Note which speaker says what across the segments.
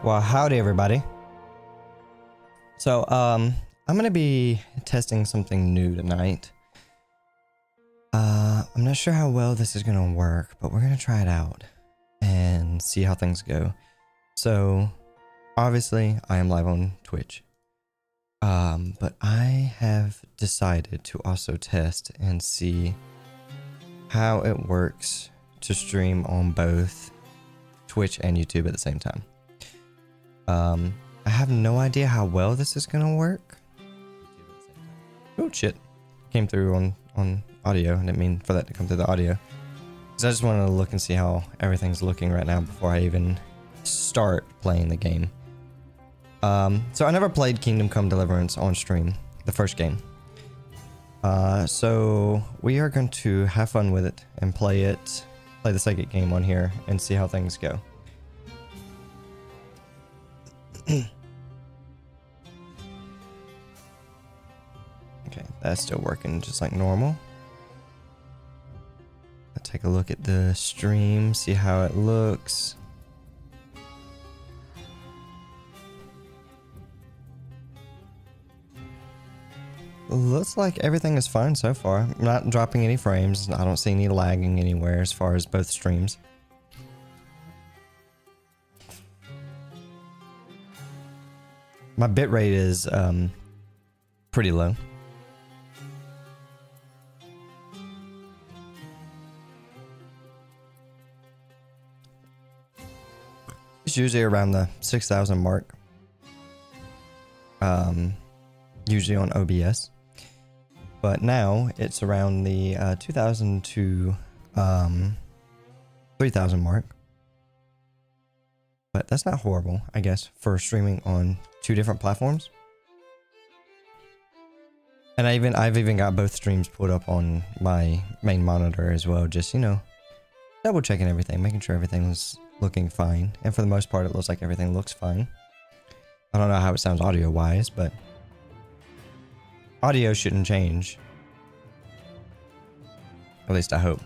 Speaker 1: Well, howdy everybody. So, I'm gonna be testing something new tonight. I'm not sure how well this is gonna work, but we're gonna try it out and see how things go. So, obviously, I am live on Twitch. But I have decided to also test and see how it works to stream on both Twitch and YouTube at the same time. I have no idea how well this is gonna work. Oh shit. Came through on audio. I didn't mean for that to come through the audio. Because I just wanted to look and see how everything's looking right now before I even start playing the game. So I never played Kingdom Come Deliverance on stream, the first game. So we are going to have fun with it and play the second game on here and see how things go. Okay, that's still working just like normal. Let's take a look at the stream, see how it looks. Looks like everything is fine so far. I'm not dropping any frames. I don't see any lagging anywhere as far as both streams. My bitrate is pretty low. It's usually around the 6,000 mark. Usually on OBS. But now it's around the 2,000 to 3,000 mark. But that's not horrible, I guess, for streaming on two different platforms. And I've even got both streams pulled up on my main monitor as well, just, you know, double checking everything, making sure everything was looking fine. And for the most part, it looks like everything looks fine. I don't know how it sounds audio-wise, but audio shouldn't change. At least I hope.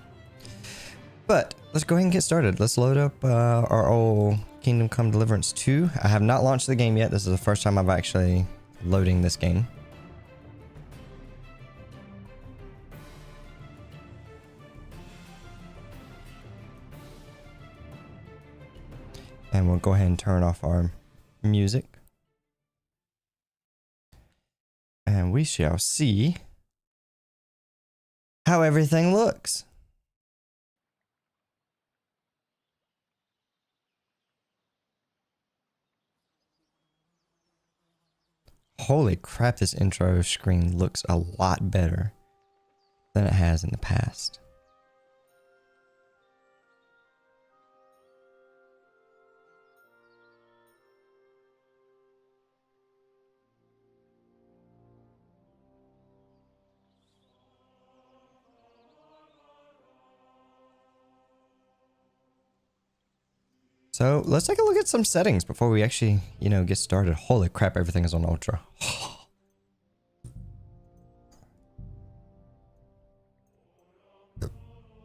Speaker 1: But let's go ahead and get started. Let's load up our old Kingdom Come Deliverance 2. I have not launched the game yet. This is the first time I'm actually loading this game. And we'll go ahead and turn off our music. And we shall see how everything looks. Holy crap, this intro screen looks a lot better than it has in the past. So let's take a look at some settings before we actually, you know, get started. Holy crap, everything is on ultra.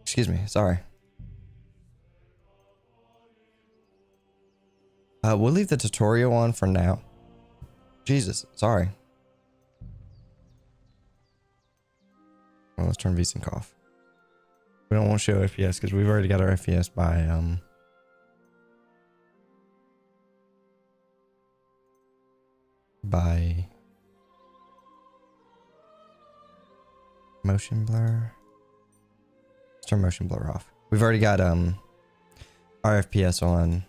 Speaker 1: Excuse me, sorry. We'll leave the tutorial on for now. Jesus, sorry. Well, let's turn VSync off. We don't want to show FPS because we've already got our FPS by motion blur. Let's turn motion blur off. We've already got our FPS on.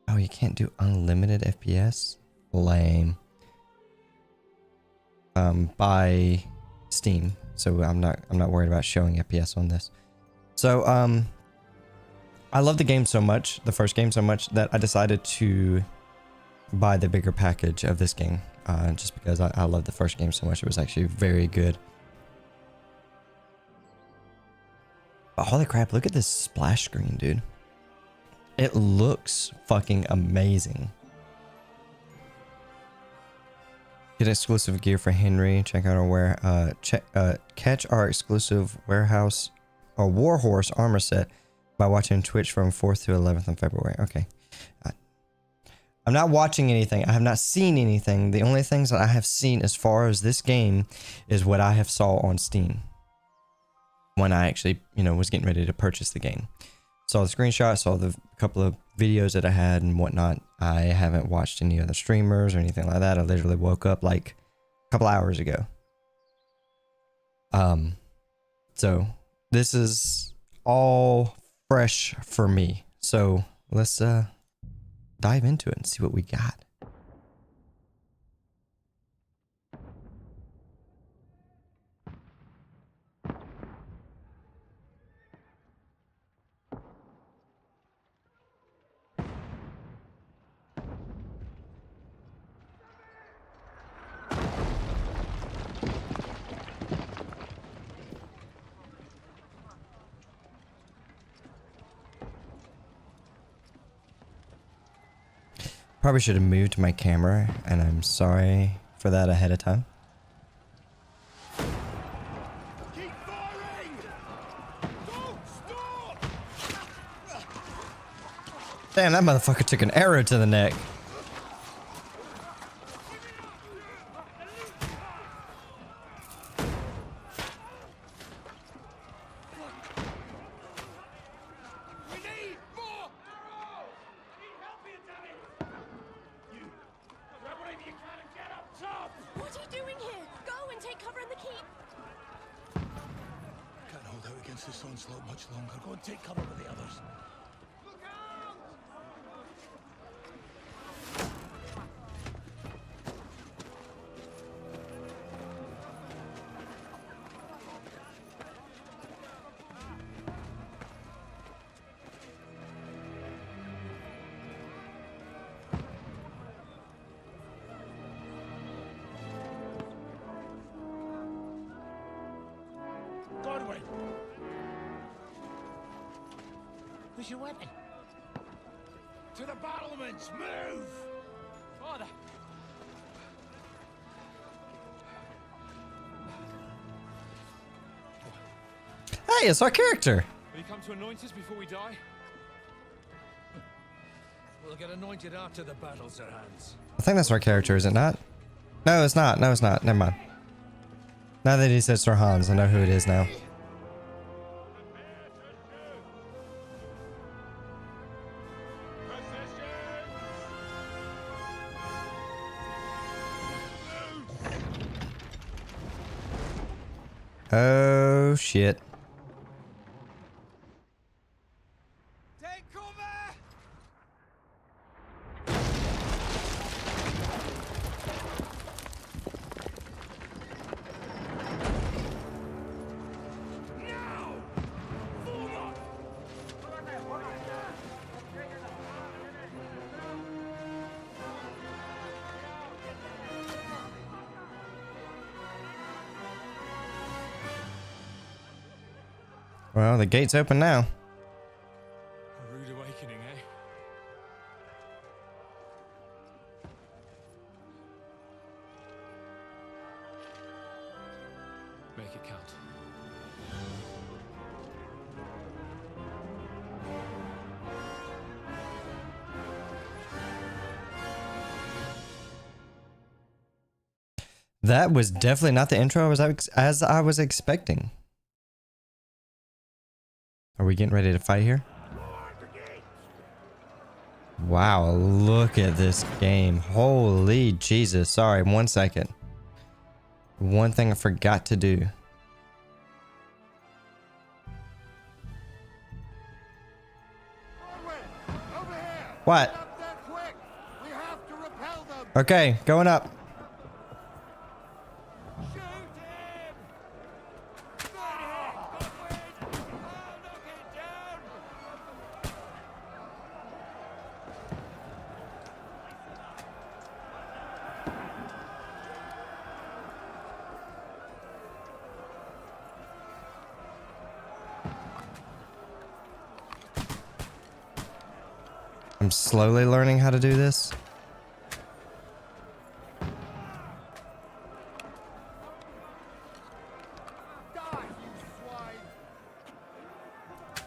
Speaker 1: Oh, you can't do unlimited FPS? Lame. By Steam. So I'm not worried about showing FPS on this. So I love the game so much, the first game so much, that I decided to buy the bigger package of this game, just because I love the first game so much. It was actually very good. But holy crap, look at this splash screen, dude. It looks fucking amazing. Get exclusive gear for Henry. Check out our catch our exclusive warehouse or Warhorse armor set by watching Twitch from 4th to 11th of February. Okay. I'm not watching anything. I have not seen anything. The only things that I have seen as far as this game is what I have saw on Steam when I actually, you know, was getting ready to purchase the game. Saw the screenshot, saw the couple of videos that I had and whatnot. I haven't watched any other streamers or anything like that. I literally woke up like a couple hours ago. So this is all fresh for me. So let's dive into it and see what we got. Probably should have moved my camera, and I'm sorry for that ahead of time.
Speaker 2: Keep firing! Don't stop!
Speaker 1: Damn, that motherfucker took an arrow to the neck.
Speaker 2: We need more arrows! Need help here, damn it! You grab whatever you can and get up top!
Speaker 3: What are you doing here? Go and take cover in the keep.
Speaker 2: Can't hold out against this onslaught much longer. Go and take cover with the others. Look out! Godwin! Where's your weapon? To the battlements! Move! Father!
Speaker 1: Hey, it's our character.
Speaker 4: Will you come to anoint us before we die?
Speaker 2: We'll get anointed after the battle's at hands.
Speaker 1: I think that's our character, is it not? No, it's not. No, it's not. Never mind. Now that he said Sir Hans, I know who it is now. Oh, shit.
Speaker 2: Take cover! Now! Forward!
Speaker 1: Well, the gate's open now.
Speaker 4: A rude awakening, eh? Make it count.
Speaker 1: That was definitely not the intro as I was expecting. Are we getting ready to fight here? Wow, look at this game. Holy Jesus. Sorry, 1 second. One thing I forgot to do. What? Okay, going up. I'm slowly learning how to do this.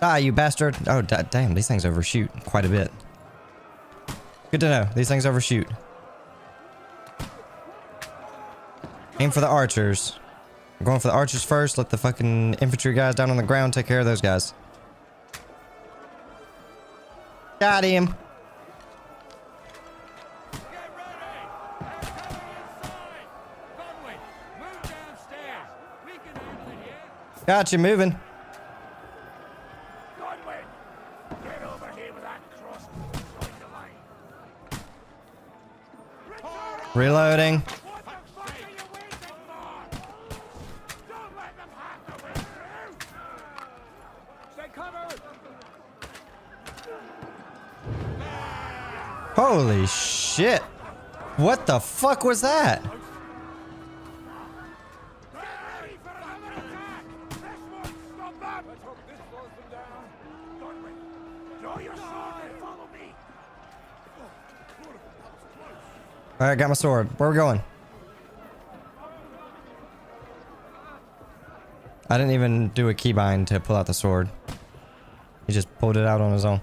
Speaker 1: Die, you bastard. Oh, damn, these things overshoot quite a bit. Good to know. These things overshoot. Aim for the archers. I'm going for the archers first. Let the fucking infantry guys down on the ground take care of those guys. Got him.
Speaker 2: Get ready! They're coming inside! Conway, move downstairs! We can handle it here!
Speaker 1: Got you moving.
Speaker 2: Conway, get over here with that crossbow beside the line.
Speaker 1: Reloading.
Speaker 2: What the fuck are you waiting for? Don't let them hack the way through! Stay covered!
Speaker 1: Holy shit. What the fuck was that?
Speaker 2: Get ready for another attack! This won't stop them! Let's hope this slows them down. Conway, draw your sword and follow me!
Speaker 1: Alright, got my sword. Where are we going? I didn't even do a keybind to pull out the sword. He just pulled it out on his own.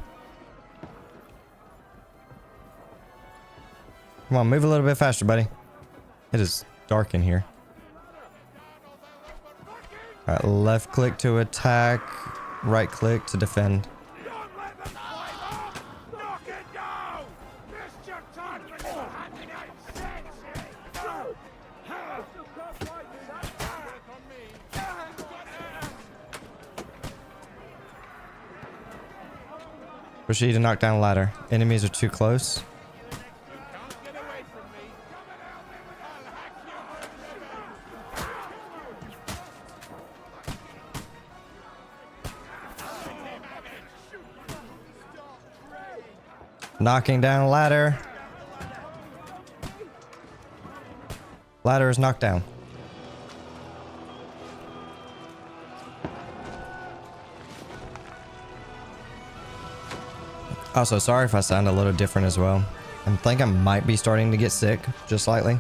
Speaker 1: Come on, move a little bit faster, buddy. It is dark in here. Alright, left click to attack, right click to defend.
Speaker 2: Don't let them fight up! Knock it down! This your time for handing out sense!
Speaker 1: Proceed to knock down ladder. Enemies are too close.
Speaker 2: Can't get away from me! Come and help me with I'll hack you!
Speaker 1: Knocking down ladder. Ladder is knocked down. Also, sorry if I sound a little different as well. I think I might be starting to get sick, just slightly.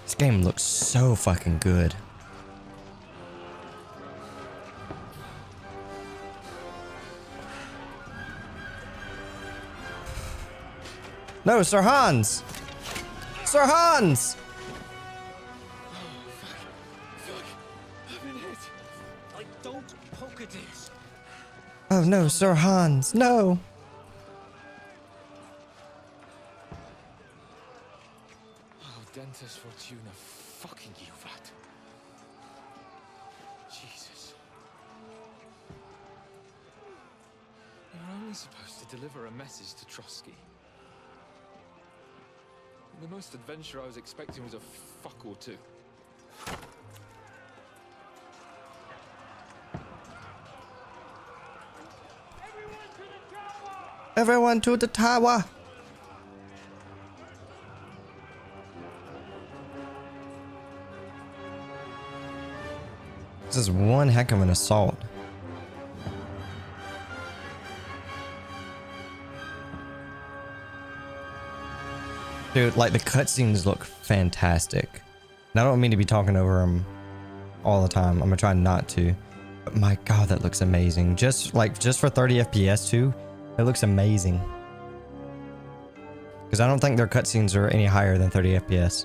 Speaker 1: This game looks so fucking good. No, Sir Hans! Sir Hans!
Speaker 4: I've been hit. Don't poke at it.
Speaker 1: Oh no, Sir Hans, no!
Speaker 4: Oh, Dentes Fortuna, fucking you, that. Jesus. You're only supposed to deliver a message to Trotsky. The most adventure I was expecting was a fuck or two.
Speaker 1: Everyone to the tower! This is one heck of an assault. Dude, like the cutscenes look fantastic. And I don't mean to be talking over them all the time. I'm gonna try not to. But my god, that looks amazing. Just for 30 FPS too, it looks amazing. Because I don't think their cutscenes are any higher than 30 FPS.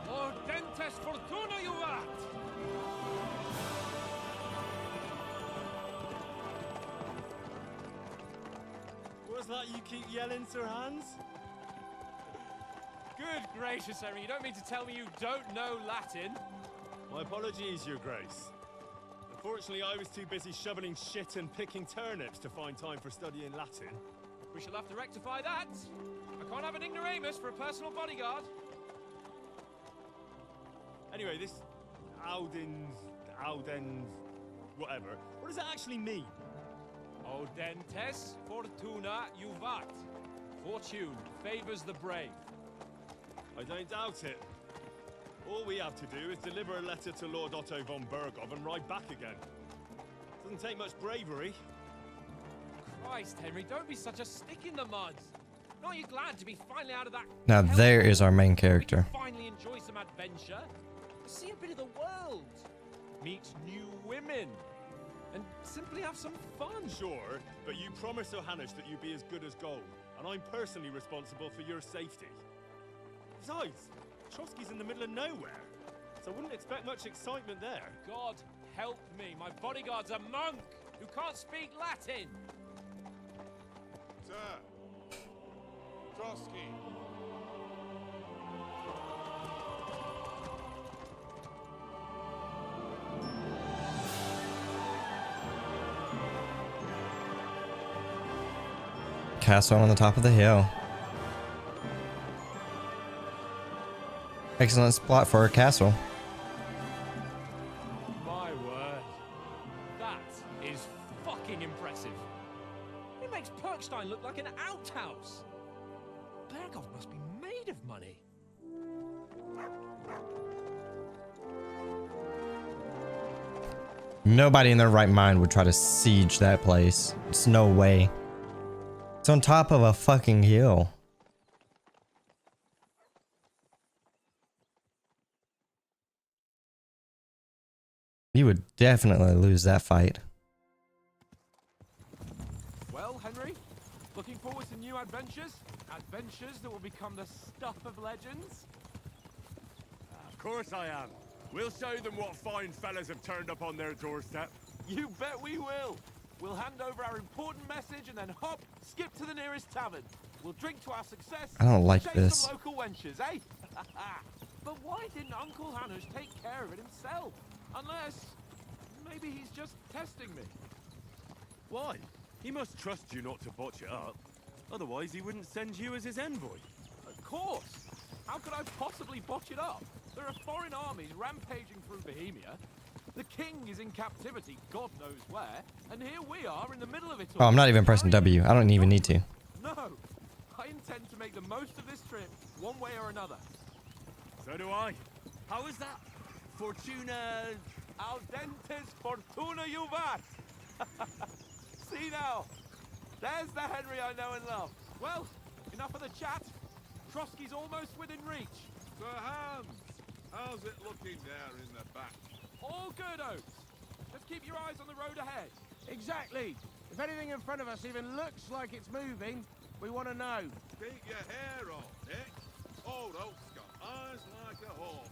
Speaker 2: Lord Dentes Fortuna, you rat!
Speaker 5: What's that you keep yelling, Sir Hans?
Speaker 2: Good gracious, Harry, you don't mean to tell me you don't know Latin?
Speaker 5: My apologies, Your Grace. Unfortunately, I was too busy shoveling shit and picking turnips to find time for studying Latin.
Speaker 2: We shall have to rectify that. I can't have an ignoramus for a personal bodyguard.
Speaker 5: Anyway, this Audens, whatever. What does that actually mean?
Speaker 2: Audentes fortuna juvat. Fortune favors the brave.
Speaker 5: I don't doubt it. All we have to do is deliver a letter to Lord Otto von Bergov and ride back again. Doesn't take much bravery.
Speaker 2: Christ, Henry, don't be such a stick in the mud. Aren't you glad to be finally out of that?
Speaker 1: Now there
Speaker 2: hellhole?
Speaker 1: is our main
Speaker 2: We can
Speaker 1: character.
Speaker 2: finally enjoy some adventure. See a bit of the world. Meet new women. And simply have some fun.
Speaker 5: Sure, but you promised Johannes that you'd be as good as gold, and I'm personally responsible for your safety. Besides, Trotsky's in the middle of nowhere, so I wouldn't expect much excitement there.
Speaker 2: God help me. My bodyguard's a monk who can't speak Latin.
Speaker 6: Sir! Trotsky!
Speaker 1: Castle on the top of the hill. Excellent spot for a castle.
Speaker 2: My word. That is fucking impressive. It makes Perkstein look like an outhouse. Bergov must be made of money.
Speaker 1: Nobody in their right mind would try to siege that place. It's no way. It's on top of a fucking hill. You would definitely lose that fight.
Speaker 2: Well, Henry, looking forward to new adventures? Adventures that will become the stuff of legends?
Speaker 6: Of course I am. We'll show them what fine fellas have turned up on their doorstep.
Speaker 2: You bet we will. We'll hand over our important message and then hop, skip to the nearest tavern. We'll drink to our success.
Speaker 1: I don't like
Speaker 2: chase
Speaker 1: this.
Speaker 2: some local wenches, eh? But why didn't Uncle Hanush take care of it himself? Unless maybe he's just testing me.
Speaker 6: Why? He must trust you not to botch it up. Otherwise, he wouldn't send you as his envoy.
Speaker 2: Of course. How could I possibly botch it up? There are foreign armies rampaging through Bohemia. The king is in captivity, God knows where, and here we are in the middle of it all.
Speaker 1: Oh, I'm not even pressing W. I don't even need to.
Speaker 2: No, I intend to make the most of this trip, one way or another.
Speaker 6: So do I. How is that? Fortuna...
Speaker 2: Audentes fortuna juvat. See now, there's the Henry I know and love. Well, enough of the chat. Trotsky's almost within reach.
Speaker 7: Sir Hans, how's it looking there in the back?
Speaker 2: All good, Oates. Just keep your eyes on the road ahead.
Speaker 8: Exactly. If anything in front of us even looks like it's moving, we want to know.
Speaker 7: Keep your hair on, Dick. Old Oak's got eyes like a hawk.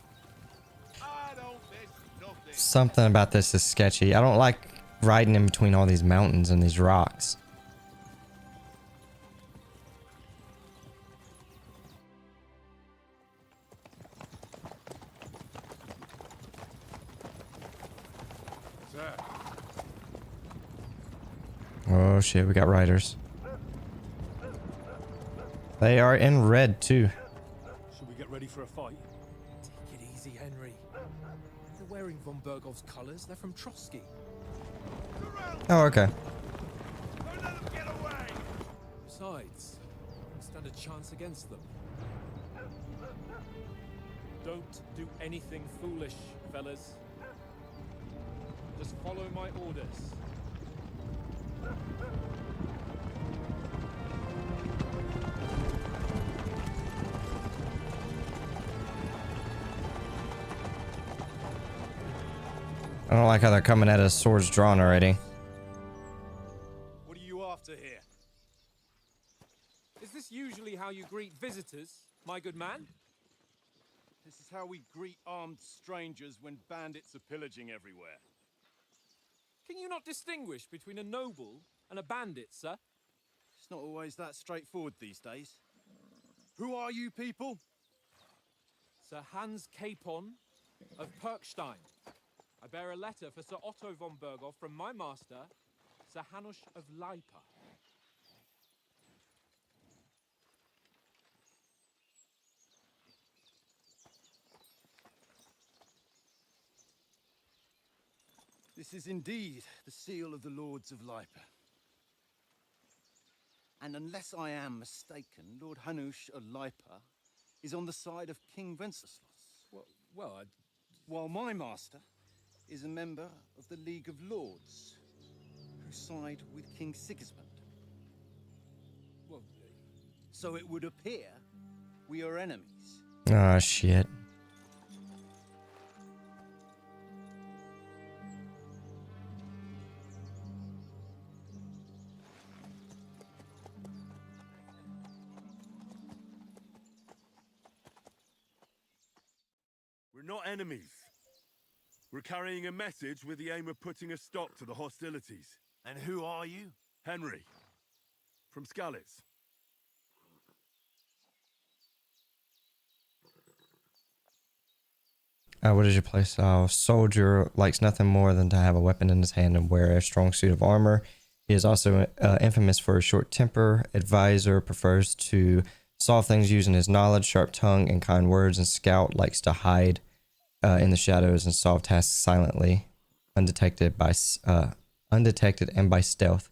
Speaker 7: I don't miss nothing.
Speaker 1: Something about this is sketchy. I don't like riding in between all these mountains and these rocks.
Speaker 7: Sir,
Speaker 1: Oh shit, we got riders. They are in red too.
Speaker 5: Should we get ready for a fight?
Speaker 2: Take it easy, Henry. They're wearing von Bergov's colors. They're from Trotsky.
Speaker 1: Oh, okay.
Speaker 7: don't let them get away!
Speaker 2: Besides, stand a chance against them. Don't do anything foolish, fellas. Just follow my orders.
Speaker 1: I don't like how they're coming at us swords drawn already.
Speaker 5: What are you after here?
Speaker 2: Is this usually how you greet visitors, my good man?
Speaker 6: This is how we greet armed strangers when bandits are pillaging everywhere.
Speaker 2: Can you not distinguish between a noble and a bandit, sir?
Speaker 6: It's not always that straightforward these days. Who are you people?
Speaker 2: Sir Hans Capon of Perkstein. I bear a letter for Sir Otto von Berghoff from my master, Sir Hanush of Leipa.
Speaker 9: This is indeed the seal of the Lords of Leipa. And unless I am mistaken, Lord Hanush of Leipa is on the side of King Wenceslas. While my master is a member of the League of Lords, who side with King Sigismund. So it would appear we are enemies.
Speaker 1: Ah, shit.
Speaker 6: We're not enemies. We're carrying a message with the aim of putting a stop to the hostilities.
Speaker 10: And who are you?
Speaker 6: Henry. From Skalitz.
Speaker 1: What is your playstyle? Soldier likes nothing more than to have a weapon in his hand and wear a strong suit of armor. He is also infamous for a short temper. Advisor prefers to solve things using his knowledge, sharp tongue, and kind words. And scout likes to hide in the shadows and solve tasks silently, undetected and by stealth.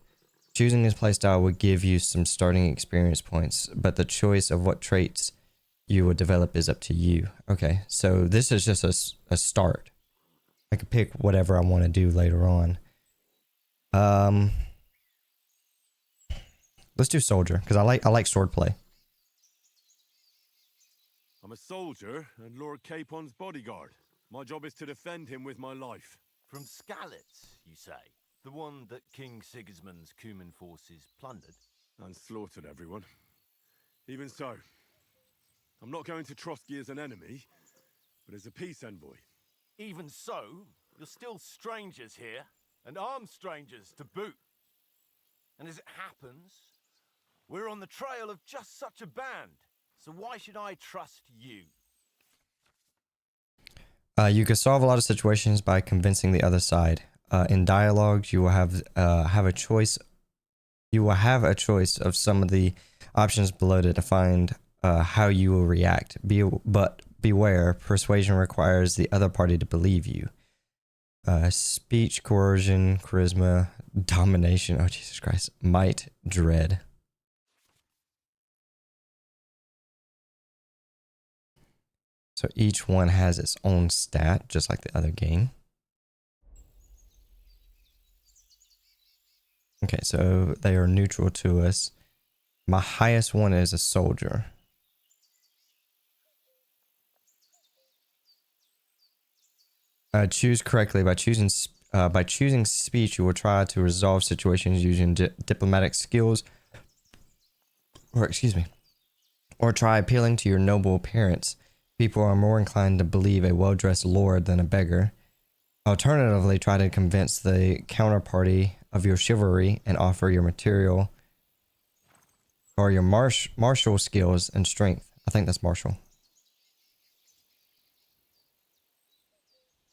Speaker 1: Choosing his playstyle would give you some starting experience points, but the choice of what traits you will develop is up to you. Okay, so this is just a start. I can pick whatever I want to do later on. Let's do soldier because I like swordplay.
Speaker 6: I'm a soldier and Lord Capon's bodyguard. My job is to defend him with my life.
Speaker 10: From Skalitz, you say? The one that King Sigismund's Cuman forces plundered?
Speaker 6: And slaughtered everyone. Even so, I'm not going to Trotsky as an enemy, but as a peace envoy.
Speaker 10: Even so, you're still strangers here, and armed strangers to boot. And as it happens, we're on the trail of just such a band. So why should I trust you?
Speaker 1: You can solve a lot of situations by convincing the other side. In dialogues, you will have a choice. You will have a choice of some of the options below to define how you will react. But beware, persuasion requires the other party to believe you. Speech, coercion, charisma, domination. Oh, Jesus Christ. Might, dread. So each one has its own stat, just like the other game. Okay, so they are neutral to us. My highest one is a soldier. Choose correctly. By choosing speech, you will try to resolve situations using diplomatic skills, or try appealing to your noble appearance. People are more inclined to believe a well-dressed lord than a beggar. Alternatively, try to convince the counterparty of your chivalry and offer your material or your martial skills and strength. I think that's martial.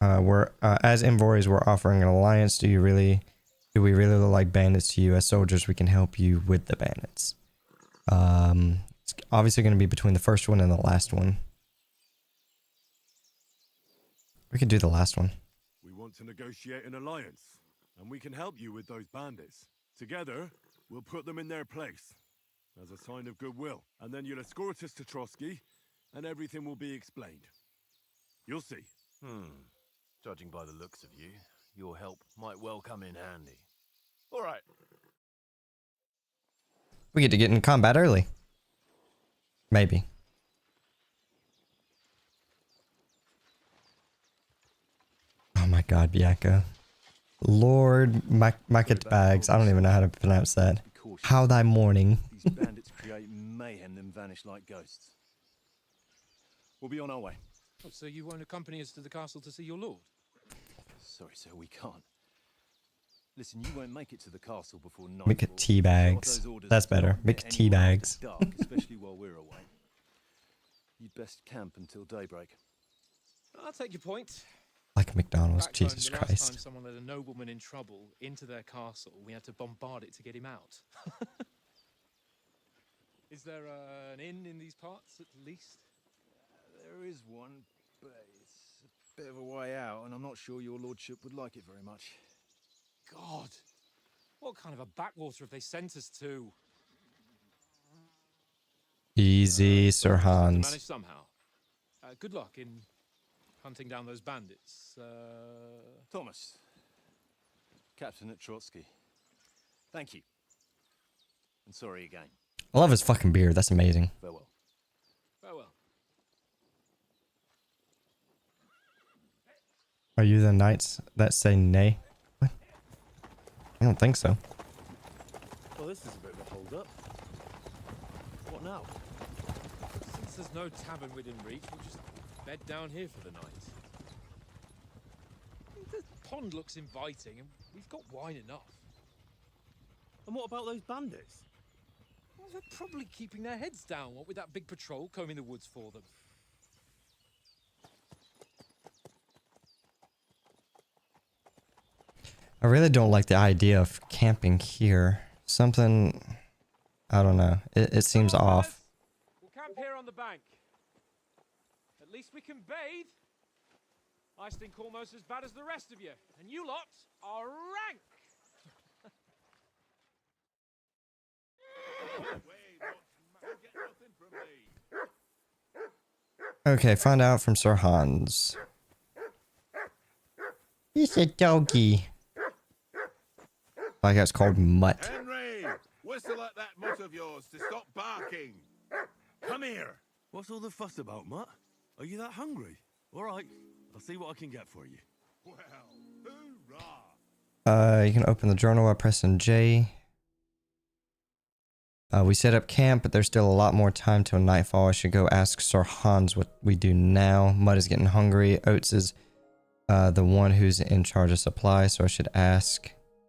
Speaker 1: As envoys, we're offering an alliance. Do we really look like bandits to you? As soldiers, we can help you with the bandits. It's obviously going to be between the first one and the last one. We could do the last one.
Speaker 6: We want to negotiate an alliance, and we can help you with those bandits. Together, we'll put them in their place, as a sign of goodwill. And then you'll escort us to Trotsky, and everything will be explained. You'll see.
Speaker 10: Judging by the looks of you, your help might well come in handy. All right.
Speaker 1: We get to get in combat early. Maybe. Oh my god, Bianca. Lord Macket Bags. I don't even know how to pronounce that. How thy morning.
Speaker 9: These bandits create mayhem then vanish like ghosts. We'll be on our way.
Speaker 2: Oh, so you won't accompany us to the castle to see your lord?
Speaker 9: Sorry, sir, we can't. Listen, you won't make it to the castle before night.
Speaker 1: Make it tea bags. That's better. Make it tea bags.
Speaker 9: Dark, especially while we're away. You'd best camp until daybreak.
Speaker 2: I'll take your point.
Speaker 1: Like McDonald's,
Speaker 4: Back home,
Speaker 1: Jesus
Speaker 4: the last
Speaker 1: Christ.
Speaker 4: time someone led a nobleman in trouble into their castle, we had to bombard it to get him out. Is there an inn in these parts, at least?
Speaker 5: There is one, but it's a bit of a way out, and I'm not sure your lordship would like it very much.
Speaker 4: God, what kind of a backwater have they sent us to?
Speaker 1: Easy, Sir
Speaker 4: To
Speaker 1: Hans.
Speaker 4: manage somehow. Good luck in hunting down those bandits.
Speaker 10: Thomas, Captain at Trotsky. Thank you. And sorry again.
Speaker 1: I love his fucking beard. That's amazing.
Speaker 10: Farewell.
Speaker 4: Farewell.
Speaker 1: Are you the knights that say nay? What? I don't think so.
Speaker 5: Well, this is a bit of a hold-up. What now?
Speaker 4: Since there's no tavern within reach, we'll just bed down here for the night. The pond looks inviting, and we've got wine enough.
Speaker 5: And what about those bandits?
Speaker 4: Well, they're probably keeping their heads down, what with that big patrol combing the woods for them.
Speaker 1: I really don't like the idea of camping here. Something, I don't know. It seems off.
Speaker 4: We'll camp here on the bank. At least we can bathe. I stink almost as bad as the rest of you, and you lot are rank.
Speaker 7: Get nothing from me.
Speaker 1: Okay, find out from Sir Hans. He's a doggy. Like it's called Mutt.
Speaker 7: Henry, whistle at that mutt of yours to stop barking.
Speaker 5: Come here! What's all the fuss about, Mutt? Are you that hungry? All right, I'll see what I can get for you.
Speaker 7: Well, hoorah!
Speaker 1: You can open the journal by pressing J. We set up camp, but there's still a lot more time till nightfall. I should go ask Sir Hans what we do now. Mud is getting hungry. Oates is the one who's in charge of supply, so I should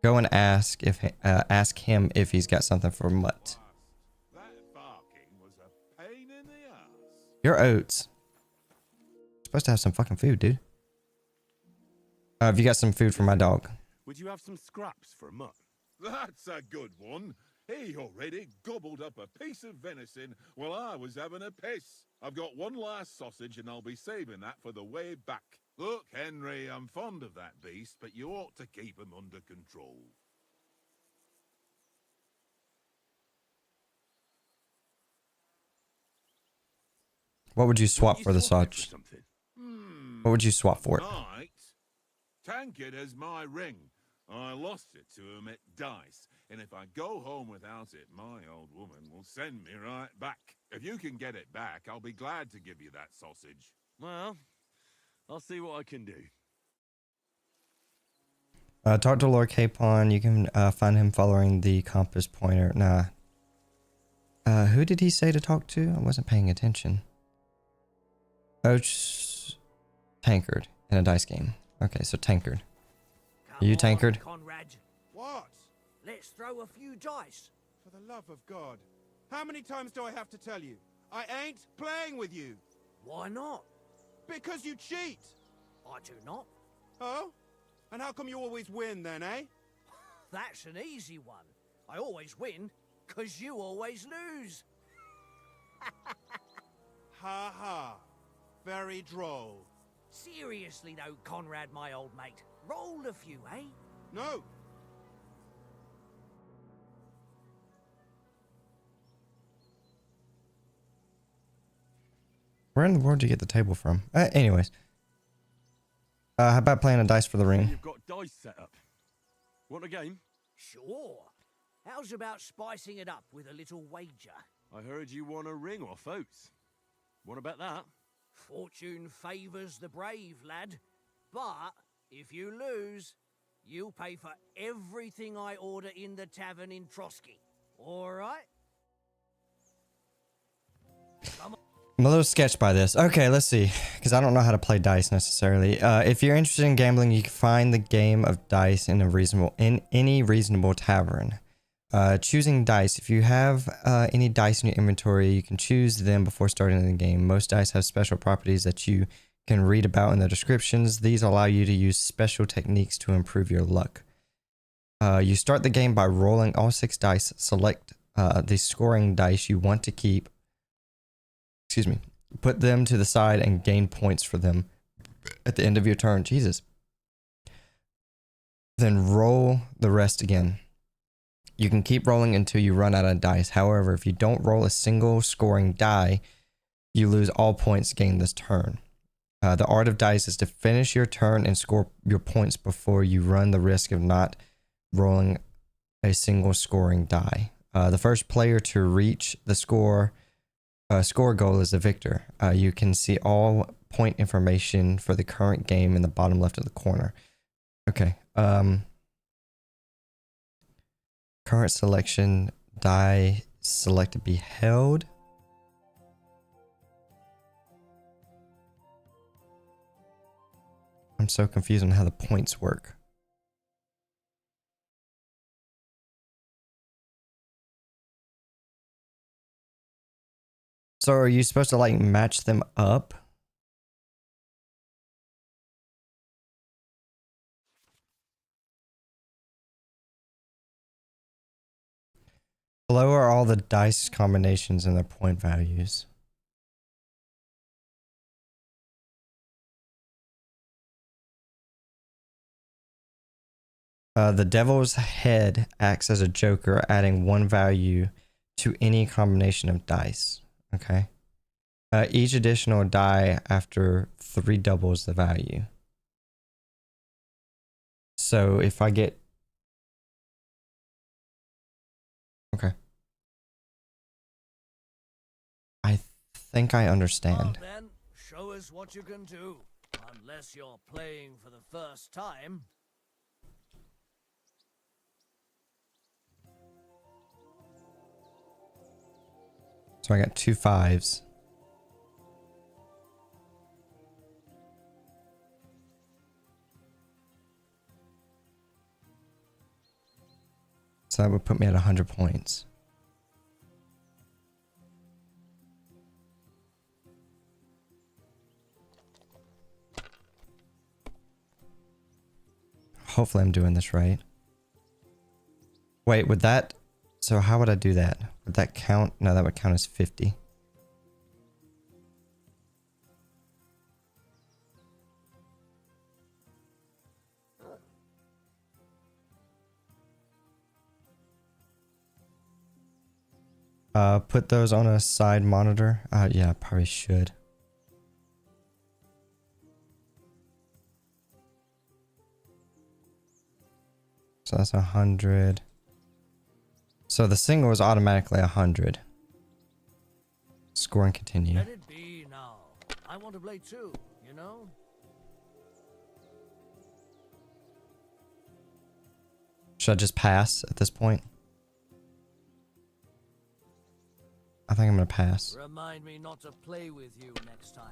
Speaker 1: go and ask him if he's got something for Mutt.
Speaker 7: That barking was a pain in the ass.
Speaker 1: You're Oates. Supposed to have some fucking food, dude. Have you got some food for my dog?
Speaker 5: Would you have some scraps for Mutt?
Speaker 7: That's a good one. He already gobbled up a piece of venison while I was having a piss. I've got one last sausage and I'll be saving that for the way back. Look, Henry, I'm fond of that beast, but you ought to keep him under control.
Speaker 1: What would you swap for the
Speaker 7: Swap it
Speaker 1: sausage?
Speaker 7: something?
Speaker 1: What would you swap for it?
Speaker 7: Right. Tankard has my ring. I lost it to him at dice, and if I go home without it, my old woman will send me right back. If you can get it back, I'll be glad to give you that sausage.
Speaker 5: Well, I'll see what I can do.
Speaker 1: Talk to Lord Capon. You can find him following the compass pointer. Nah. Who did he say to talk to? I wasn't paying attention. Oh, Tankard in a dice game. Okay, so Tankard. Are you Tankard?
Speaker 8: Conrad.
Speaker 6: What?
Speaker 8: Let's throw a few dice.
Speaker 6: For the love of God. How many times do I have to tell you? I ain't playing with you.
Speaker 8: Why not?
Speaker 6: Because you cheat.
Speaker 8: I do not.
Speaker 6: Oh? And how come you always win then, eh?
Speaker 8: That's an easy one. I always win, 'cause you always lose.
Speaker 6: Ha ha. Very droll.
Speaker 8: Seriously though, Conrad, my old mate. Roll a few, eh?
Speaker 6: No.
Speaker 1: Where in the world did you get the table from? Anyways. How about playing a dice for the ring?
Speaker 5: You've got dice set up. Want a game?
Speaker 8: Sure. How's about spicing it up with a little wager?
Speaker 5: I heard you won a ring off Oates. What about that?
Speaker 8: Fortune favours the brave, lad. But if you lose, you'll pay for everything I order in the tavern in Trotsky. All right?
Speaker 1: I'm a little sketched by this. Okay, let's see. Because I don't know how to play dice necessarily. If you're interested in gambling, you can find the game of dice in any reasonable tavern. Choosing dice. If you have any dice in your inventory, you can choose them before starting the game. Most dice have special properties that you can read about in the descriptions. These allow you to use special techniques to improve your luck. You start the game by rolling all 6 dice. Select the scoring dice you want to keep. Excuse me. Put them to the side and gain points for them at the end of your turn. Jesus. Then roll the rest again. You can keep rolling until you run out of dice. However, if you don't roll a single scoring die, you lose all points gained this turn. The art of dice is to finish your turn and score your points before you run the risk of not rolling a single scoring die. The first player to reach the score goal is the victor. You can see all point information for the current game in the bottom left of the corner. Okay. Current selection, die select to be held. I'm so confused on how the points work. So are you supposed to like match them up? Below are all the dice combinations and their point values. The devil's head acts as a joker, adding 1 value to any combination of dice. Okay. Each additional die after 3 doubles the value. So if I get... Okay. I think I understand.
Speaker 8: Well then, show us what you can do. Unless you're playing for the first time.
Speaker 1: So I got 2 5s. So that would put me at 100 points. Hopefully I'm doing this right. Wait, would that... So how would I do that? Would that count? No, that would count as 50. Put those on a side monitor. Yeah, I probably should. So that's 100. So the single is automatically 100. Score and continue.
Speaker 8: Let it be now. I want to play too, you know?
Speaker 1: Should I just pass at this point? I think I'm gonna pass.
Speaker 8: Remind me not to play with you next time.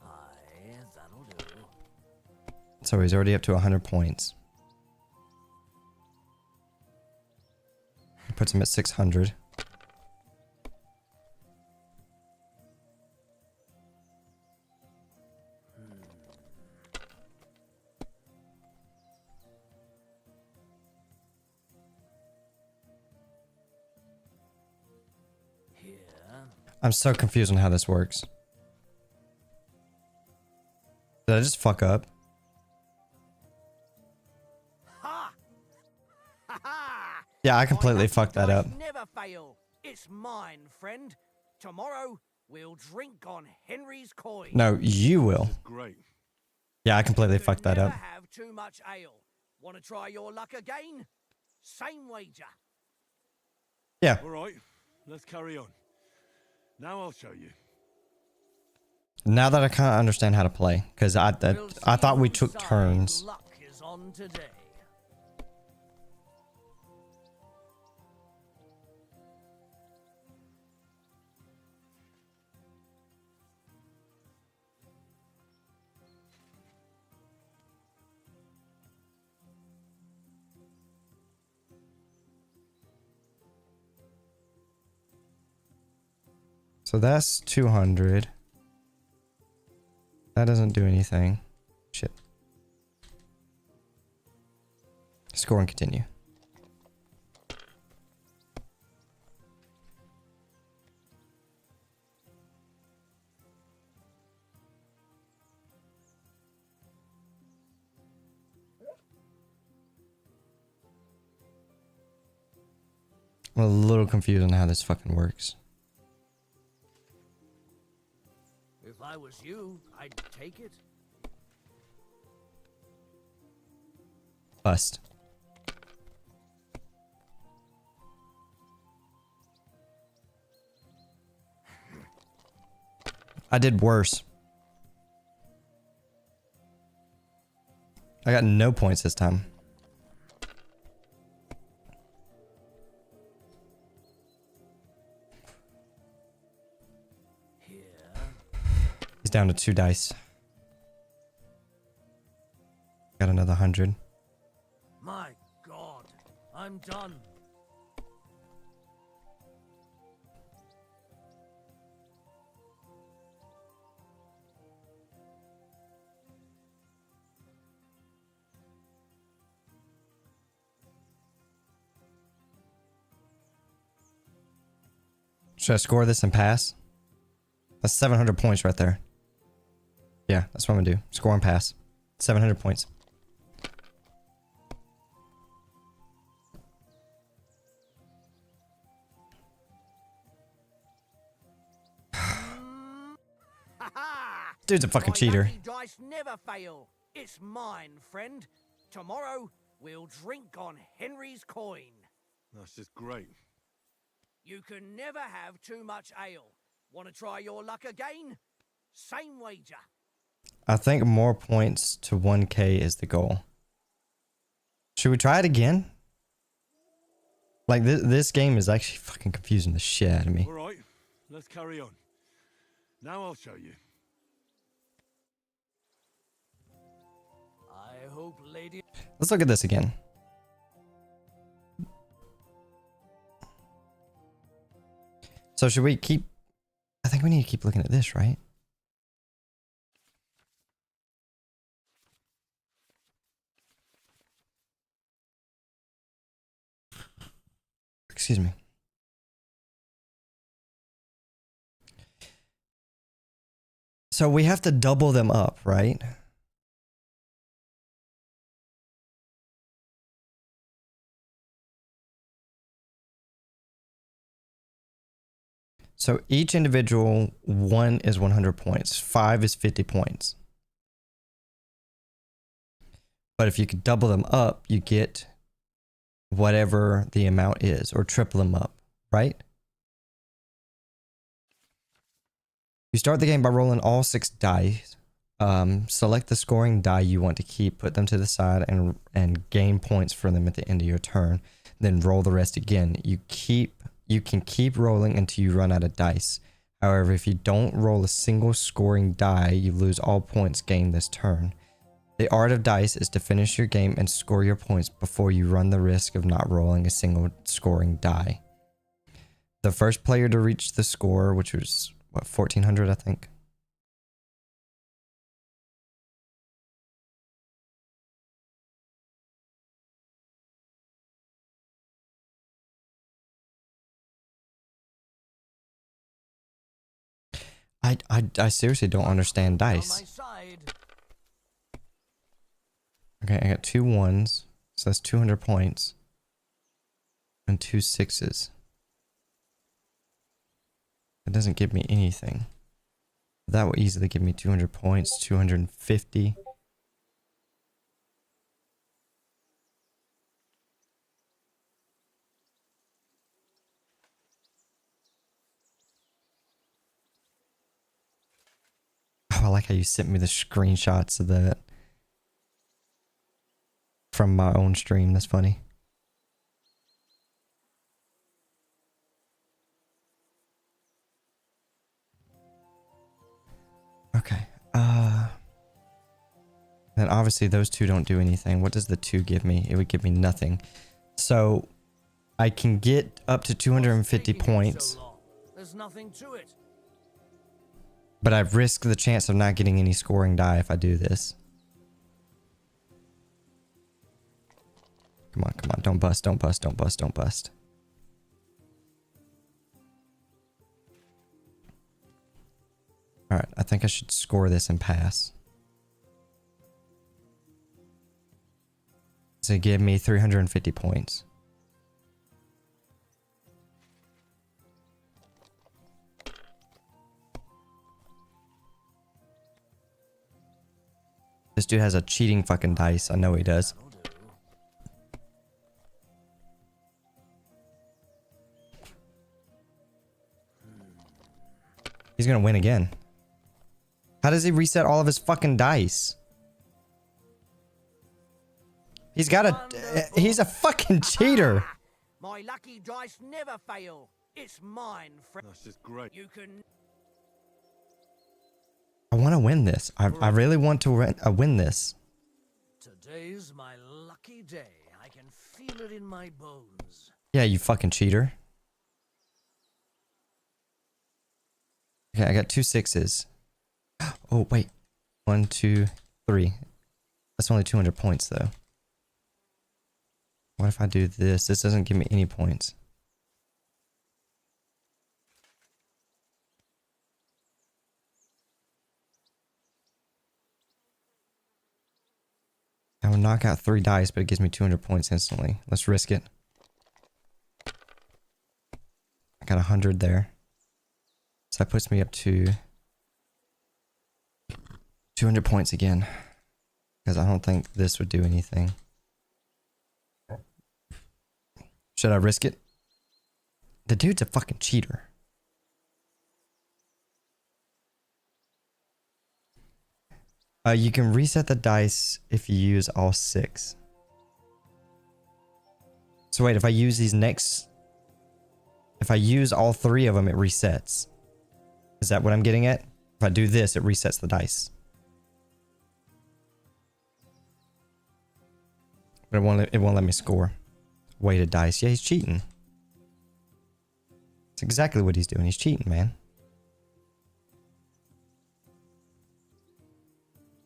Speaker 8: Aye, that'll do.
Speaker 1: So he's already up to 100 points. Puts him at 600. I'm so confused on how this works. Did I just fuck up?
Speaker 8: Ha! Ha ha!
Speaker 1: Yeah, I completely fucked that up.
Speaker 8: Never fail. It's mine, friend. Tomorrow we'll drink on Henry's coin.
Speaker 1: No, you will.
Speaker 6: Great.
Speaker 1: Yeah, I completely fucked that
Speaker 8: Never
Speaker 1: up.
Speaker 8: have too much ale. Want to try your luck again? Same wager.
Speaker 1: Yeah.
Speaker 6: All right, let's carry on. Now I'll show you.
Speaker 1: Now that I kind of understand how to play, because I thought we took turns.
Speaker 8: Luck is on today.
Speaker 1: So that's 200. That doesn't do anything. Shit. Score and continue. I'm a little confused on how this fucking works.
Speaker 8: If I was you, I'd take it.
Speaker 1: Bust. I did worse. I got no points this time. He's down to 2 dice. Got another 100.
Speaker 8: My God, I'm done.
Speaker 1: Should I score this and pass? That's 700 points right there. Yeah, that's what I'm gonna do. Score and pass. 700 points. Dude's a fucking
Speaker 8: My
Speaker 1: cheater.
Speaker 8: lucky dice never fail. It's mine, friend. Tomorrow, we'll drink on Henry's coin.
Speaker 6: That's just great.
Speaker 8: You can never have too much ale. Want to try your luck again? Same wager.
Speaker 1: I think more points to 1K is the goal. Should we try it again? Like, this game is actually fucking confusing the shit out of me.
Speaker 6: All right, let's carry on. Now I'll show you.
Speaker 8: I hope, lady.
Speaker 1: Let's look at this again. So should we keep... I think we need to keep looking at this, right? Excuse me. So we have to double them up, right? So each individual, 1 is 100 points, 5 is 50 points. But if you could double them up, you get whatever the amount is, or triple them up, right? You start the game by rolling all 6 dice. Select the scoring die you want to keep, put them to the side, and gain points for them at the end of your turn. Then roll the rest again. You can keep rolling until you run out of dice. However, if you don't roll a single scoring die, you lose all points gained this turn. The art of dice is to finish your game and score your points before you run the risk of not rolling a single scoring die. The first player to reach the score, which was, what, 1400, I think? I seriously don't understand dice. Okay, I got 2 1s, so that's 200 points, and 2 6s. It doesn't give me anything. That will easily give me 200 points, 250. Oh, I like how you sent me the screenshots of that from my own stream. That's funny. Okay. Then obviously those 2 don't do anything. What does the 2 give me? It would give me nothing. So I can get up to 250 points.
Speaker 8: There's nothing to it.
Speaker 1: But I've risked the chance of not getting any scoring die if I do this. Come on, come on. Don't bust, don't bust, don't bust, don't bust. Alright, I think I should score this and pass. To give me 350 points. This dude has a cheating fucking dice. I know he does. He's gonna win again. How does he reset all of his fucking dice? He's got a... He's a fucking cheater.
Speaker 8: My lucky dice never fail. It's mine, friend.
Speaker 6: That's just great.
Speaker 8: You can...
Speaker 1: I want to win this. I really want to win this.
Speaker 8: Today's my lucky day. I can feel it in my bones.
Speaker 1: Yeah, you fucking cheater. Okay, I got 2 6s. Oh, wait. 1, 2, 3. That's only 200 points, though. What if I do this? This doesn't give me any points. I will knock out 3 dice, but it gives me 200 points instantly. Let's risk it. I got 100 there. So that puts me up to 200 points again. Because I don't think this would do anything. Should I risk it? The dude's a fucking cheater. You can reset the dice if you use all 6. So wait, if I use these next... If I use all 3 of them, it resets. Is that what I'm getting at? If I do this, it resets the dice. But it won't let me score. Weighted dice. Yeah, he's cheating. That's exactly what he's doing. He's cheating, man.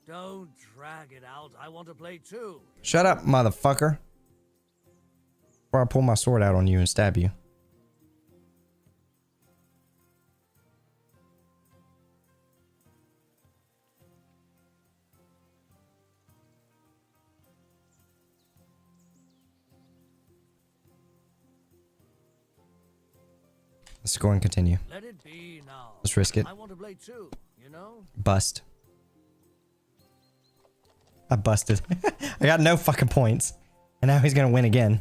Speaker 8: Don't drag it out. I want to play too.
Speaker 1: Shut up, motherfucker. Before I pull my sword out on you and stab you. Let's score and continue.
Speaker 8: Let it be now.
Speaker 1: Let's risk it.
Speaker 8: I want to play too, you know?
Speaker 1: Bust. I busted. I got no fucking points. And now he's gonna win again.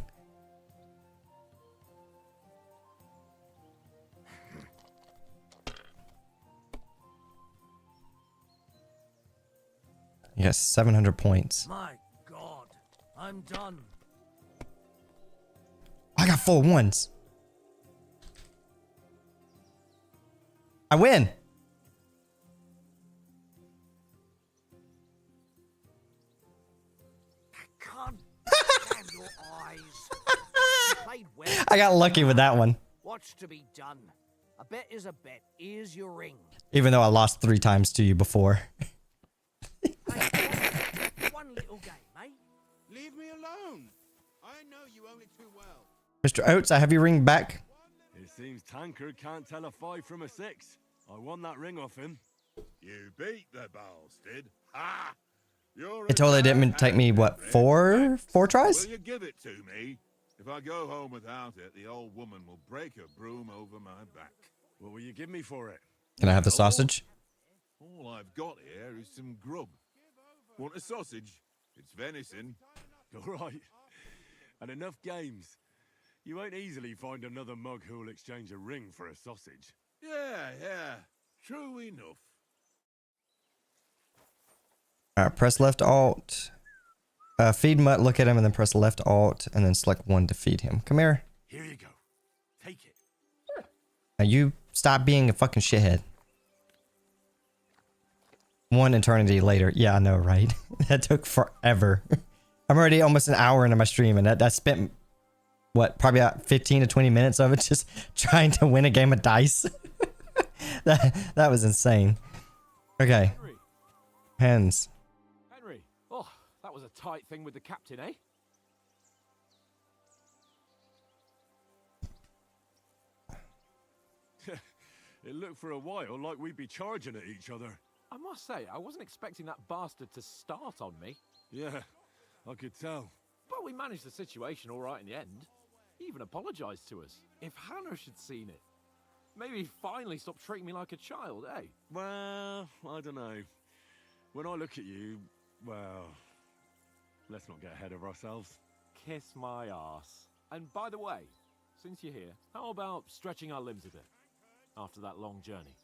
Speaker 1: You got 700 points.
Speaker 8: My God, I'm done.
Speaker 1: I got 4 ones. I win. I got lucky with that one.
Speaker 8: What's to be done? A bet is a bet. Here's your ring.
Speaker 1: Even though I lost 3 times to you before.
Speaker 8: One little game, eh?
Speaker 9: Leave me alone. I know you only too well.
Speaker 1: Mr. Oates, I have your ring back.
Speaker 6: It seems Tankard can't tell a 5 from a 6. I won that ring off him.
Speaker 7: You beat the bastard. Ha! You're
Speaker 1: It totally didn't take me, what, 4 tries?
Speaker 7: Will you give it to me? If I go home without it, the old woman will break her broom over my back.
Speaker 6: What will you give me for it?
Speaker 1: Can I have the sausage?
Speaker 7: All I've got here is some grub. Want a sausage? It's venison.
Speaker 6: All right. And enough games. You won't easily find another mug who'll exchange a ring for a sausage.
Speaker 7: Yeah. True enough.
Speaker 1: Alright, press left alt. Feed Mutt, look at him, and then press left alt, and then select 1 to feed him. Come here.
Speaker 6: Here you go. Take it.
Speaker 1: Now you stop being a fucking shithead. 1 eternity later. Yeah, I know, right? That took forever. I'm already almost an hour into my stream, and that spent, what, probably about 15 to 20 minutes of it just trying to win a game of dice. that was insane. Okay.
Speaker 2: Henry.
Speaker 1: Hens.
Speaker 2: Henry. Oh, that was a tight thing with the captain, eh?
Speaker 6: It looked for a while like we'd be charging at each other.
Speaker 2: I must say, I wasn't expecting that bastard to start on me.
Speaker 6: Yeah, I could tell.
Speaker 2: But we managed the situation all right in the end. He even apologized to us. If Hannah had seen it, maybe he'd finally stop treating me like a child, eh?
Speaker 6: Well, I don't know. When I look at you, well, let's not get ahead of ourselves.
Speaker 2: Kiss my arse. And by the way, since you're here, how about stretching our limbs a bit after that long journey?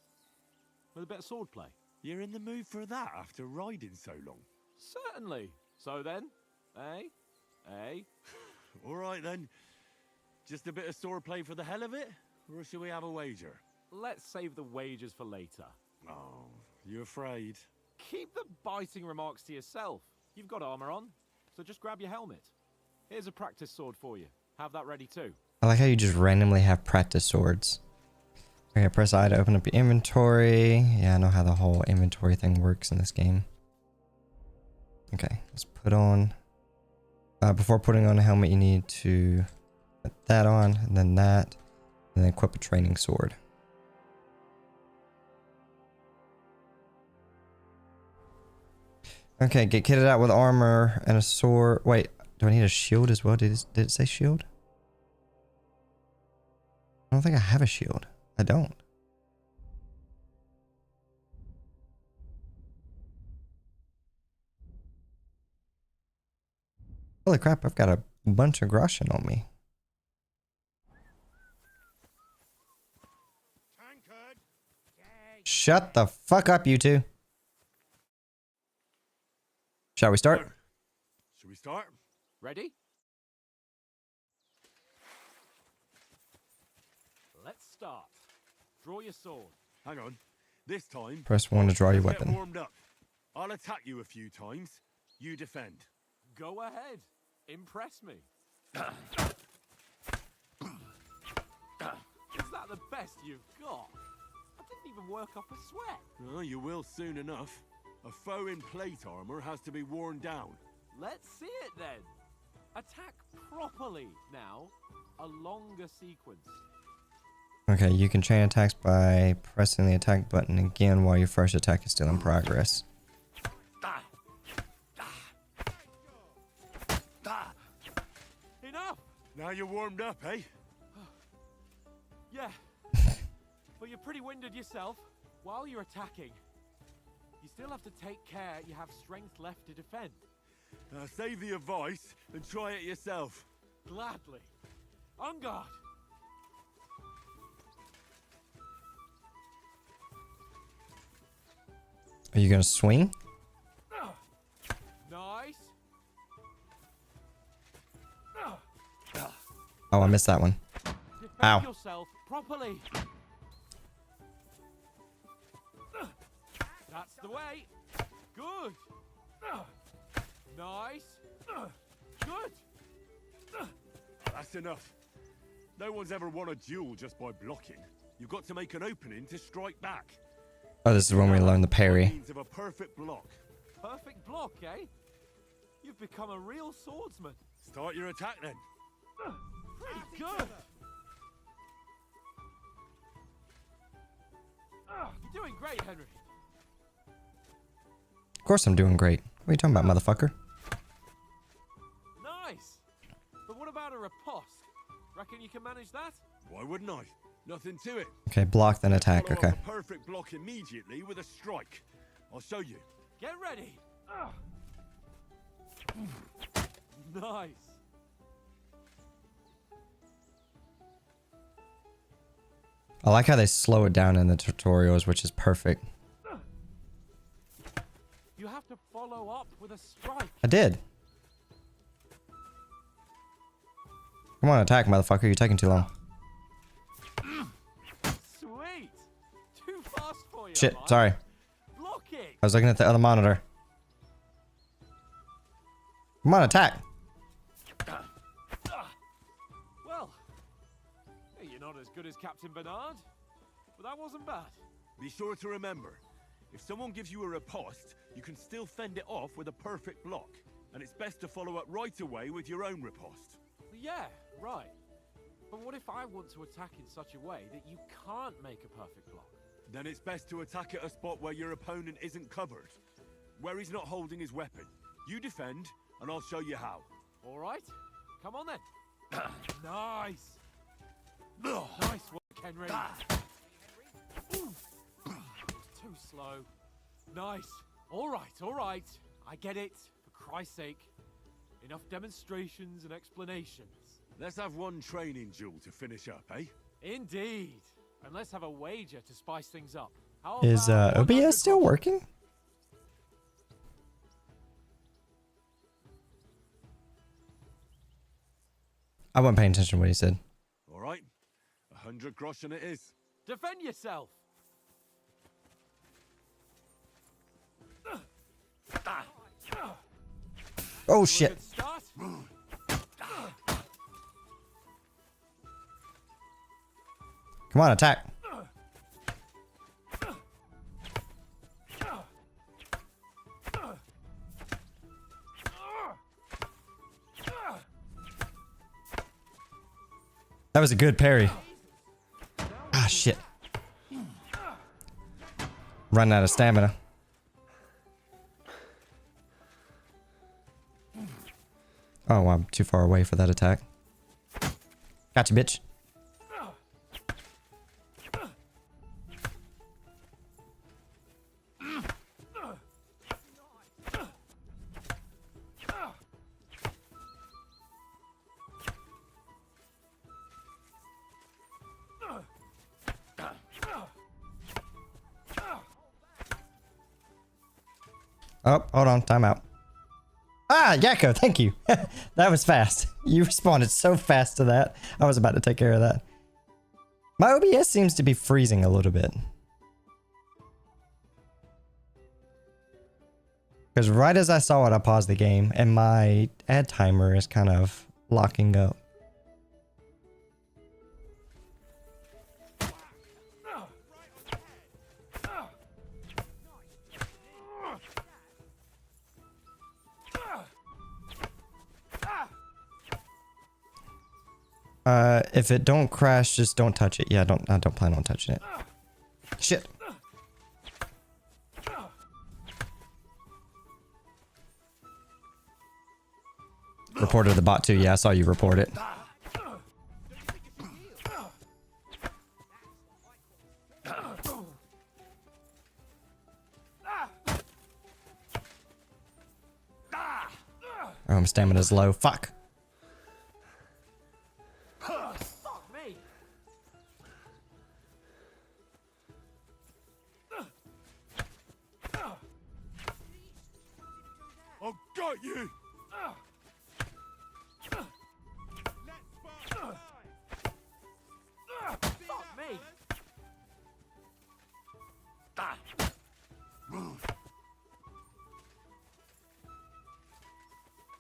Speaker 2: With a bit of swordplay.
Speaker 6: You're in the mood for that after riding so long?
Speaker 2: Certainly. So then, eh? Eh?
Speaker 6: All right then. Just a bit of swordplay for the hell of it? Or should we have a wager?
Speaker 2: Let's save the wagers for later.
Speaker 6: Oh, you afraid?
Speaker 2: Keep the biting remarks to yourself. You've got armor on, so just grab your helmet. Here's a practice sword for you. Have that ready too.
Speaker 1: I like how you just randomly have practice swords. Okay, press I to open up your inventory. Yeah, I know how the whole inventory thing works in this game. Okay, let's put on... before putting on a helmet, you need to put that on, and then that, and then equip a training sword. Okay, get kitted out with armor and a sword. Wait, do I need a shield as well? Did it say shield? I don't think I have a shield. I don't. Holy crap, I've got a bunch of Groschen on me. Shut the fuck up, you two. Shall we start?
Speaker 6: Should we start?
Speaker 2: Ready? Let's start. Draw your sword.
Speaker 6: Hang on. This time...
Speaker 1: Press 1 to draw your
Speaker 6: let's get
Speaker 1: weapon.
Speaker 6: warmed up. I'll attack you a few times. You defend.
Speaker 2: Go ahead. Impress me. Is that the best you've got? I didn't even work up a sweat.
Speaker 6: Oh, you will soon enough. A foe in plate armor has to be worn down.
Speaker 2: Let's see it then. Attack properly now. A longer sequence.
Speaker 1: Okay, you can chain attacks by pressing the attack button again while your first attack is still in progress.
Speaker 2: Enough!
Speaker 6: Now you're warmed up, eh?
Speaker 2: Yeah. But you're pretty winded yourself. While you're attacking, you still have to take care you have strength left to defend.
Speaker 6: Save the advice and try it yourself.
Speaker 2: Gladly. On guard.
Speaker 1: Are you gonna swing?
Speaker 2: Nice.
Speaker 1: Oh, I missed that one.
Speaker 2: Defend
Speaker 1: Ow.
Speaker 2: yourself properly. That's the way. Good. Nice. Good.
Speaker 6: That's enough. No one's ever won a duel just by blocking. You've got to make an opening to strike back.
Speaker 1: Oh, this is when we learn the parry.
Speaker 6: Means of a perfect block.
Speaker 2: Perfect block, eh? You've become a real swordsman.
Speaker 6: Start your attack then.
Speaker 2: Pretty good. You're doing great, Henry.
Speaker 1: Of course I'm doing great. What are you talking about, motherfucker?
Speaker 2: Nice. But what about a riposte? Reckon you can manage that?
Speaker 6: Why wouldn't I? Nothing to it.
Speaker 1: Okay, block then attack.
Speaker 6: Follow
Speaker 1: Okay.
Speaker 6: up a perfect block immediately with a strike. I'll show you.
Speaker 2: Get ready. Nice.
Speaker 1: I like how they slow it down in the tutorials, which is perfect.
Speaker 2: You have to follow up with a strike.
Speaker 1: I did. Come on, attack, motherfucker. You're taking too long.
Speaker 2: Sweet. Too fast for you.
Speaker 1: Shit,
Speaker 2: am I?
Speaker 1: sorry.
Speaker 2: Blocking.
Speaker 1: I was looking at the other monitor. Come on, attack.
Speaker 2: Well, hey, you're not as good as Captain Bernard, but that wasn't bad.
Speaker 6: Be sure to remember, If someone gives you a riposte, you can still fend it off with a perfect block. And it's best to follow up right away with your own riposte.
Speaker 4: Yeah, right. But what if I want to attack in such a way that you can't make a perfect block?
Speaker 6: Then it's best to attack at a spot where your opponent isn't covered. Where he's not holding his weapon. You defend, and I'll show you how.
Speaker 4: All right. Come on then. Nice. Nice work, Henry. Ooh. It was too slow. Nice. All right. I get it. For Christ's sake. Enough demonstrations and explanations.
Speaker 6: Let's have one training duel to finish up, eh?
Speaker 4: Indeed. And let's have a wager to spice things up. How
Speaker 1: Is
Speaker 4: about
Speaker 1: OBS still working? I wasn't paying attention to what he said.
Speaker 6: All right. 100 groschen it is.
Speaker 4: Defend yourself.
Speaker 1: Oh shit.
Speaker 4: Good start.
Speaker 1: Come on, attack. That was a good parry. Ah, shit. Running out of stamina. Oh, I'm too far away for that attack. Gotcha, bitch. Oh, hold on. Time out. Ah, Yakko, thank you. That was fast. You responded so fast to that. I was about to take care of that. My OBS seems to be freezing a little bit. Because right as I saw it, I paused the game, and my ad timer is kind of locking up. If it don't crash, just don't touch it. Yeah, I don't plan on touching it. Shit. Reported the bot too. Yeah, I saw you report it. Oh, my stamina's low. Fuck.
Speaker 6: I've got you!
Speaker 4: Fuck me.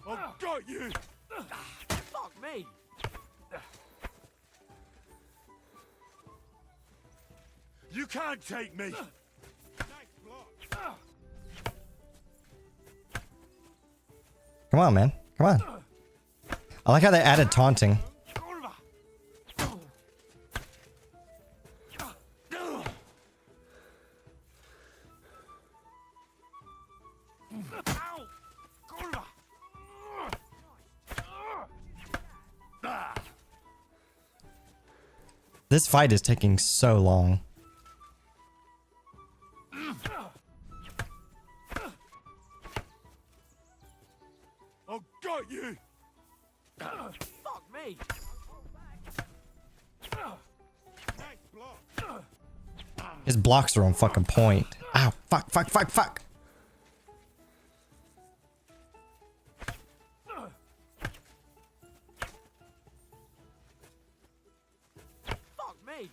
Speaker 6: I've got you!
Speaker 4: Fuck me.
Speaker 6: You can't take me!
Speaker 1: Come on, man. Come on. I like how they added taunting. This fight is taking so long.
Speaker 6: I've got you!
Speaker 4: Fuck me.
Speaker 1: His blocks are on fucking point. Ow. Fuck, fuck, fuck, fuck.
Speaker 4: Fuck me.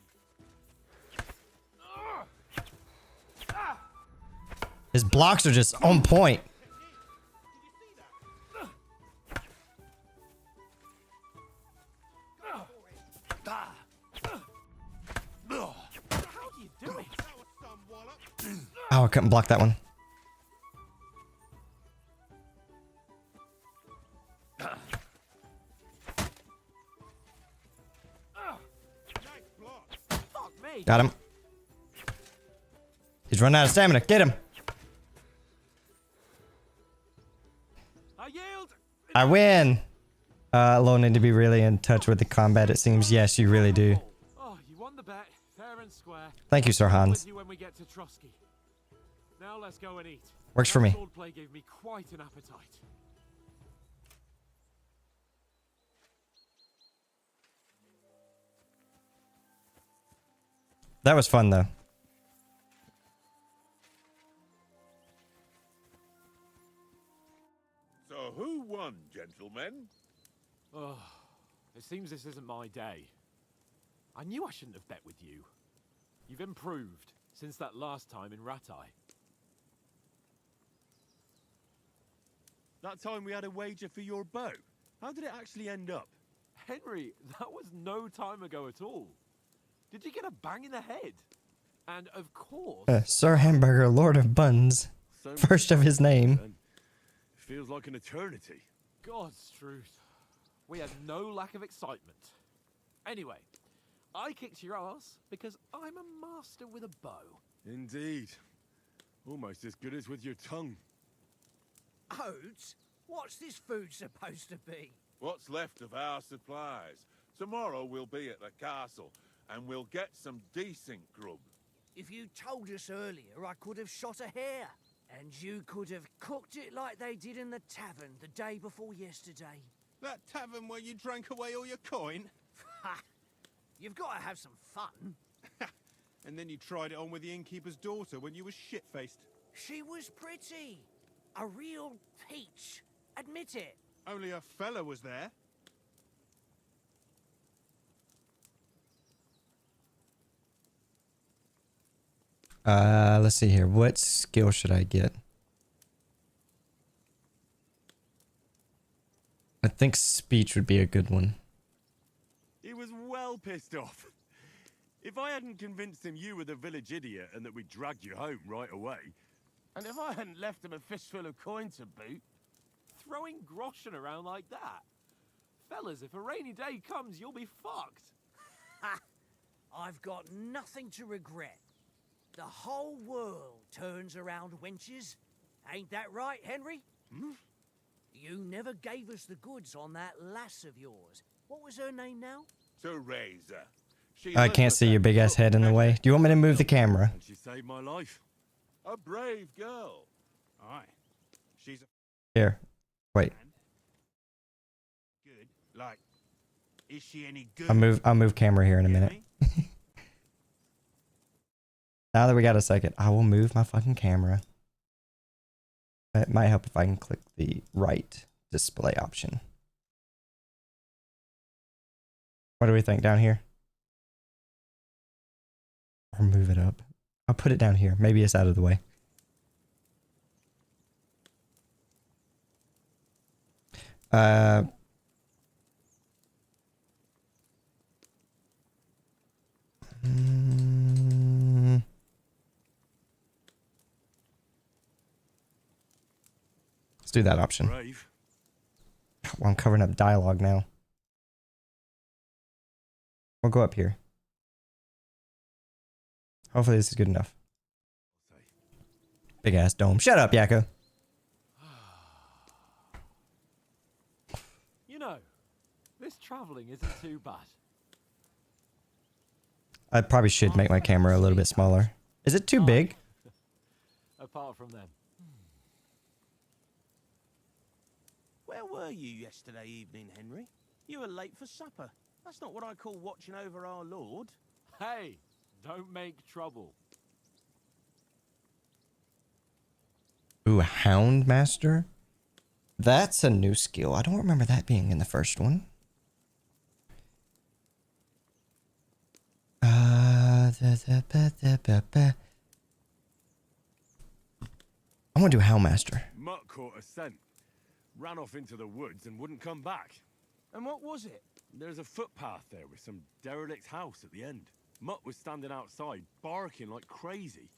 Speaker 1: His blocks are just on point.
Speaker 4: How do you do it?
Speaker 1: Oh, I couldn't block that one.
Speaker 4: Fuck me.
Speaker 1: Got him. He's running out of stamina. Get him.
Speaker 4: I yield.
Speaker 1: I win. Lo need to be really in touch with the combat, it seems. Yes, you really do.
Speaker 4: Oh, you won the bet, fair and square.
Speaker 1: Thank you, Sir
Speaker 4: I'll be
Speaker 1: Hans.
Speaker 4: with you when we get to Trotsky. Now let's go and eat.
Speaker 1: Works for
Speaker 4: That
Speaker 1: me.
Speaker 4: sword play gave me quite an appetite.
Speaker 1: That was fun, though.
Speaker 7: So who won, gentlemen?
Speaker 4: Oh, it seems this isn't my day. I knew I shouldn't have bet with you. You've improved since that last time in Ratai.
Speaker 5: That time we had a wager for your bow. How did it actually end up?
Speaker 4: Henry, that was no time ago at all. Did you get a bang in the head? And of course...
Speaker 1: Sir Hamburger, Lord of Buns.
Speaker 5: So much
Speaker 1: First of his name.
Speaker 5: then. Feels like an eternity.
Speaker 4: God's truth. We had no lack of excitement. Anyway, I kicked your ass because I'm a master with a bow.
Speaker 5: Indeed. Almost as good as with your tongue.
Speaker 8: Oats? What's this food supposed to be?
Speaker 7: What's left of our supplies? Tomorrow we'll be at the castle, and we'll get some decent grub.
Speaker 8: If you told us earlier, I could have shot a hare. And you could have cooked it like they did in the tavern the day before yesterday.
Speaker 2: That tavern where you drank away all your coin?
Speaker 8: Ha! You've got to have some fun.
Speaker 2: And then you tried it on with the innkeeper's daughter when you were shit-faced.
Speaker 8: She was pretty. A real peach. Admit it.
Speaker 2: Only a fella was there.
Speaker 1: Let's see here. What skill should I get? I think speech would be a good one.
Speaker 5: He was well pissed off. If I hadn't convinced him you were the village idiot and that we dragged you home right away...
Speaker 10: And if I hadn't left him a fistful of coin to boot,
Speaker 4: Throwing groschen around like that. Fellas, if a rainy day comes, you'll be fucked.
Speaker 8: Ha! I've got nothing to regret. The whole world turns around wenches. Ain't that right, Henry?
Speaker 7: Hmm?
Speaker 8: You never gave us the goods on that lass of yours. What was her name now?
Speaker 7: Teresa. She
Speaker 1: I
Speaker 7: left
Speaker 1: can't
Speaker 7: us
Speaker 1: see
Speaker 7: that
Speaker 1: your big ass head in the way. Do you want me to move the camera?
Speaker 5: And she saved my life.
Speaker 7: A brave girl.
Speaker 2: Aye. She's
Speaker 1: Here. Wait.
Speaker 2: good. Like, is she any good?
Speaker 1: I'll move camera here in a minute. Now that we got a second, I will move my fucking camera. It might help if I can click the right display option. What do we think down here? Or move it up. I'll put it down here. Maybe it's out of the way. Let's do that option.
Speaker 5: Brave.
Speaker 1: Well, I'm covering up dialogue now. We'll go up here. Hopefully this is good enough. Big ass dome. Shut up, Yakko.
Speaker 4: You know, this traveling isn't too bad.
Speaker 1: I probably should make my camera a little bit smaller. Is it too big?
Speaker 4: Apart from them.
Speaker 11: Where were you yesterday evening, Henry? You were late for supper. That's not what I call watching over our Lord.
Speaker 4: Hey, don't make trouble.
Speaker 1: Ooh, Hound Master? That's a new skill. I don't remember that being in the first one. I want to do Hound Master.
Speaker 5: Mutt caught a scent. Ran off into the woods and wouldn't come back.
Speaker 11: And what was it?
Speaker 5: There's a footpath there with some derelict house at the end. Mutt was standing outside, barking like crazy.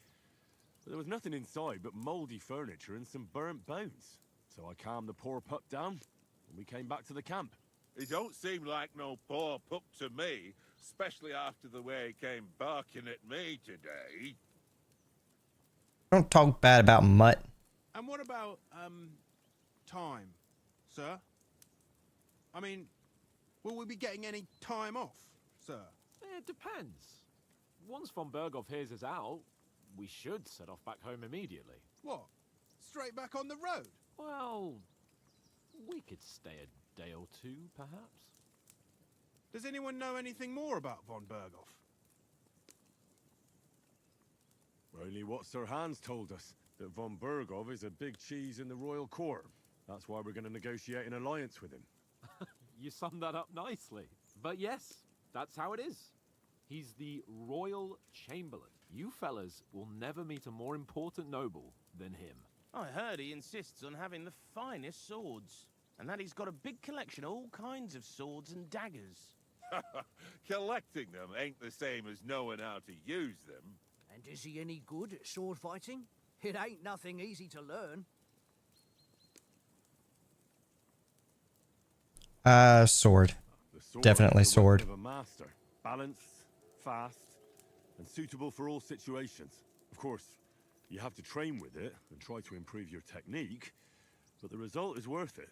Speaker 6: There was nothing inside but mouldy furniture and some burnt bones. So I calmed the poor pup down, and we came back to the camp.
Speaker 7: He don't seem like no poor pup to me, especially after the way he came barking at me today.
Speaker 1: Don't talk bad about Mutt.
Speaker 11: And what about, time, sir? I mean, will we be getting any time off, sir?
Speaker 4: It depends. Once von Berghoff hears us out, we should set off back home immediately.
Speaker 11: What? Straight back on the road?
Speaker 4: Well, we could stay a day or two, perhaps.
Speaker 11: Does anyone know anything more about von Berghoff?
Speaker 6: Only what Sir Hans told us, that von Berghoff is a big cheese in the royal court. That's why we're going to negotiate an alliance with him.
Speaker 4: You summed that up nicely. But yes, that's how it is. He's the royal chamberlain. You fellas will never meet a more important noble than him.
Speaker 11: I heard he insists on having the finest swords, and that he's got a big collection of all kinds of swords and daggers.
Speaker 7: Collecting them ain't the same as knowing how to use them.
Speaker 8: And is he any good at sword fighting? It ain't nothing easy to learn.
Speaker 1: Sword.
Speaker 6: The sword
Speaker 1: Definitely
Speaker 6: is the weapon
Speaker 1: sword.
Speaker 6: of a master. Balanced, fast, and suitable for all situations. Of course, you have to train with it and try to improve your technique, but the result is worth it.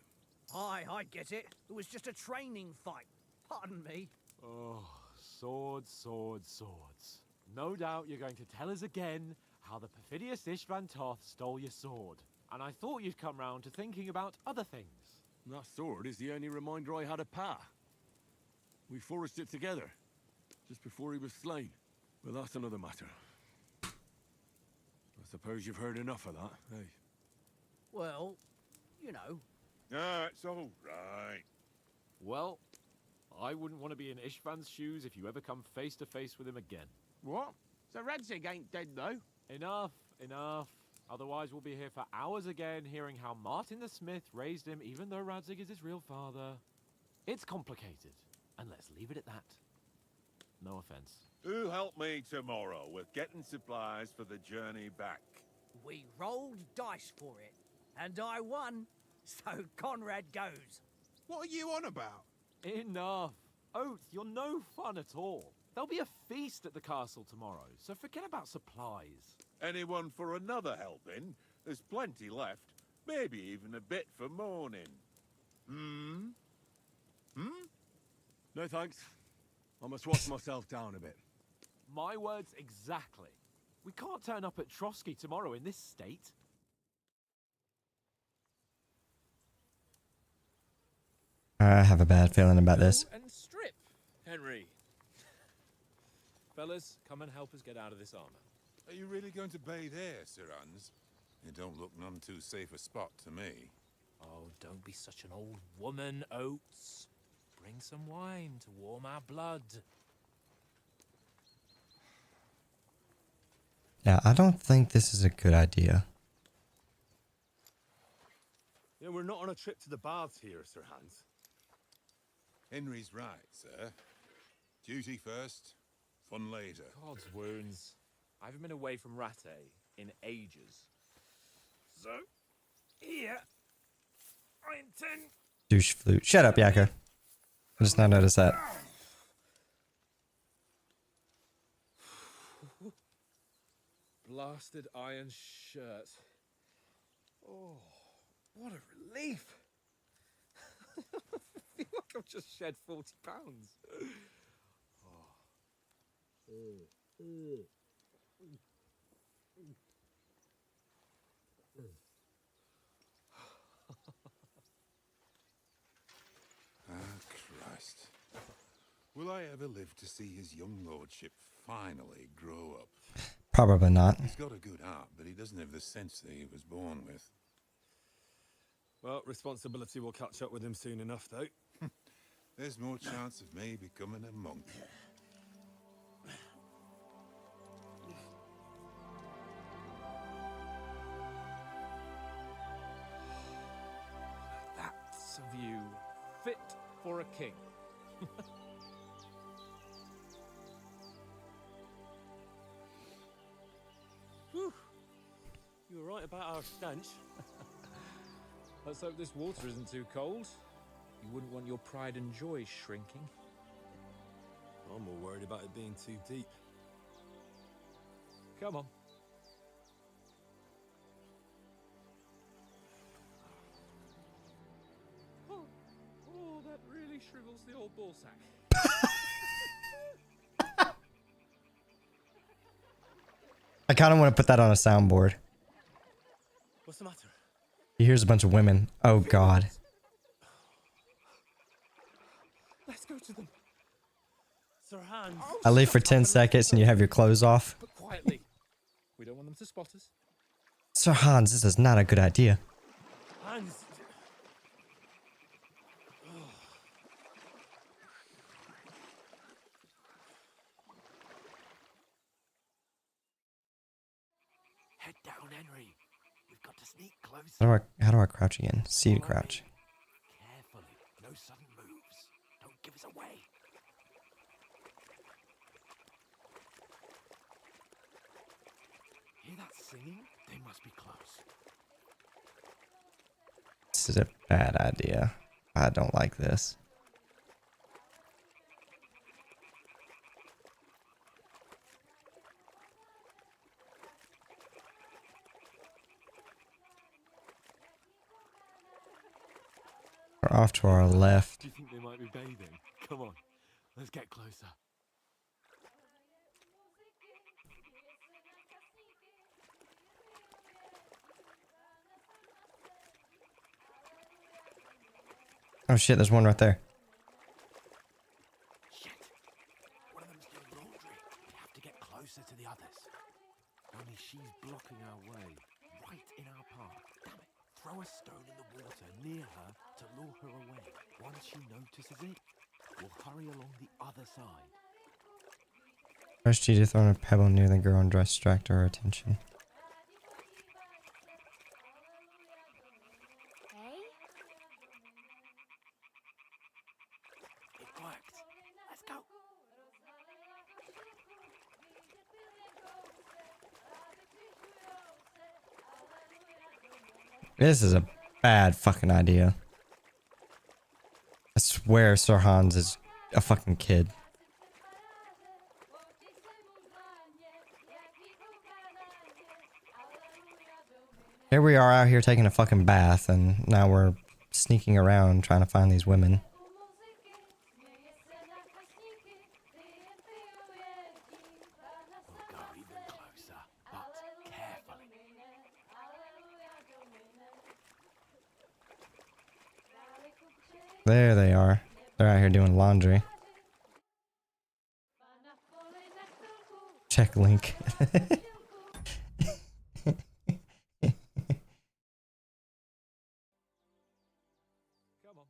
Speaker 8: Aye, I get it. It was just a training fight. Pardon me.
Speaker 4: Oh, swords, swords, swords. No doubt you're going to tell us again how the perfidious Istvan Toth stole your sword. And I thought you'd come round to thinking about other things.
Speaker 6: That sword is the only reminder I had of Pa. We forged it together, just before he was slain. But that's another matter. I suppose you've heard enough of that, eh?
Speaker 8: Well, you know.
Speaker 7: No, it's all right.
Speaker 4: Well, I wouldn't want to be in Istvan's shoes if you ever come face to face with him again.
Speaker 11: What? So Radzig ain't dead, though?
Speaker 4: Enough, enough. Otherwise we'll be here for hours again hearing how Martin the Smith raised him even though Radzig is his real father. It's complicated, and let's leave it at that. No offense.
Speaker 7: Who help me tomorrow with getting supplies for the journey back?
Speaker 8: We rolled dice for it, and I won, so Conrad goes.
Speaker 11: What are you on about?
Speaker 4: Enough. Oath, you're no fun at all. There'll be a feast at the castle tomorrow, so forget about supplies.
Speaker 7: Anyone for another helping? There's plenty left. Maybe even a bit for morning.
Speaker 6: No thanks. I must wash myself down a bit.
Speaker 4: My words exactly. We can't turn up at Trotsky tomorrow in this state.
Speaker 1: I have a bad feeling about this.
Speaker 4: And strip, Henry. Fellas, come and help us get out of this armor.
Speaker 12: Are you really going to bathe here, Sir Hans? It don't look none too safe a spot to me.
Speaker 13: Oh, don't be such an old woman, Oates. Bring some wine to warm our blood.
Speaker 1: Yeah, I don't think this is a good idea.
Speaker 5: Yeah, we're not on a trip to the baths here, Sir Hans.
Speaker 12: Henry's right, sir. Duty first, fun later.
Speaker 13: God's wounds. I haven't been away from Rattay in ages. So, here, I intend...
Speaker 1: Douche flute. Shut up, Yakko. I just now noticed that.
Speaker 4: Blasted iron shirt. Oh, what a relief. I feel like I've just shed 40 pounds.
Speaker 12: Ah, Christ. Will I ever live to see his young lordship finally grow up?
Speaker 1: Probably not.
Speaker 12: He's got a good heart, but he doesn't have the sense that he was born with.
Speaker 5: Well, responsibility will catch up with him soon enough, though.
Speaker 12: There's more chance of me becoming a monk.
Speaker 4: That's a view fit for a king.
Speaker 11: Whew.
Speaker 13: about our stench. Let's hope this water isn't too cold. You wouldn't want your pride and joy shrinking.
Speaker 6: I'm more worried about it being too deep.
Speaker 13: Come on. Oh, that really shrivels the old ball sack.
Speaker 1: I kind of want to put that on a soundboard.
Speaker 10: What's the matter?
Speaker 1: He hears a bunch of women. Oh God.
Speaker 10: Let's go to them. Sir Hans.
Speaker 1: I leave for 10 seconds and you have your clothes off.
Speaker 13: But quietly. We don't want them to spot us.
Speaker 1: Sir Hans, this is not a good idea.
Speaker 10: Hans.
Speaker 2: Head down, Henry. We've got to sneak closer.
Speaker 1: How do I crouch again? C to crouch.
Speaker 2: Carefully. No sudden moves. Don't give us away. Hear that singing? They must be close.
Speaker 1: This is a bad idea. I don't like this. We're off to our left.
Speaker 2: Do you think they might be bathing? Come on. Let's get closer.
Speaker 1: Oh shit, there's one right there.
Speaker 2: Shit. One of them's doing laundry. We have to get closer to the others. Only she's blocking our way. Right in our path. Damn it. Throw a stone in the water near her to lure her away. Once she notices it, we'll hurry along the other side.
Speaker 1: First, G to throw a pebble near the girl and distract her attention.
Speaker 2: It worked. Let's go.
Speaker 1: This is a bad fucking idea. I swear Sir Hans is a fucking kid. Here we are out here taking a fucking bath, and now we're sneaking around trying to find these women.
Speaker 2: We'll go even closer, but carefully.
Speaker 1: There they are. They're out here doing laundry. Check link.
Speaker 13: Come on.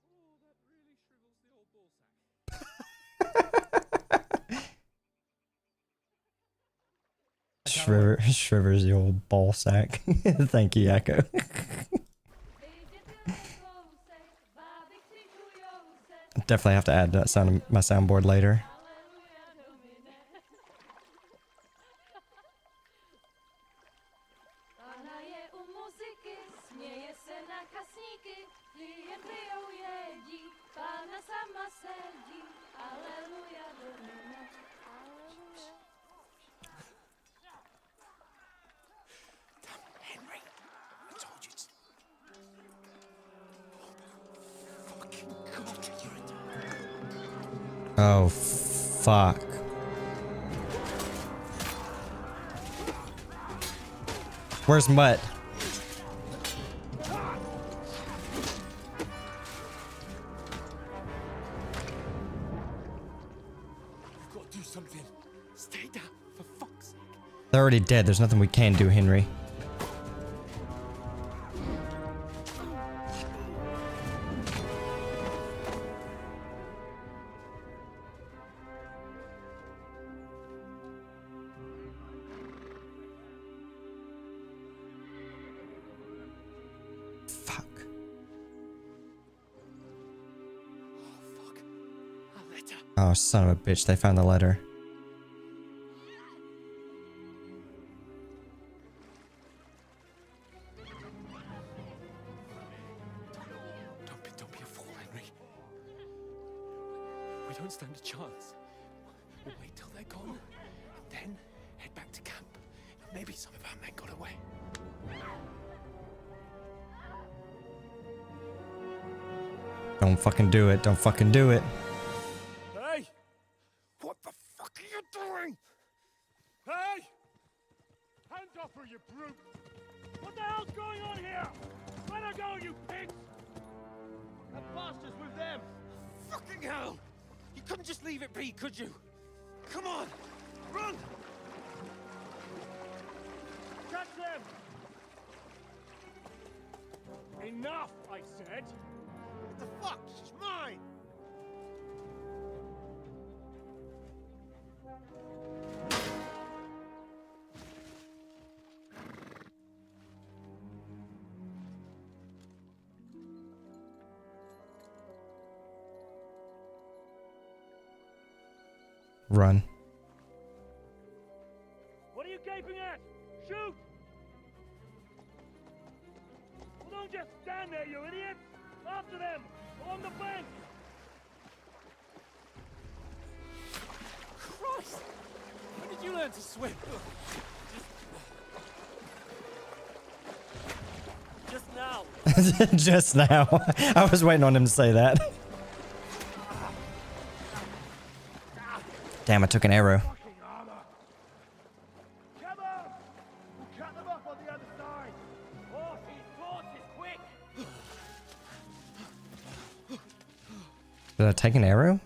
Speaker 13: Oh, that really shrivels the old ball sack.
Speaker 1: Shrivers the old ball sack. Thank you, Echo. Definitely have to add that sound to my soundboard later.
Speaker 2: Henry, I told you to.
Speaker 1: Oh, fuck. Where's Mutt?
Speaker 2: You've got to do something. Stay down, for fuck's sake.
Speaker 1: They're already dead. There's nothing we can do, Henry. Fuck.
Speaker 2: Oh, fuck. A letter.
Speaker 1: Oh, son of a bitch. They found the letter.
Speaker 4: Don't be a fool, Henry. We don't stand a chance. We'll wait till they're gone, and then head back to camp. Maybe some of our men got away.
Speaker 1: Don't fucking do it. Don't fucking do it.
Speaker 4: Hey! What the fuck are you doing? Hey! Hands off her, you brute! What the hell's going on here? Let her go, you pigs! That bastard's with them! Fucking hell! You couldn't just leave it be, could you? Come on! Run! Catch them! Enough, I said! What the fuck? She's mine!
Speaker 1: Run.
Speaker 4: What are you gaping at? Shoot! Well, don't just stand there, you idiot! After them! Along the bank! Christ! When did you learn to swim? Just now.
Speaker 1: Just now. I was waiting on him to say that. Damn, I took an arrow.
Speaker 4: Come on! We'll cut them up on the other side! Horses, quick!
Speaker 1: Did I take an arrow?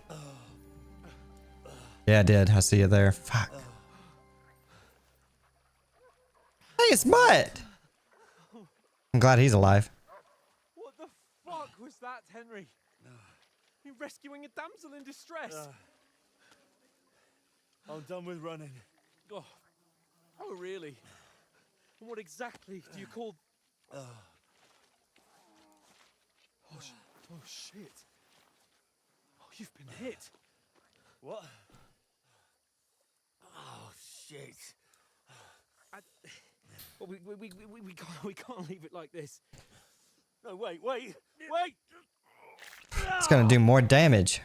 Speaker 1: Yeah, I did. I see you there. Fuck. Hey, it's Mutt! I'm glad he's alive.
Speaker 4: What the fuck was that, Henry? You rescuing a damsel in distress?
Speaker 5: I'm done with running.
Speaker 4: Oh, really? And what exactly do you call... Oh, shit. Oh, you've been hit.
Speaker 5: What?
Speaker 8: Oh, shit.
Speaker 4: Well, we can't leave it like this.
Speaker 5: No, wait!
Speaker 1: It's gonna do more damage.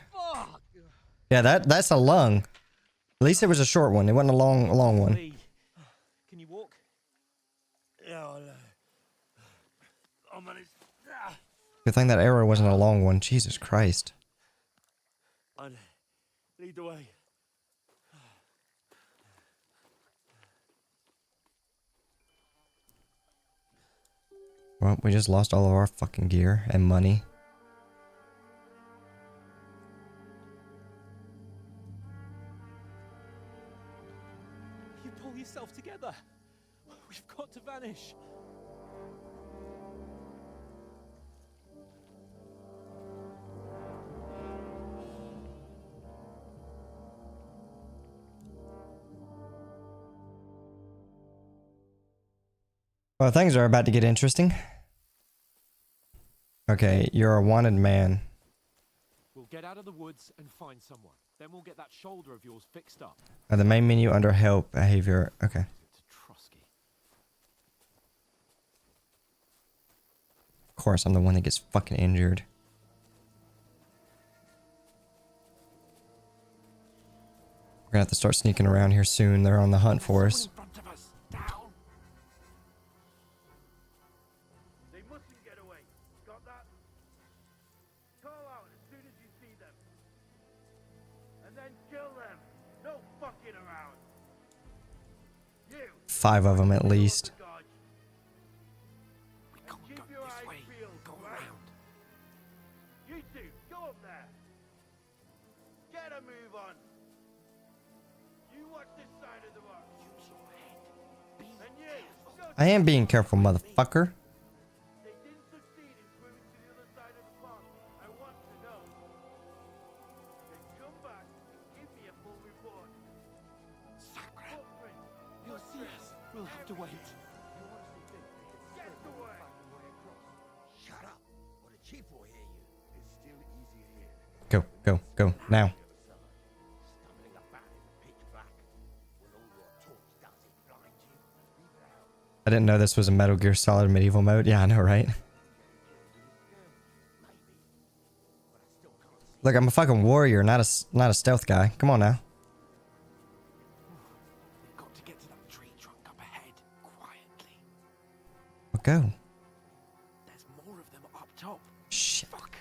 Speaker 1: Yeah, that's a lung. At least it was a short one. It wasn't a long one.
Speaker 4: Can you walk?
Speaker 5: Yeah, I managed.
Speaker 1: Good thing that arrow wasn't a long one. Jesus Christ.
Speaker 5: I'd lead the way.
Speaker 1: Well, we just lost all of our fucking gear and money.
Speaker 4: You pull yourself together. We've got to vanish.
Speaker 1: Well, things are about to get interesting. Okay, you're a wanted man.
Speaker 4: We'll get out of the woods and find someone. Then we'll get that shoulder of yours fixed up.
Speaker 1: The main menu under help behavior. Okay. Of course, I'm the one that gets fucking injured. We're gonna have to start sneaking around here soon. They're on the hunt for us.
Speaker 2: They mustn't get away. Got that? Call out as soon as you see them. And then kill them. No fucking around. You.
Speaker 1: 5 of them at least.
Speaker 2: Keep your eyes peeled. Go around. You two, go up there. Get a move on. You watch this side of the rock. Use your head. And you.
Speaker 1: I am being careful, motherfucker.
Speaker 2: They didn't succeed in swimming to the other side of the pond. I want to know. Then come back and give me a full report. Footprints.
Speaker 4: You'll see us. We'll have to wait.
Speaker 2: Get away.
Speaker 8: Shut up, or the chief will hear you.
Speaker 2: It's still easier here.
Speaker 1: Go, go, go, now. I didn't know this was a Metal Gear Solid medieval mode. Yeah, I know, right? Look, I'm a fucking warrior, not a stealth guy. Come on now.
Speaker 4: We've got to get to that tree trunk up ahead, quietly.
Speaker 1: We'll go.
Speaker 4: There's more of them up top.
Speaker 1: Shit.
Speaker 4: Fuck.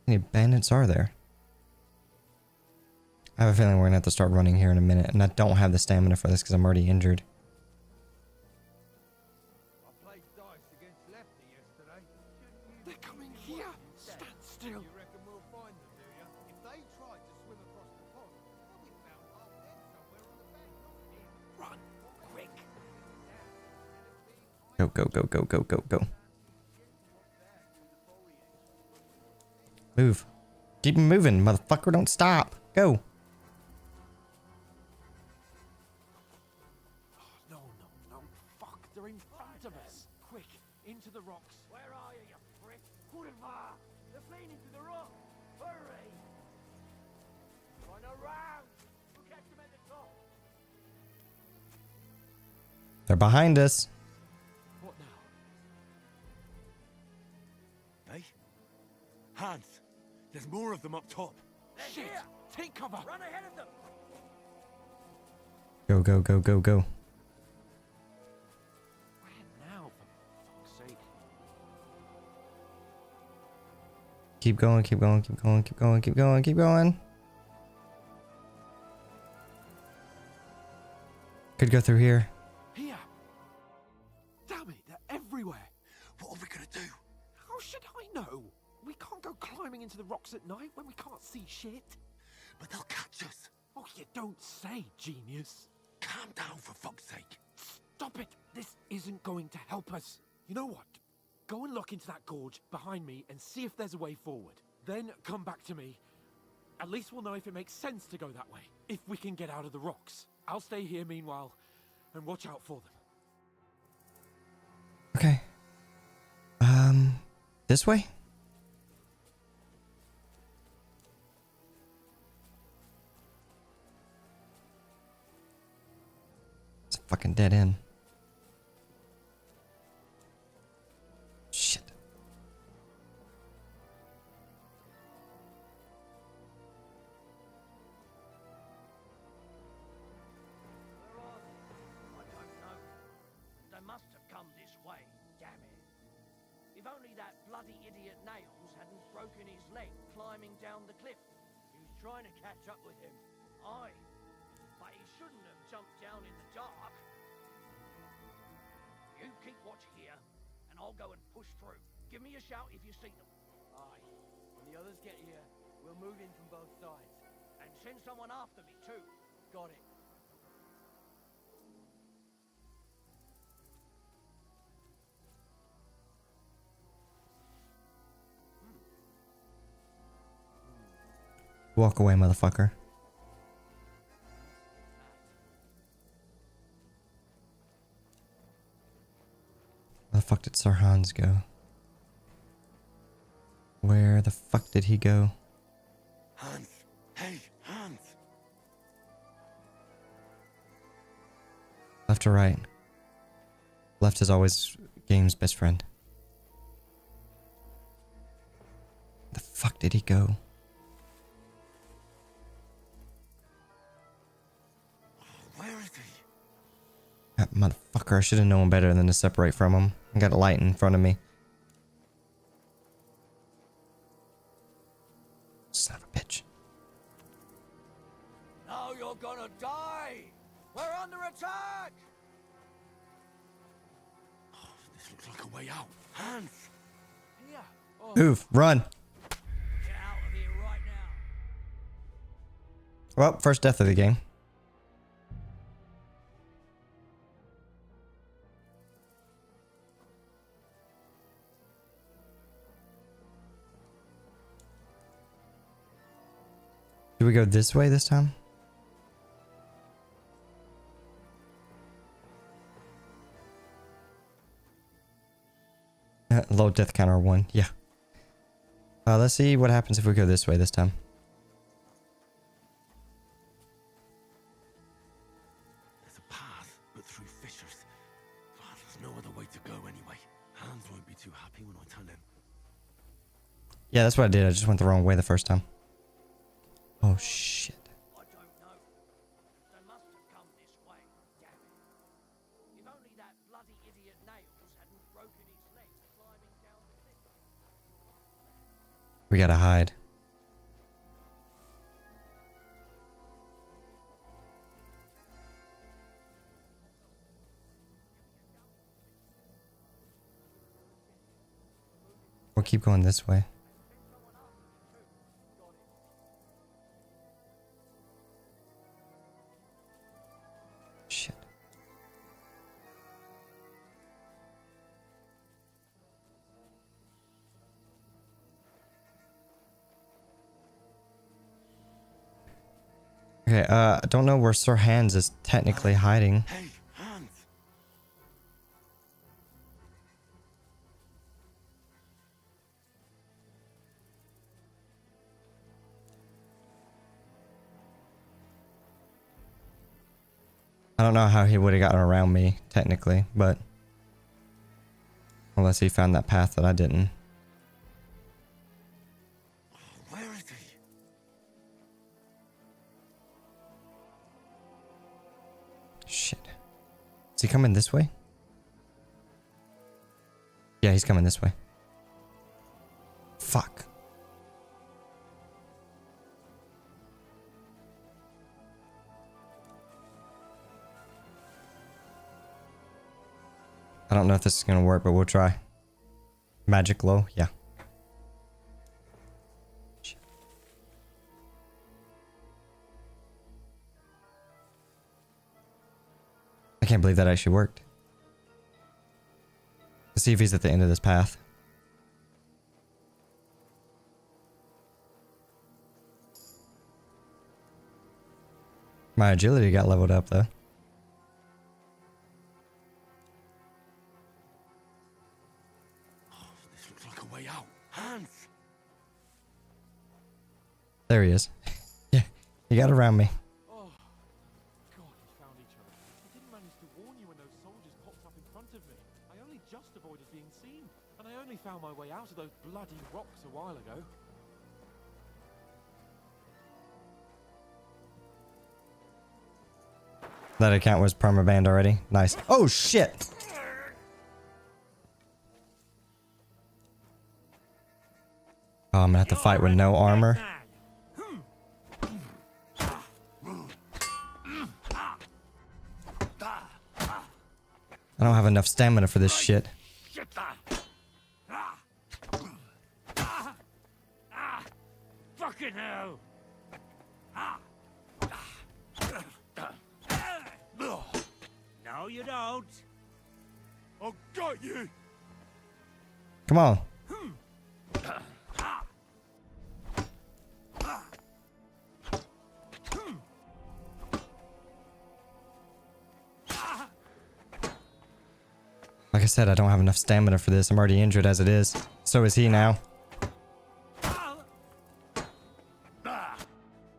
Speaker 1: How many bandits are there? I have a feeling we're gonna have to start running here in a minute, and I don't have the stamina for this because I'm already injured.
Speaker 4: They're coming here. Stand still. Run, quick.
Speaker 1: Go, go, go, go, go, go, go. Move. Keep moving, motherfucker. Don't stop. Go.
Speaker 4: No, no, no. Fuck, they're in front of us. Quick, into the rocks.
Speaker 8: Where are you, you prick? Kurva! They're fleeing into the rock! Hurry! Run around! We'll catch them at the top!
Speaker 1: They're behind us.
Speaker 4: What now?
Speaker 6: Hey? Hans! There's more of them up top.
Speaker 4: Shit! Take cover!
Speaker 8: Run ahead of them!
Speaker 1: Go, go, go, go, go.
Speaker 4: Where now, for fuck's sake?
Speaker 1: Keep going, keep going, keep going, keep going, keep going, keep going. Could go through here.
Speaker 4: Here! Damn it, they're everywhere!
Speaker 6: What are we gonna do?
Speaker 4: How should I know? We can't go climbing into the rocks at night when we can't see shit.
Speaker 6: But they'll catch us.
Speaker 4: Oh, you don't say, genius.
Speaker 6: Calm down, for fuck's sake.
Speaker 4: Stop it! This isn't going to help us. You know what? Go and look into that gorge behind me and see if there's a way forward. Then come back to me. At least we'll know if it makes sense to go that way. If we can get out of the rocks. I'll stay here meanwhile and watch out for them.
Speaker 1: Okay. This way? It's a fucking dead end. Shit.
Speaker 8: I don't know. They must have come this way, damn it. If only that bloody idiot Nails hadn't broken his leg climbing down the cliff. He was trying to catch up with him. Aye. But he shouldn't have jumped down in the dark. You keep watch here, and I'll go and push through. Give me a shout if you see them. Aye. When the others get here, we'll move in from both sides. And send someone after me, too. Got it.
Speaker 1: Walk away, motherfucker. Where the fuck did Sir Hans go? Where the fuck did he go?
Speaker 6: Hans! Hey, Hans!
Speaker 1: Left or right? Left is always game's best friend. The fuck did he go?
Speaker 6: Where is he?
Speaker 1: That motherfucker, I should have known better than to separate from him. I got a light in front of me. Son of a bitch.
Speaker 8: Now you're gonna die! We're under attack!
Speaker 6: Oh, this looks like a way out. Hans!
Speaker 8: Here. Oh,
Speaker 1: Move, run.
Speaker 8: get out of here right now.
Speaker 1: Well, first death of the game. Do we go this way this time? Low death counter 1, yeah. Let's see what happens if we go this way this time.
Speaker 6: There's a path
Speaker 2: fishers. There's no other way to go anyway. Hans won't be too happy when I tell him.
Speaker 1: Yeah, that's what I did. I just went the wrong way the first time. Oh, shit.
Speaker 8: I don't know. They must have come this way. Damn it. If only that bloody idiot Nails hadn't broken his leg climbing down the cliff.
Speaker 1: We gotta hide. We'll keep going this way. Shit. Okay, I don't know where Sir Hans is technically hiding.
Speaker 2: Hey, Hans!
Speaker 1: I don't know how he would have gotten around me, technically, but... Unless he found that path that I didn't.
Speaker 2: Where is he?
Speaker 1: Shit. Is he coming this way? Yeah, he's coming this way. Fuck. I don't know if this is gonna work, but we'll try. Magic glow, yeah. Shit. I can't believe that actually worked. Let's see if he's at the end of this path. My agility got leveled up though.
Speaker 2: This looks like a way out. Hans!
Speaker 1: There he is. Yeah, he got around me.
Speaker 4: Oh, God, we found each other. I didn't manage to warn you when those soldiers popped up in front of me. I only just avoided being seen, and I only found my way out of those bloody rocks a while ago.
Speaker 1: That account was permabanned already. Nice. Oh shit! Oh, I'm gonna have to fight with no armor. I don't have enough stamina for this shit.
Speaker 8: Fucking hell! No, you don't.
Speaker 2: I got you!
Speaker 1: Come on. Like I said, I don't have enough stamina for this. I'm already injured as it is. So is he now.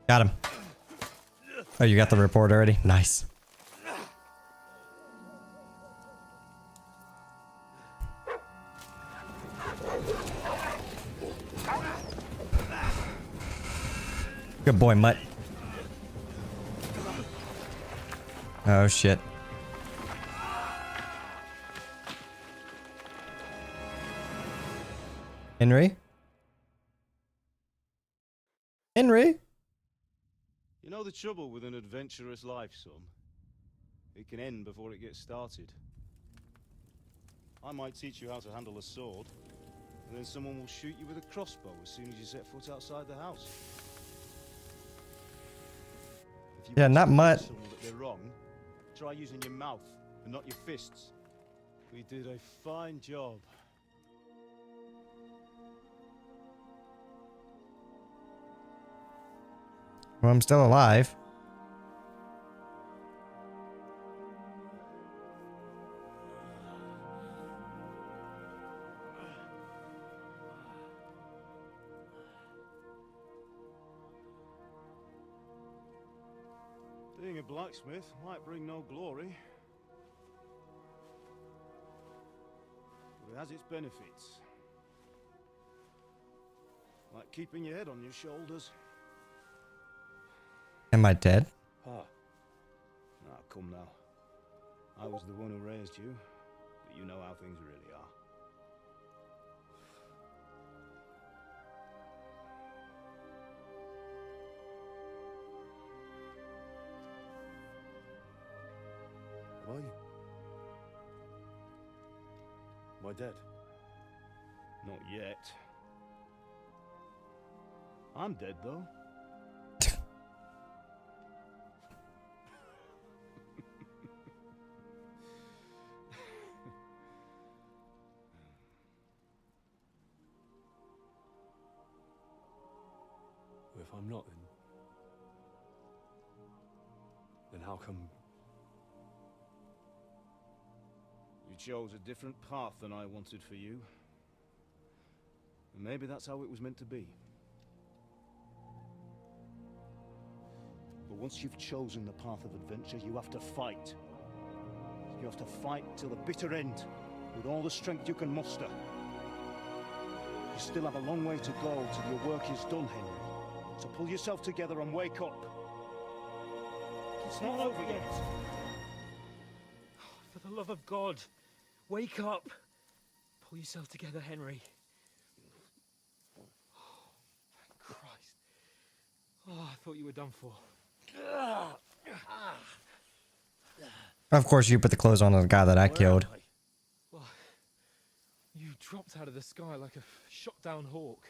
Speaker 1: Got him. Oh, you got the report already? Nice. Good boy, Mutt. Oh, shit. Henry? Henry?
Speaker 5: You know the trouble with an adventurous life, son? It can end before it gets started. I might teach you how to handle a sword, and then someone will shoot you with a crossbow as soon as you set foot outside the house. If you
Speaker 1: Yeah,
Speaker 5: want
Speaker 1: not
Speaker 5: to teach
Speaker 1: much.
Speaker 5: someone that they're wrong, try using your mouth and not your fists. We did a fine job.
Speaker 1: Well, I'm still alive.
Speaker 5: Being a blacksmith might bring no glory,
Speaker 14: it has its benefits. Like keeping your head on your shoulders.
Speaker 1: Am I dead?
Speaker 14: Ah. Now, come now. I was the one who raised you, but you know how things really are.
Speaker 5: Am I dead?
Speaker 14: Not yet. I'm dead, though.
Speaker 5: Well, if I'm not, then how come?
Speaker 14: You chose a different path than I wanted for you. And maybe that's how it was meant to be. But once you've chosen the path of adventure, you have to fight. You have to fight till the bitter end, with all the strength you can muster. You still have a long way to go till your work is done, Henry. So pull yourself together and wake up. It's not over yet.
Speaker 13: For the love of God, wake up. Pull yourself together, Henry. Oh, thank Christ. Oh, I thought you were done for.
Speaker 1: Of course, you put the clothes on the guy that I killed.
Speaker 13: Well, you dropped out of the sky like a shot-down hawk.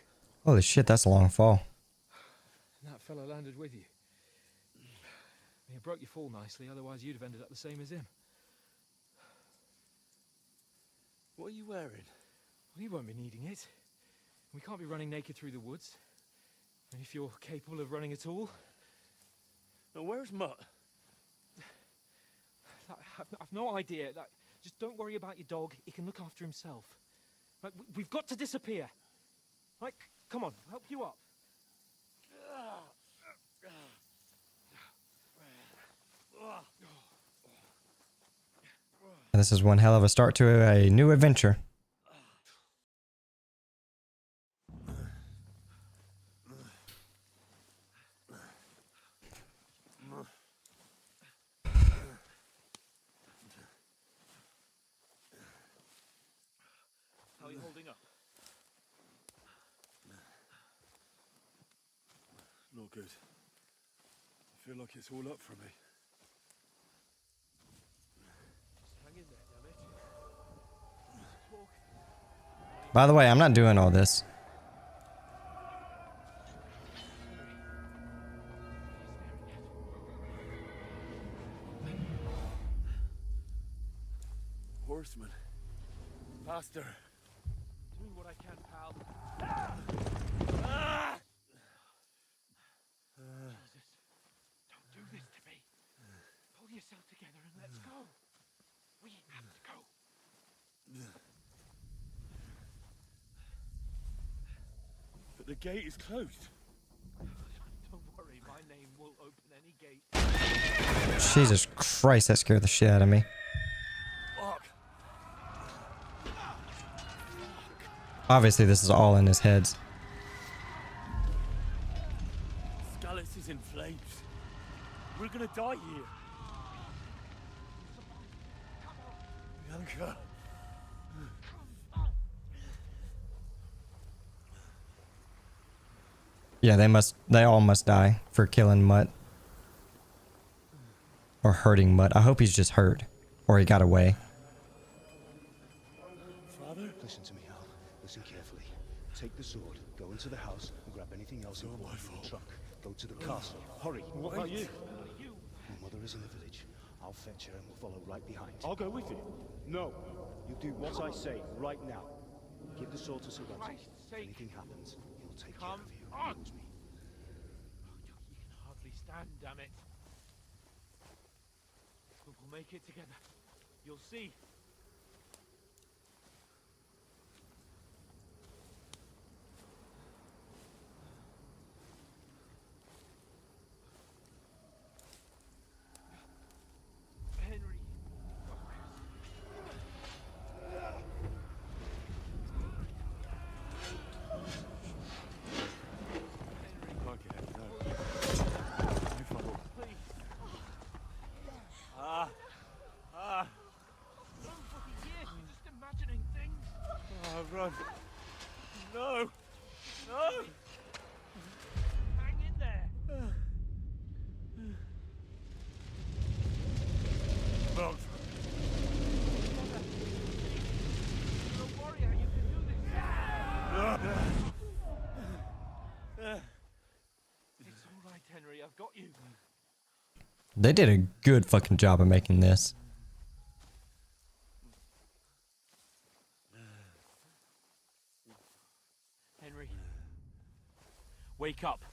Speaker 1: Holy shit, that's a long fall.
Speaker 13: And that fella landed with you. He broke your fall nicely, otherwise you'd have ended up the same as him.
Speaker 5: What are you wearing?
Speaker 13: Well, you won't be needing it. We can't be running naked through the woods. And if you're capable of running at all...
Speaker 5: Now, where's Mutt?
Speaker 13: I've no idea. Just don't worry about your dog. He can look after himself. Like, we've got to disappear. Like, come on, I'll help you up.
Speaker 1: This is one hell of a start to a new adventure.
Speaker 5: How are you holding up?
Speaker 6: Not good. I feel like it's all up for me.
Speaker 13: Hang in there, damn it. Talk.
Speaker 1: By the way, I'm not doing all this.
Speaker 5: Horseman. Faster.
Speaker 13: Doing what I can, pal. Jesus, don't do this to me. Pull yourself together and let's go. We have to go.
Speaker 5: But the gate is closed.
Speaker 13: Don't worry, my name will open any gate.
Speaker 1: Jesus Christ, that scared the shit out of me.
Speaker 5: Fuck.
Speaker 1: Obviously, this is all in his heads.
Speaker 5: Scallis is in flames. We're gonna die here. Bianca.
Speaker 1: Yeah, they all must die for killing Mutt. Or hurting Mutt. I hope he's just hurt. Or he got away.
Speaker 14: Father? Listen to me, Al. Listen carefully. Take the sword, go into the house, and grab anything else in the truck. Go to the castle. Hurry.
Speaker 5: What about you?
Speaker 14: My mother is in the village. I'll fetch her and we'll follow right behind.
Speaker 5: I'll go with you.
Speaker 14: No. You do what I say right now. Give the sword to Sir Roger.
Speaker 13: Christ's
Speaker 14: If
Speaker 13: sake.
Speaker 14: anything happens, he'll take
Speaker 13: Come
Speaker 14: care of you.
Speaker 13: on.
Speaker 14: Promise me.
Speaker 13: You can hardly stand, damn it. But we'll make it together. You'll see. Henry.
Speaker 1: They did a good fucking job of making this.
Speaker 4: Henry, wake up.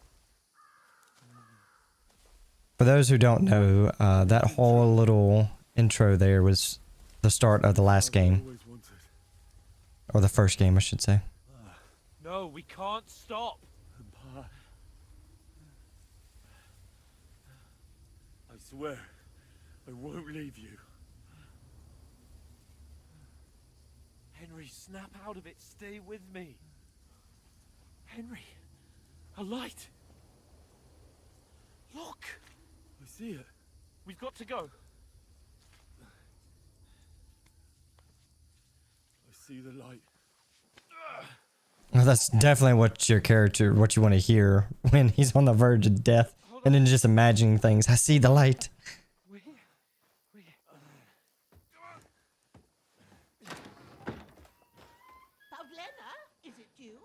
Speaker 1: For those who don't know, that whole little intro there was the start of the last game. Or the first game, I should say.
Speaker 4: No, we can't stop.
Speaker 5: I swear, I won't leave you.
Speaker 4: Henry, snap out of it. Stay with me. Henry, a light. Look.
Speaker 5: I see it.
Speaker 4: We've got to go.
Speaker 5: I see the light.
Speaker 1: Well, that's definitely what your character, what you want to hear when he's on the verge of death. And then just imagining things. I see the light.
Speaker 8: Pavlena, is it you?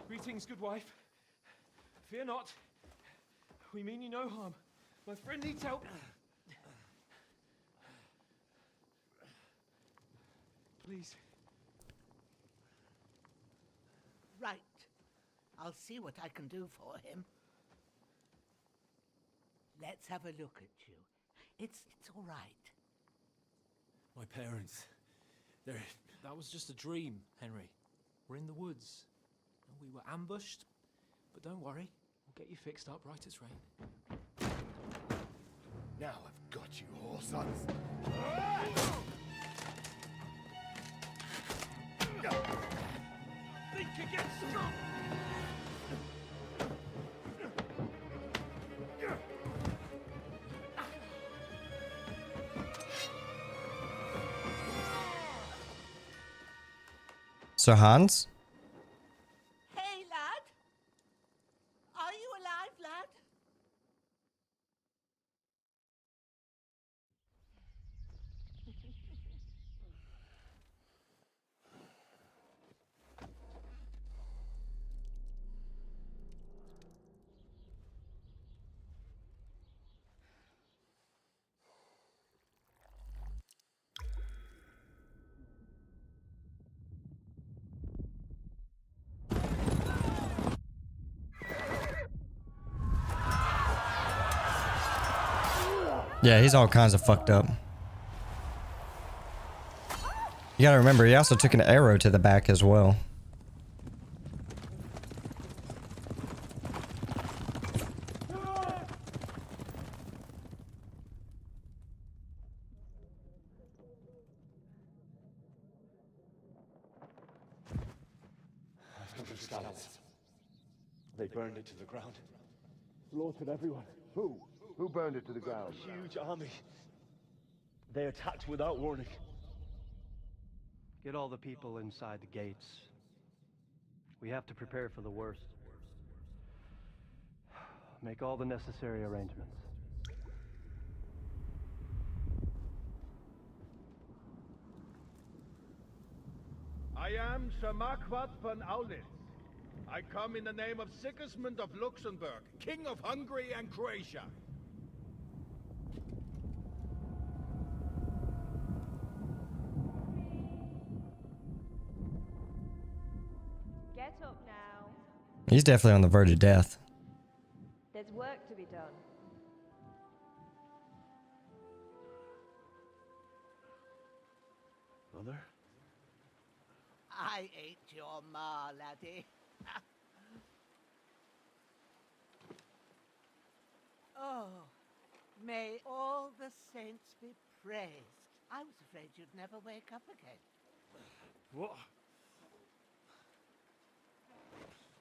Speaker 4: Greetings, good wife. Fear not. We mean you no harm. My friend needs help. Please.
Speaker 8: Right. I'll see what I can do for him. Let's have a look at you. It's all right.
Speaker 5: My parents. They're...
Speaker 13: That was just a dream, Henry. We're in the woods. We were ambushed. But don't worry. We'll get you fixed up right as rain.
Speaker 7: Now I've got you, whore sons.
Speaker 4: Think again, strong.
Speaker 1: So Hans?
Speaker 8: Hey, lad. Are you alive, lad?
Speaker 1: Yeah, he's all kinds of fucked up. You gotta remember, he also took an arrow to the back as well.
Speaker 2: They burned it to the ground. Slaughtered everyone.
Speaker 15: Who? Who burned it to the ground?
Speaker 2: A huge army. They attacked without warning.
Speaker 16: Get all the people inside the gates. We have to prepare for the worst. Make all the necessary arrangements.
Speaker 7: I am Sir Marquardt von Aulitz. I come in the name of Sigismund of Luxembourg, King of Hungary and Croatia.
Speaker 3: Get up now.
Speaker 1: He's definitely on the verge of death.
Speaker 3: There's work to be done.
Speaker 2: Mother?
Speaker 8: I ain't your ma, laddie. Oh, may all the saints be praised. I was afraid you'd never wake up again.
Speaker 2: What?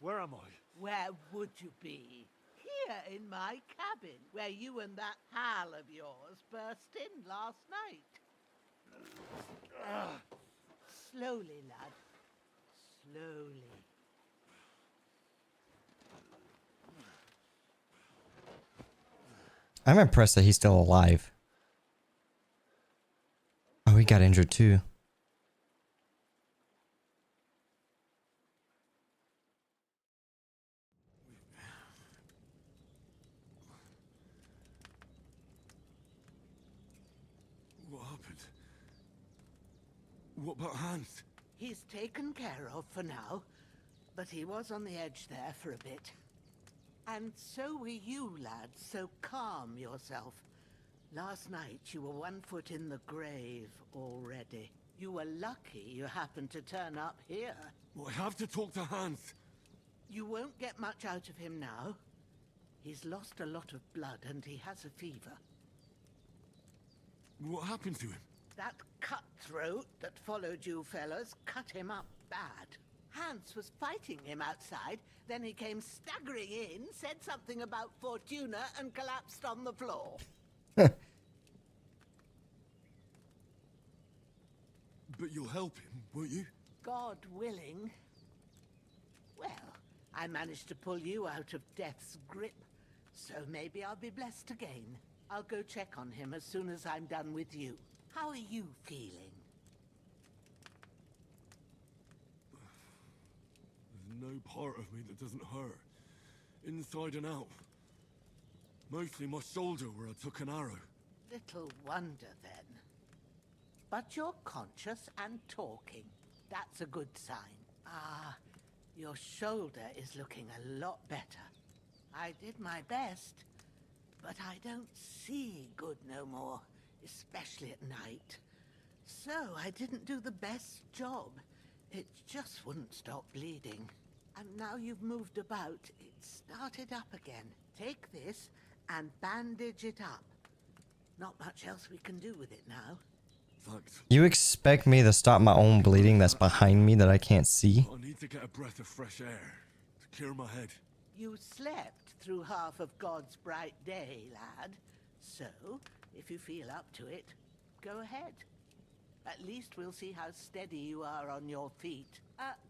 Speaker 2: Where am I?
Speaker 8: Where would you be? Here in my cabin, where you and that pal of yours burst in last night. Slowly, lad. Slowly.
Speaker 1: I'm impressed that he's still alive. Oh, he got injured too.
Speaker 6: happened? What about Hans?
Speaker 17: He's taken care of for now, but he was on the edge there for a bit. And so were you, lad, so calm yourself. Last night you were 1 foot in the grave already. You were lucky you happened to turn up here.
Speaker 6: Well, I have to talk to Hans.
Speaker 17: You won't get much out of him now. He's lost a lot of blood and he has a fever.
Speaker 6: What happened to him?
Speaker 17: That cutthroat that followed you fellas cut him up bad. Hans was fighting him outside, then he came staggering in, said something about Fortuna, and collapsed on the floor.
Speaker 6: But you'll help him, won't you?
Speaker 17: God willing. Well, I managed to pull you out of death's grip, so maybe I'll be blessed again. I'll go check on him as soon as I'm done with you. How are you feeling?
Speaker 6: There's no part of me that doesn't hurt. Inside and out. Mostly my shoulder where I took an arrow.
Speaker 17: Little wonder then. But you're conscious and talking. That's a good sign. Ah, your shoulder is looking a lot better. I did my best, but I don't see good no more, especially at night. So I didn't do the best job. It just wouldn't stop bleeding. And now you've moved about, it started up again. Take this and bandage it up. Not much else we can do with it now.
Speaker 6: Thanks.
Speaker 1: You expect me to stop my own bleeding that's behind me that I can't see?
Speaker 6: I need to get a breath of fresh air to clear my head.
Speaker 17: You slept through half of God's bright day, lad. So, if you feel up to it, go ahead. At least we'll see how steady you are on your feet.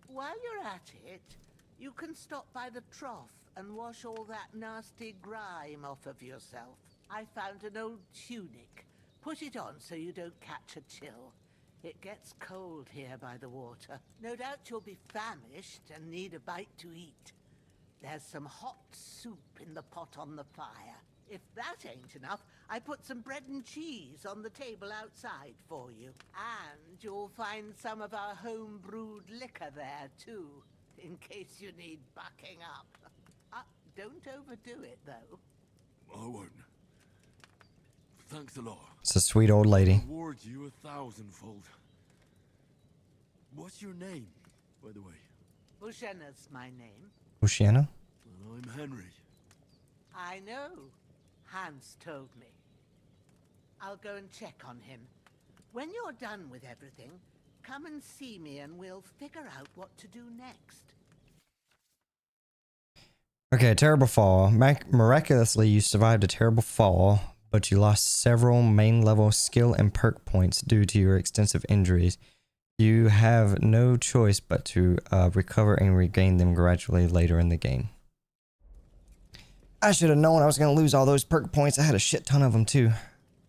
Speaker 17: While you're at it, you can stop by the trough and wash all that nasty grime off of yourself. I found an old tunic. Put it on so you don't catch a chill. It gets cold here by the water. No doubt you'll be famished and need a bite to eat. There's some hot soup in the pot on the fire. If that ain't enough, I put some bread and cheese on the table outside for you. And you'll find some of our home-brewed liquor there, too, in case you need bucking up. Don't overdo it, though.
Speaker 6: I won't. Thanks a lot.
Speaker 1: It's a sweet old lady.
Speaker 6: Reward you 1,000-fold. What's your name, by the way?
Speaker 17: Bushena's my name.
Speaker 1: Oceana?
Speaker 6: And I'm Henry.
Speaker 17: I know. Hans told me. I'll go and check on him. When you're done with everything, come and see me and we'll figure out what to do next.
Speaker 1: Okay, terrible fall. Miraculously, you survived a terrible fall, but you lost several main level skill and perk points due to your extensive injuries. You have no choice but to recover and regain them gradually later in the game. I should have known I was going to lose all those perk points. I had a shit ton of them too.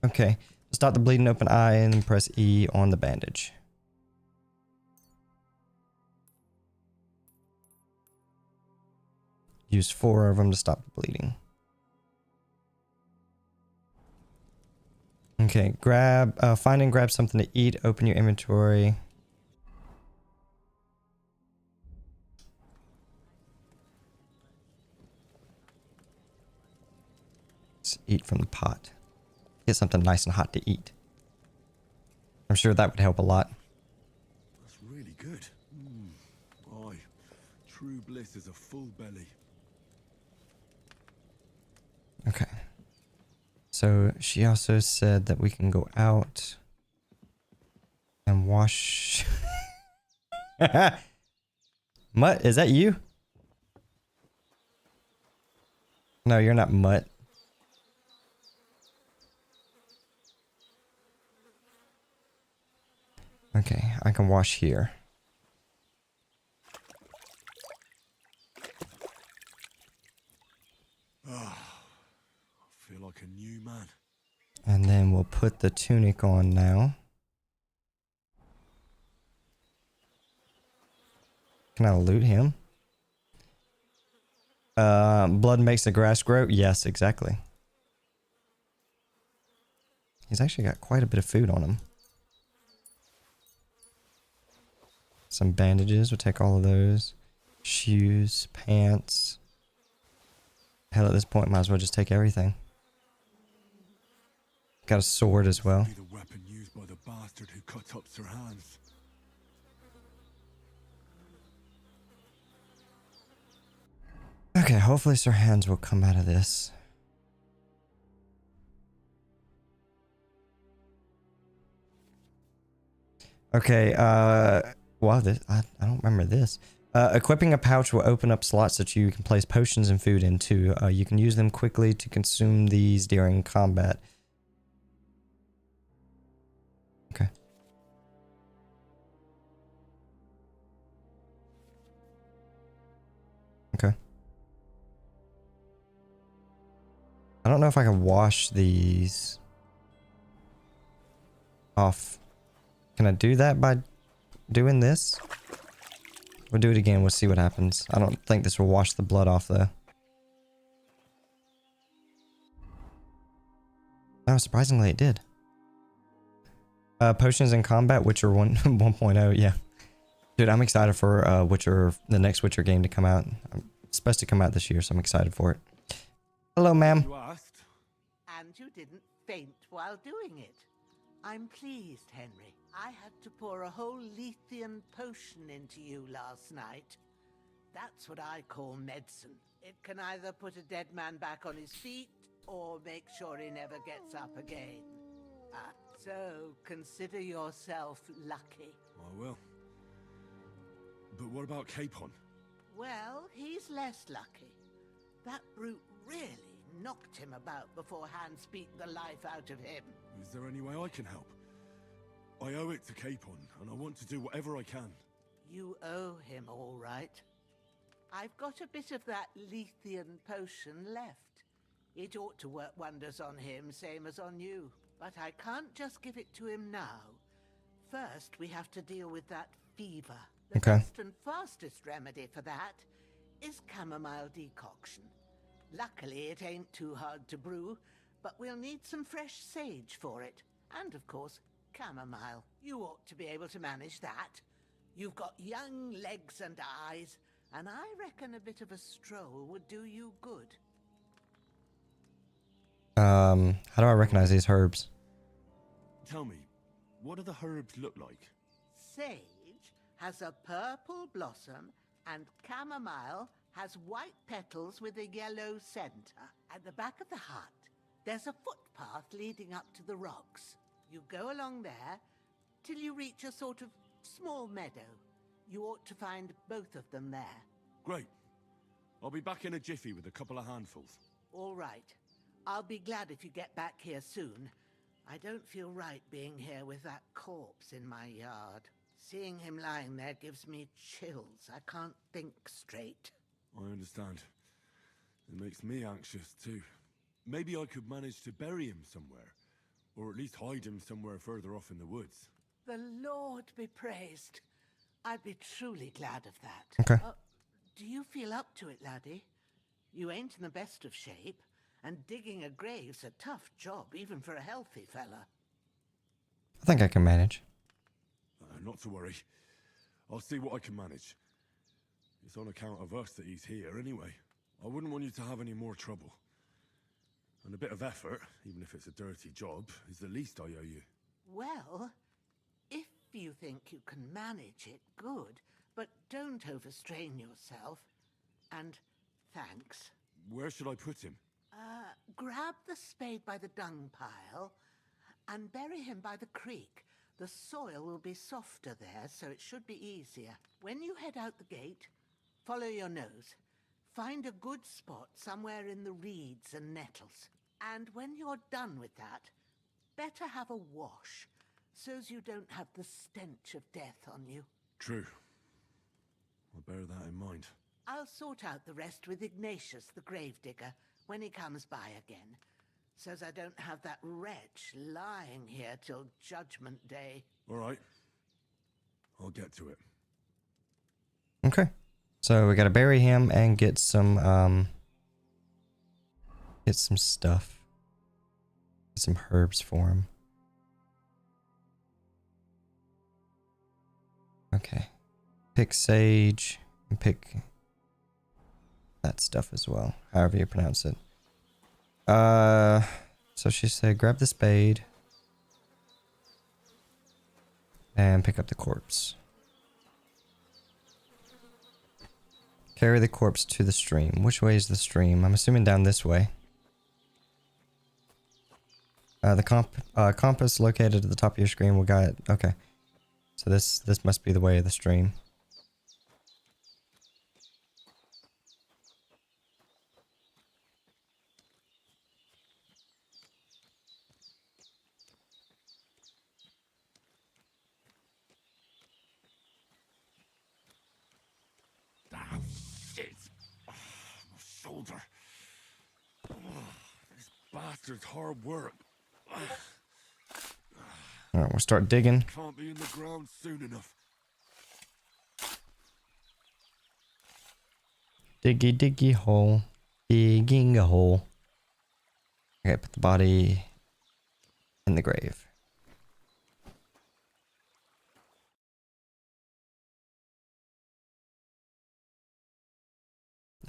Speaker 1: Okay, stop the bleeding open eye and then press E on the bandage. Use 4 of them to stop the bleeding. Okay, find and grab something to eat. Open your inventory. Let's eat from the pot. Get something nice and hot to eat. I'm sure that would help a lot.
Speaker 6: That's really good. Aye. True bliss is a full belly.
Speaker 1: Okay. So she also said that we can go out and wash. Mutt, is that you? No, you're not Mutt. Okay, I can wash here.
Speaker 6: I feel like a new man.
Speaker 1: And then we'll put the tunic on now. Can I loot him? Blood makes the grass grow? Yes, exactly. He's actually got quite a bit of food on him. Some bandages. We'll take all of those. Shoes, pants. Hell, at this point, might as well just take everything. Got a sword as well.
Speaker 6: Be the weapon used by the bastard who cut up Sir Hans.
Speaker 1: Okay, hopefully Sir Hans will come out of this. Okay, wow, this, I don't remember this. Equipping a pouch will open up slots that you can place potions and food into. You can use them quickly to consume these during combat. Okay. Okay. I don't know if I can wash these off. Can I do that by doing this? We'll do it again. We'll see what happens. I don't think this will wash the blood off though. No, surprisingly it did. Potions in combat, Witcher 1.0, yeah. Dude, I'm excited for Witcher, the next Witcher game to come out. It's supposed to come out this year, so I'm excited for it. Hello, ma'am.
Speaker 17: You asked. And you didn't faint while doing it. I'm pleased, Henry. I had to pour a whole Lethean potion into you last night. That's what I call medicine. It can either put a dead man back on his feet, or make sure he never gets up again. So consider yourself lucky.
Speaker 6: I will. But what about Capon?
Speaker 17: Well, he's less lucky. That brute really knocked him about before Hans beat the life out of him.
Speaker 6: Is there any way I can help? I owe it to Capon, and I want to do whatever I can.
Speaker 17: You owe him, all right. I've got a bit of that Lethean potion left. It ought to work wonders on him, same as on you. But I can't just give it to him now. First, we have to deal with that fever. The best and fastest remedy for that is chamomile decoction. Luckily, it ain't too hard to brew, but we'll need some fresh sage for it. And, of course, chamomile. You ought to be able to manage that. You've got young legs and eyes, and I reckon a bit of a stroll would do you good.
Speaker 1: How do I recognize these herbs?
Speaker 6: Tell me, what do the herbs look like?
Speaker 17: Sage has a purple blossom, and chamomile has white petals with a yellow center. At the back of the hut, there's a footpath leading up to the rocks. You go along there till you reach a sort of small meadow. You ought to find both of them there.
Speaker 6: Great. I'll be back in a jiffy with a couple of handfuls.
Speaker 17: All right. I'll be glad if you get back here soon. I don't feel right being here with that corpse in my yard. Seeing him lying there gives me chills. I can't think straight.
Speaker 6: I understand. It makes me anxious too. Maybe I could manage to bury him somewhere. Or at least hide him somewhere further off in the woods.
Speaker 17: The Lord be praised. I'd be truly glad of that.
Speaker 1: Okay.
Speaker 17: Do you feel up to it, laddie? You ain't in the best of shape, and digging a grave's a tough job, even for a healthy fella.
Speaker 1: I think I can manage.
Speaker 6: Not to worry. I'll see what I can manage. It's on account of us that he's here anyway. I wouldn't want you to have any more trouble. And a bit of effort, even if it's a dirty job, is the least I owe you.
Speaker 17: Well, if you think you can manage it, good. But don't overstrain yourself. And thanks.
Speaker 6: Where should I put him?
Speaker 17: Grab the spade by the dung pile and bury him by the creek. The soil will be softer there, so it should be easier. When you head out the gate, follow your nose. Find a good spot somewhere in the reeds and nettles. And when you're done with that, better have a wash, so's you don't have the stench of death on you.
Speaker 6: True. I'll bear that in mind.
Speaker 17: I'll sort out the rest with Ignatius, the gravedigger, when he comes by again, so's I don't have that wretch lying here till Judgment Day.
Speaker 6: All right. I'll get to it.
Speaker 1: Okay. So we gotta bury him and get some stuff. Get some herbs for him. Okay. Pick sage and pick that stuff as well, however you pronounce it. So she said grab the spade and pick up the corpse. Carry the corpse to the stream. Which way is the stream? I'm assuming down this way. The compass located at the top of your screen. We got it. Okay. So this must be the way of the stream.
Speaker 6: Ah, shit! Oh, my shoulder. Oh, this bastard's hard work.
Speaker 1: Alright, we'll start digging.
Speaker 6: Can't be in the ground soon enough.
Speaker 1: Diggy diggy hole. Digging a hole. Okay, put the body in the grave.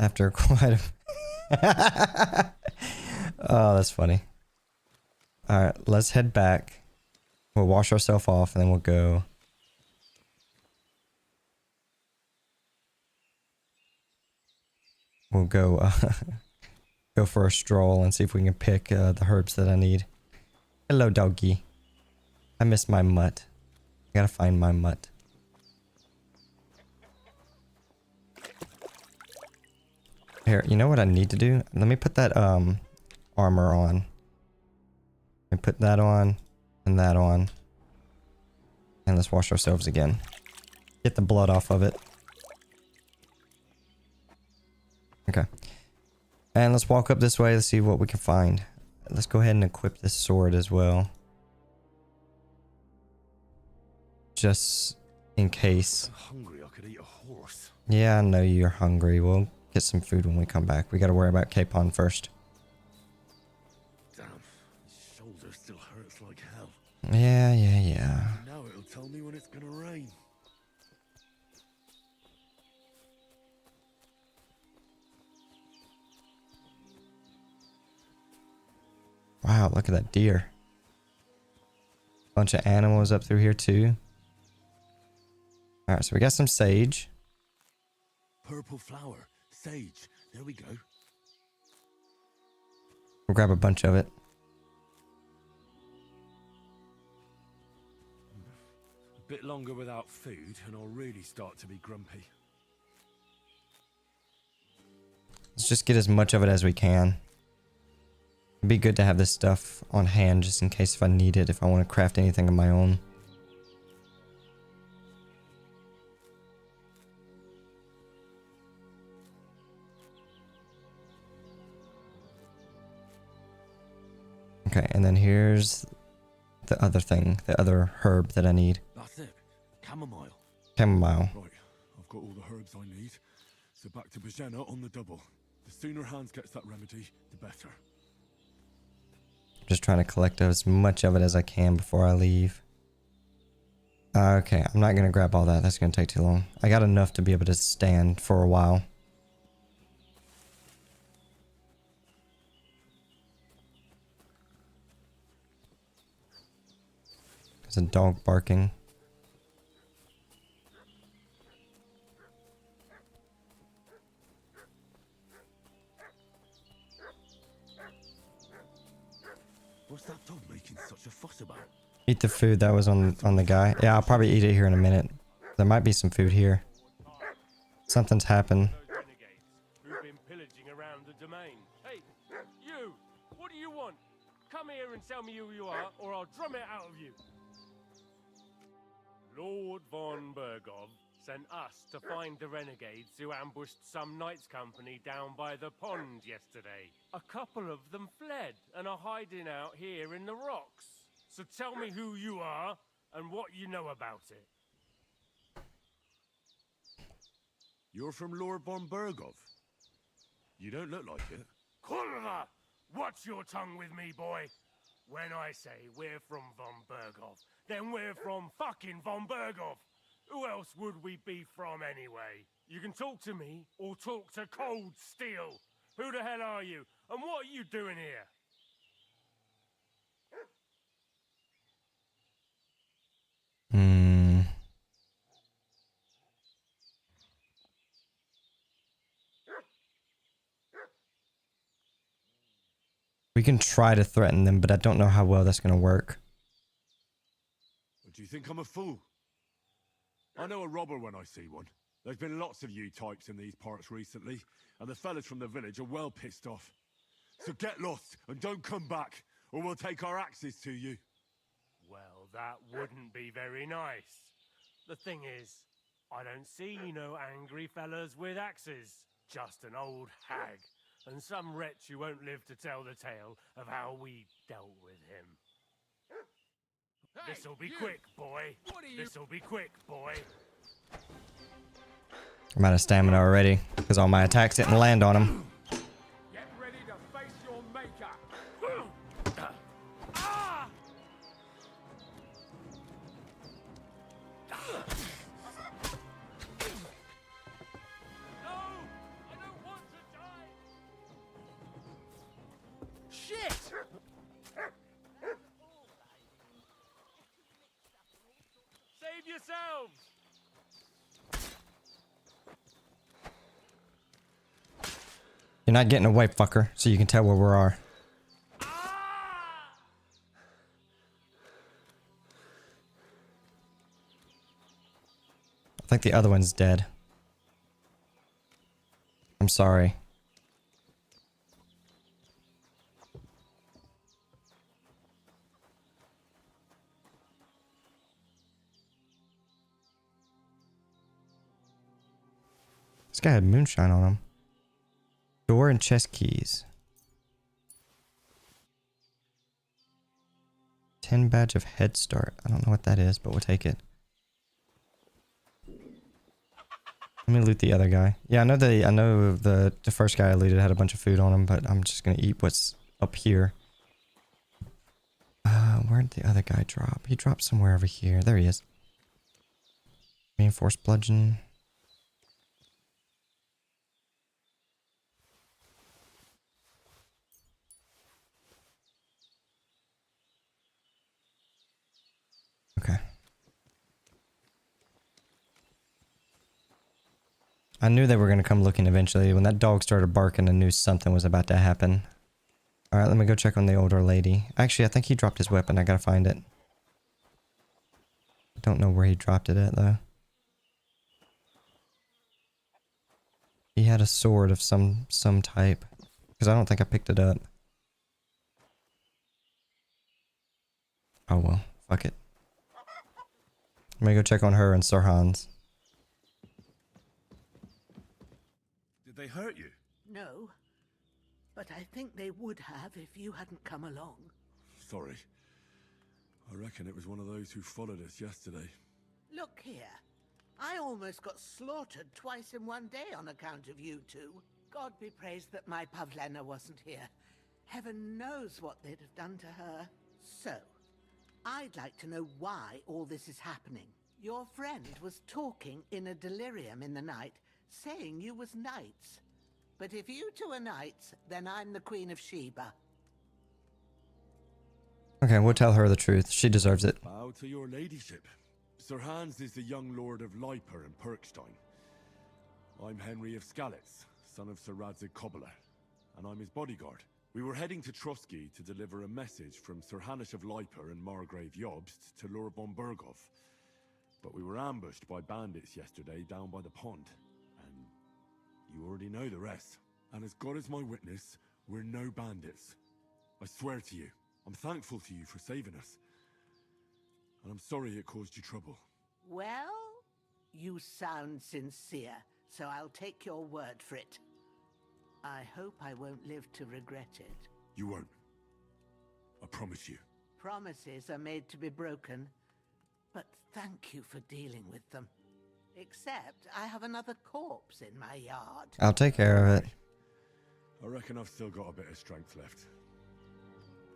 Speaker 1: After quite a... Oh, that's funny. Alright, let's head back. We'll wash ourselves off and then we'll go. We'll go go for a stroll and see if we can pick the herbs that I need. Hello, doggy. I miss my mutt. I gotta find my mutt. Here, you know what I need to do? Let me put that armor on. Let me put that on and that on. And let's wash ourselves again. Get the blood off of it. Okay. And let's walk up this way to see what we can find. Let's go ahead and equip this sword as well. Just in case.
Speaker 6: I'm hungry, I could eat a horse.
Speaker 1: Yeah, I know you're hungry. We'll get some food when we come back. We gotta worry about Capon first.
Speaker 6: Damn, my shoulder still hurts like hell.
Speaker 1: Yeah.
Speaker 6: Now it'll tell me when it's gonna rain.
Speaker 1: Wow, look at that deer. Bunch of animals up through here too. Alright, so we got some sage.
Speaker 6: Purple flower, sage. There we go.
Speaker 1: We'll grab a bunch of it.
Speaker 6: A bit longer without food and I'll really start to be grumpy.
Speaker 1: Let's just get as much of it as we can. It'd be good to have this stuff on hand just in case if I need it, if I want to craft anything of my own. Okay, and then here's the other thing, the other herb that I need.
Speaker 6: That's it. Chamomile.
Speaker 1: Chamomile.
Speaker 6: Right, I've got all the herbs I need. So back to Bajena on the double. The sooner Hans gets that remedy, the better.
Speaker 1: Just trying to collect as much of it as I can before I leave. Okay, I'm not going to grab all that. That's going to take too long. I got enough to be able to stand for a while. There's a dog barking.
Speaker 6: What's that dog making such a fuss about?
Speaker 1: Eat the food that was on the guy. Yeah, I'll probably eat it here in a minute. There might be some food here. Something's happened.
Speaker 4: Who've been pillaging around the domain. Hey, you! What do you want? Come here and tell me who you are, or I'll drum it out of you. Lord von Bergov sent us to find the renegades who ambushed some knights company down by the pond yesterday. A couple of them fled and are hiding out here in the rocks. So tell me who you are and what you know about it.
Speaker 6: You're from Lord von Bergov. You don't look like it.
Speaker 4: Kurva! Watch your tongue with me, boy. When I say we're from von Bergov, then we're from fucking von Bergov.
Speaker 18: Who else would we be from anyway? You can talk to me or talk to Cold Steel. Who the hell are you? And what are you doing here?
Speaker 1: Hmm. We can try to threaten them, but I don't know how well that's going to work.
Speaker 6: Do you think I'm a fool? I know a robber when I see one. There's been lots of you types in these parts recently, and the fellas from the village are well pissed off. So get lost and don't come back, or we'll take our axes to you.
Speaker 18: Well, that wouldn't be very nice. The thing is, I don't see no angry fellas with axes. Just an old hag, and some wretch who won't live to tell the tale of how we dealt with him.
Speaker 4: Hey,
Speaker 18: This'll be
Speaker 4: you!
Speaker 18: quick, boy.
Speaker 4: What are you?
Speaker 18: This'll be quick, boy.
Speaker 1: I'm out of stamina already because all my attacks didn't land on him.
Speaker 4: Get ready to face your maker. Ah! No! I don't want to die! Shit!
Speaker 18: Save yourselves!
Speaker 1: You're not getting away, fucker, so you can tell where we are. I think the other one's dead. I'm sorry. This guy had moonshine on him. Door and chest keys. 10 badge of head start. I don't know what that is, but we'll take it. Let me loot the other guy. Yeah, I know the first guy I looted had a bunch of food on him, but I'm just gonna eat what's up here. Where'd the other guy drop? He dropped somewhere over here. There he is. Reinforced bludgeon. Okay. I knew they were going to come looking eventually. When that dog started barking, I knew something was about to happen. Alright, let me go check on the older lady. Actually, I think he dropped his weapon. I gotta find it. I don't know where he dropped it at, though. He had a sword of some type. Because I don't think I picked it up. Oh well. Fuck it. Let me go check on her and Sir Hans.
Speaker 6: Did they hurt you?
Speaker 17: No, but I think they would have if you hadn't come along.
Speaker 6: Sorry. I reckon it was one of those who followed us yesterday.
Speaker 17: Look here. I almost got slaughtered twice in one day on account of you two. God be praised that my Pavlena wasn't here. Heaven knows what they'd have done to her. So, I'd like to know why all this is happening. Your friend was talking in a delirium in the night, saying you was knights. But if you two are knights, then I'm the Queen of Sheba.
Speaker 1: Okay, we'll tell her the truth. She deserves it.
Speaker 6: Bow to your ladyship. Sir Hans is the young lord of Leiper and Perkstein. I'm Henry of Skalitz, son of Sir Radzig Cobbler, and I'm his bodyguard. We were heading to Trotsky to deliver a message from Sir Hanush of Leiper and Margrave Jobst to Lord von Berghoff. But we were ambushed by bandits yesterday down by the pond, and you already know the rest. And as God is my witness, we're no bandits. I swear to you, I'm thankful to you for saving us. And I'm sorry it caused you trouble.
Speaker 17: Well, you sound sincere, so I'll take your word for it. I hope I won't live to regret it.
Speaker 6: You won't. I promise you.
Speaker 17: Promises are made to be broken, but thank you for dealing with them. Except I have another corpse in my yard.
Speaker 1: I'll take care of it.
Speaker 6: I reckon I've still got a bit of strength left.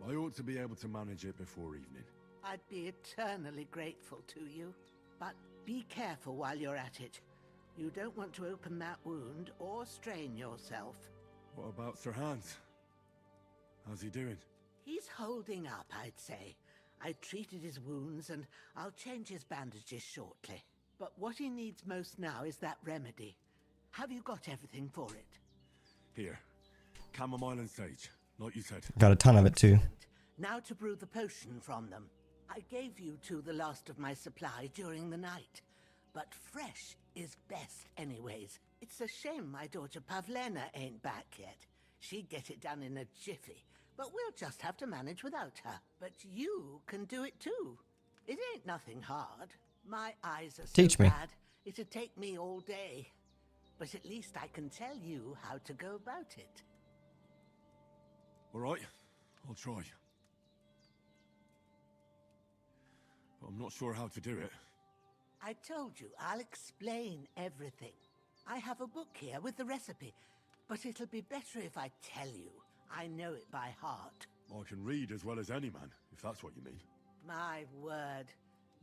Speaker 6: I ought to be able to manage it before evening.
Speaker 17: I'd be eternally grateful to you. But be careful while you're at it. You don't want to open that wound or strain yourself.
Speaker 6: What about Sir Hans? How's he doing?
Speaker 17: He's holding up, I'd say. I treated his wounds and I'll change his bandages shortly. But what he needs most now is that remedy. Have you got everything for it?
Speaker 6: Here. Chamomile and sage, like you said.
Speaker 1: Got a ton of it too.
Speaker 17: Now to brew the potion from them. I gave you two the last of my supply during the night. But fresh is best anyways. It's a shame my daughter Pavlena ain't back yet. She'd get it done in a jiffy. But we'll just have to manage without her. But you can do it too. It ain't nothing hard. My eyes are so
Speaker 1: Teach me.
Speaker 17: bad, it'd take me all day. But at least I can tell you how to go about it.
Speaker 6: All right, I'll try. But I'm not sure how to do it.
Speaker 17: I told you, I'll explain everything. I have a book here with the recipe, but it'll be better if I tell you. I know it by heart.
Speaker 6: I can read as well as any man, if that's what you mean.
Speaker 17: My word.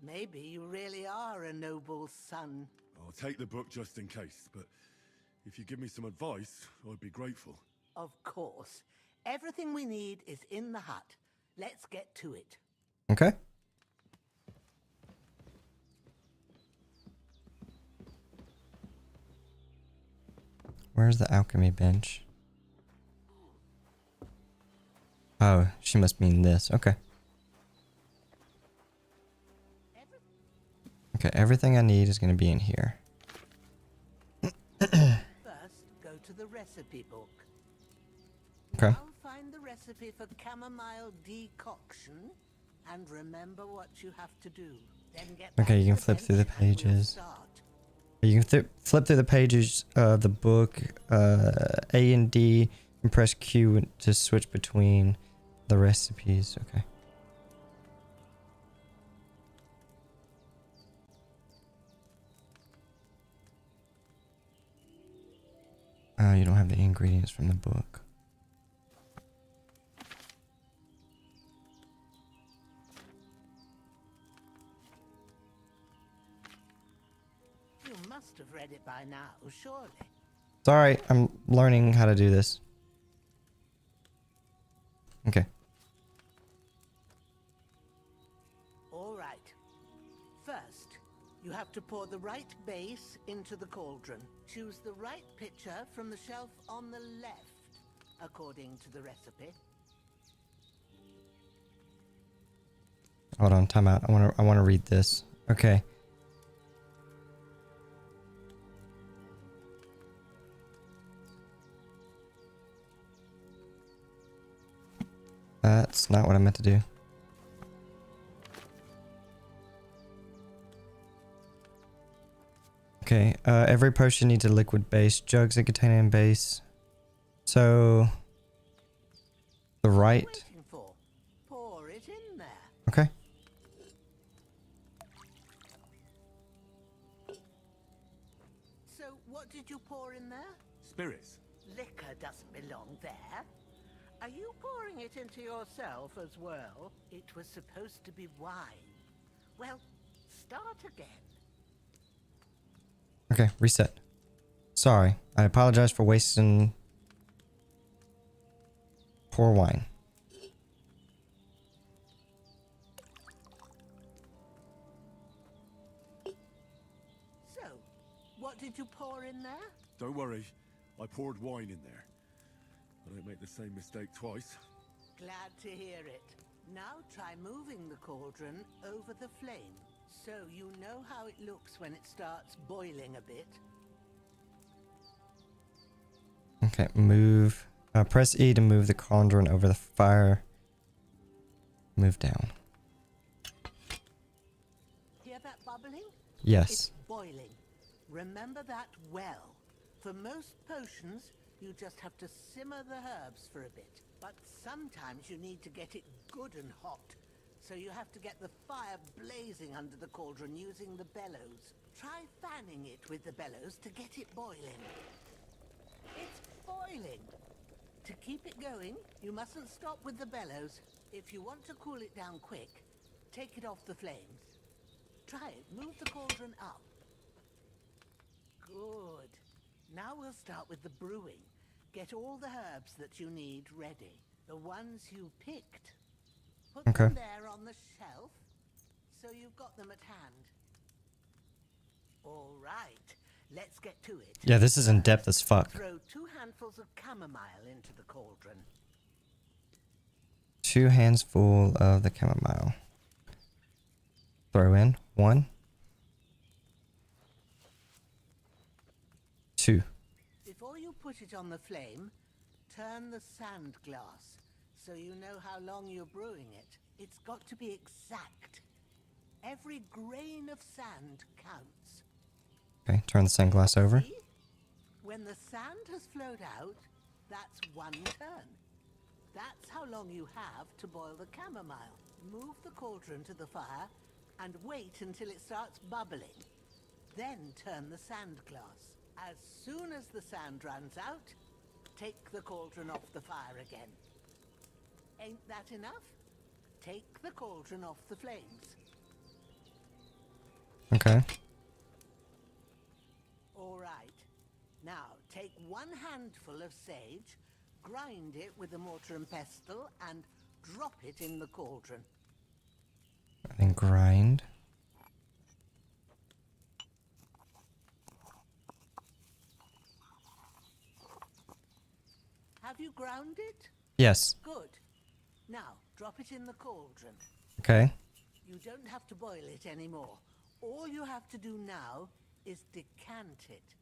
Speaker 17: Maybe you really are a noble son.
Speaker 6: I'll take the book just in case, but if you give me some advice, I'd be grateful.
Speaker 17: Of course. Everything we need is in the hut. Let's get to it.
Speaker 1: Okay. Where's the alchemy bench? Oh, she must mean this. Okay. Okay, everything I need is going to be in here.
Speaker 17: First, go to the recipe book.
Speaker 1: Okay.
Speaker 17: Now find the recipe for chamomile decoction and remember what you have to do. Then get
Speaker 1: Okay, you can
Speaker 17: back to
Speaker 1: flip through the
Speaker 17: bench and we'll
Speaker 1: pages.
Speaker 17: start.
Speaker 1: You can flip through the pages of the book, A and D, and press Q to switch between the recipes. Okay. Oh, you don't have the ingredients from the book.
Speaker 17: You must have read it by now, surely.
Speaker 1: Sorry, I'm learning how to do this. Okay.
Speaker 17: All right. First, you have to pour the right base into the cauldron. Choose the right pitcher from the shelf on the left, according to the recipe.
Speaker 1: Hold on, time out. I want to read this. Okay. That's not what I meant to do. Okay, every potion needs a liquid base. Jugs that contain a base. So, the right.
Speaker 17: Waiting for? Pour it in there.
Speaker 1: Okay.
Speaker 17: So, what did you pour in there?
Speaker 6: Spirits.
Speaker 17: Liquor doesn't belong there. Are you pouring it into yourself as well? It was supposed to be wine. Well, start again.
Speaker 1: Okay, reset. Sorry, I apologize for wasting poor wine.
Speaker 17: So, what did you pour in there?
Speaker 6: Don't worry, I poured wine in there. I don't make the same mistake twice.
Speaker 17: Glad to hear it. Now try moving the cauldron over the flame, so you know how it looks when it starts boiling a bit.
Speaker 1: Okay, move. Press E to move the cauldron over the fire. Move down.
Speaker 17: Hear that bubbling?
Speaker 1: Yes.
Speaker 17: It's boiling. Remember that well. For most potions, you just have to simmer the herbs for a bit. But sometimes you need to get it good and hot. So you have to get the fire blazing under the cauldron using the bellows. Try fanning it with the bellows to get it boiling. It's boiling. To keep it going, you mustn't stop with the bellows. If you want to cool it down quick, take it off the flames. Try it. Move the cauldron up. Good. Now we'll start with the brewing. Get all the herbs that you need ready. The ones you picked. Put them there on the shelf, so you've got them at hand. All right, let's get to it.
Speaker 1: Yeah, this is in depth as fuck.
Speaker 17: Throw 2 handfuls of chamomile into the cauldron.
Speaker 1: 2 hands full of the chamomile. Throw in 1, 2.
Speaker 17: Before you put it on the flame, turn the sand glass so you know how long you're brewing it. It's got to be exact. Every grain of sand counts.
Speaker 1: Okay, turn the sand glass over.
Speaker 17: See? When the sand has flowed out, that's 1 turn. That's how long you have to boil the chamomile. Move the cauldron to the fire and wait until it starts bubbling. Then turn the sand glass. As soon as the sand runs out, take the cauldron off the fire again. Ain't that enough? Take the cauldron off the flames.
Speaker 1: Okay.
Speaker 17: All right. Now, take 1 handful of sage, grind it with a mortar and pestle, and drop it in the cauldron.
Speaker 1: And then grind.
Speaker 17: Have you ground it?
Speaker 1: Yes.
Speaker 17: Good. Now, drop it in the cauldron.
Speaker 1: Okay.
Speaker 17: You don't have to boil it anymore. All you have to do now is decant it.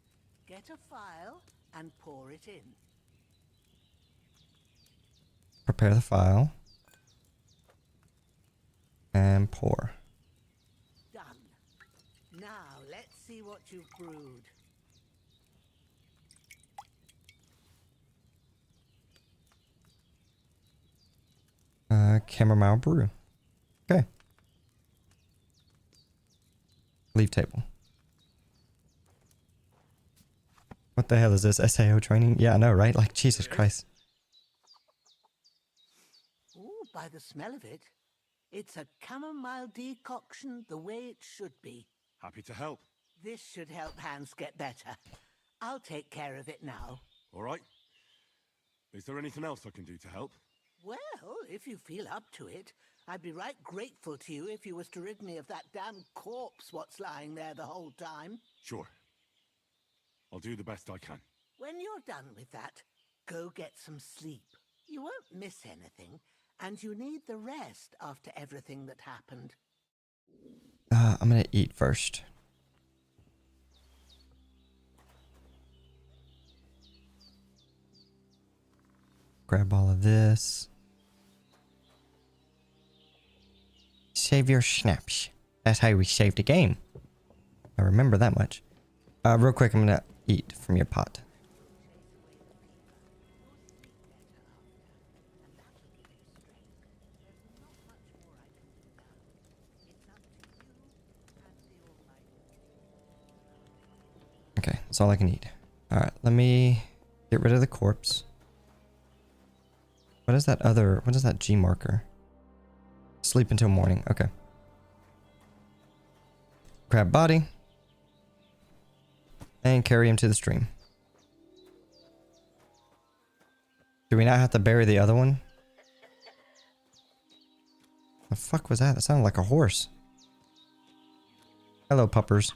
Speaker 17: Get a file and pour it in.
Speaker 1: Prepare the file. And pour.
Speaker 17: Done. Now, let's see what you've brewed.
Speaker 1: Chamomile brew. Okay. Leave table. What the hell is this? SAO training? Yeah, I know, right? Like, Jesus Christ.
Speaker 17: Ooh, by the smell of it, it's a chamomile decoction the way it should be.
Speaker 6: Happy to help.
Speaker 17: This should help Hans get better. I'll take care of it now.
Speaker 6: All right. Is there anything else I can do to help?
Speaker 17: Well, if you feel up to it, I'd be right grateful to you if you was to rid me of that damn corpse what's lying there the whole time.
Speaker 6: Sure. I'll do the best I can.
Speaker 17: When you're done with that, go get some sleep. You won't miss anything, and you need the rest after everything that happened.
Speaker 1: I'm gonna eat first. Grab all of this. Save your snaps. That's how we save the game. I remember that much. Real quick, I'm gonna eat from your pot. Okay, that's all I can eat. Alright, let me get rid of the corpse. What is that G marker? Sleep until morning. Okay. Grab body. And carry him to the stream. Do we not have to bury the other one? The fuck was that? That sounded like a horse. Hello, puppers.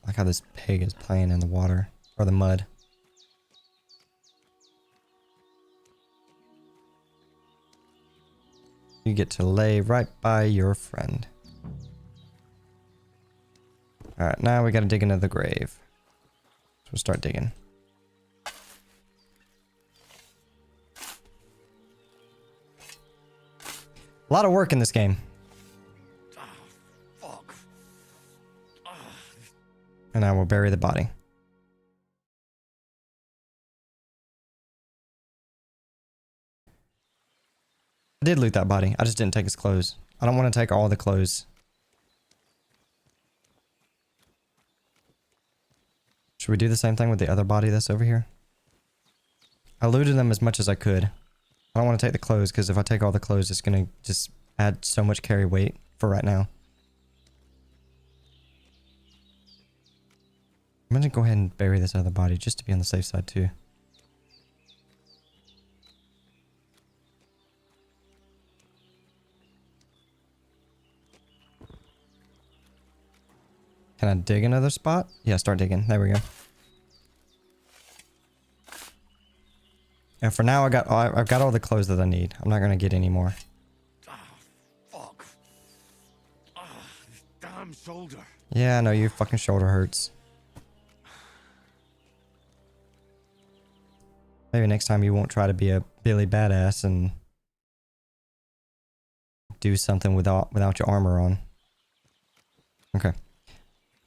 Speaker 1: I like how this pig is playing in the water. Or the mud. You get to lay right by your friend. Alright, now we gotta dig into the grave. So we'll start digging. A lot of work in this game.
Speaker 7: Fuck.
Speaker 1: And I will bury the body. I did loot that body. I just didn't take his clothes. I don't want to take all the clothes. Should we do the same thing with the other body that's over here? I looted them as much as I could. I don't want to take the clothes because if I take all the clothes, it's going to just add so much carry weight for right now. I'm going to go ahead and bury this other body just to be on the safe side too. Can I dig another spot? Yeah, start digging. There we go. And for now, I've got all the clothes that I need. I'm not gonna get any more.
Speaker 6: Fuck. This damn shoulder.
Speaker 1: Yeah, I know your fucking shoulder hurts. Maybe next time you won't try to be a Billy badass and do something without your armor on. Okay.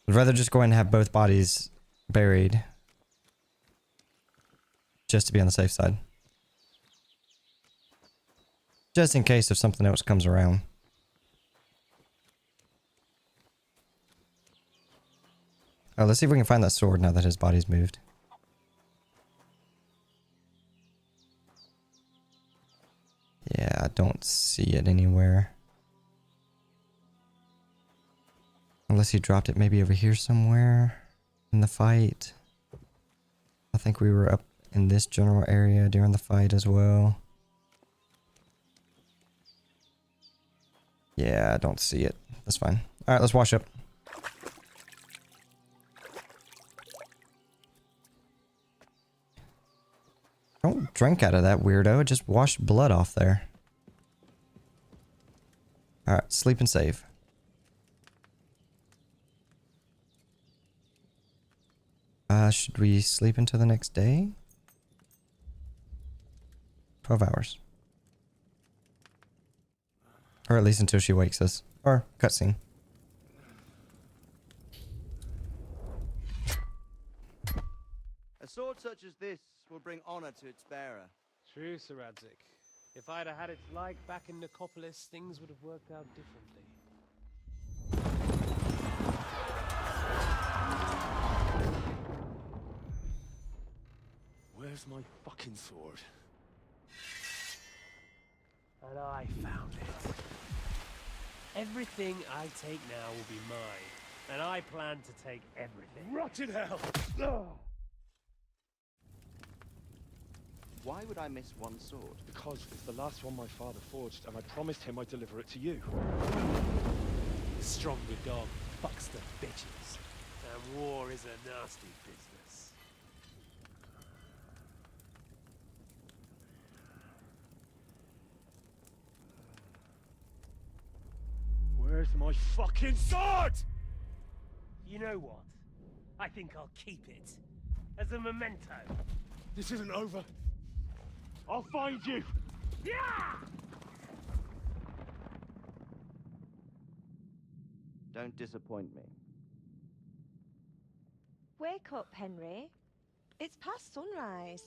Speaker 1: I'd rather just go ahead and have both bodies buried. Just to be on the safe side. Just in case if something else comes around. Oh, let's see if we can find that sword now that his body's moved. Yeah, I don't see it anywhere. Unless he dropped it maybe over here somewhere in the fight. I think we were up in this general area during the fight as well. Yeah, I don't see it. That's fine. Alright, let's wash up. Don't drink out of that, weirdo. It just washed blood off there. Alright, sleep and save. Should we sleep until the next day? 12 hours. Or at least until she wakes us. Or cutscene.
Speaker 19: A sword such as this will bring honor to its bearer.
Speaker 18: True, Sir Radzik. If I'd have had its like back in Nicopolis, things would have worked out differently.
Speaker 6: Where's my fucking sword?
Speaker 18: And I found it. Everything I take now will be mine, and I plan to take everything.
Speaker 6: Rotted hell!
Speaker 19: Why would I miss one sword?
Speaker 20: Because it's the last one my father forged, and I promised him I'd deliver it to you.
Speaker 18: The stronger dog fucks the bitches, and war is a nasty business.
Speaker 20: Where's my fucking sword?
Speaker 18: You know what? I think I'll keep it as a memento.
Speaker 20: This isn't over. I'll find you!
Speaker 18: Yeah!
Speaker 19: Don't disappoint me.
Speaker 3: Wake up, Henry. It's past sunrise.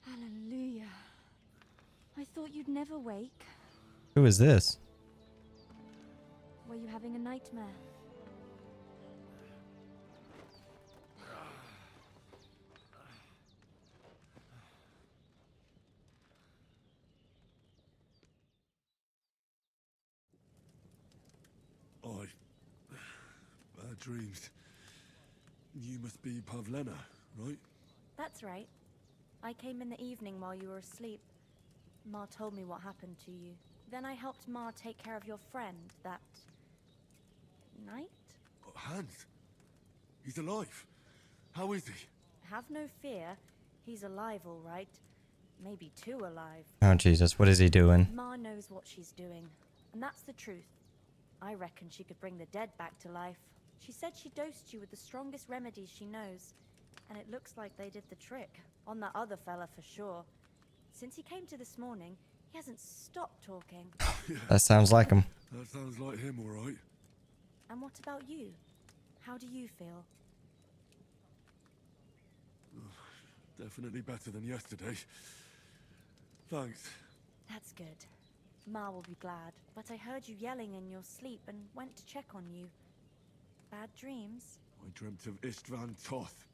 Speaker 21: Hallelujah. I thought you'd never wake.
Speaker 1: Who is this?
Speaker 21: Were you having a nightmare?
Speaker 6: Bad dreams. You must be Pavlena, right?
Speaker 21: That's right. I came in the evening while you were asleep. Ma told me what happened to you. Then I helped Ma take care of your friend that night?
Speaker 6: Hans? He's alive. How is he?
Speaker 21: Have no fear. He's alive, all right. Maybe too alive.
Speaker 1: Oh, Jesus. What is he doing?
Speaker 21: Ma knows what she's doing. And that's the truth. I reckon she could bring the dead back to life. She said she dosed you with the strongest remedies she knows. And it looks like they did the trick. On that other fella for sure. Since he came to this morning, he hasn't stopped talking.
Speaker 1: That sounds like him.
Speaker 6: That sounds like him, all right.
Speaker 21: And what about you? How do you feel?
Speaker 6: Definitely better than yesterday. Thanks.
Speaker 21: That's good. Ma will be glad, but I heard you yelling in your sleep and went to check on you. Bad dreams?
Speaker 6: I dreamt of Istvan Toth,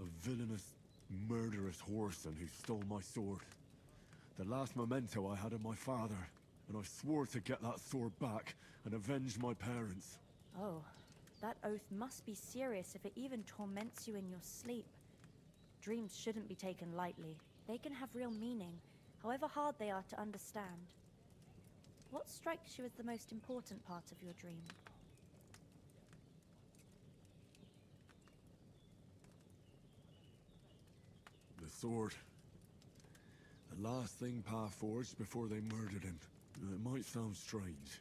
Speaker 6: a villainous, murderous whoreson who stole my sword. The last memento I had of my father, and I swore to get that sword back and avenge my parents.
Speaker 21: Oh, that oath must be serious if it even torments you in your sleep. Dreams shouldn't be taken lightly. They can have real meaning, however hard they are to understand. What strikes you as the most important part of your dream?
Speaker 6: The sword. The last thing Pa forged before they murdered him. It might sound strange,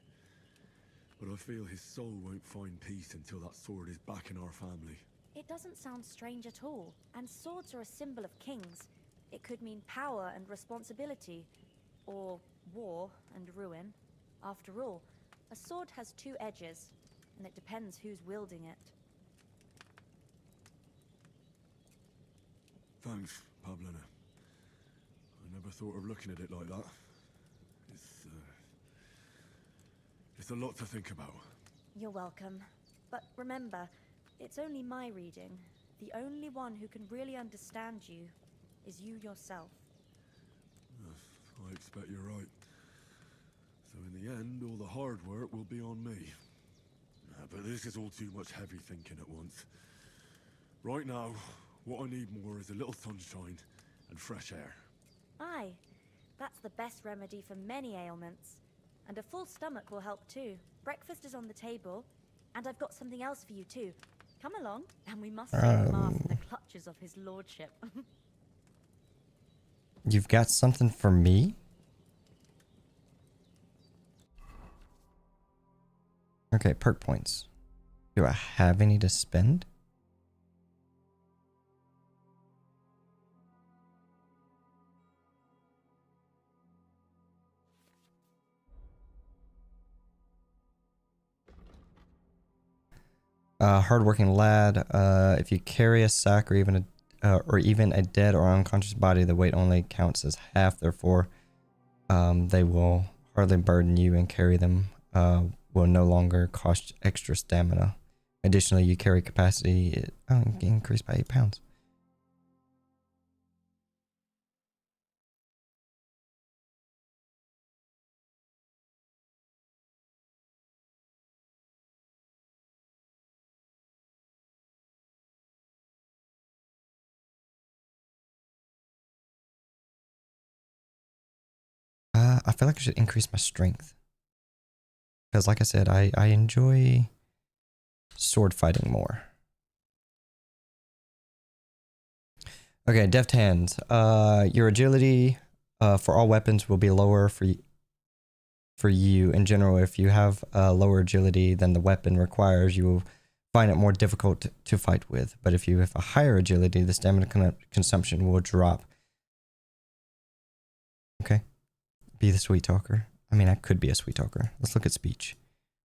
Speaker 6: but I feel his soul won't find peace until that sword is back in our family.
Speaker 21: It doesn't sound strange at all, and swords are a symbol of kings. It could mean power and responsibility, or war and ruin. After all, a sword has two edges, and it depends who's wielding it.
Speaker 6: Thanks, Pavlina. I never thought of looking at it like that. It's a lot to think about.
Speaker 21: You're welcome. But remember, it's only my reading. The only one who can really understand you is you yourself.
Speaker 6: I expect you're right. So in the end, all the hard work will be on me. But this is all too much heavy thinking at once. Right now, what I need more is a little sunshine and fresh air.
Speaker 21: Aye, that's the best remedy for many ailments. And a full stomach will help too. Breakfast is on the table, and I've got something else for you too. Come along, and we must save Ma from the clutches of his lordship.
Speaker 1: You've got something for me? Okay, perk points. Do I have any to spend? Hardworking lad. If you carry a sack or even a dead or unconscious body, the weight only counts as half. Therefore, they will hardly burden you, and carry them will no longer cost extra stamina. Additionally, you carry capacity increased by 8 pounds. I feel like I should increase my strength. Because like I said, I enjoy sword fighting more. Okay, deft hands. Your agility for all weapons will be lower for you in general. If you have lower agility than the weapon requires, you will find it more difficult to fight with. But if you have a higher agility, the stamina consumption will drop. Okay. Be the sweet talker. I mean, I could be a sweet talker. Let's look at speech.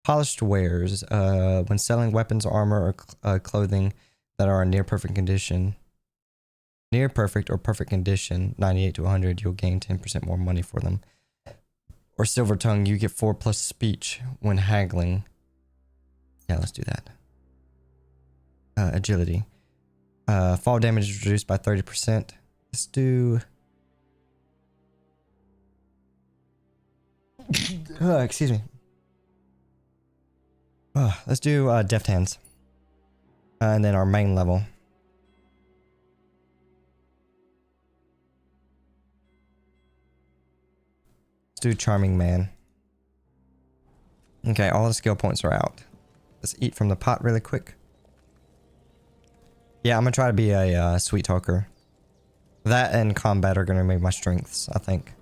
Speaker 1: Polished wares. When selling weapons, armor, or clothing that are in near perfect condition, near perfect or perfect condition, 98 to 100, you'll gain 10% more money for them. Or silver tongue, you get 4+ speech when haggling. Yeah, let's do that. Agility. Fall damage is reduced by 30%. Let's do... excuse me. Let's do deft hands. And then our main level. Let's do charming man. Okay, all the skill points are out. Let's eat from the pot really quick. Yeah, I'm gonna try to be a sweet talker. That and combat are gonna make my strengths, I think.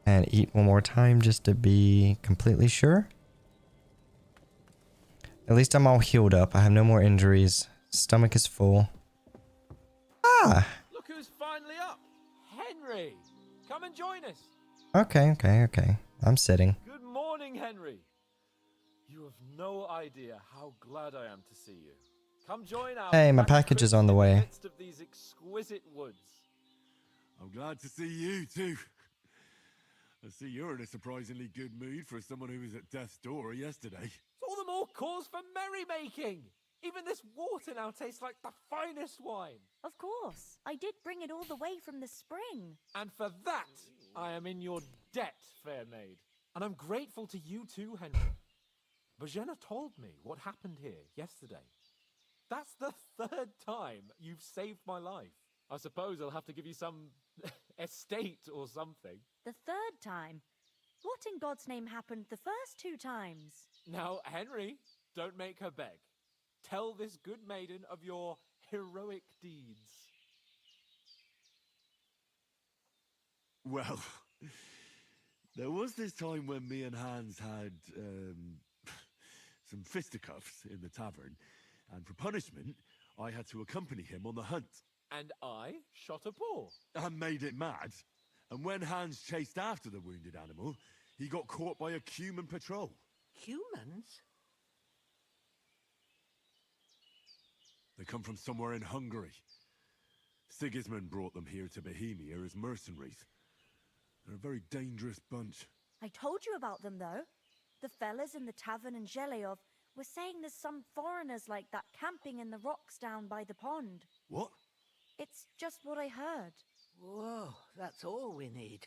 Speaker 1: And eat one more time just to be completely sure. At least I'm all healed up. I have no more injuries. Stomach is full. Ah!
Speaker 4: Look who's finally up! Henry! Come and join us!
Speaker 1: Okay. I'm sitting.
Speaker 4: Good morning, Henry! You have no idea how glad I am to see you. Come join our...
Speaker 1: Hey, my package is on the way.
Speaker 4: In the midst of these exquisite woods.
Speaker 6: I'm glad to see you too. I see you're in a surprisingly good mood for someone who was at death's door yesterday.
Speaker 4: It's all the more cause for merrymaking. Even this water now tastes like the finest wine.
Speaker 21: Of course. I did bring it all the way from the spring.
Speaker 4: And for that, I am in your debt, fair maid. And I'm grateful to you too, Henry. Bojena told me what happened here yesterday. That's the third time you've saved my life. I suppose I'll have to give you some estate or something.
Speaker 21: The third time? What in God's name happened the first 2 times?
Speaker 4: Now, Henry, don't make her beg. Tell this good maiden of your heroic deeds.
Speaker 6: Well, there was this time when me and Hans had some fisticuffs in the tavern, and for punishment, I had to accompany him on the hunt.
Speaker 4: And I shot a boar.
Speaker 6: And made it mad. And when Hans chased after the wounded animal, he got caught by a human patrol.
Speaker 17: Humans?
Speaker 6: They come from somewhere in Hungary. Sigismund brought them here to Bohemia as mercenaries. They're a very dangerous bunch.
Speaker 21: I told you about them, though. The fellas in the tavern in Zheleov were saying there's some foreigners like that camping in the rocks down by the pond.
Speaker 6: What?
Speaker 21: It's just what I heard.
Speaker 17: Whoa, that's all we need.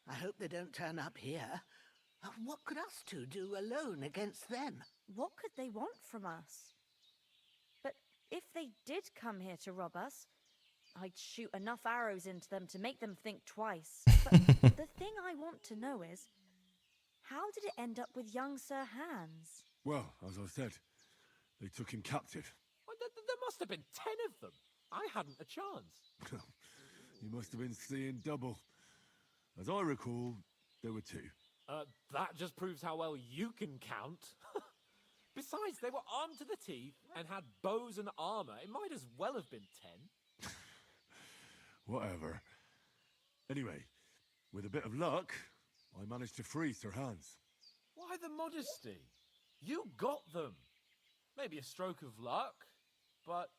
Speaker 17: I hope they don't turn up here. What could us two do alone against them?
Speaker 21: What could they want from us? But if they did come here to rob us, I'd shoot enough arrows into them to make them think twice. But the thing I want to know is, how did it end up with young Sir Hans?
Speaker 6: Well, as I said, they took him captive.
Speaker 4: Well, there must have been 10 of them. I hadn't a chance.
Speaker 6: You must have been seeing double. As I recall, there were 2.
Speaker 4: That just proves how well you can count. Besides, they were armed to the teeth and had bows and armor. It might as well have been 10.
Speaker 6: Whatever. Anyway, with a bit of luck, I managed to free Sir Hans.
Speaker 4: Why the modesty? You got them. Maybe a stroke of luck, but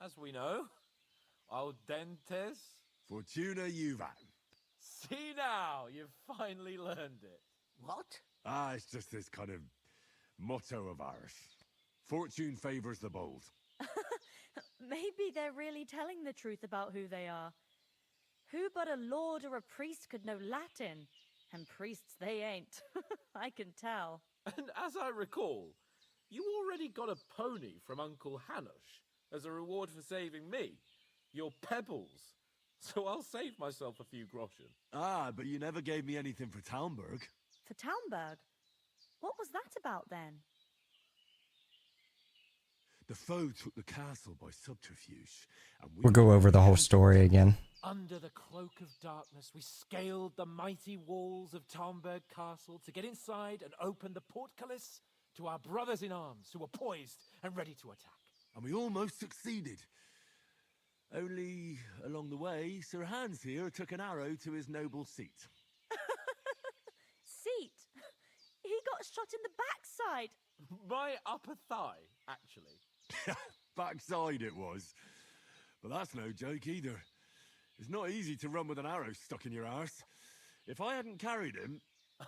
Speaker 4: as we know, al dentes
Speaker 6: Fortuna juvat.
Speaker 4: See now, you've finally learned it.
Speaker 17: What?
Speaker 6: It's just this kind of motto of ours. Fortune favors the bold.
Speaker 21: Maybe they're really telling the truth about who they are. Who but a lord or a priest could know Latin? And priests they ain't. I can tell.
Speaker 4: And as I recall, you already got a pony from Uncle Hanush as a reward for saving me. Your pebbles. So I'll save myself a few groschen.
Speaker 6: But you never gave me anything for Talmberg.
Speaker 21: For Talmberg? What was that about then?
Speaker 6: The foe took the castle by subterfuge, and
Speaker 1: We'll go over the whole story again.
Speaker 4: Under the cloak of darkness, we scaled the mighty walls of Talmberg Castle to get inside and open the portcullis to our brothers in arms who were poised and ready to attack.
Speaker 6: And we almost succeeded. Only, along the way, Sir Hans here took an arrow to his noble seat.
Speaker 21: Seat? He got shot in the backside.
Speaker 4: My upper thigh, actually.
Speaker 6: Backside it was. But that's no joke either. It's not easy to run with an arrow stuck in your arse. If I hadn't carried him...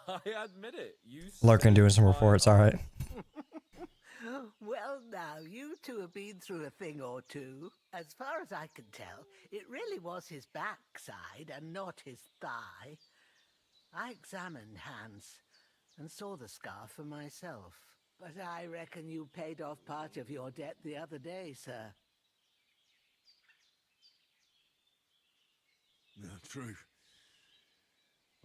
Speaker 4: I admit it, you...
Speaker 1: Larkin doing some reports, alright.
Speaker 17: Well, now, you two have been through a thing or two. As far as I can tell, it really was his backside and not his thigh. I examined Hans and saw the scar for myself. But I reckon you paid off part of your debt the other day, sir.
Speaker 6: No, true.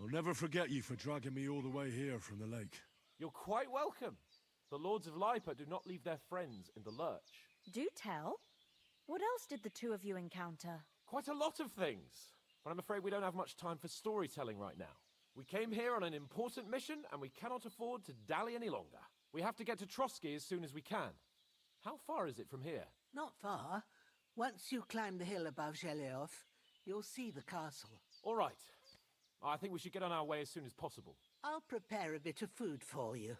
Speaker 6: I'll never forget you for dragging me all the way here from the lake.
Speaker 4: You're quite welcome. The Lords of Lipa do not leave their friends in the lurch.
Speaker 21: Do tell. What else did the two of you encounter?
Speaker 4: Quite a lot of things. But I'm afraid we don't have much time for storytelling right now. We came here on an important mission, and we cannot afford to dally any longer. We have to get to Trotsky as soon as we can. How far is it from here?
Speaker 17: Not far. Once you climb the hill above Zheleov, you'll see the castle.
Speaker 4: All right. I think we should get on our way as soon as possible.
Speaker 17: I'll prepare a bit of food for you,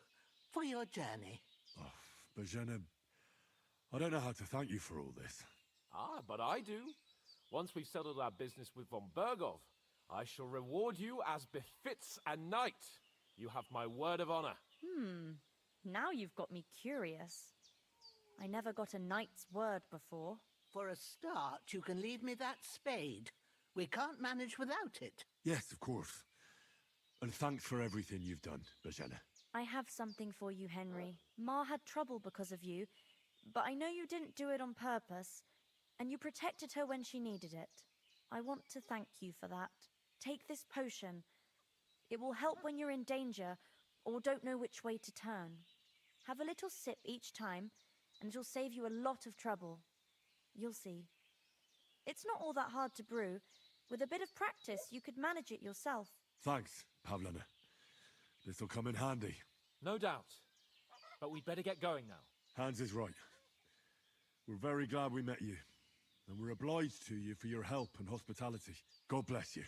Speaker 17: for your journey.
Speaker 6: Oh, Bojena, I don't know how to thank you for all this.
Speaker 4: But I do. Once we've settled our business with von Bergov, I shall reward you as befits a knight. You have my word of honor.
Speaker 21: Now you've got me curious. I never got a knight's word before.
Speaker 17: For a start, you can leave me that spade. We can't manage without it.
Speaker 6: Yes, of course. And thanks for everything you've done, Bajana.
Speaker 21: I have something for you, Henry. Ma had trouble because of you, but I know you didn't do it on purpose, and you protected her when she needed it. I want to thank you for that. Take this potion. It will help when you're in danger or don't know which way to turn. Have a little sip each time, and it'll save you a lot of trouble. You'll see. It's not all that hard to brew. With a bit of practice, you could manage it yourself.
Speaker 6: Thanks, Pavlana. This'll come in handy.
Speaker 4: No doubt. But we'd better get going now.
Speaker 6: Hans is right. We're very glad we met you. And we're obliged to you for your help and hospitality. God bless you.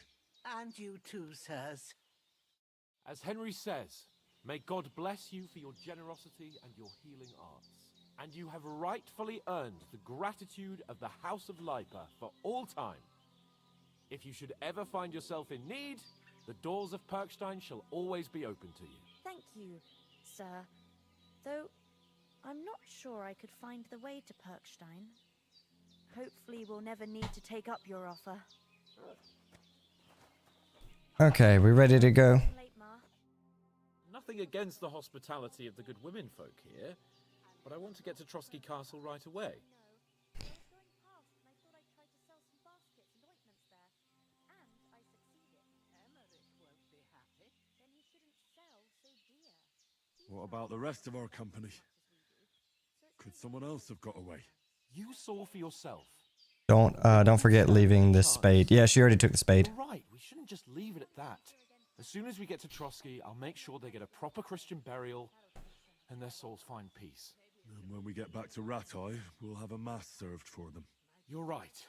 Speaker 17: And you too, sirs.
Speaker 4: As Henry says, may God bless you for your generosity and your healing arts. And you have rightfully earned the gratitude of the House of Lipa for all time. If you should ever find yourself in need, the doors of Perkstein shall always be open to you.
Speaker 21: Thank you, sir. Though, I'm not sure I could find the way to Perkstein. Hopefully we'll never need to take up your offer.
Speaker 1: Okay, we ready to go?
Speaker 21: Late, Ma.
Speaker 4: Nothing against the hospitality of the good women folk here, but I want to get to Trotsky Castle right away.
Speaker 6: What about the rest of our company? Could someone else have got away?
Speaker 4: You saw for yourself.
Speaker 1: Don't forget leaving the spade. Yeah, she already took the spade.
Speaker 4: You're right, we shouldn't just leave it at that. As soon as we get to Trotsky, I'll make sure they get a proper Christian burial and their souls find peace.
Speaker 6: And when we get back to Ratai, we'll have a mass served for them.
Speaker 4: You're right.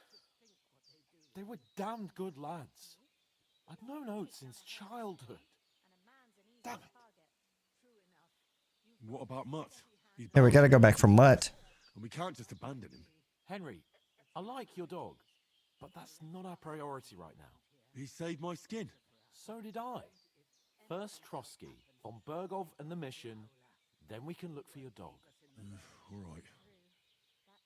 Speaker 4: They were damned good lads. I'd known Oates since childhood. Damn it.
Speaker 6: What about Mutt?
Speaker 1: Yeah, we gotta go back for Mutt.
Speaker 6: And we can't just abandon him.
Speaker 4: Henry, I like your dog, but that's not our priority right now.
Speaker 6: He saved my skin.
Speaker 4: So did I. First Trotsky, von Bergov and the mission, then we can look for your dog.
Speaker 6: All right.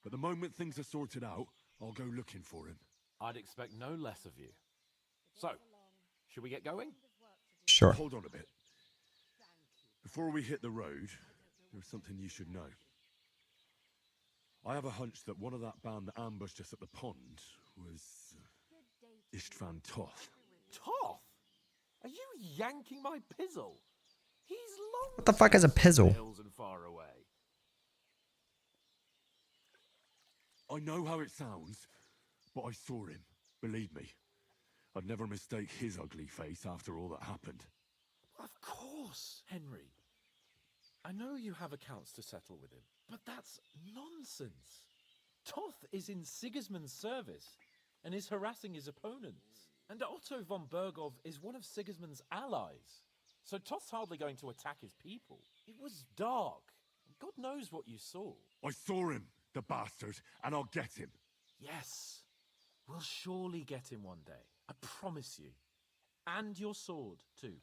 Speaker 6: But the moment things are sorted out, I'll go looking for him.
Speaker 4: I'd expect no less of you. So, should we get going?
Speaker 1: Sure.
Speaker 6: Hold on a bit. Before we hit the road, there's something you should know. I have a hunch that one of that band that ambushed us at the pond was Istvan Toth.
Speaker 4: Toth? Are you yanking my pizzle? He's long.
Speaker 1: What the fuck is a pizzle?
Speaker 4: Hills and far away.
Speaker 6: I know how it sounds, but I saw him. Believe me. I'd never mistake his ugly face after all that happened.
Speaker 4: Of course, Henry. I know you have accounts to settle with him, but that's nonsense. Toth is in Sigismund's service and is harassing his opponents. And Otto von Bergov is one of Sigismund's allies. So Toth's hardly going to attack his people. It was dark. God knows what you saw.
Speaker 6: I saw him, the bastard, and I'll get him.
Speaker 4: Yes. We'll surely get him one day. I promise you. And your sword, too.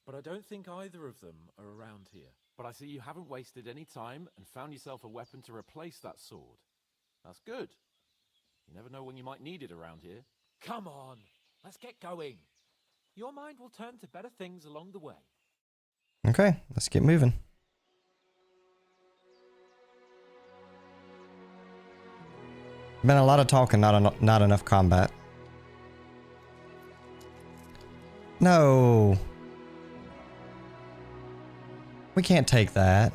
Speaker 4: But I don't think either of them are around here. But I see you haven't wasted any time and found yourself a weapon to replace that sword. That's good. You never know when you might need it around here. Come on, let's get going. Your mind will turn to better things along the way.
Speaker 1: Okay, let's get moving. Been a lot of talking, not enough combat. No. We can't take that.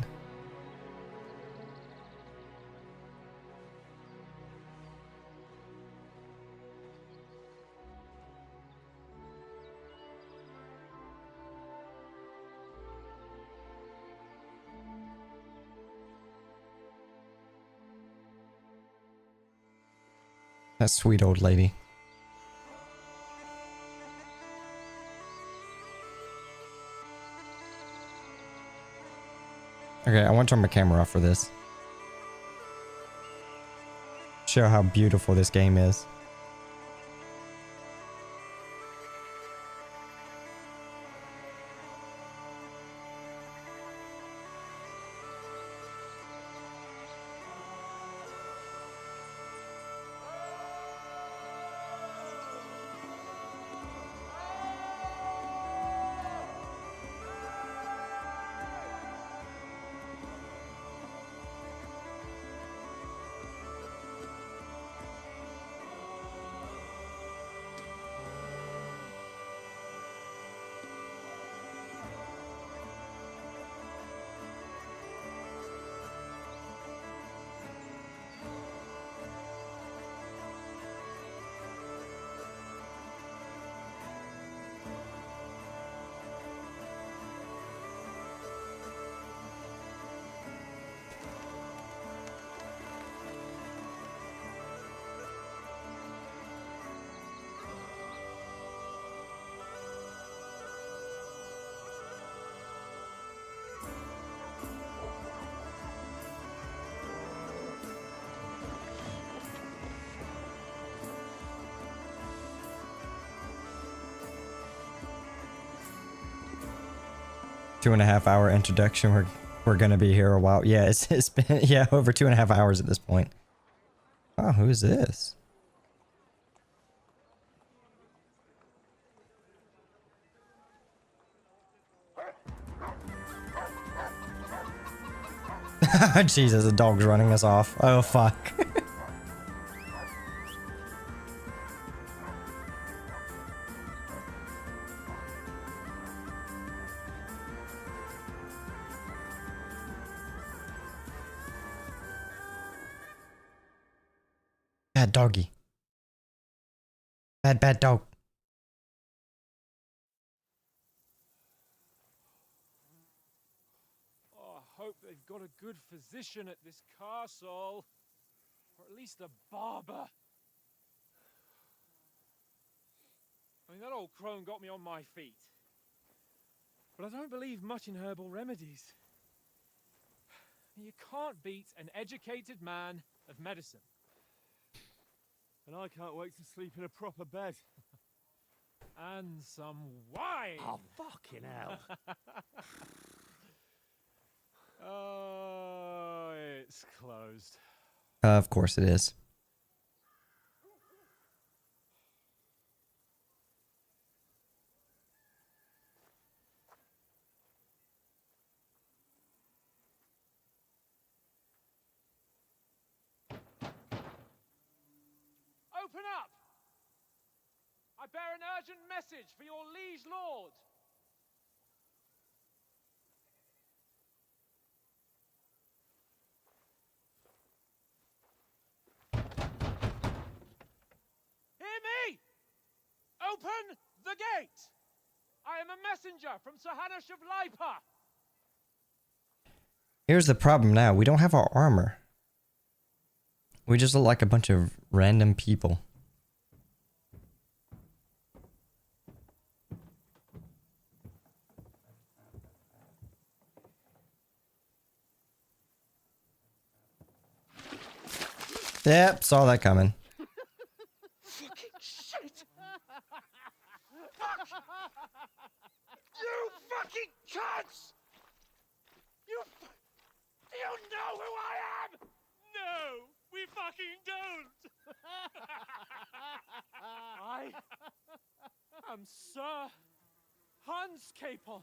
Speaker 1: That sweet old lady. Okay, I want to turn my camera off for this. Show how beautiful this game is. 2.5 hour introduction. We're gonna be here a while. Yeah, it's been yeah over 2.5 hours at this point. Oh, who is this? Jesus, the dog's running us off. Oh fuck. Bad doggy. Bad dog.
Speaker 4: Oh, I hope they've got a good physician at this castle. Or at least a barber. I mean, that old crone got me on my feet. But I don't believe much in herbal remedies. You can't beat an educated man of medicine.
Speaker 5: And I can't wait to sleep in a proper bed.
Speaker 4: And some wine!
Speaker 5: Oh, fucking hell.
Speaker 4: Oh, it's closed.
Speaker 1: Of course it is.
Speaker 4: Open up! I bear an urgent message for your liege lord. Hear me! Open the gate! I am a messenger from Sir Hanush of Lipa.
Speaker 1: Here's the problem now. We don't have our armor. We just look like a bunch of random people. Yep, saw that coming.
Speaker 8: Fucking shit! Fuck! You fucking cunts! Do you know who I am?
Speaker 4: No, we fucking don't. I am Sir Hans Capon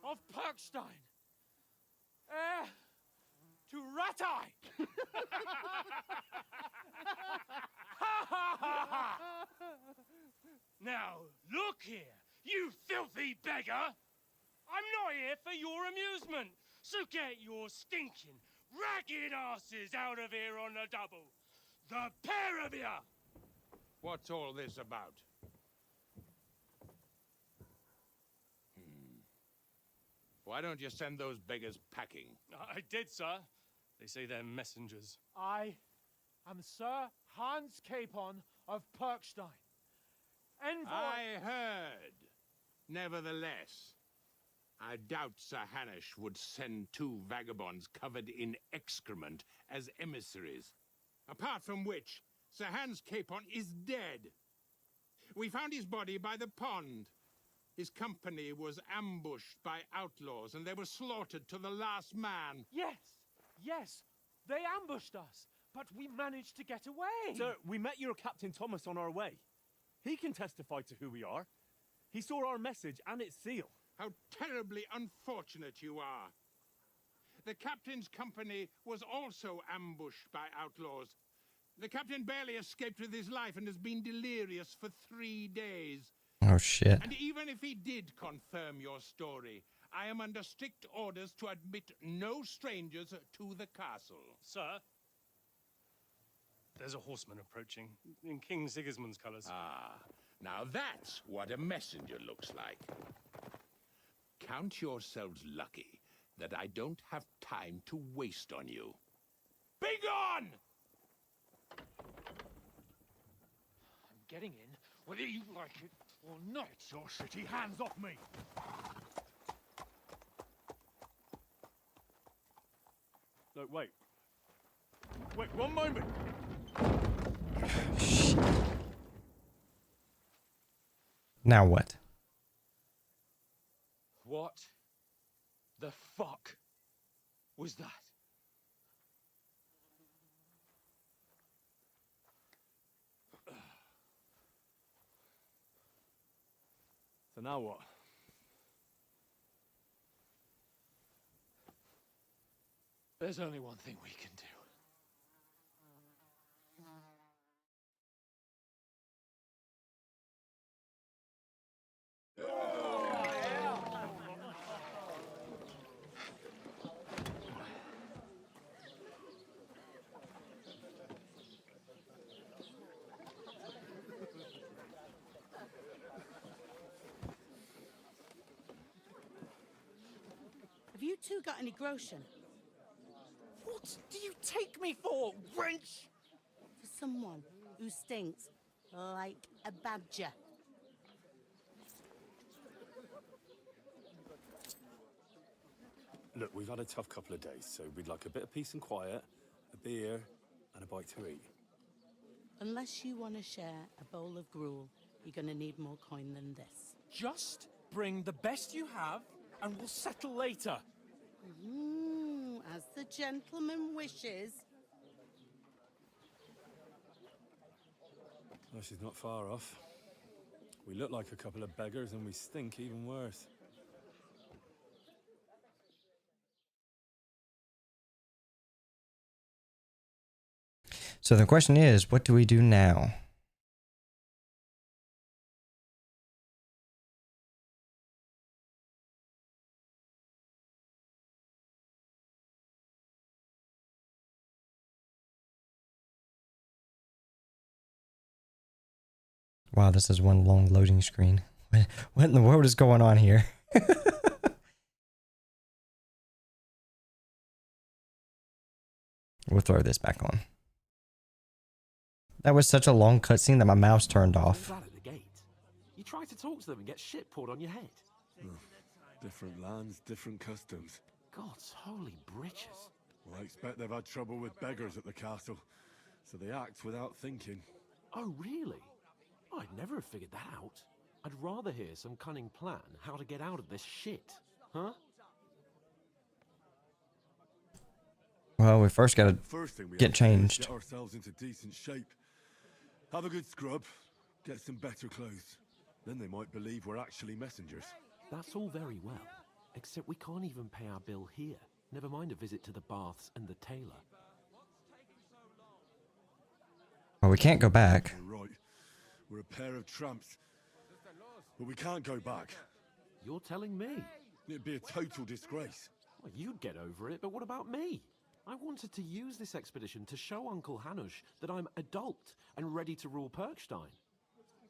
Speaker 4: of Perkstein, heir to Ratai.
Speaker 18: Now, look here, you filthy beggar! I'm not here for your amusement, so get your stinking, ragged asses out of here on the double. The pair of you!
Speaker 12: What's all this about? Why don't you send those beggars packing?
Speaker 18: I did, sir. They say they're messengers.
Speaker 4: I am Sir Hans Capon of Perkstein, envoy.
Speaker 12: I heard. Nevertheless, I doubt Sir Hanush would send two vagabonds covered in excrement as emissaries. Apart from which, Sir Hans Capon is dead. We found his body by the pond. His company was ambushed by outlaws, and they were slaughtered to the last man.
Speaker 4: Yes, they ambushed us, but we managed to get away.
Speaker 5: Sir, we met your Captain Thomas on our way. He can testify to who we are. He saw our message and its seal.
Speaker 12: How terribly unfortunate you are. The captain's company was also ambushed by outlaws. The captain barely escaped with his life and has been delirious for 3 days.
Speaker 1: Oh shit.
Speaker 12: And even if he did confirm your story, I am under strict orders to admit no strangers to the castle.
Speaker 18: Sir, there's a horseman approaching in King Sigismund's colours.
Speaker 12: Ah, now that's what a messenger looks like. Count yourselves lucky that I don't have time to waste on you. Be gone!
Speaker 4: I'm getting in, whether you like it or not.
Speaker 5: Your shitty hands off me! No, wait. Wait, one moment!
Speaker 1: Now what?
Speaker 13: What the fuck was that?
Speaker 5: So now what?
Speaker 13: There's only one thing we can do.
Speaker 17: Have you two got any groschen?
Speaker 8: What do you take me for, wench?
Speaker 17: For someone who stinks like a badger.
Speaker 5: Look, we've had a tough couple of days, so we'd like a bit of peace and quiet, a beer, and a bite to eat.
Speaker 17: Unless you want to share a bowl of gruel, you're going to need more coin than this.
Speaker 13: Just bring the best you have, and we'll settle later.
Speaker 17: As the gentleman wishes.
Speaker 5: Well, she's not far off. We look like a couple of beggars, and we stink even worse.
Speaker 1: So the question is, what do we do now? Wow, this is one long loading screen. What in the world is going on here? We'll throw this back on. That was such a long cutscene that my mouse turned off.
Speaker 4: At the gate. You try to talk to them and get shit poured on your head.
Speaker 6: Different lands, different customs.
Speaker 4: God's holy britches.
Speaker 6: Well, I expect they've had trouble with beggars at the castle, so they act without thinking.
Speaker 4: Oh, really? I'd never have figured that out. I'd rather hear some cunning plan how to get out of this shit. Huh?
Speaker 1: Well, we first gotta get changed.
Speaker 6: Get ourselves into decent shape. Have a good scrub. Get some better clothes. Then they might believe we're actually messengers.
Speaker 4: That's all very well. Except we can't even pay our bill here. Never mind a visit to the baths and the tailor.
Speaker 1: Well, we can't go back.
Speaker 6: You're right. We're a pair of tramps. But we can't go back.
Speaker 4: You're telling me?
Speaker 6: It'd be a total disgrace.
Speaker 4: Well, you'd get over it, but what about me? I wanted to use this expedition to show Uncle Hanush that I'm adult and ready to rule Perkstein.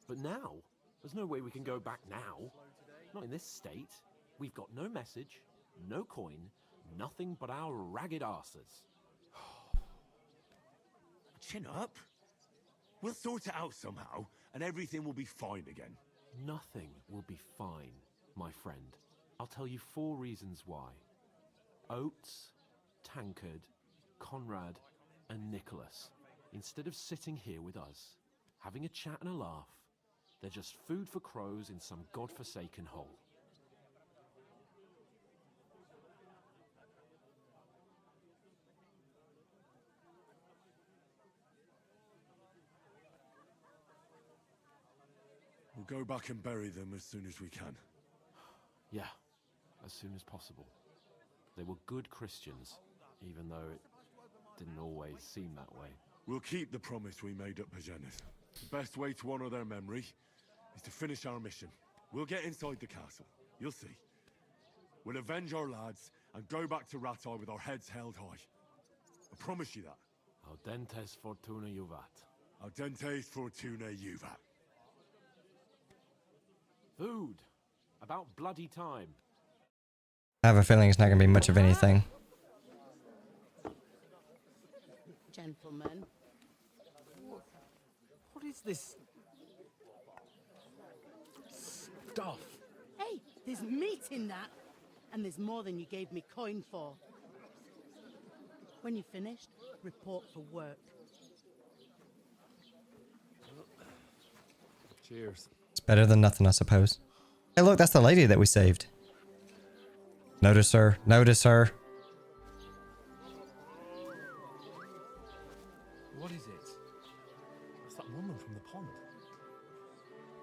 Speaker 4: But now, there's no way we can go back now. Not in this state. We've got no message, no coin, nothing but our ragged arses.
Speaker 6: Chin up. We'll sort it out somehow, and everything will be fine again.
Speaker 4: Nothing will be fine, my friend. I'll tell you 4 reasons why. Oates, Tankard, Conrad, and Nicholas, instead of sitting here with us, having a chat and a laugh, they're just food for crows in some godforsaken hole.
Speaker 6: We'll go back and bury them as soon as we can.
Speaker 4: Yeah, as soon as possible. They were good Christians, even though it didn't always seem that way.
Speaker 6: We'll keep the promise we made at Pagenis. The best way to honor their memory is to finish our mission. We'll get inside the castle. You'll see. We'll avenge our lads and go back to Ratai with our heads held high. I promise you that.
Speaker 4: Audentes fortuna juvat.
Speaker 6: Audentes fortuna juvat.
Speaker 4: Food. About bloody time.
Speaker 1: I have a feeling it's not going to be much of anything.
Speaker 17: Gentlemen.
Speaker 4: What is this stuff?
Speaker 17: Hey, there's meat in that. And there's more than you gave me coin for. When you're finished, report for work.
Speaker 5: Cheers.
Speaker 1: It's better than nothing, I suppose. Hey, look, that's the lady that we saved. Notice her. Notice her.
Speaker 13: What is it? It's that woman from the pond.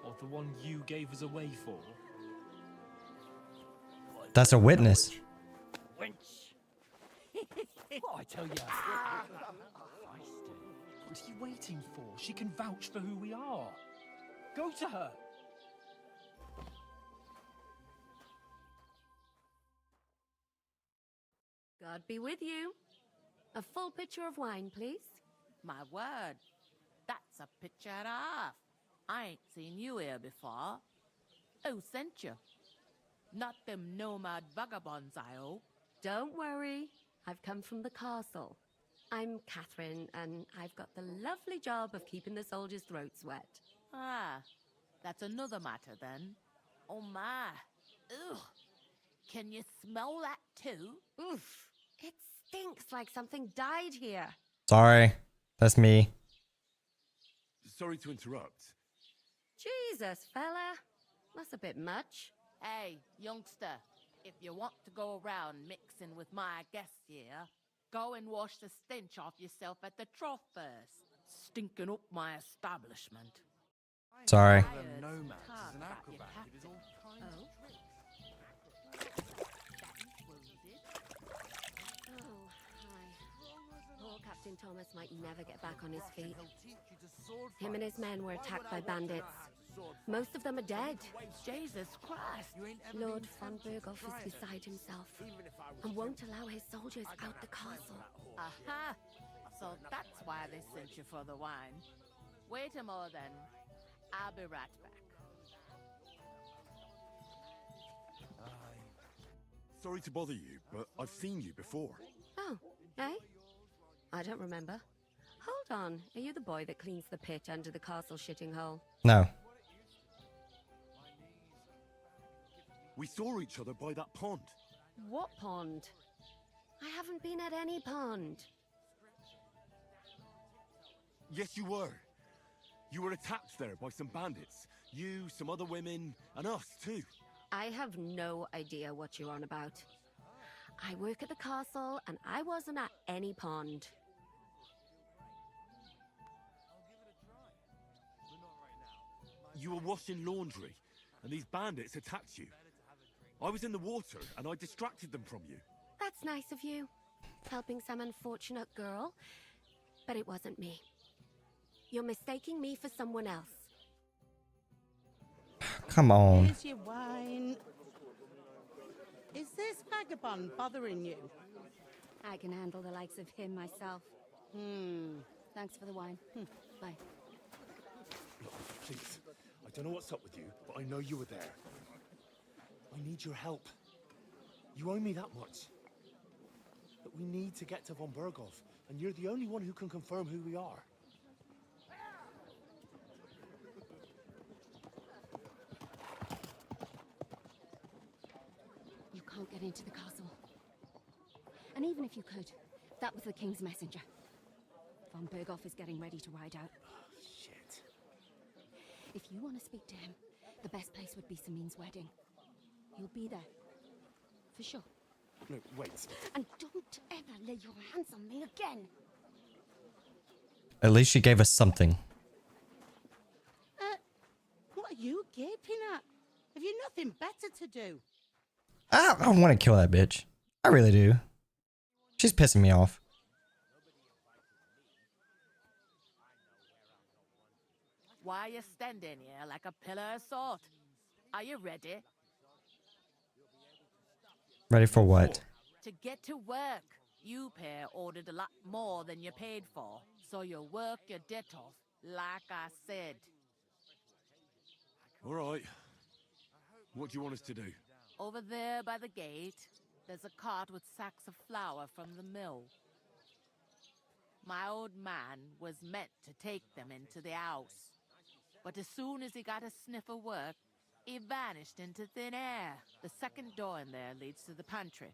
Speaker 13: Or the one you gave us away for.
Speaker 1: That's a witness.
Speaker 8: Wench.
Speaker 13: What I tell you. What are you waiting for? She can vouch for who we are. Go to her.
Speaker 9: God be with you. A full pitcher of wine, please.
Speaker 22: My word, that's a picture and a half. I ain't seen you here before. Who sent you? Not them nomad vagabonds, I hope.
Speaker 9: Don't worry. I've come from the castle. I'm Catherine, and I've got the lovely job of keeping the soldiers' throats wet.
Speaker 22: Ah, that's another matter then. Oh my. Ugh. Can you smell that too?
Speaker 9: Oof. It stinks like something died here.
Speaker 1: Sorry. That's me.
Speaker 6: Sorry to interrupt.
Speaker 9: Jesus, fella. That's a bit much.
Speaker 22: Hey, youngster, if you want to go around mixing with my guests here, go and wash the stench off yourself at the trough first. Stinking up my establishment.
Speaker 1: Sorry.
Speaker 9: Poor Captain Thomas might never get back on his feet. Him and his men were attacked by bandits. Most of them are dead.
Speaker 22: Jesus Christ!
Speaker 9: Lord von Berghoff is beside himself and won't allow his soldiers out the castle.
Speaker 22: Aha! So that's why they sent you for the wine. Wait a moment then. I'll be right back.
Speaker 6: Sorry to bother you, but I've seen you before.
Speaker 9: Oh, eh? I don't remember. Hold on. Are you the boy that cleans the pit under the castle shitting hole?
Speaker 1: No.
Speaker 6: We saw each other by that pond.
Speaker 9: What pond? I haven't been at any pond.
Speaker 6: Yes, you were. You were attacked there by some bandits. You, some other women, and us too.
Speaker 9: I have no idea what you're on about. I work at the castle, and I wasn't at any pond.
Speaker 6: You were washing laundry, and these bandits attacked you. I was in the water, and I distracted them from you.
Speaker 9: That's nice of you, helping some unfortunate girl, but it wasn't me. You're mistaking me for someone else.
Speaker 1: Come on.
Speaker 17: Here's your wine. Is this vagabond bothering you?
Speaker 9: I can handle the likes of him myself. Thanks for the wine. Bye.
Speaker 20: Look, please. I don't know what's up with you, but I know you were there. I need your help. You owe me that much. But we need to get to von Berghoff, and you're the only one who can confirm who we are.
Speaker 9: You can't get into the castle. And even if you could, that was the king's messenger. Von Berghoff is getting ready to ride out.
Speaker 20: Shit.
Speaker 9: If you want to speak to him, the best place would be Samin's wedding. He'll be there. For sure.
Speaker 20: No, wait.
Speaker 9: And don't ever lay your hands on me again.
Speaker 1: At least she gave us something.
Speaker 17: What are you gaping at? Have you nothing better to do?
Speaker 1: I want to kill that bitch. I really do. She's pissing me off.
Speaker 22: Why are you standing here like a pillar of salt? Are you ready?
Speaker 1: Ready for what?
Speaker 22: To get to work. You pair ordered a lot more than you paid for, so you'll work your debt off, like I said.
Speaker 6: All right. What do you want us to do?
Speaker 22: Over there by the gate, there's a cart with sacks of flour from the mill. My old man was meant to take them into the house, but as soon as he got a sniff of work, he vanished into thin air. The second door in there leads to the pantry.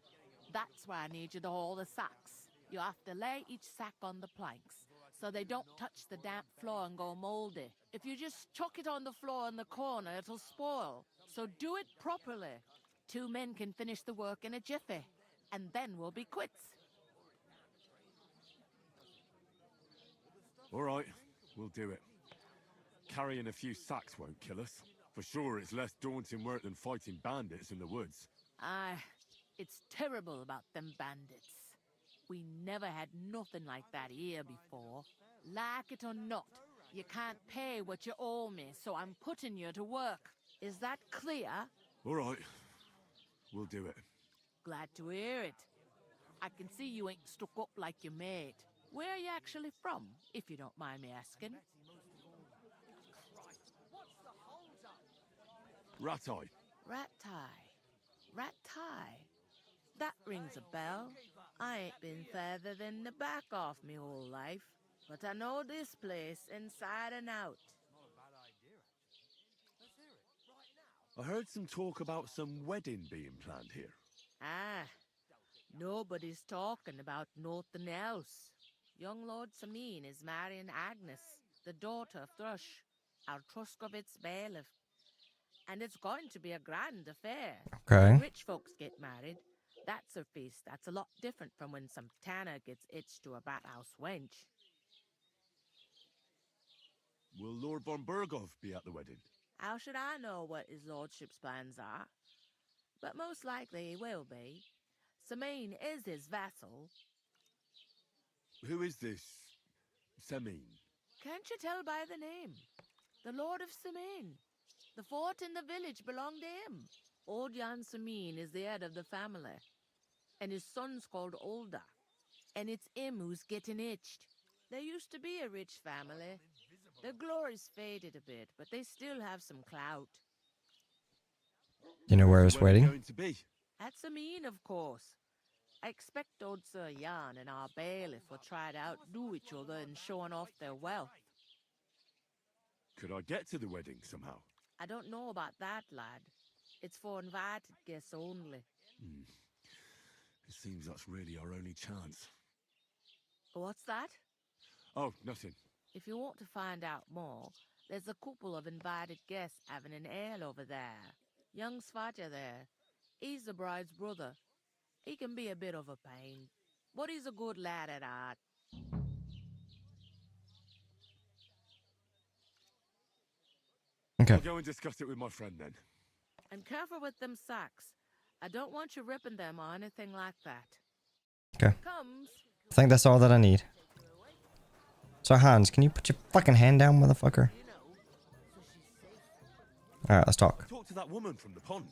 Speaker 22: That's why I need you to haul the sacks. You have to lay each sack on the planks, so they don't touch the damp floor and go moldy. If you just chuck it on the floor in the corner, it'll spoil. So do it properly. 2 men can finish the work in a jiffy, and then we'll be quits.
Speaker 6: All right, we'll do it. Carrying a few sacks won't kill us. For sure, it's less daunting work than fighting bandits in the woods.
Speaker 22: Aye, it's terrible about them bandits. We never had nothing like that here before. Like it or not, you can't pay what you owe me, so I'm putting you to work. Is that clear?
Speaker 6: All right, we'll do it.
Speaker 22: Glad to hear it. I can see you ain't stuck up like your mate. Where are you actually from, if you don't mind me asking?
Speaker 6: Ratai.
Speaker 22: Ratai. That rings a bell. I ain't been further than the back off me whole life, but I know this place inside and out.
Speaker 6: I heard some talk about some wedding being planned here.
Speaker 22: Ah, nobody's talking about nothing else. Young Lord Samin is marrying Agnes, the daughter of Thrush, our Truskovitz bailiff. And it's going to be a grand affair.
Speaker 1: Okay.
Speaker 22: When rich folks get married, that's a feast that's a lot different from when some tanner gets hitched to a bat-house wench.
Speaker 6: Will Lord von Berghoff be at the wedding?
Speaker 22: How should I know what his lordship's plans are? But most likely he will be. Samin is his vassal.
Speaker 6: Who is this Semin?
Speaker 22: Can't you tell by the name? The Lord of Samin. The fort in the village belonged to him. Old Jan Samin is the head of the family. And his son's called Olda. And it's him who's getting itched. There used to be a rich family. Their glory's faded a bit, but they still have some clout.
Speaker 1: You know where it's waiting?
Speaker 6: Going to be?
Speaker 22: At Samin, of course. I expect old Sir Jan and our bailiff will try to outdo each other in showing off their wealth.
Speaker 6: Could I get to the wedding somehow?
Speaker 22: I don't know about that, lad. It's for invited guests only.
Speaker 6: It seems that's really our only chance.
Speaker 22: What's that?
Speaker 6: Oh, nothing.
Speaker 22: If you want to find out more, there's a couple of invited guests having an ale over there. Young Svaja there. He's the bride's brother. He can be a bit of a pain, but he's a good lad at heart.
Speaker 1: Okay.
Speaker 6: I'll go and discuss it with my friend then.
Speaker 22: And careful with them sacks. I don't want you ripping them or anything like that.
Speaker 1: Okay.
Speaker 22: Comes.
Speaker 1: I think that's all that I need. So Hans, can you put your fucking hand down, motherfucker? Alright, let's talk.
Speaker 6: Talk to that woman from the pond.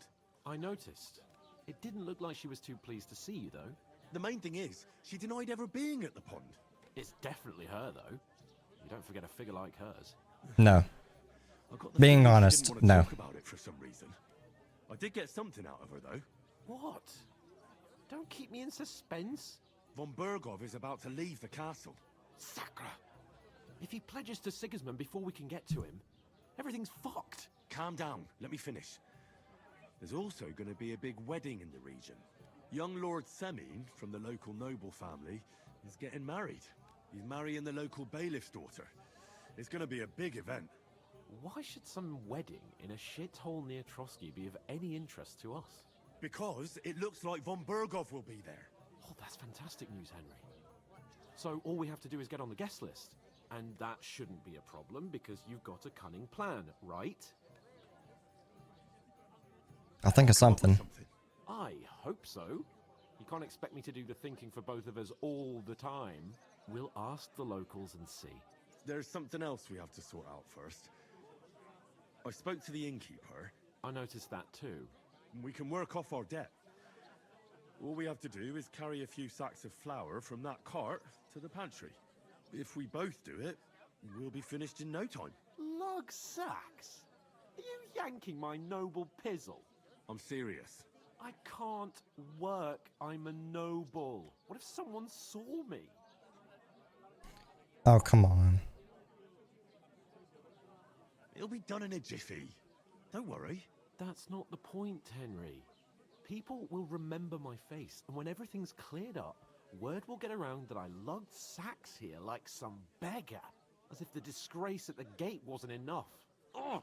Speaker 4: I noticed. It didn't look like she was too pleased to see you, though.
Speaker 6: The main thing is, she denied ever being at the pond.
Speaker 4: It's definitely her, though. You don't forget a figure like hers.
Speaker 1: No. Being honest,
Speaker 6: Didn't want to
Speaker 1: no.
Speaker 6: talk about it for some reason. I did get something out of her, though.
Speaker 4: What? Don't keep me in suspense.
Speaker 6: Von Berghoff is about to leave the castle.
Speaker 4: Sacra! If he pledges to Sigismund before we can get to him, everything's fucked.
Speaker 6: Calm down. Let me finish. There's also going to be a big wedding in the region. Young Lord Semin, from the local noble family, is getting married. He's marrying the local bailiff's daughter. It's going to be a big event.
Speaker 4: Why should some wedding in a shithole near Trotsky be of any interest to us?
Speaker 6: Because it looks like von Berghoff will be there.
Speaker 4: Oh, that's fantastic news, Henry. So all we have to do is get on the guest list. And that shouldn't be a problem because you've got a cunning plan, right?
Speaker 1: I'll think of something.
Speaker 4: I hope so. You can't expect me to do the thinking for both of us all the time. We'll ask the locals and see.
Speaker 6: There's something else we have to sort out first. I spoke to the innkeeper.
Speaker 4: I noticed that too.
Speaker 6: We can work off our debt. All we have to do is carry a few sacks of flour from that cart to the pantry. If we both do it, we'll be finished in no time.
Speaker 4: Lug sacks? Are you yanking my noble pizzle?
Speaker 6: I'm serious.
Speaker 4: I can't work. I'm a noble. What if someone saw me?
Speaker 1: Oh, come on.
Speaker 6: It'll be done in a jiffy. Don't worry.
Speaker 4: That's not the point, Henry. People will remember my face, and when everything's cleared up, word will get around that I lugged sacks here like some beggar. As if the disgrace at the gate wasn't enough. Ugh!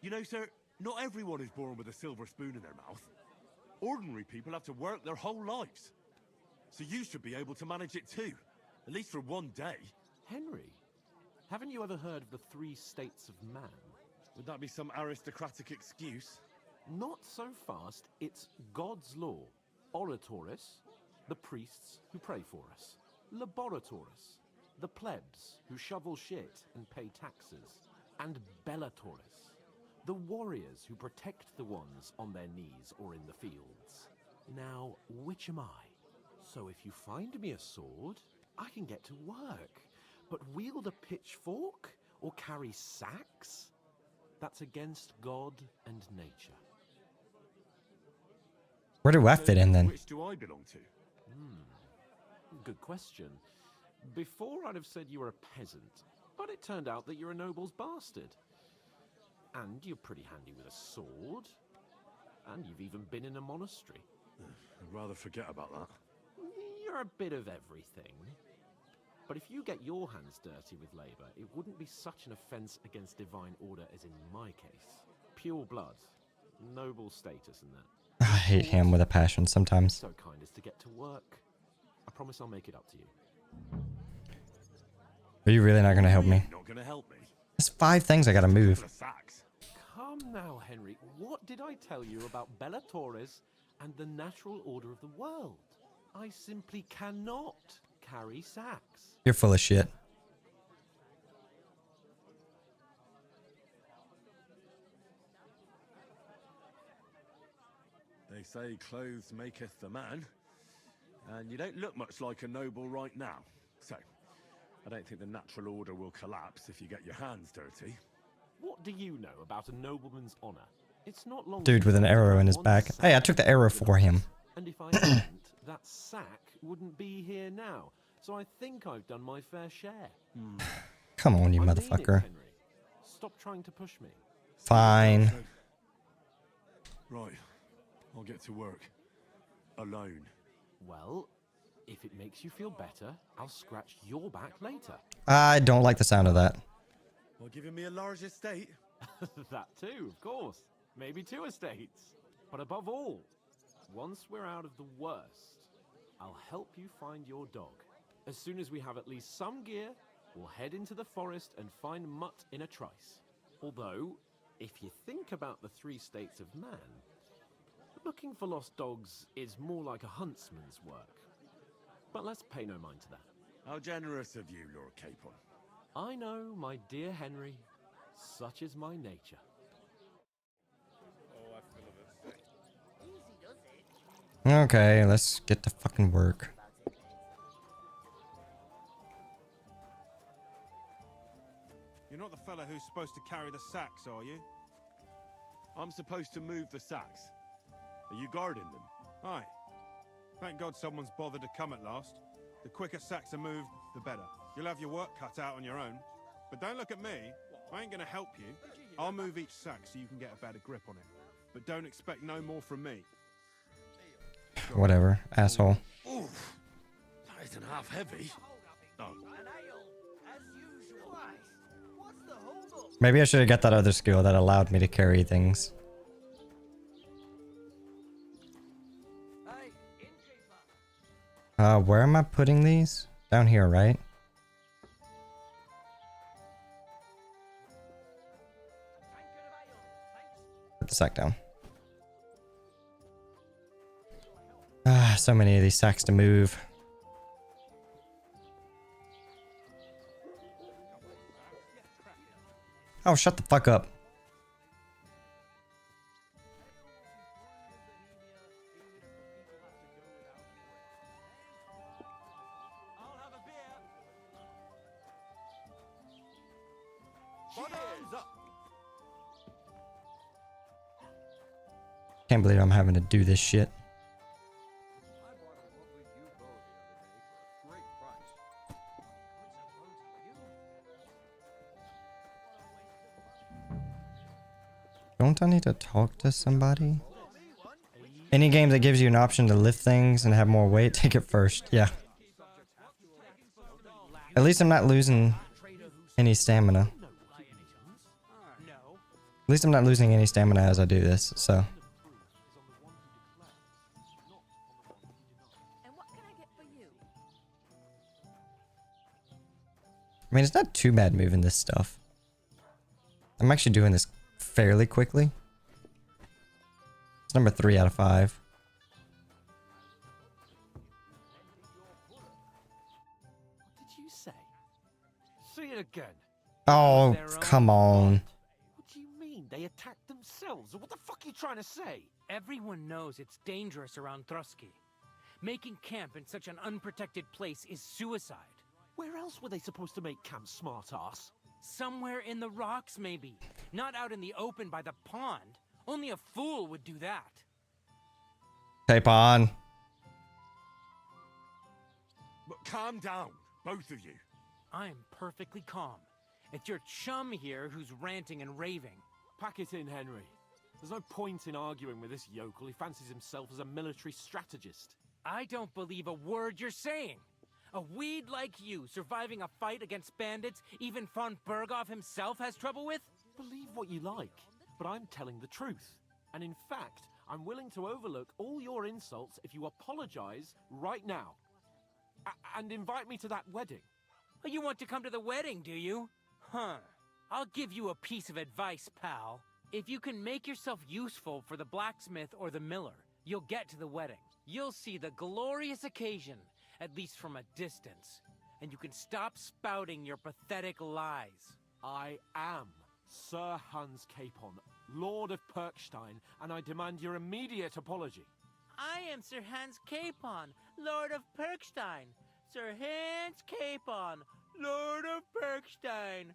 Speaker 6: You know, sir, not everyone is born with a silver spoon in their mouth. Ordinary people have to work their whole lives. So you should be able to manage it too. At least for one day.
Speaker 4: Henry, haven't you ever heard of the 3 states of man?
Speaker 6: Would that be some aristocratic excuse?
Speaker 4: Not so fast. It's God's law. Oratoris, the priests who pray for us. Laboratoris, the plebs who shovel shit and pay taxes. And Bellatoris, the warriors who protect the ones on their knees or in the fields. Now, which am I? So if you find me a sword, I can get to work. But wield a pitchfork or carry sacks? That's against God and nature.
Speaker 1: Where do I fit in then?
Speaker 6: Which do I belong to?
Speaker 4: Good question. Before I'd have said you were a peasant, but it turned out that you're a noble's bastard. And you're pretty handy with a sword. And you've even been in a monastery.
Speaker 6: I'd rather forget about that.
Speaker 4: You're a bit of everything. But if you get your hands dirty with labor, it wouldn't be such an offense against divine order as in my case. Pure blood, noble status and that.
Speaker 1: I hate him with a passion sometimes.
Speaker 4: So kind as to get to work. I promise I'll make it up to you.
Speaker 1: Are you really not gonna help me?
Speaker 6: Not gonna help me.
Speaker 1: There's 5 things I gotta move.
Speaker 4: Come now, Henry. What did I tell you about Bellatoris and the natural order of the world? I simply cannot carry sacks.
Speaker 1: You're full of shit.
Speaker 6: They say clothes maketh the man, and you don't look much like a noble right now. So, I don't think the natural order will collapse if you get your hands dirty.
Speaker 4: What do you know about a nobleman's honor? It's not long.
Speaker 1: Dude with an arrow in his back. Hey, I took the arrow for him.
Speaker 4: And if I hadn't, that sack wouldn't be here now. So I think I've done my fair share.
Speaker 1: Come on, you
Speaker 4: I mean it,
Speaker 1: motherfucker.
Speaker 4: Henry. Stop trying to push me.
Speaker 1: Fine.
Speaker 6: Right. I'll get to work. Alone.
Speaker 4: Well, if it makes you feel better, I'll scratch your back later.
Speaker 1: I don't like the sound of that.
Speaker 6: While giving me a large estate?
Speaker 4: That too, of course. Maybe 2 estates. But above all, once we're out of the worst, I'll help you find your dog. As soon as we have at least some gear, we'll head into the forest and find Mutt in a trice. Although, if you think about the 3 states of man, looking for lost dogs is more like a huntsman's work. But let's pay no mind to that.
Speaker 6: How generous of you, Lord Capon.
Speaker 4: I know, my dear Henry. Such is my nature.
Speaker 1: Okay, let's get to fucking work.
Speaker 2: You're not the fella who's supposed to carry the sacks, are you?
Speaker 6: I'm supposed to move the sacks. Are you guarding them?
Speaker 2: Aye. Thank God someone's bothered to come at last. The quicker sacks are moved, the better. You'll have your work cut out on your own. But don't look at me. I ain't gonna help you. I'll move each sack so you can get a better grip on it. But don't expect no more from me.
Speaker 1: Whatever, asshole.
Speaker 6: Oof. That isn't half heavy. Oh.
Speaker 1: Maybe I should have got that other skill that allowed me to carry things. Where am I putting these? Down here, right? Put the sack down. Ah, so many of these sacks to move. Oh, shut the fuck up. Can't believe I'm having to do this shit. Don't I need to talk to somebody? Any game that gives you an option to lift things and have more weight, take it first. Yeah. At least I'm not losing any stamina. At least I'm not losing any stamina as I do this, so.
Speaker 9: And what can I get for you?
Speaker 1: I mean, it's not too bad moving this stuff. I'm actually doing this fairly quickly. It's number 3 out of 5.
Speaker 4: What did you say? Say it again.
Speaker 1: Oh,
Speaker 4: Their own
Speaker 1: come on.
Speaker 4: What do you mean? They attacked themselves? What the fuck are you trying to say?
Speaker 10: Everyone knows it's dangerous around Trusky. Making camp in such an unprotected place is suicide.
Speaker 4: Where else were they supposed to make camp, smart-ass?
Speaker 10: Somewhere in the rocks, maybe. Not out in the open by the pond. Only a fool would do that.
Speaker 1: Tape on.
Speaker 6: But calm down, both of you.
Speaker 10: I'm perfectly calm. It's your chum here who's ranting and raving.
Speaker 4: Pack it in, Henry. There's no point in arguing with this yokel. He fancies himself as a military strategist.
Speaker 10: I don't believe a word you're saying. A weed like you, surviving a fight against bandits, even von Berghoff himself has trouble with?
Speaker 4: Believe what you like, but I'm telling the truth. And in fact, I'm willing to overlook all your insults if you apologize right now. And invite me to that wedding.
Speaker 10: Oh, you want to come to the wedding, do you? Huh. I'll give you a piece of advice, pal. If you can make yourself useful for the blacksmith or the miller, you'll get to the wedding. You'll see the glorious occasion, at least from a distance. And you can stop spouting your pathetic lies.
Speaker 4: I am Sir Hans Capon, Lord of Perkstein, and I demand your immediate apology.
Speaker 10: I am Sir Hans Capon, Lord of Perkstein. Sir Hans Capon, Lord of Perkstein.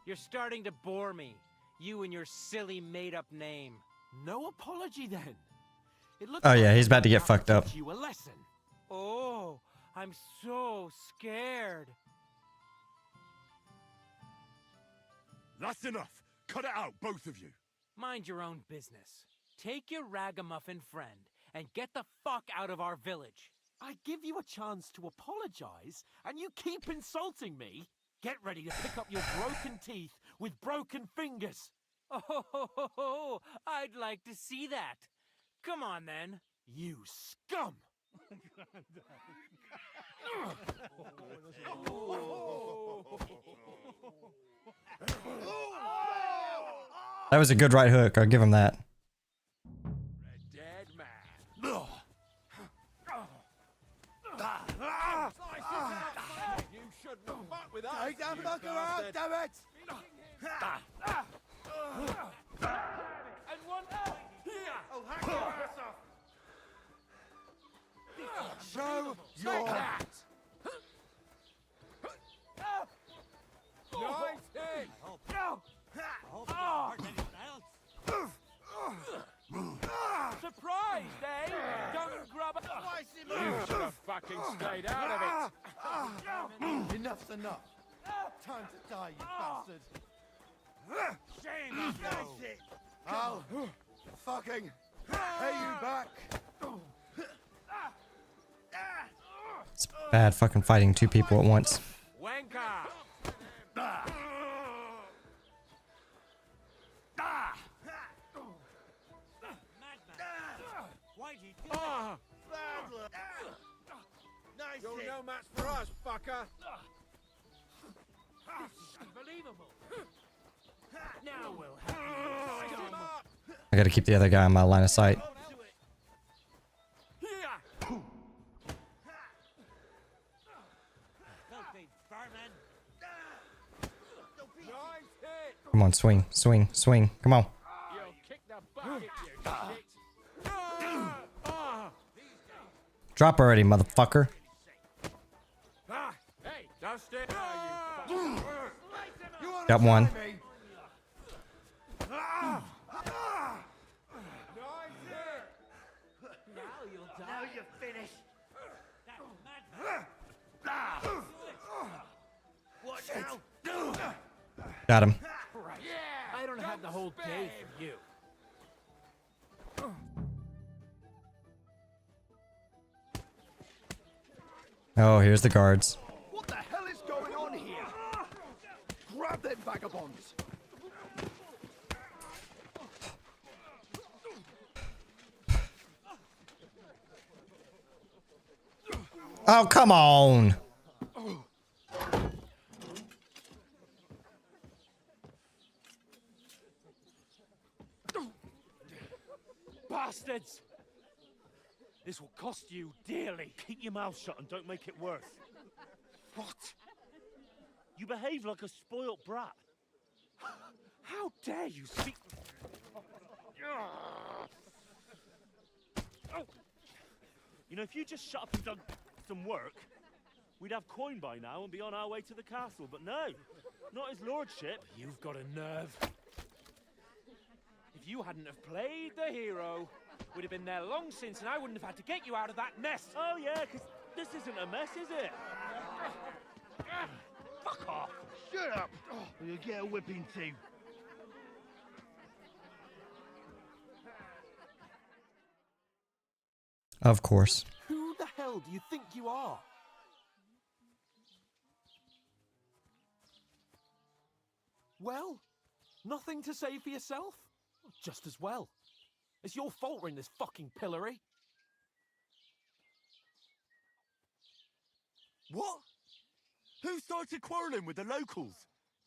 Speaker 10: You're starting to bore me. You and your silly made-up name.
Speaker 4: No apology, then. It looks
Speaker 1: Oh yeah,
Speaker 4: like
Speaker 1: he's about to
Speaker 4: I
Speaker 1: get
Speaker 4: have
Speaker 1: fucked up.
Speaker 4: teach you a lesson.
Speaker 10: Oh, I'm so scared.
Speaker 6: That's enough. Cut it out, both of you.
Speaker 10: Mind your own business. Take your ragamuffin friend and get the fuck out of our village.
Speaker 4: I give you a chance to apologize, and you keep insulting me. Get ready to pick up your broken teeth with broken fingers.
Speaker 10: Oh, I'd like to see that. Come on, then.
Speaker 4: You scum!
Speaker 1: That was a good right hook. I'll give him that.
Speaker 4: Dead man. You shouldn't have fought with us.
Speaker 19: Take that
Speaker 4: you
Speaker 19: fucker out,
Speaker 4: bastard.
Speaker 19: damn it!
Speaker 4: And one here. Oh, hang your ass off.
Speaker 19: Show
Speaker 4: Take
Speaker 19: your...
Speaker 4: that. Nice hit. Surprised, eh? Don't grab it. You should have fucking stayed out of it.
Speaker 19: Enough's enough. Time to die, you bastard.
Speaker 4: Shame.
Speaker 19: That's it. I'll fucking pay you back.
Speaker 1: It's bad fucking fighting two people at once.
Speaker 4: Wanker.
Speaker 19: Nice
Speaker 4: You're
Speaker 19: hit.
Speaker 4: no match for us, fucker.
Speaker 10: Unbelievable. Now we'll have you.
Speaker 1: I gotta keep the other guy on my line of sight. Come on, swing, swing, swing. Come on.
Speaker 4: You'll kick the bucket, you shit.
Speaker 1: Drop already, motherfucker.
Speaker 4: Hey, dust it.
Speaker 1: Got one.
Speaker 4: Nice hit.
Speaker 17: Now you're finished. What now?
Speaker 1: Got him.
Speaker 10: I don't have the whole day for you.
Speaker 1: Oh, here's the guards.
Speaker 19: What the hell is going on here? Grab them vagabonds.
Speaker 1: Oh, come on.
Speaker 4: Bastards! This will cost you dearly.
Speaker 5: Keep your mouth shut and don't make it worse. What? You behave like a spoilt brat.
Speaker 4: How dare you speak...
Speaker 5: You know, if you just shut up and done some work, we'd have coin by now and be on our way to the castle. But no, not his lordship.
Speaker 4: You've got a nerve. If you hadn't have played the hero, we'd have been there long since, and I wouldn't have had to get you out of that mess.
Speaker 5: Oh yeah, because this isn't a mess, is it?
Speaker 4: Fuck off!
Speaker 11: Shut up, or you'll get a whipping too.
Speaker 1: Of course.
Speaker 4: Who the hell do you think you are? Well, nothing to say for yourself? Just as well. It's your fault we're in this fucking pillory.
Speaker 5: What? Who started quarrelling with the locals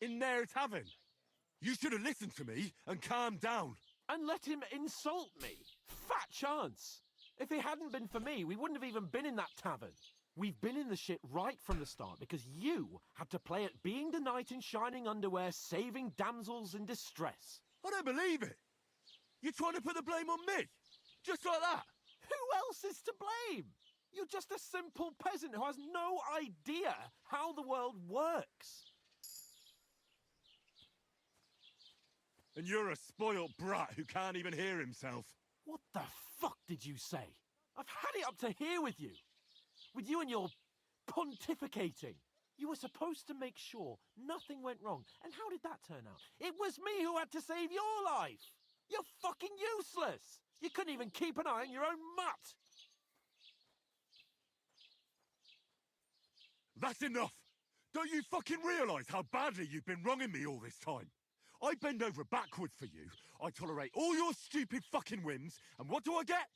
Speaker 5: in their tavern? You should have listened to me and calmed down.
Speaker 4: And let him insult me. Fat chance. If it hadn't been for me, we wouldn't have even been in that tavern. We've been in the shit right from the start because you had to play at being the knight in shining underwear, saving damsels in distress.
Speaker 5: I don't believe it. You're trying to put the blame on me? Just like that?
Speaker 4: Who else is to blame? You're just a simple peasant who has no idea how the world works.
Speaker 5: And you're a spoilt brat who can't even hear himself.
Speaker 4: What the fuck did you say? I've had it up to here with you. With you and your pontificating. You were supposed to make sure nothing went wrong. And how did that turn out? It was me who had to save your life. You're fucking useless. You couldn't even keep an eye on your own mutt.
Speaker 5: That's enough. Don't you fucking realise how badly you've been wronging me all this time? I bend over backwards for you. I tolerate all your stupid fucking whims. And what do I get?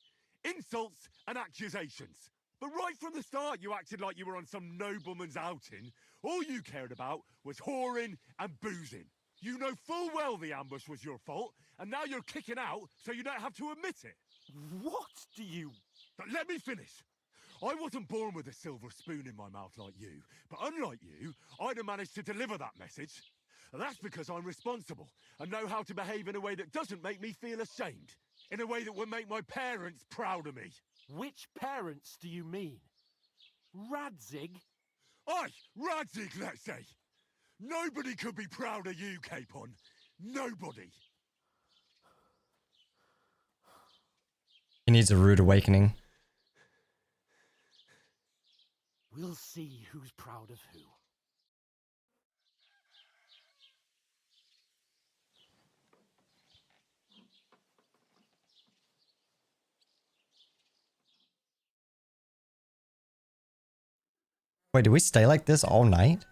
Speaker 5: Insults and accusations. But right from the start, you acted like you were on some nobleman's outing. All you cared about was whoring and boozing. You know full well the ambush was your fault, and now you're kicking out so you don't have to admit it.
Speaker 4: What do you...
Speaker 5: But let me finish. I wasn't born with a silver spoon in my mouth like you, but unlike you, I'd have managed to deliver that message. And that's because I'm responsible and know how to behave in a way that doesn't make me feel ashamed. In a way that would make my parents proud of me.
Speaker 4: Which parents do you mean? Radzig?
Speaker 5: Aye, Radzig, let's say. Nobody could be proud of you, Capon. Nobody.
Speaker 1: He needs a rude awakening.
Speaker 4: We'll see who's proud of who.
Speaker 1: Wait, do we stay like this all night?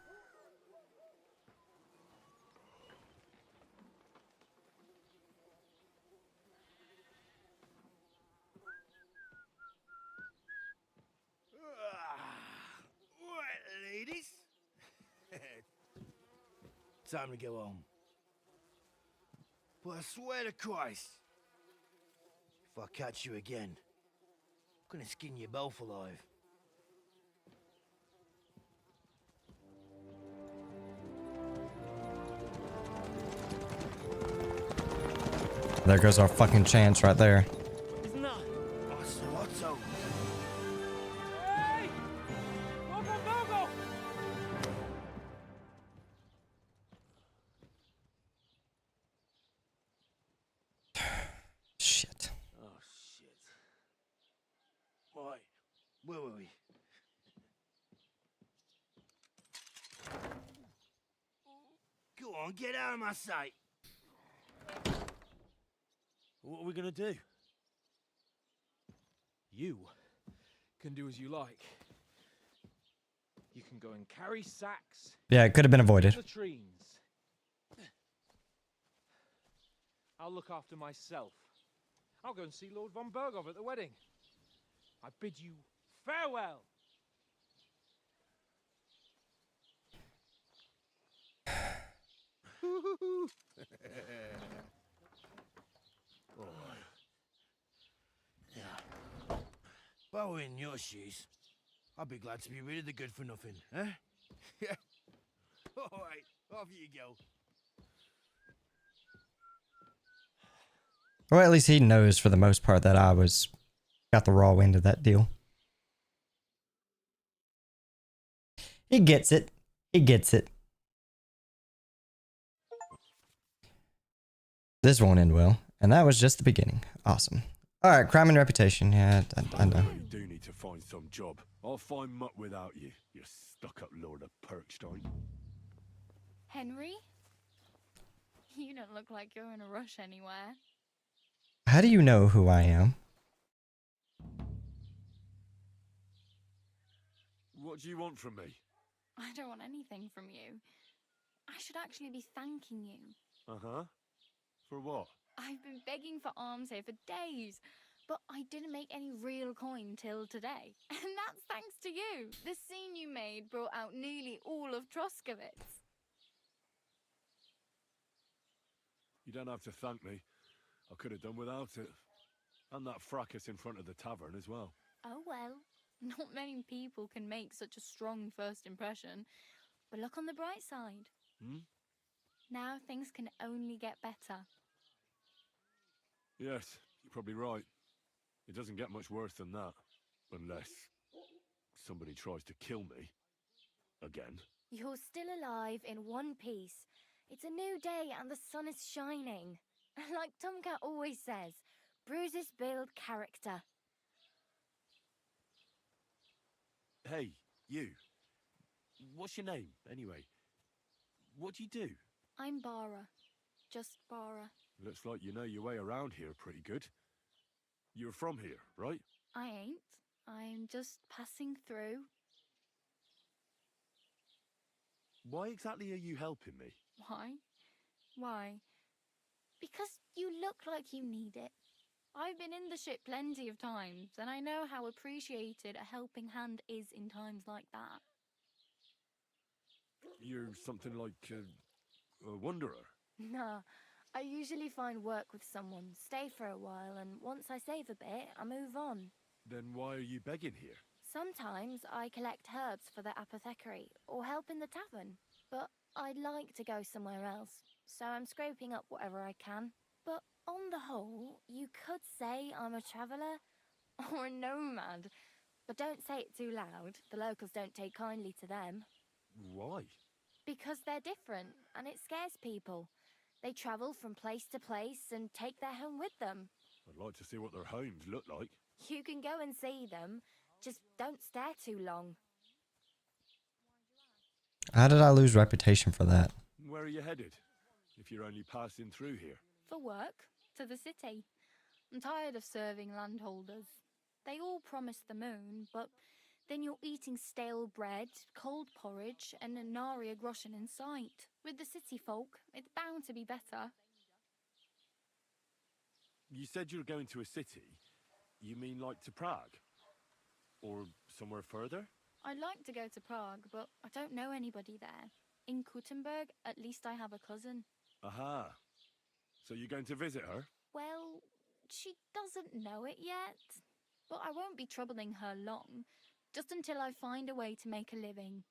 Speaker 11: Right, ladies. Time to go home. But I swear to Christ, if I catch you again, I'm gonna skin you both alive.
Speaker 1: There goes our fucking chance right there.
Speaker 11: Isn't that Otto?
Speaker 4: Hey! Go!
Speaker 1: Shit.
Speaker 11: Oh, shit. Right, where were we? Go on, get out of my sight.
Speaker 5: What are we gonna do?
Speaker 4: You can do as you like. You can go and carry sacks.
Speaker 1: Yeah, it could have been avoided.
Speaker 4: Latrines. I'll look after myself. I'll go and see Lord von Berghoff at the wedding. I bid you farewell.
Speaker 11: All right. Yeah. If I were in your shoes, I'd be glad to be rid of the good for nothing, eh? Yeah. All right, off you go.
Speaker 1: Or at least he knows for the most part that I got the raw end of that deal. He gets it. He gets it. This won't end well. And that was just the beginning. Awesome. Alright, crime and reputation. Yeah, I know.
Speaker 6: You do need to find some job. I'll find mutt without you, you stuck-up lord of Perkstein.
Speaker 14: Henry? You don't look like you're in a rush anywhere.
Speaker 1: How do you know who I am?
Speaker 6: What do you want from me?
Speaker 14: I don't want anything from you. I should actually be thanking you.
Speaker 6: Uh-huh. For what?
Speaker 14: I've been begging for alms here for days, but I didn't make any real coin till today. And that's thanks to you. The scene you made brought out nearly all of Troskowitz.
Speaker 6: You don't have to thank me. I could have done without it. And that fracas in front of the tavern as well.
Speaker 14: Oh well, not many people can make such a strong first impression. But look on the bright side.
Speaker 6: Hmm?
Speaker 14: Now things can only get better.
Speaker 6: Yes, you're probably right. It doesn't get much worse than that. Unless somebody tries to kill me. Again.
Speaker 21: You're still alive in one piece. It's a new day and the sun is shining. Like Tomcat always says, bruises build character.
Speaker 6: Hey, you. What's your name, anyway? What do you do?
Speaker 21: I'm Bara. Just Bara.
Speaker 6: Looks like you know your way around here pretty good. You're from here, right?
Speaker 21: I ain't. I'm just passing through.
Speaker 6: Why exactly are you helping me?
Speaker 21: Why? Why? Because you look like you need it. I've been in the ship plenty of times, and I know how appreciated a helping hand is in times like that.
Speaker 6: You're something like a wanderer.
Speaker 21: Nah, I usually find work with someone, stay for a while, and once I save a bit, I move on.
Speaker 6: Then why are you begging here?
Speaker 21: Sometimes I collect herbs for the apothecary, or help in the tavern. But I'd like to go somewhere else, so I'm scraping up whatever I can. But on the whole, you could say I'm a traveller, or a nomad. But don't say it too loud, the locals don't take kindly to them.
Speaker 6: Why?
Speaker 21: Because they're different, and it scares people. They travel from place to place and take their home with them.
Speaker 6: I'd like to see what their homes look like.
Speaker 21: You can go and see them, just don't stare too long.
Speaker 1: How did I lose reputation for that?
Speaker 6: Where are you headed, if you're only passing through here?
Speaker 14: For work, to the city. I'm tired of serving landholders. They all promise the moon, but then you're eating stale bread, cold porridge, and a nary a groschen in sight. With the city folk, it's bound to be better.
Speaker 6: You said you were going to a city. You mean like to Prague? Or somewhere further?
Speaker 14: I'd like to go to Prague, but I don't know anybody there. In Kuttenberg, at least I have a cousin.
Speaker 6: Aha. So you're going to visit her?
Speaker 14: Well, she doesn't know it yet. But I won't be troubling her long, just until I find a way to make a living.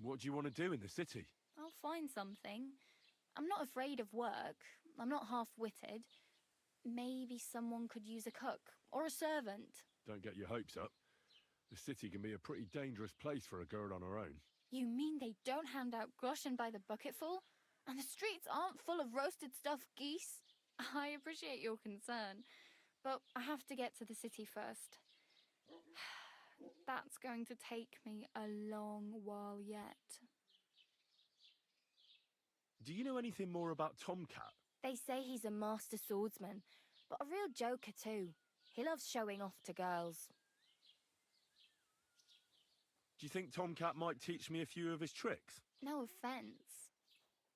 Speaker 6: What do you want to do in the city?
Speaker 14: I'll find something. I'm not afraid of work. I'm not half-witted. Maybe someone could use a cook or a servant.
Speaker 6: Don't get your hopes up. The city can be a pretty dangerous place for a girl on her own.
Speaker 14: You mean they don't hand out groschen by the bucketful? And the streets aren't full of roasted stuffed geese? I appreciate your concern, but I have to get to the city first. That's going to take me a long while yet.
Speaker 6: Do you know anything more about Tomcat?
Speaker 21: They say he's a master swordsman, but a real joker too. He loves showing off to girls.
Speaker 6: Do you think Tomcat might teach me a few of his tricks?
Speaker 14: No offence,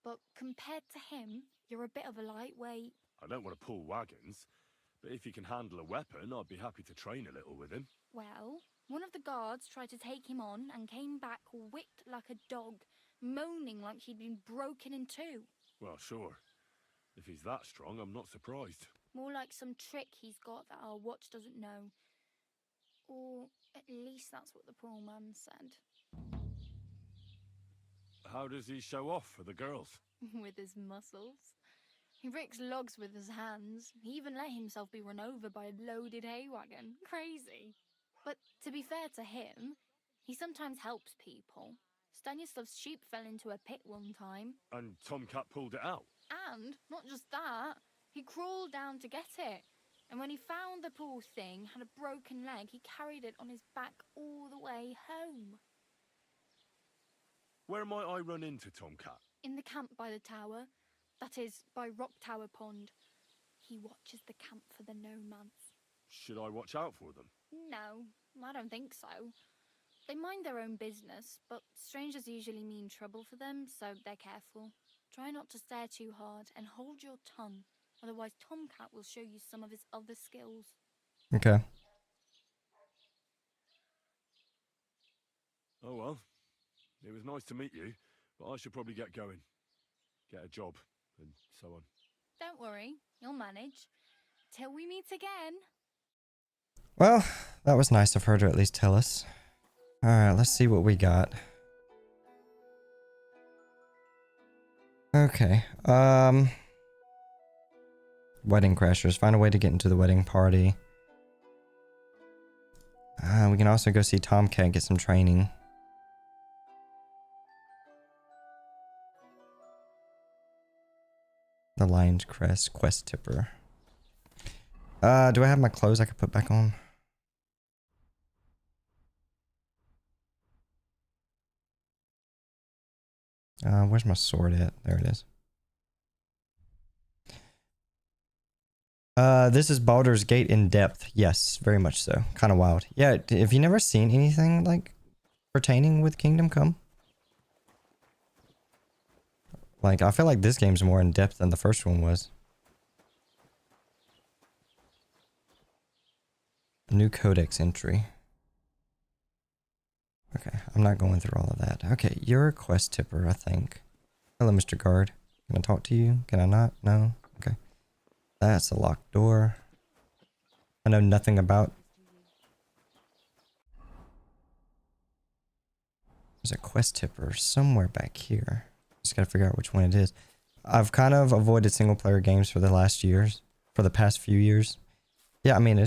Speaker 14: but compared to him, you're a bit of a lightweight.
Speaker 6: I don't want to pull wagons, but if he can handle a weapon, I'd be happy to train a little with him.
Speaker 14: Well, one of the guards tried to take him on and came back whipped like a dog, moaning like he'd been broken in two.
Speaker 6: Well, sure. If he's that strong, I'm not surprised.
Speaker 14: More like some trick he's got that our watch doesn't know. Or at least that's what the poor man said.
Speaker 6: How does he show off for the girls?
Speaker 14: With his muscles. He breaks logs with his hands. He even let himself be run over by a loaded hay wagon. Crazy. But to be fair to him, he sometimes helps people. Stanislav's sheep fell into a pit one time.
Speaker 6: And Tomcat pulled it out?
Speaker 14: And, not just that, he crawled down to get it. And when he found the poor thing had a broken leg, he carried it on his back all the way home.
Speaker 6: Where might I run into Tomcat?
Speaker 14: In the camp by the tower. That is, by Rock Tower Pond. He watches the camp for the nomads.
Speaker 6: Should I watch out for them?
Speaker 14: No, I don't think so. They mind their own business, but strangers usually mean trouble for them, so they're careful. Try not to stare too hard and hold your tongue, otherwise Tomcat will show you some of his other skills.
Speaker 1: Okay.
Speaker 6: Oh well. It was nice to meet you, but I should probably get going. Get a job, and so on.
Speaker 14: Don't worry, you'll manage. Till we meet again.
Speaker 1: Well, that was nice of her to at least tell us. Alright, let's see what we got. Okay, wedding crashers. Find a way to get into the wedding party. We can also go see Tomcat, get some training. The Lion's Crest quest tipper. Do I have my clothes I could put back on? Where's my sword at? There it is. This is Baldur's Gate in depth. Yes, very much so. Kind of wild. Yeah, have you never seen anything like pertaining with Kingdom Come? Like, I feel like this game's more in depth than the first one was. New codex entry. Okay, I'm not going through all of that. Okay, you're a quest tipper, I think. Hello, Mr. Guard. Can I talk to you? Can I not? No? Okay. That's a locked door. I know nothing about... There's a quest tipper somewhere back here. Just gotta figure out which one it is. I've kind of avoided single player games for the past few years. Yeah, I mean,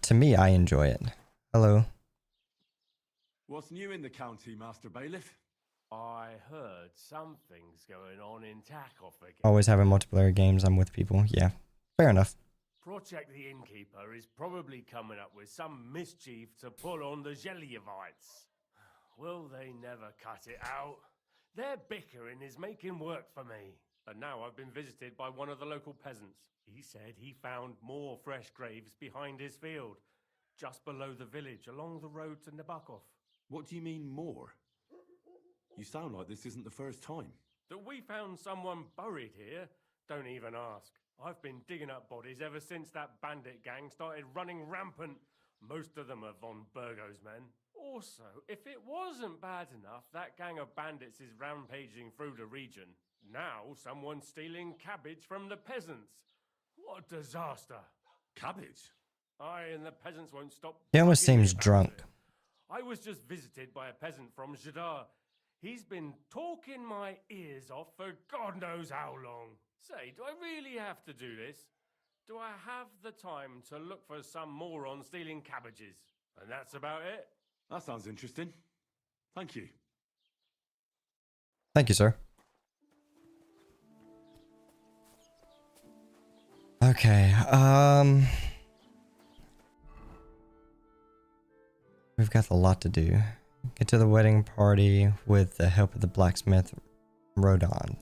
Speaker 1: to me, I enjoy it. Hello.
Speaker 6: What's new in the county, Master Bailiff?
Speaker 18: I heard something's going on in Takoff again.
Speaker 1: Always having multiplayer games, I'm with people. Yeah, fair enough.
Speaker 18: Project the Innkeeper is probably coming up with some mischief to pull on the Zelievites. Will they never cut it out? Their bickering is making work for me. And now I've been visited by one of the local peasants. He said he found more fresh graves behind his field, just below the village, along the road to Nabokov.
Speaker 6: What do you mean, more? You sound like this isn't the first time.
Speaker 18: That we found someone buried here? Don't even ask. I've been digging up bodies ever since that bandit gang started running rampant. Most of them are von Burgo's men. Also, if it wasn't bad enough, that gang of bandits is rampaging through the region. Now someone's stealing cabbage from the peasants. What a disaster.
Speaker 6: Cabbage?
Speaker 18: Aye, and the peasants won't stop.
Speaker 1: He almost seems drunk.
Speaker 18: I was just visited by a peasant from Jadar. He's been talking my ears off for God knows how long. Say, do I really have to do this? Do I have the time to look for some moron stealing cabbages? And that's about it.
Speaker 6: That sounds interesting. Thank you.
Speaker 1: Thank you, sir. Okay, we've got a lot to do. Get to the wedding party with the help of the blacksmith, Rodon.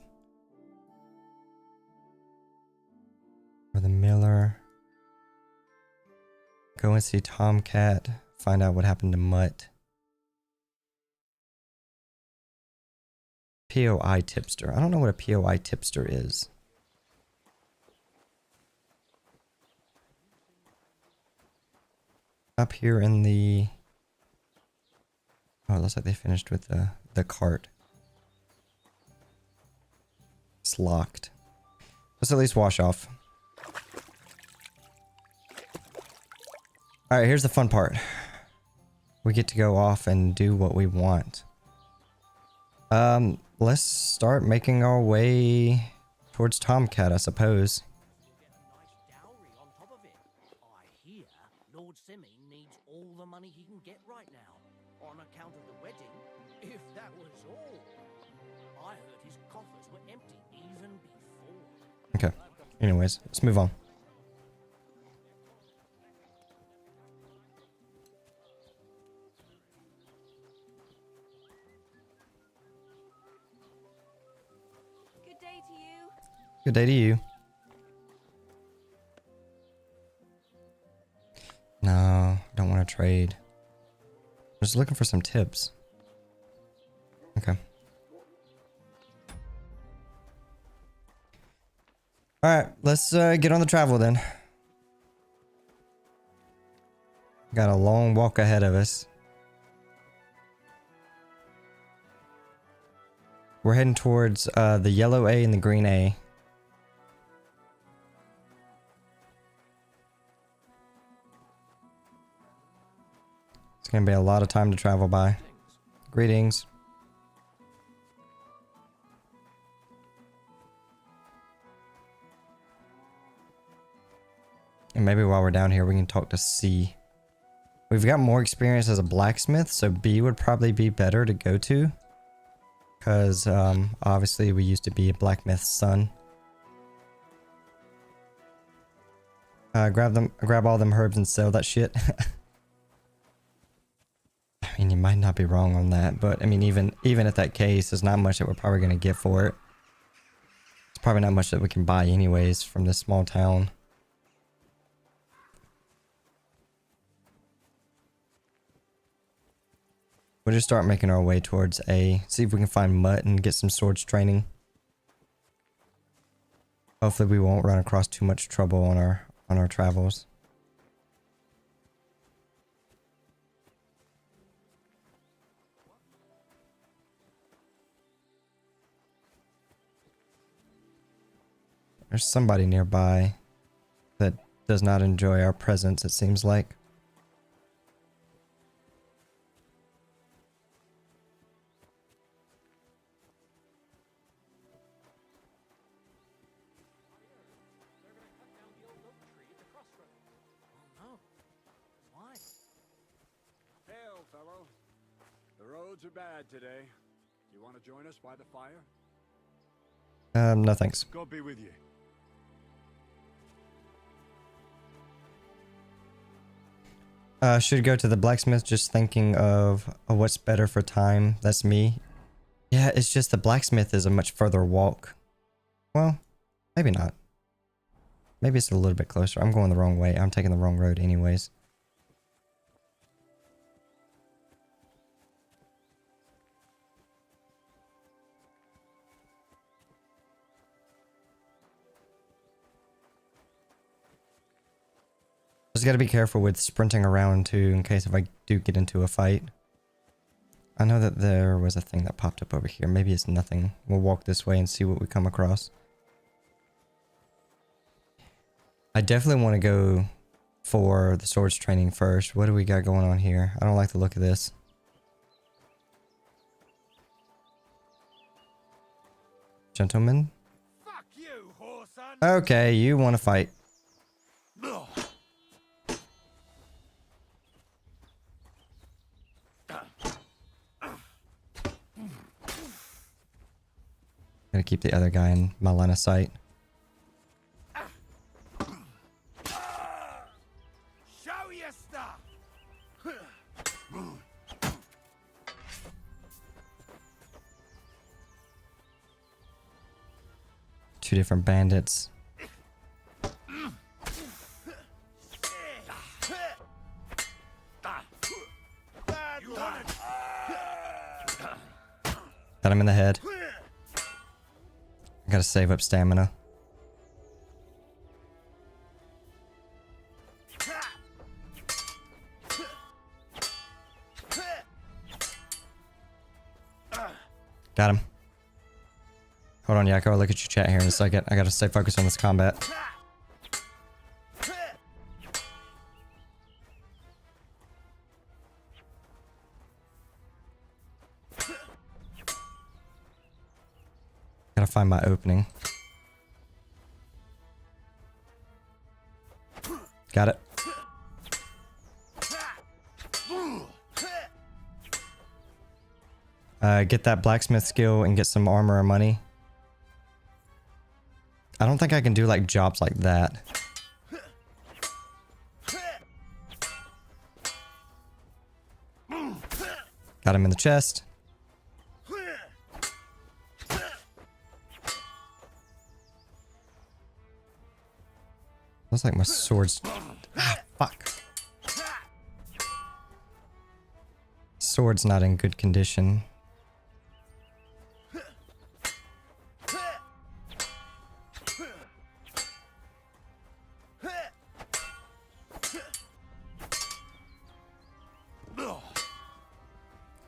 Speaker 1: Or the miller. Go and see Tomcat. Find out what happened to Mutt. POI tipster. I don't know what a POI tipster is. Up here in the... Oh, it looks like they finished with the cart. It's locked. Let's at least wash off. Alright, here's the fun part. We get to go off and do what we want. Let's start making our way towards Tomcat, I suppose.
Speaker 8: I hear Lord Simming needs all the money he can get right now on account of the wedding. If that was all, I heard his coffers were empty even before.
Speaker 1: Okay. Anyways, let's move on.
Speaker 21: Good day to you.
Speaker 1: Good day to you. No, don't want to trade. I'm just looking for some tips. Okay. Alright, let's get on the travel then. Got a long walk ahead of us. We're heading towards the yellow A and the green A. It's gonna be a lot of time to travel by. Greetings. And maybe while we're down here, we can talk to C. We've got more experience as a blacksmith, so B would probably be better to go to. Because, obviously we used to be a blacksmith's son. Grab all them herbs and sell that shit. I mean, you might not be wrong on that, but I mean, even at that case, there's not much that we're probably gonna get for it. It's probably not much that we can buy anyways from this small town. We'll just start making our way towards A. See if we can find Mutt and get some swords training. Hopefully we won't run across too much trouble on our travels. There's somebody nearby that does not enjoy our presence, it seems like.
Speaker 6: Hail, fellow. The roads are bad today. You want to join us by the fire?
Speaker 1: No thanks.
Speaker 6: God be with you.
Speaker 1: Should go to the blacksmith, just thinking of what's better for time. That's me. Yeah, it's just the blacksmith is a much further walk. Well, maybe not. Maybe it's a little bit closer. I'm going the wrong way. I'm taking the wrong road anyways. Just gotta be careful with sprinting around too, in case if I do get into a fight. I know that there was a thing that popped up over here. Maybe it's nothing. We'll walk this way and see what we come across. I definitely want to go for the swords training first. What do we got going on here? I don't like the look of this. Gentlemen?
Speaker 11: Fuck you, whoreson!
Speaker 1: Okay, you want to fight. Gotta keep the other guy in my line of sight.
Speaker 11: Show your stuff!
Speaker 1: Two different bandits. Got him in the head. I gotta save up stamina. Got him. Hold on, Yakko. I'll look at your chat here in a second. I gotta stay focused on this combat. Gotta find my opening. Got it. Get that blacksmith skill and get some armor or money. I don't think I can do like jobs like that. Got him in the chest. Looks like my sword's... Ah, fuck. Sword's not in good condition.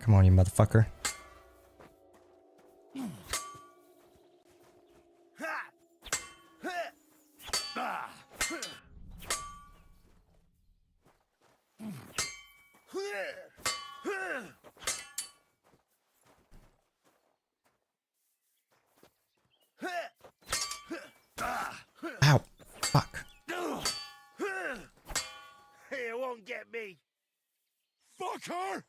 Speaker 1: Come on, you motherfucker. Ow. Fuck.
Speaker 11: It won't get me.
Speaker 6: Fucker!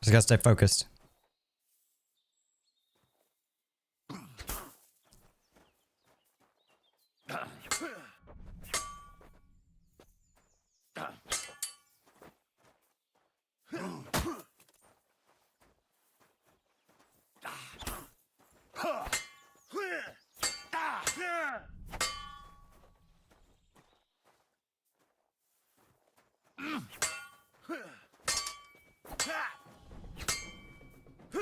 Speaker 1: Just gotta stay focused.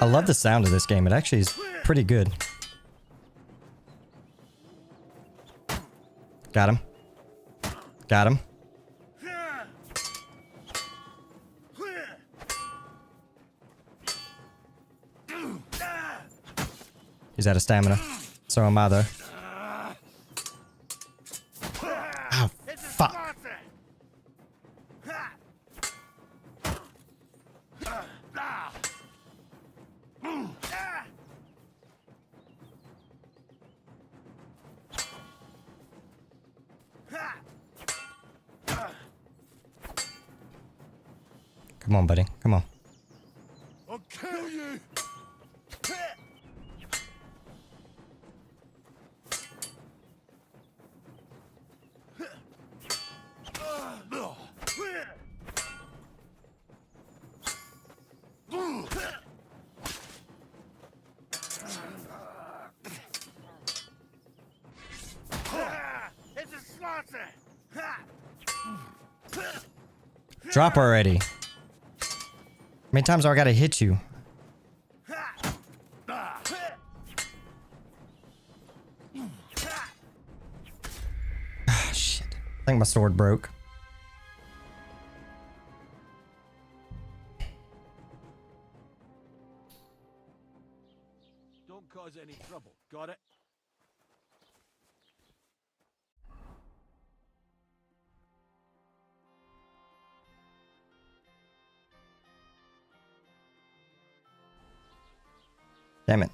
Speaker 1: I love the sound of this game. It actually is pretty good. Got him. Got him. He's out of stamina. So am I, though. Ow, fuck. Come on, buddy. Come on.
Speaker 6: I'll kill you!
Speaker 11: It's a slaughter.
Speaker 1: Drop already. How many times do I gotta hit you? Ah, shit. I think my sword broke.
Speaker 2: Don't cause any trouble. Got it?
Speaker 1: Damn it.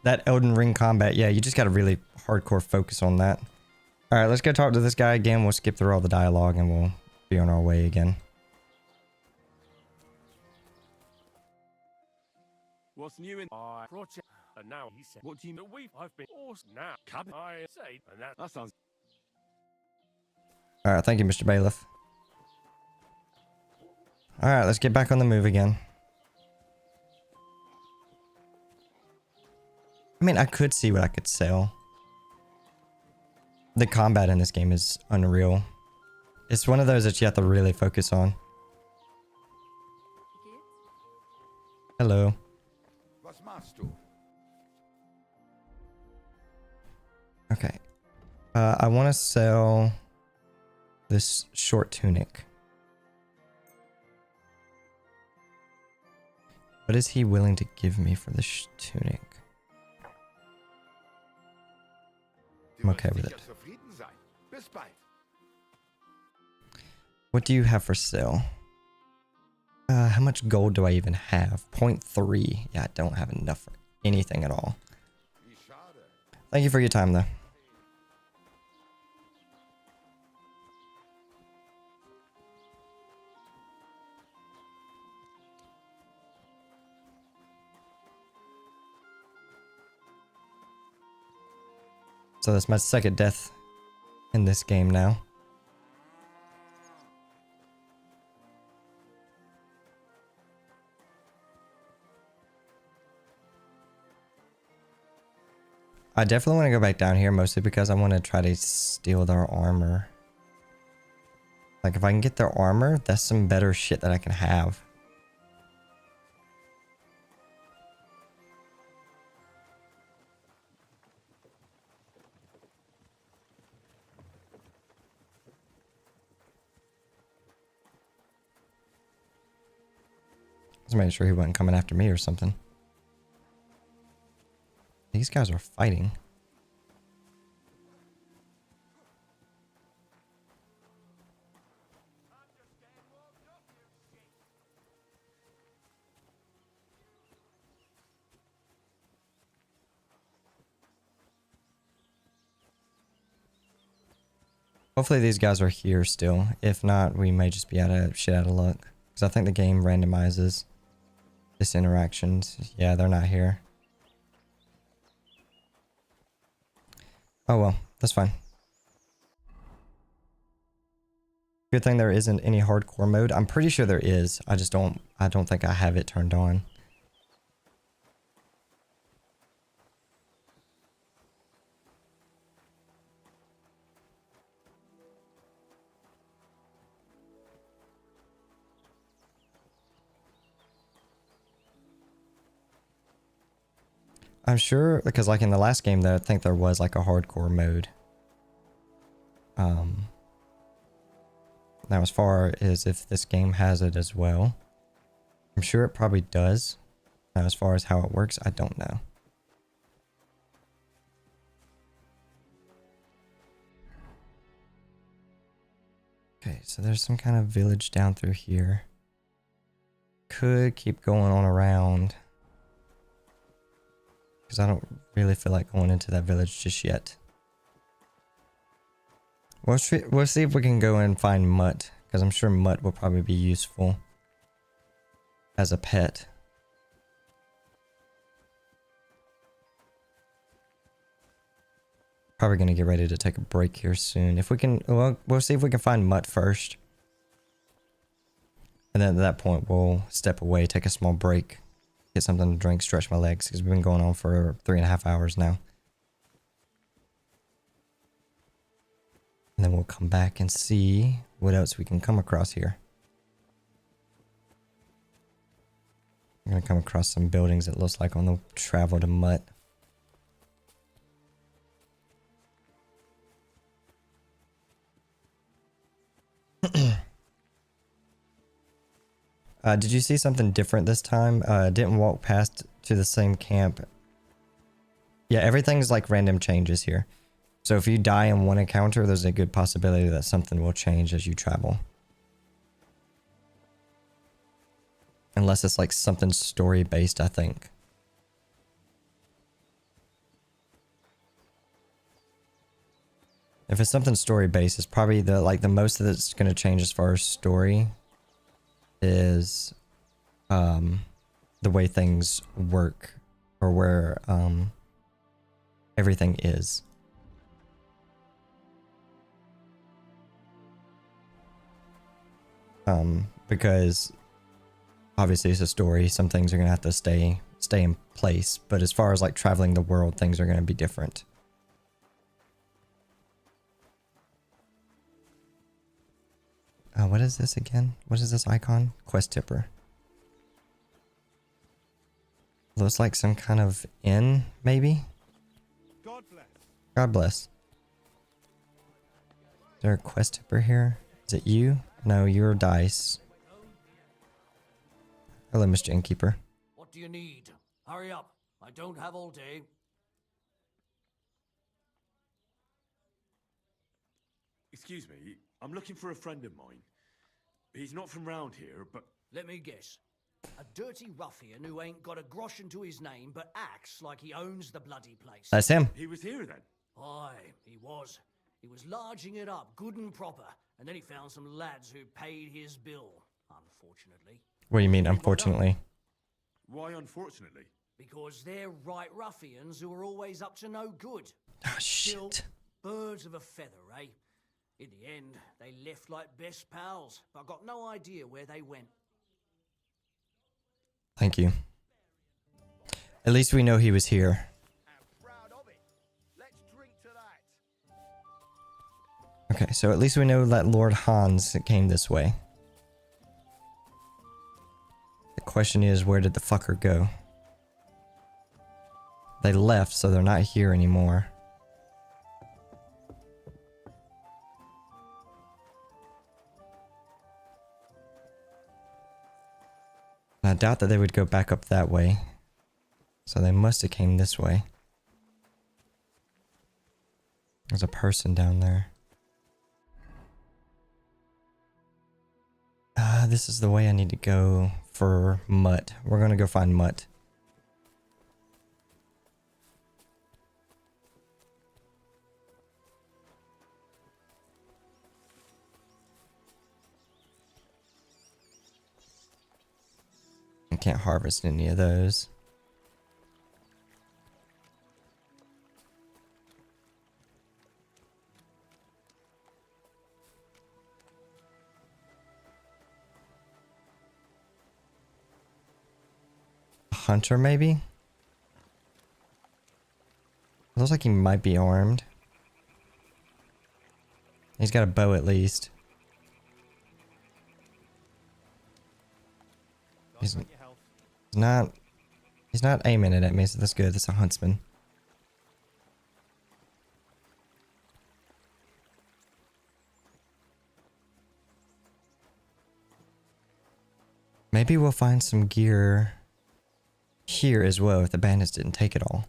Speaker 1: That Elden Ring combat, yeah, you just gotta really hardcore focus on that. Alright, let's go talk to this guy again. We'll skip through all the dialogue and we'll be on our way again.
Speaker 2: What's new in...
Speaker 18: I brought you, and now he said,
Speaker 2: What do you know?
Speaker 18: I've been awesome now. Cabin, I say, and
Speaker 2: That sounds...
Speaker 1: Alright, thank you, Mr. Bailiff. Alright, let's get back on the move again. I mean, I could see what I could sell. The combat in this game is unreal. It's one of those that you have to really focus on. Hello.
Speaker 7: What's my store?
Speaker 1: Okay. I want to sell this short tunic. What is he willing to give me for this tunic? I'm okay with it. What do you have for sale? How much gold do I even have? 0.3. Yeah, I don't have enough for anything at all. Thank you for your time, though. So that's my second death in this game now. I definitely want to go back down here, mostly because I want to try to steal their armor. Like, if I can get their armor, that's some better shit that I can have. Just making sure he wasn't coming after me or something. These guys are fighting. Hopefully these guys are here still. If not, we may just be out of luck. Because I think the game randomizes this interactions. Yeah, they're not here. Oh well, that's fine. Good thing there isn't any hardcore mode. I'm pretty sure there is. I don't think I have it turned on. I'm sure, because like in the last game, I think there was like a hardcore mode. Now as far as if this game has it as well, I'm sure it probably does. Now as far as how it works, I don't know. Okay, so there's some kind of village down through here. Could keep going on around. Because I don't really feel like going into that village just yet. We'll see if we can go and find Mutt. Because I'm sure Mutt will probably be useful as a pet. Probably going to get ready to take a break here soon. If we can, well, we'll see if we can find Mutt first. And then at that point, we'll step away, take a small break. Get something to drink, stretch my legs, because we've been going on for 3.5 hours now. And then we'll come back and see what else we can come across here. I'm going to come across some buildings, it looks like, on the travel to Mutt. Did you see something different this time? Didn't walk past to the same camp. Yeah, everything's like random changes here. So if you die in one encounter, there's a good possibility that something will change as you travel. Unless it's like something story based, I think. If it's something story based, it's probably the most that's going to change as far as story is the way things work, or where everything is. Because obviously it's a story, some things are gonna have to stay in place, but as far as like traveling the world, things are gonna be different. What is this again? What is this icon? Quest tipper. Looks like some kind of inn, maybe?
Speaker 6: God bless.
Speaker 1: God bless. Is there a quest tipper here? Is it you? No, you're Dice. Hello, Mr. Innkeeper.
Speaker 8: What What do you need? Hurry up. I don't have all day.
Speaker 6: Excuse me, I'm looking for a friend of mine. He's not from round here, but...
Speaker 8: Let me guess. A dirty ruffian who ain't got a groschen to his name but acts like he owns the bloody place.
Speaker 1: That's him.
Speaker 6: He was here then?
Speaker 8: Aye, he was. He was larging it up, good and proper, and then he found some lads who paid his bill, unfortunately.
Speaker 1: What do you mean, unfortunately?
Speaker 6: Why unfortunately?
Speaker 8: Because they're right ruffians who are always up to no good.
Speaker 1: Oh,
Speaker 8: Still,
Speaker 1: shit.
Speaker 8: birds of a feather, eh? In the end, they left like best pals, but I got no idea where they went.
Speaker 1: Thank you. At least we know he was here. Okay, so at least we know that Lord Hans came this way. The question is, where did the fucker go? They left, so they're not here anymore. I doubt that they would go back up that way. So they must have came this way. There's a person down there. This is the way I need to go for Mutt. We're gonna go find Mutt. I can't harvest any of those. Hunter, maybe? Looks like he might be armed. He's got a bow at least. He's not aiming it at me, so that's good. That's a huntsman. Maybe we'll find some gear here as well if the bandits didn't take it all.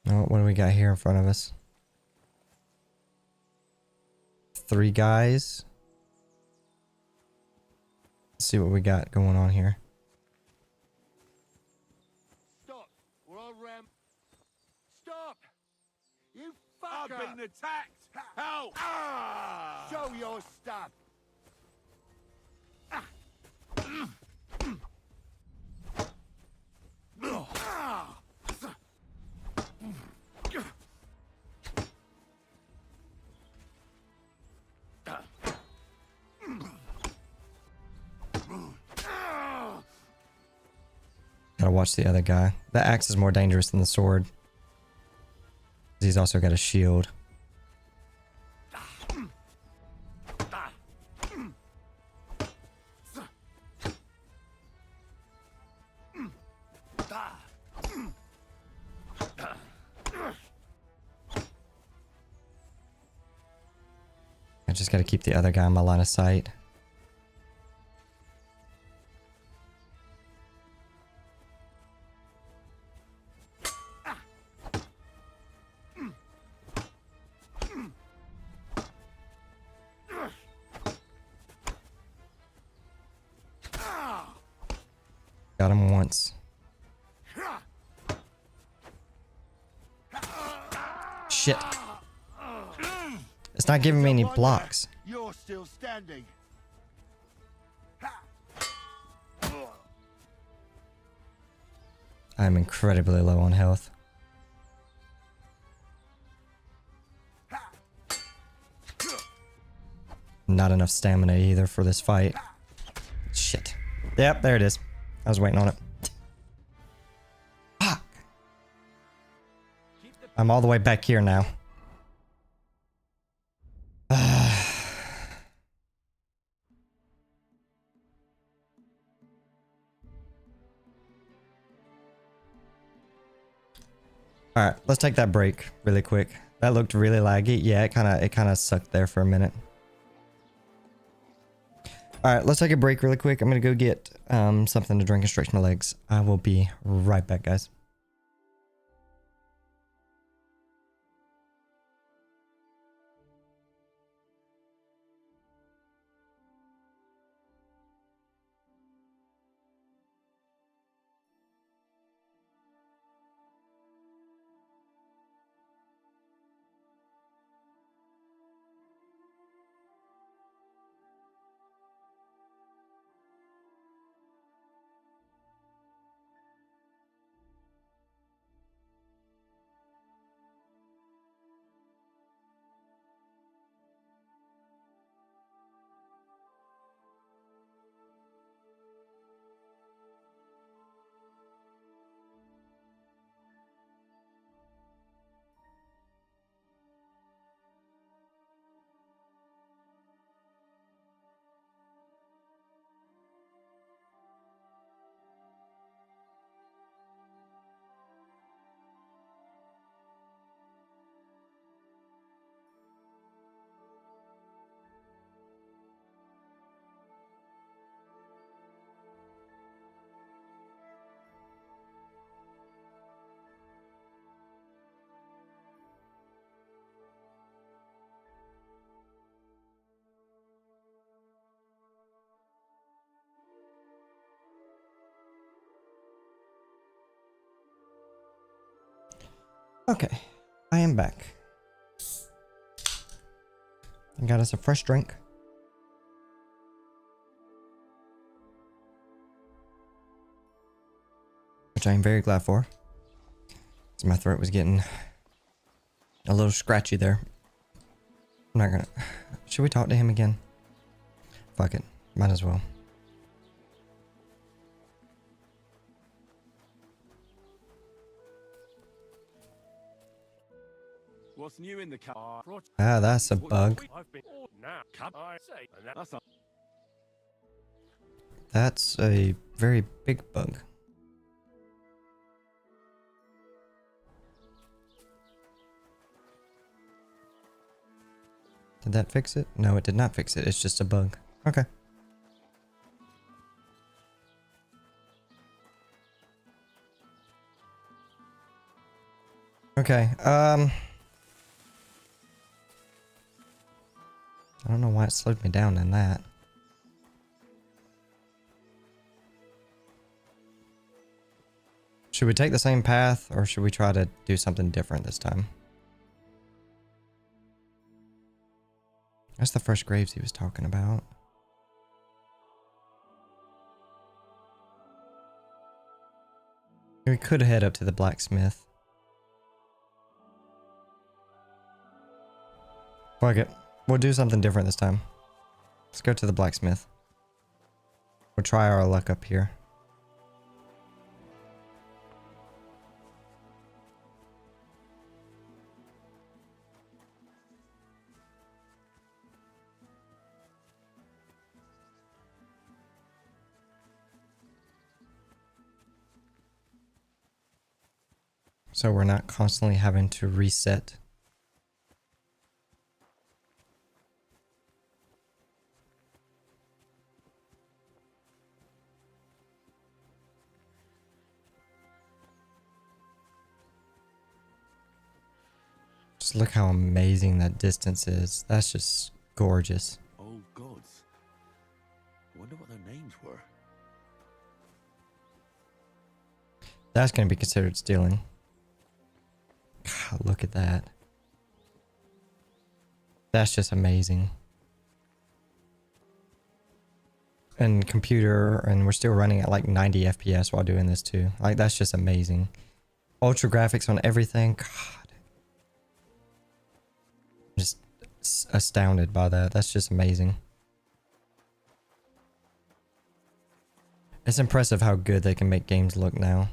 Speaker 1: Oh, what do we got here in front of us? 3 guys. Let's see what we got going on here.
Speaker 7: Stop! Or I'll ram. Stop! You fucker! I've been attacked! Help! Ah! Show your stuff! Ah! Ah!
Speaker 1: Gotta watch the other guy. The axe is more dangerous than the sword. He's also got a shield. I just gotta keep the other guy in my line of sight. Got him once. Shit. It's not giving me any blocks.
Speaker 11: You're still standing.
Speaker 1: I'm incredibly low on health. Not enough stamina either for this fight. Shit. Yep, there it is. I was waiting on it. Fuck. I'm all the way back here now. All right, let's take that break really quick. That looked really laggy. Yeah, it kind of sucked there for a minute. All right, let's take a break really quick. I'm gonna go get something to drink and stretch my legs. I will be right back, guys. Okay, I am back. I got us a fresh drink. Which I am very glad for. Because my throat was getting a little scratchy there. I'm not gonna... Should we talk to him again? Fuck it. Might as well.
Speaker 2: What's new in the car?
Speaker 1: Ah, that's a bug. That's a very big bug. Did that fix it? No, it did not fix it. It's just a bug. Okay. Okay, I don't know why it slowed me down in that. Should we take the same path, or should we try to do something different this time? That's the first graves he was talking about. We could head up to the blacksmith. Fuck it. We'll do something different this time. Let's go to the blacksmith. We'll try our luck up here. So we're not constantly having to reset. Just look how amazing that distance is. That's just gorgeous.
Speaker 6: Old gods. I wonder what their names were.
Speaker 1: That's going to be considered stealing. God, look at that. That's just amazing. And computer, and we're still running at like 90 FPS while doing this too. Like, that's just amazing. Ultra graphics on everything. God. Just astounded by that. That's just amazing. It's impressive how good they can make games look now.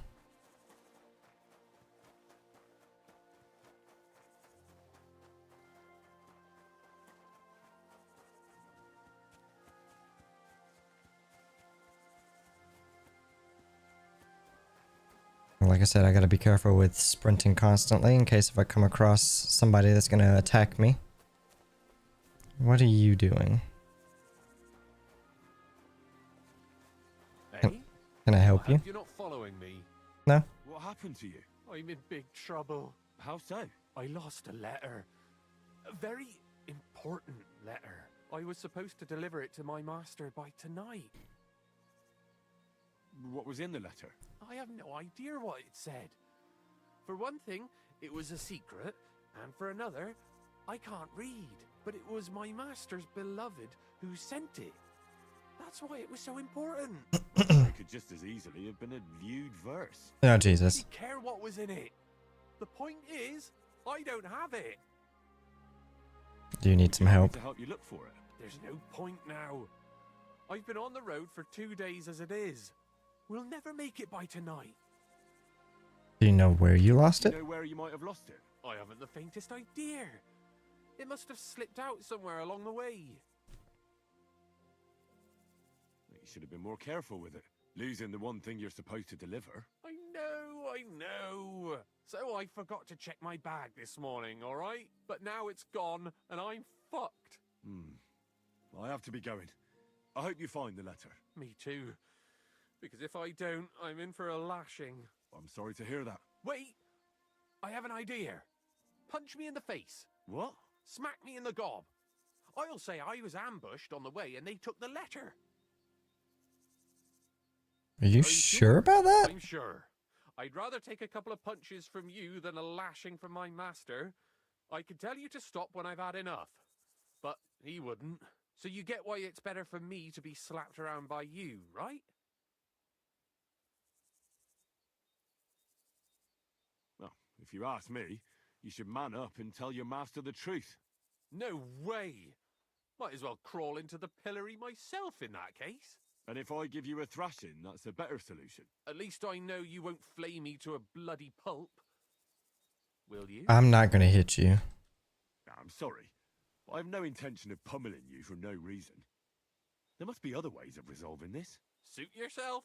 Speaker 1: like I said, I gotta be careful with sprinting constantly in case if I come across somebody that's gonna attack me. What are you doing?
Speaker 4: Hey?
Speaker 1: Can I help you?
Speaker 4: You're not following me.
Speaker 1: No?
Speaker 6: What happened to you?
Speaker 4: I'm in big trouble.
Speaker 6: How so?
Speaker 4: I lost a letter. A very important letter. I was supposed to deliver it to my master by tonight.
Speaker 6: What was in the letter?
Speaker 4: I have no idea what it said. For one thing, it was a secret, and for another, I can't read. But it was my master's beloved who sent it. That's why it was so important.
Speaker 6: It could just as easily have been a lewd verse.
Speaker 1: Oh, Jesus.
Speaker 4: I didn't care what was in it. The point is, I don't have it.
Speaker 1: Do you need some help?
Speaker 6: To help you look for it.
Speaker 4: There's no point now. I've been on the road for 2 days as it is. We'll never make it by tonight.
Speaker 1: Do you know where you lost it?
Speaker 6: You know where you might have lost it?
Speaker 4: I haven't the faintest idea. It must have slipped out somewhere along the way.
Speaker 6: You should have been more careful with it. Losing the one thing you're supposed to deliver.
Speaker 4: I know. So I forgot to check my bag this morning, all right? But now it's gone, and I'm fucked.
Speaker 6: I have to be going. I hope you find the letter.
Speaker 4: Me too. Because if I don't, I'm in for a lashing.
Speaker 6: I'm sorry to hear that.
Speaker 4: Wait! I have an idea. Punch me in the face.
Speaker 6: What?
Speaker 4: Smack me in the gob. I'll say I was ambushed on the way and they took the letter.
Speaker 1: Are you sure about that?
Speaker 4: I'm sure. I'd rather take a couple of punches from you than a lashing from my master. I could tell you to stop when I've had enough. But he wouldn't. So you get why it's better for me to be slapped around by you, right?
Speaker 6: Well, if you ask me, you should man up and tell your master the truth.
Speaker 4: No way! Might as well crawl into the pillory myself in that case.
Speaker 6: And if I give you a thrashing, that's a better solution.
Speaker 4: At least I know you won't flay me to a bloody pulp. Will you?
Speaker 1: I'm not gonna hit you.
Speaker 6: I'm sorry, but I have no intention of pummeling you for no reason. There must be other ways of resolving this.
Speaker 4: Suit yourself,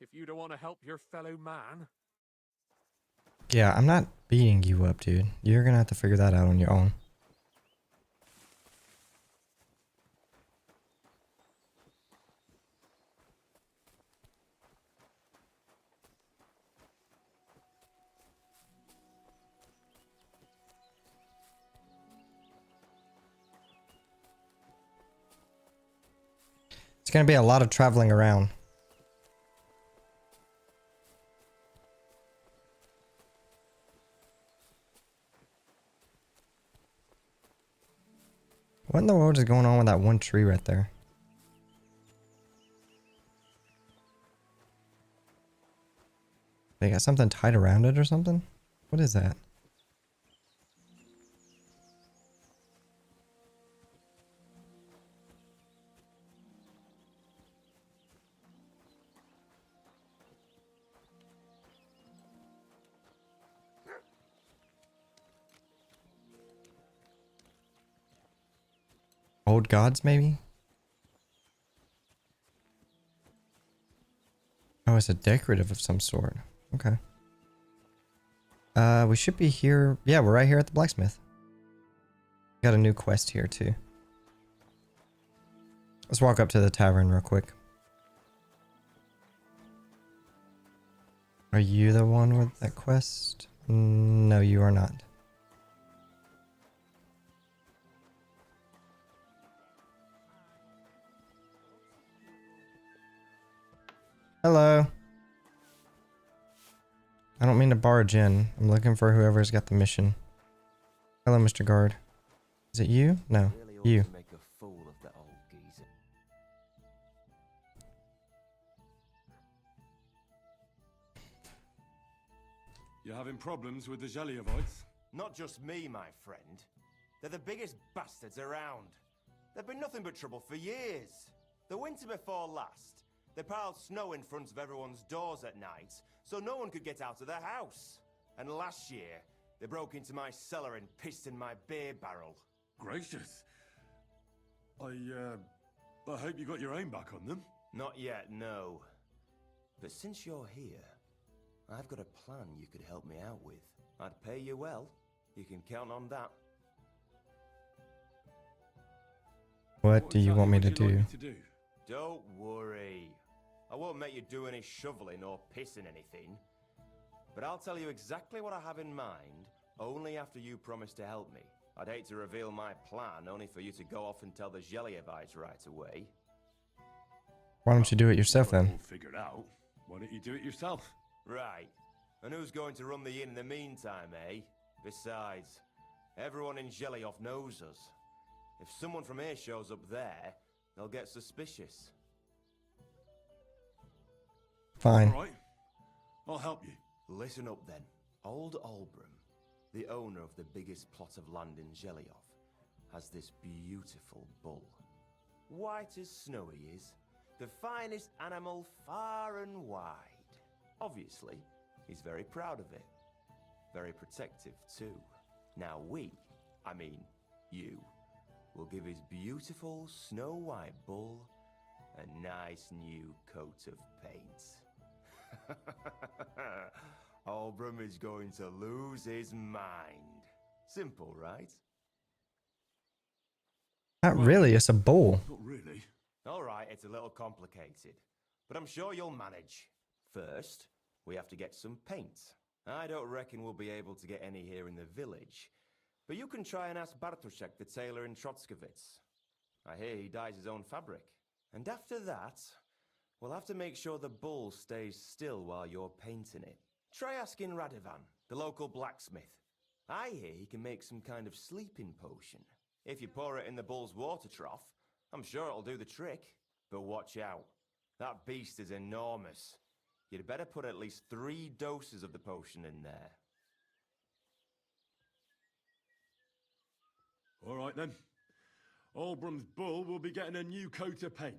Speaker 4: if you don't want to help your fellow man.
Speaker 1: Yeah, I'm not beating you up, dude. You're gonna have to figure that out on your own. It's gonna be a lot of traveling around. What in the world is going on with that one tree right there? They got something tied around it or something? What is that? Old gods, maybe? Oh, it's a decorative of some sort. Okay. We should be here. Yeah, we're right here at the blacksmith. Got a new quest here, too. Let's walk up to the tavern real quick. Are you the one with that quest? No, you are not. Hello. I don't mean to barge in. I'm looking for whoever's got the mission. Hello, Mr. Guard. Is it you? No, you.
Speaker 15: Make a fool of that old geezer.
Speaker 6: You having problems with the Zheliovites?
Speaker 16: Not just me, my friend. They're the biggest bastards around. They've been nothing but trouble for years. The winter before last, they piled snow in front of everyone's doors at night, so no one could get out of their house. And last year, they broke into my cellar and pissed in my beer barrel.
Speaker 6: Gracious. I hope you got your aim back on them.
Speaker 16: Not yet, no. But since you're here, I've got a plan you could help me out with. I'd pay you well. You can count on that.
Speaker 1: What do you want me to do?
Speaker 16: Don't worry. I won't make you do any shoveling or pissing anything. But I'll tell you exactly what I have in mind, only after you promise to help me. I'd hate to reveal my plan, only for you to go off and tell the Zhelyevites right away.
Speaker 1: Why don't you do it yourself then?
Speaker 6: All figured out. Why don't you do it yourself?
Speaker 16: Right. And who's going to run the inn in the meantime, eh? Besides, everyone in Zhelyov knows us. If someone from here shows up there, they'll get suspicious.
Speaker 1: Fine.
Speaker 6: All right. I'll help you.
Speaker 16: Listen up then. Old Olbram, the owner of the biggest plot of land in Zhelyov, has this beautiful bull. White as snow he is, the finest animal far and wide. Obviously, he's very proud of it. Very protective too. Now you, will give his beautiful snow-white bull a nice new coat of paint. Olbram is going to lose his mind. Simple, right?
Speaker 1: Not really, it's a bull.
Speaker 6: Not really.
Speaker 16: All right, it's a little complicated, but I'm sure you'll manage. First, we have to get some paint. I don't reckon we'll be able to get any here in the village, but you can try and ask Bartoszek, the tailor in Trotskovitz. I hear he dyes his own fabric. And after that, we'll have to make sure the bull stays still while you're painting it. Try asking Radovan, the local blacksmith. I hear he can make some kind of sleeping potion. If you pour it in the bull's water trough, I'm sure it'll do the trick. But watch out. That beast is enormous. You'd better put at least 3 doses of the potion in there.
Speaker 6: All right then. Olbram's bull will be getting a new coat of paint.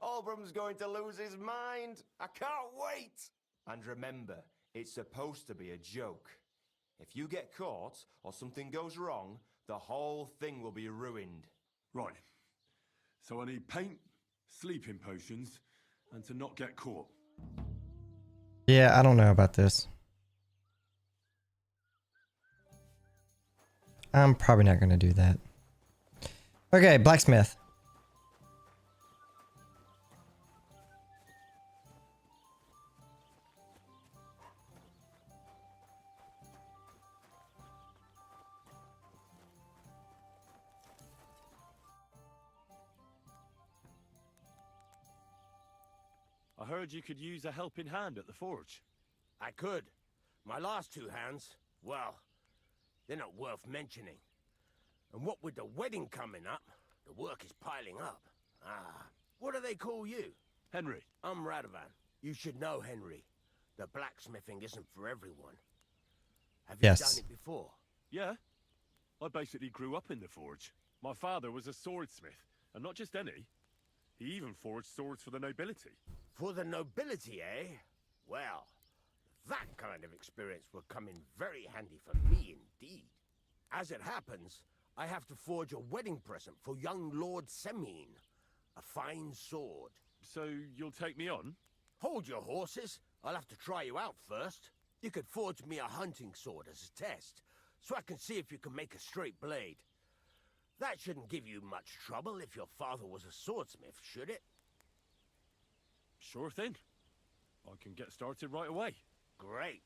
Speaker 16: Olbram's going to lose his mind. I can't wait. And remember, it's supposed to be a joke. If you get caught or something goes wrong, the whole thing will be ruined.
Speaker 6: Right. So I need paint, sleeping potions, and to not get caught.
Speaker 1: Yeah, I don't know about this. I'm probably not going to do that. Okay, blacksmith.
Speaker 5: I heard you could use a helping hand at the forge.
Speaker 11: I could. My last 2 hands, well, they're not worth mentioning. And what with the wedding coming up, the work is piling up. What do they call you?
Speaker 5: Henry.
Speaker 11: I'm Radovan. You should know, Henry. The blacksmithing isn't for everyone. Have you done it before?
Speaker 5: Yeah. I basically grew up in the forge. My father was a swordsmith, and not just any. He even forged swords for the nobility.
Speaker 11: For the nobility, eh? Well, that kind of experience will come in very handy for me indeed. As it happens, I have to forge a wedding present for young Lord Semine. A fine sword.
Speaker 5: So you'll take me on?
Speaker 11: Hold your horses. I'll have to try you out first. You could forge me a hunting sword as a test, so I can see if you can make a straight blade. That shouldn't give you much trouble if your father was a swordsmith, should it?
Speaker 5: Sure thing. I can get started right away.
Speaker 11: Great.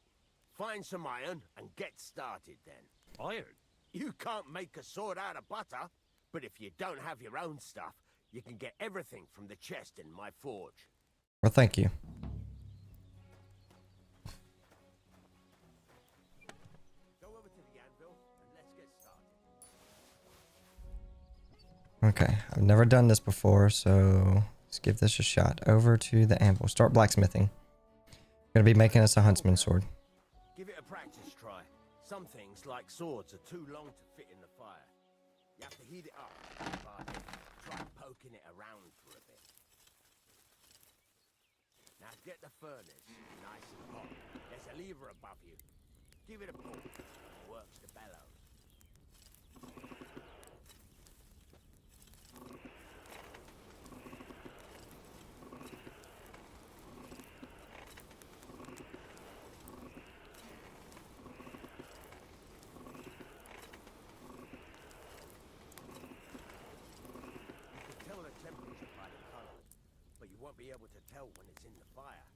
Speaker 11: Find some iron and get started then.
Speaker 5: Iron?
Speaker 11: You can't make a sword out of butter, but if you don't have your own stuff, you can get everything from the chest in my forge.
Speaker 1: Well, thank you.
Speaker 11: Go over to the anvil and let's get started.
Speaker 1: Okay, I've never done this before, so let's give this a shot. Over to the anvil. Start blacksmithing. Gonna be making us a huntsman's sword.
Speaker 11: Give it a practice try. Some things, like swords, are too long to fit in the fire. You have to heat it up. Try poking it around for a bit. Now get the furnace nice and hot. There's a lever above you. Give it a pull. Works the bellows. be able to tell when it's in the fire.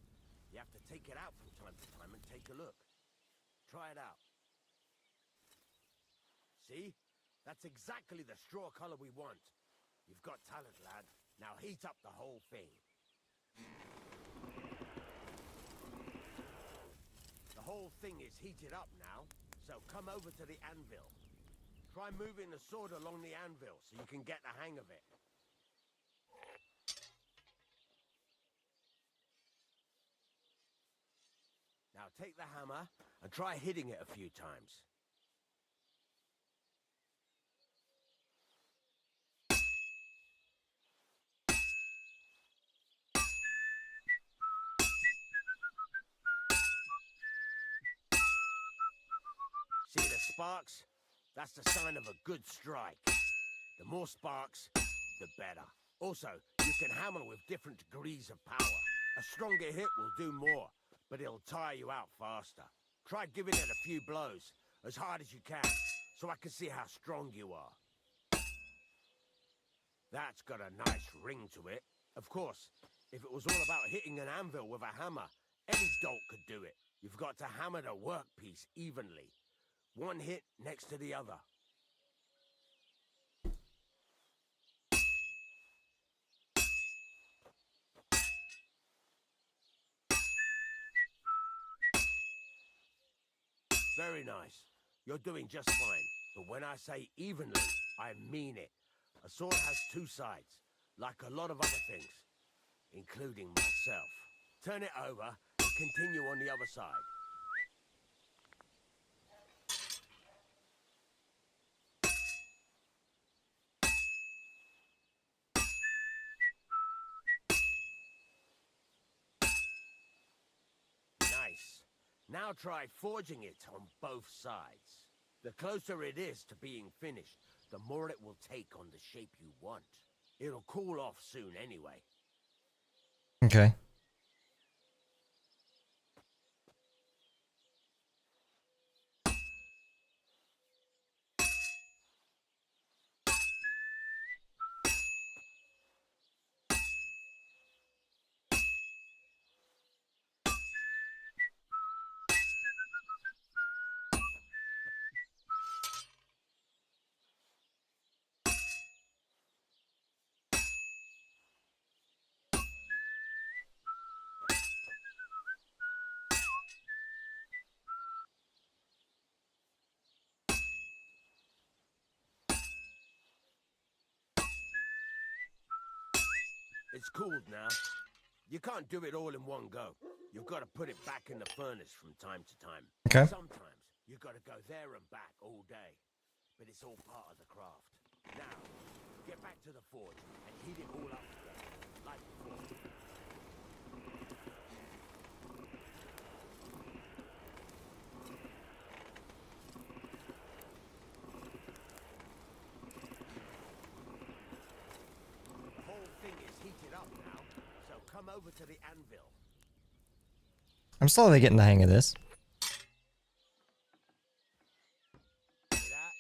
Speaker 11: You have to take it out from time to time and take a look. Try it out. See? That's exactly the straw color we want. You've got talent, lad. Now heat up the whole thing. The whole thing is heated up now, so come over to the anvil. Try moving the sword along the anvil so you can get the hang of it. Now take the hammer and try hitting it a few times. See the sparks? That's the sign of a good strike. The more sparks, the better. Also, you can hammer with different degrees of power. A stronger hit will do more, but it'll tire you out faster. Try giving it a few blows, as hard as you can, so I can see how strong you are. That's got a nice ring to it. Of course, if it was all about hitting an anvil with a hammer, any dolt could do it. You've got to hammer the workpiece evenly. One hit next to the other. Very nice. You're doing just fine. But when I say evenly, I mean it. A sword has two sides, like a lot of other things, including myself. Turn it over and continue on the other side. Nice. Now try forging it on both sides. The closer it is to being finished, the more it will take on the shape you want. It'll cool off soon anyway.
Speaker 1: Okay.
Speaker 11: It's cooled now. You can't do it all in one go. You've got to put it back in the furnace from time to time.
Speaker 1: Okay.
Speaker 11: Sometimes you've got to go there and back all day. But it's all part of the craft. Now, get back to the forge and heat it all up together, like before. The whole thing is heated up now, so come over to the anvil.
Speaker 1: I'm slowly getting the hang of this.
Speaker 11: See that?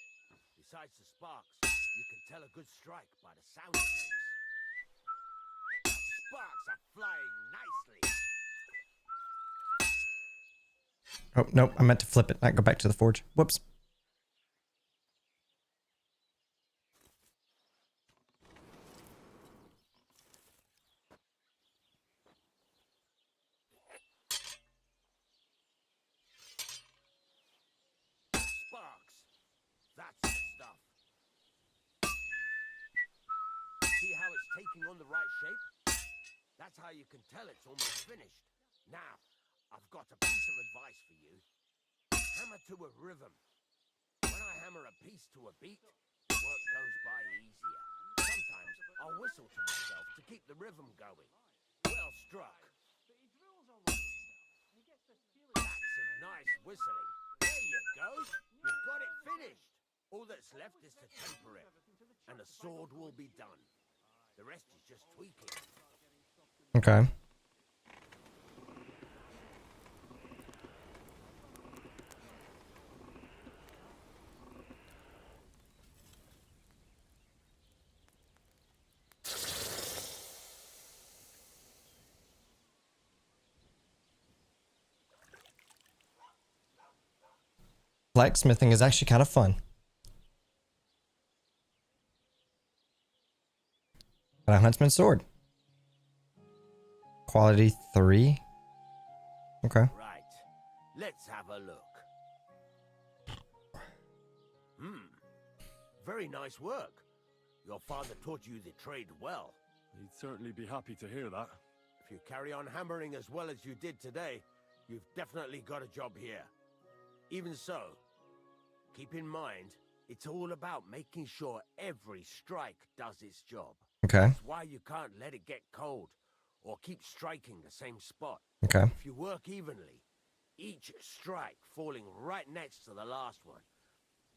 Speaker 11: Besides the sparks, you can tell a good strike by the sound it makes. The sparks are flying nicely.
Speaker 1: Oh, nope. I meant to flip it, not go back to the forge. Whoops.
Speaker 11: Sparks. That's the stuff. See how it's taking on the right shape? That's how you can tell it's almost finished. Now, I've got a piece of advice for you. Hammer to a rhythm. When I hammer a piece to a beat, work goes by easier. Sometimes I'll whistle to myself to keep the rhythm going. Well struck. That's some nice whistling. There you go. You've got it finished. All that's left is to temper it, and the sword will be done. The rest is just tweaking.
Speaker 1: Okay. Blacksmithing is actually kind of fun. Got a huntsman's sword. Quality 3. Okay.
Speaker 11: Right. Let's have a look. Very nice work. Your father taught you the trade well.
Speaker 6: He'd certainly be happy to hear that.
Speaker 11: If you carry on hammering as well as you did today, you've definitely got a job here. Even so, keep in mind, it's all about making sure every strike does its job.
Speaker 1: Okay.
Speaker 11: That's why you can't let it get cold, or keep striking the same spot.
Speaker 1: Okay.
Speaker 11: If you work evenly, each strike falling right next to the last one,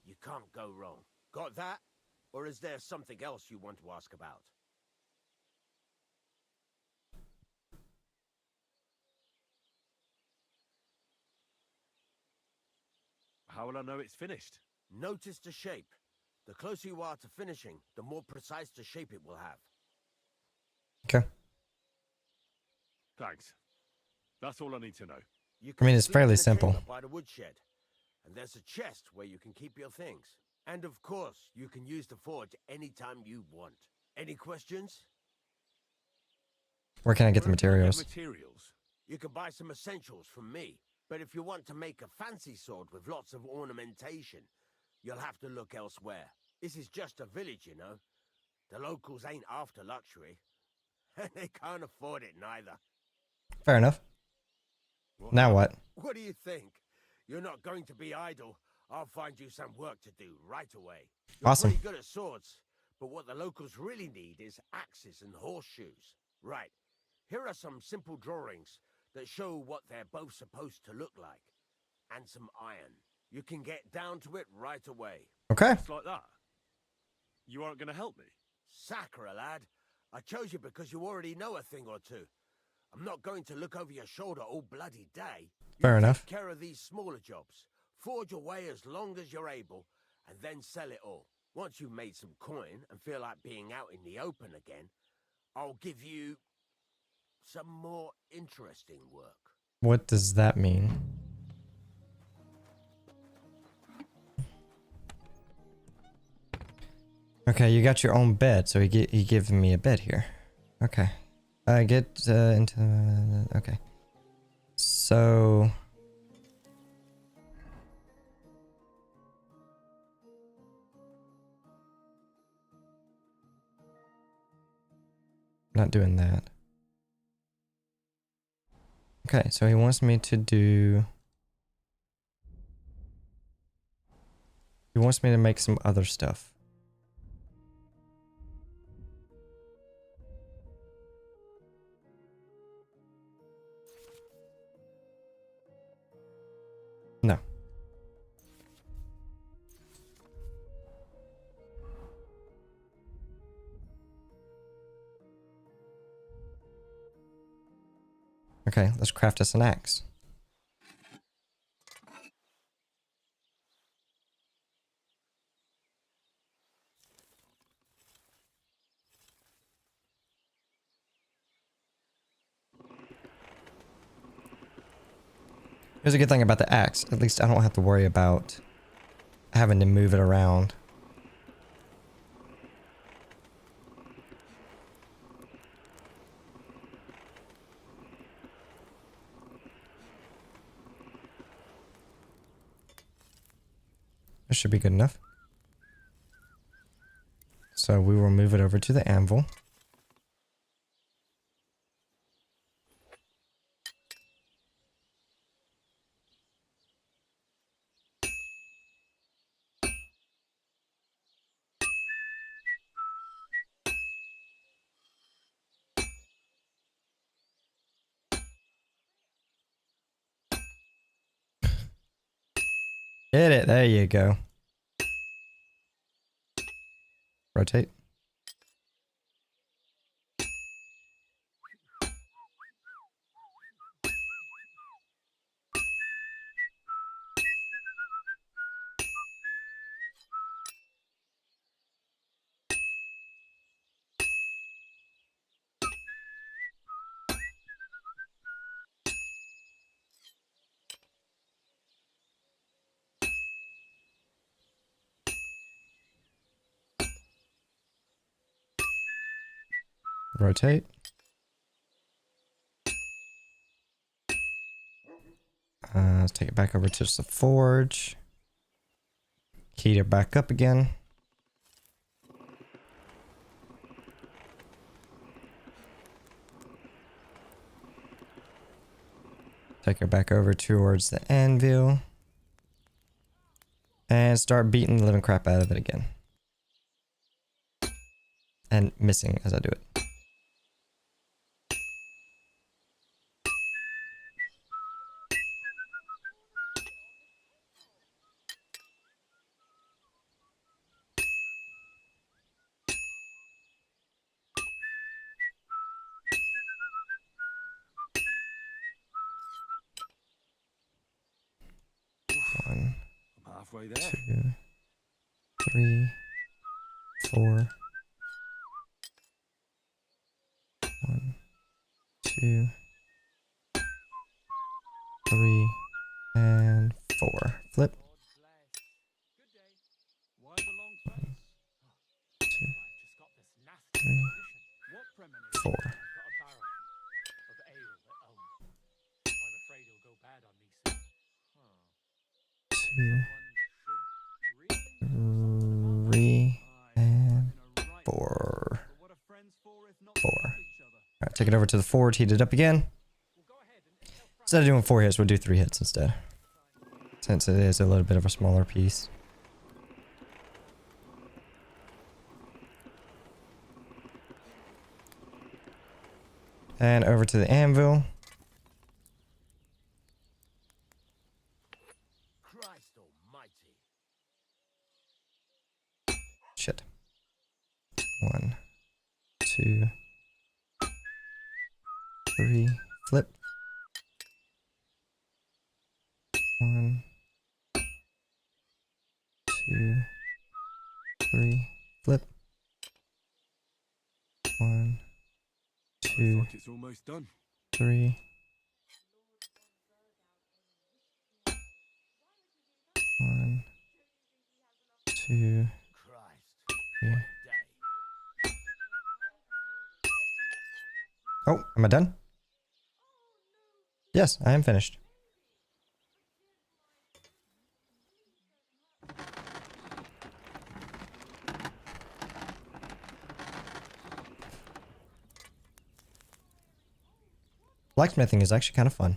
Speaker 11: you can't go wrong. Got that? Or is there something else you want to ask about?
Speaker 6: How will I know it's finished?
Speaker 11: Notice the shape. The closer you are to finishing, the more precise the shape it will have.
Speaker 1: Okay.
Speaker 6: Thanks. That's all I need to know.
Speaker 1: I mean, it's
Speaker 11: sleep
Speaker 1: fairly
Speaker 11: in the
Speaker 1: simple.
Speaker 11: chamber by the woodshed, and there's a chest where you can keep your things. And of course, you can use the forge anytime you want. Any questions?
Speaker 1: Where can I get the materials?
Speaker 11: You can buy some essentials from me, but if you want to make a fancy sword with lots of ornamentation, you'll have to look elsewhere. This is just a village, you know. The locals ain't after luxury, and they can't afford it neither.
Speaker 1: Fair enough. Now what?
Speaker 11: What do you think? You're not going to be idle. I'll find you some work to do right away. You're
Speaker 1: Awesome.
Speaker 11: pretty good at swords, but what the locals really need is axes and horseshoes. Right. Here are some simple drawings that show what they're both supposed to look like. And some iron. You can get down to it right away.
Speaker 1: Okay.
Speaker 6: Just like that? You aren't going to help me?
Speaker 11: Sacre, lad. I chose you because you already know a thing or two. I'm not going to look over your shoulder all bloody day.
Speaker 1: Fair enough.
Speaker 11: Take care of these smaller jobs. Forge away as long as you're able, and then sell it all. Once you've made some coin and feel like being out in the open again, I'll give you some more interesting work.
Speaker 1: What does that mean? Okay, you got your own bed, so he gives me a bed here. Okay. Get into... okay. So... not doing that. Okay, so he wants me to do... he wants me to make some other stuff. No. Okay, let's craft us an axe. Here's a good thing about the axe. At least I don't have to worry about having to move it around. This should be good enough. So we will move it over to the anvil. Get it. There you go. Rotate. Rotate. Let's take it back over to the forge. Heat it back up again. Take her back over towards the anvil. And start beating the living crap out of it again. And missing as I do it. One,
Speaker 6: I'm halfway there.
Speaker 1: 2, 3, 4. 1, 2, 3, and 4. Flip. 1, 2, 3, 4. 2, 3, and 4. 4. Alright, take it over to the forge, heat it up again. Instead of doing 4 hits, we'll do 3 hits instead. Since it is a little bit of a smaller piece. And over to the anvil. Shit. 1, 2, 3, flip. 1, 2, 3, flip. 1, 2,
Speaker 6: Like it's almost done.
Speaker 1: 3. 1, 2, 3. Oh, am I done? Yes, I am finished. Blacksmithing is actually kind of fun.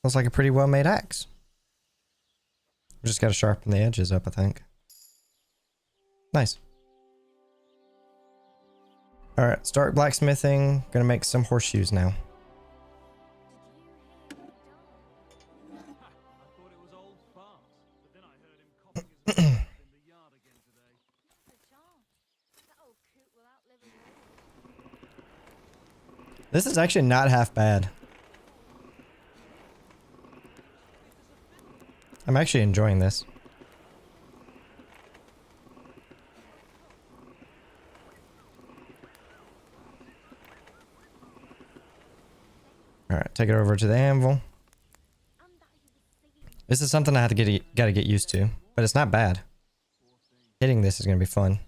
Speaker 1: Looks like a pretty well made axe. We just gotta sharpen the edges up, I think. Nice. Alright, start blacksmithing. Gonna make some horseshoes now. This is actually not half bad. I'm actually enjoying this. Alright, take it over to the anvil. This is something I have to gotta get used to, but it's not bad. Hitting this is gonna be fun.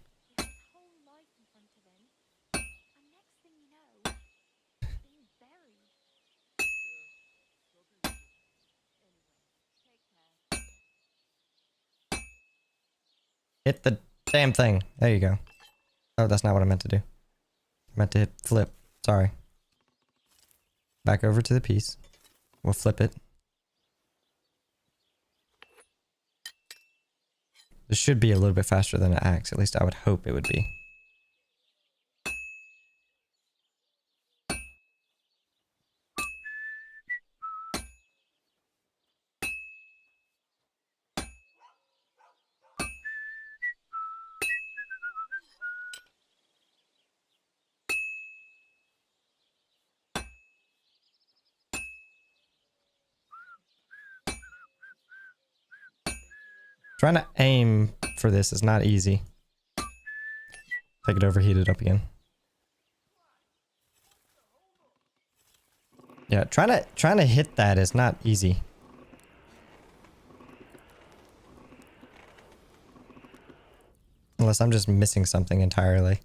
Speaker 1: Hit the damn thing. There you go. Oh, that's not what I meant to do. I meant to hit flip. Sorry. Back over to the piece. We'll flip it. This should be a little bit faster than an axe. At least I would hope it would be. Trying to aim for this is not easy. Take it over, heat it up again. Yeah, trying to hit that is not easy. Unless I'm just missing something entirely.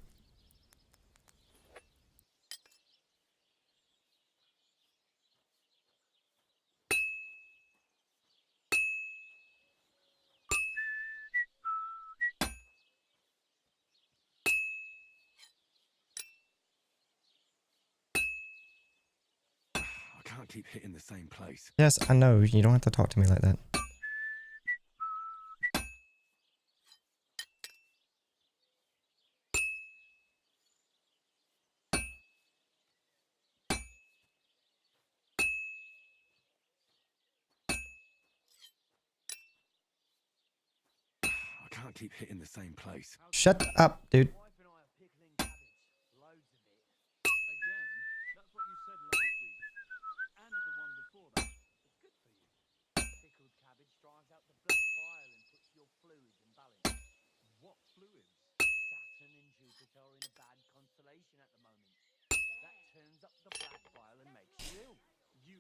Speaker 6: I can't keep hitting the same place.
Speaker 1: Yes, I know. You don't have to talk to me like that.
Speaker 6: I can't keep hitting the same place.
Speaker 1: Shut up, dude.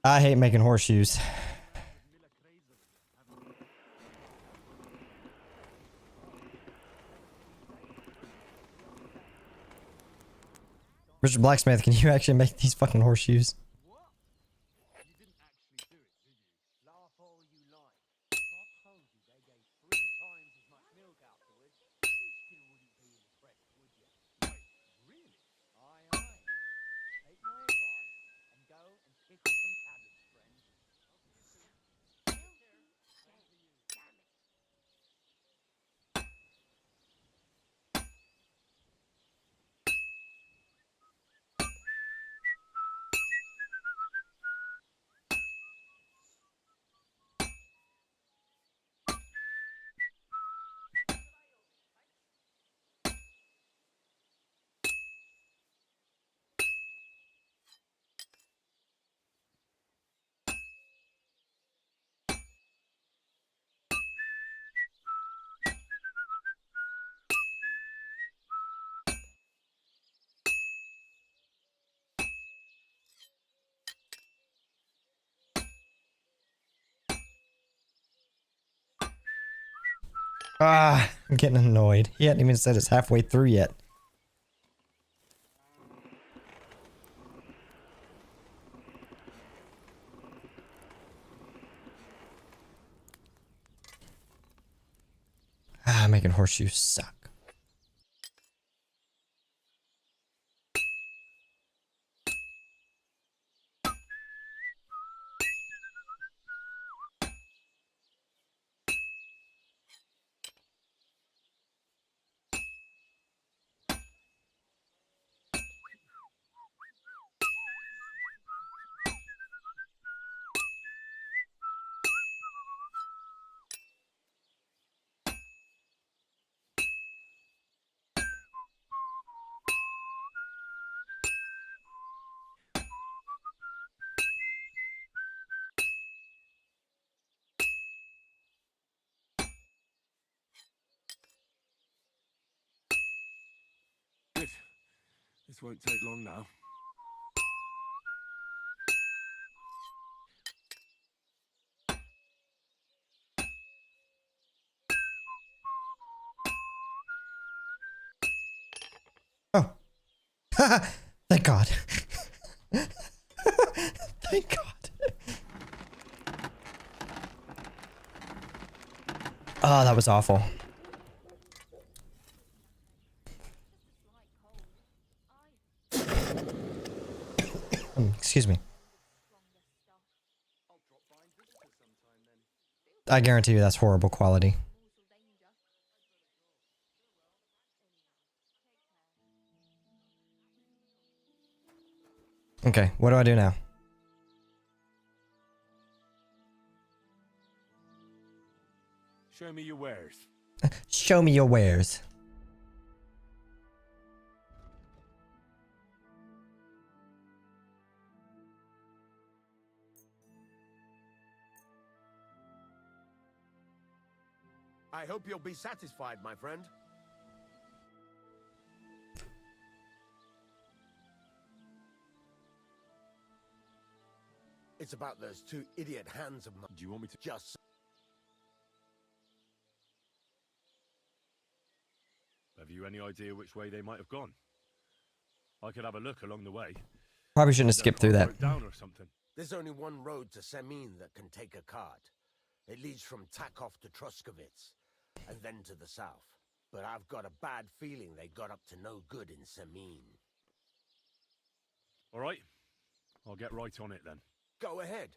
Speaker 1: I hate making horseshoes. Mr. Blacksmith, can you actually make these fucking horseshoes? Ah, I'm getting annoyed. He hadn't even said it's halfway through yet. Ah, making horseshoes suck.
Speaker 6: Good. This won't take long now.
Speaker 1: Oh. Thank God. Thank God. Oh, that was awful. Excuse me. I guarantee you that's horrible quality. Okay, what do I do now?
Speaker 6: Show me your wares.
Speaker 1: Show me your wares.
Speaker 11: I hope you'll be satisfied, my friend. It's about those two idiot hands of mine.
Speaker 6: Do you want me to
Speaker 11: just...
Speaker 6: you any idea which way they might have gone? I could have a look along the way.
Speaker 1: Probably shouldn't have skipped through that.
Speaker 6: Broke down or something.
Speaker 11: There's only one road to Semin that can take a cart. It leads from Takov to Troskovitz, and then to the south. But I've got a bad feeling they got up to no good in Semin.
Speaker 6: All right. I'll get right on it then.
Speaker 11: Go ahead.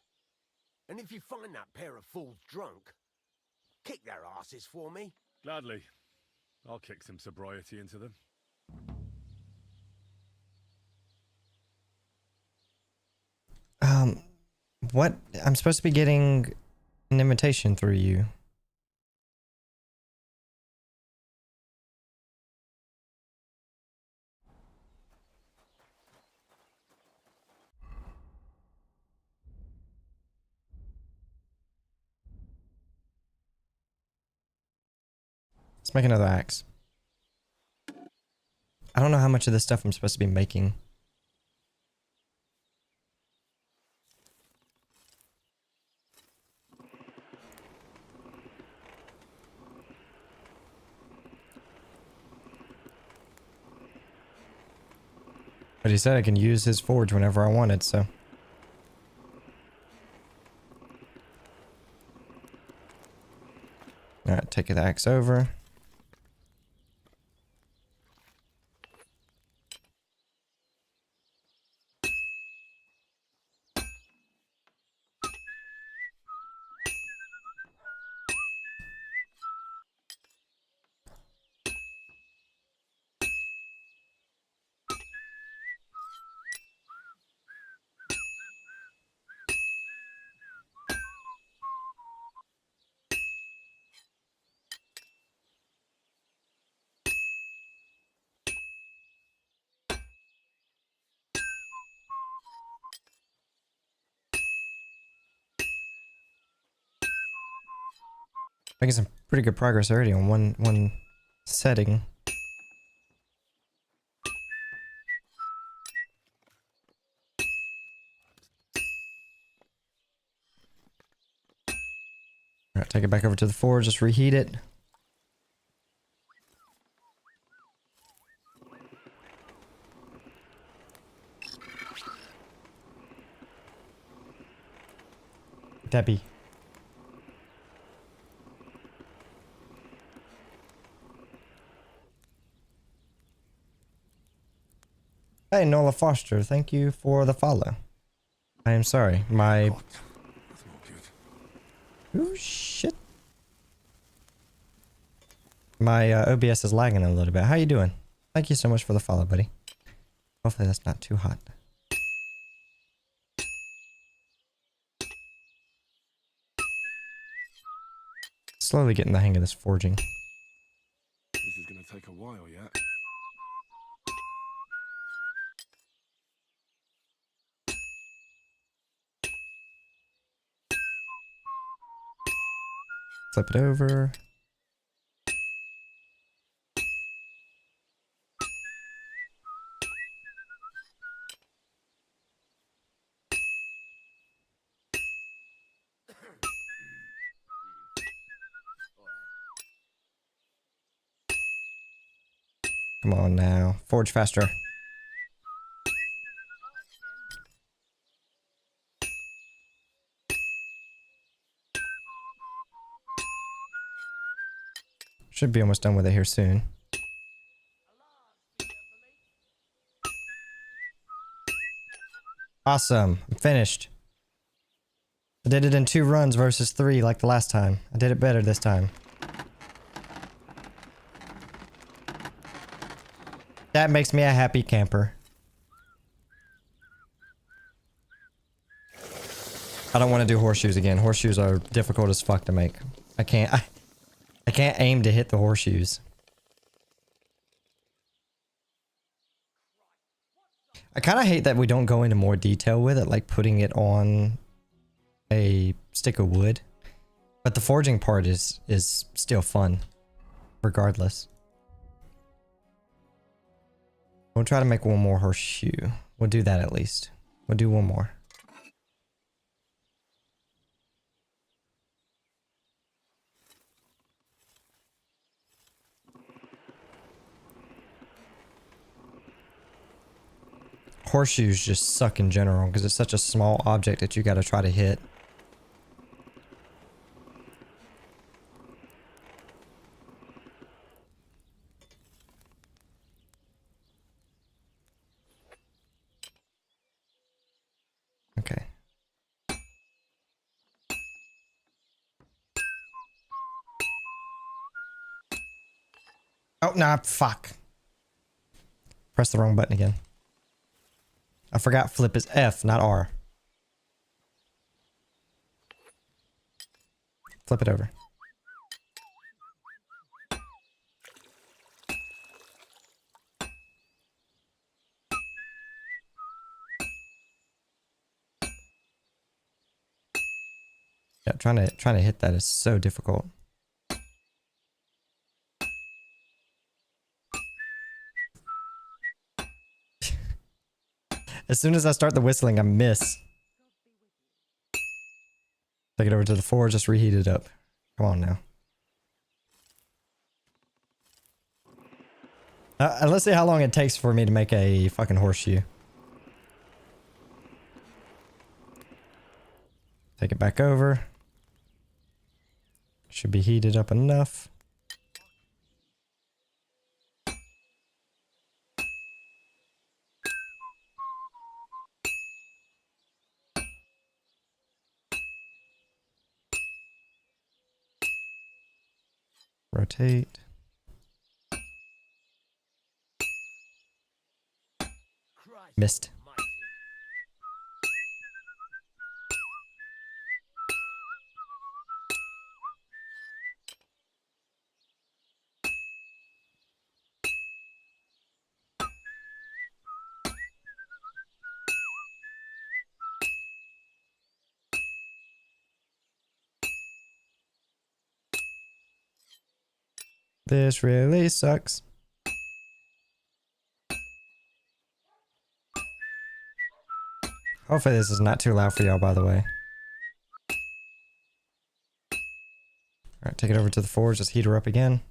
Speaker 11: And if you find that pair of fools drunk, kick their asses for me.
Speaker 6: Gladly. I'll kick some sobriety into them.
Speaker 1: What? I'm supposed to be getting an invitation through you. Let's make another axe. I don't know how much of this stuff I'm supposed to be making. But he said I can use his forge whenever I wanted, so. Alright, take the axe over. Making some pretty good progress already on one setting. Alright, take it back over to the forge, just reheat it. Debbie. Hey, Nola Foster, thank you for the follow. I am sorry, my... Oh, shit. My OBS is lagging a little bit. How you doing? Thank you so much for the follow, buddy. Hopefully that's not too hot. Slowly getting the hang of this forging.
Speaker 6: This is gonna take a while yet.
Speaker 1: Flip it over. Come on now. Forge faster. Should be almost done with it here soon. Awesome. I'm finished. I did it in 2 runs versus 3 like the last time. I did it better this time. That makes me a happy camper. I don't want to do horseshoes again. Horseshoes are difficult as fuck to make. I can't aim to hit the horseshoes. I kind of hate that we don't go into more detail with it, like putting it on a stick of wood. But the forging part is still fun, regardless. We'll try to make one more horseshoe. We'll do that at least. We'll do one more. Horseshoes just suck in general because it's such a small object that you got to try to hit. Okay. Oh, nah, fuck. Press the wrong button again. I forgot flip is F, not R. Flip it over. Yeah, trying to hit that is so difficult. As soon as I start the whistling, I miss. Take it over to the forge, just reheat it up. Come on now. Let's see how long it takes for me to make a fucking horseshoe. Take it back over. Should be heated up enough. Rotate. Missed. This really sucks. Hopefully this is not too loud for y'all, by the way. Alright, take it over to the forge, just heat her up again.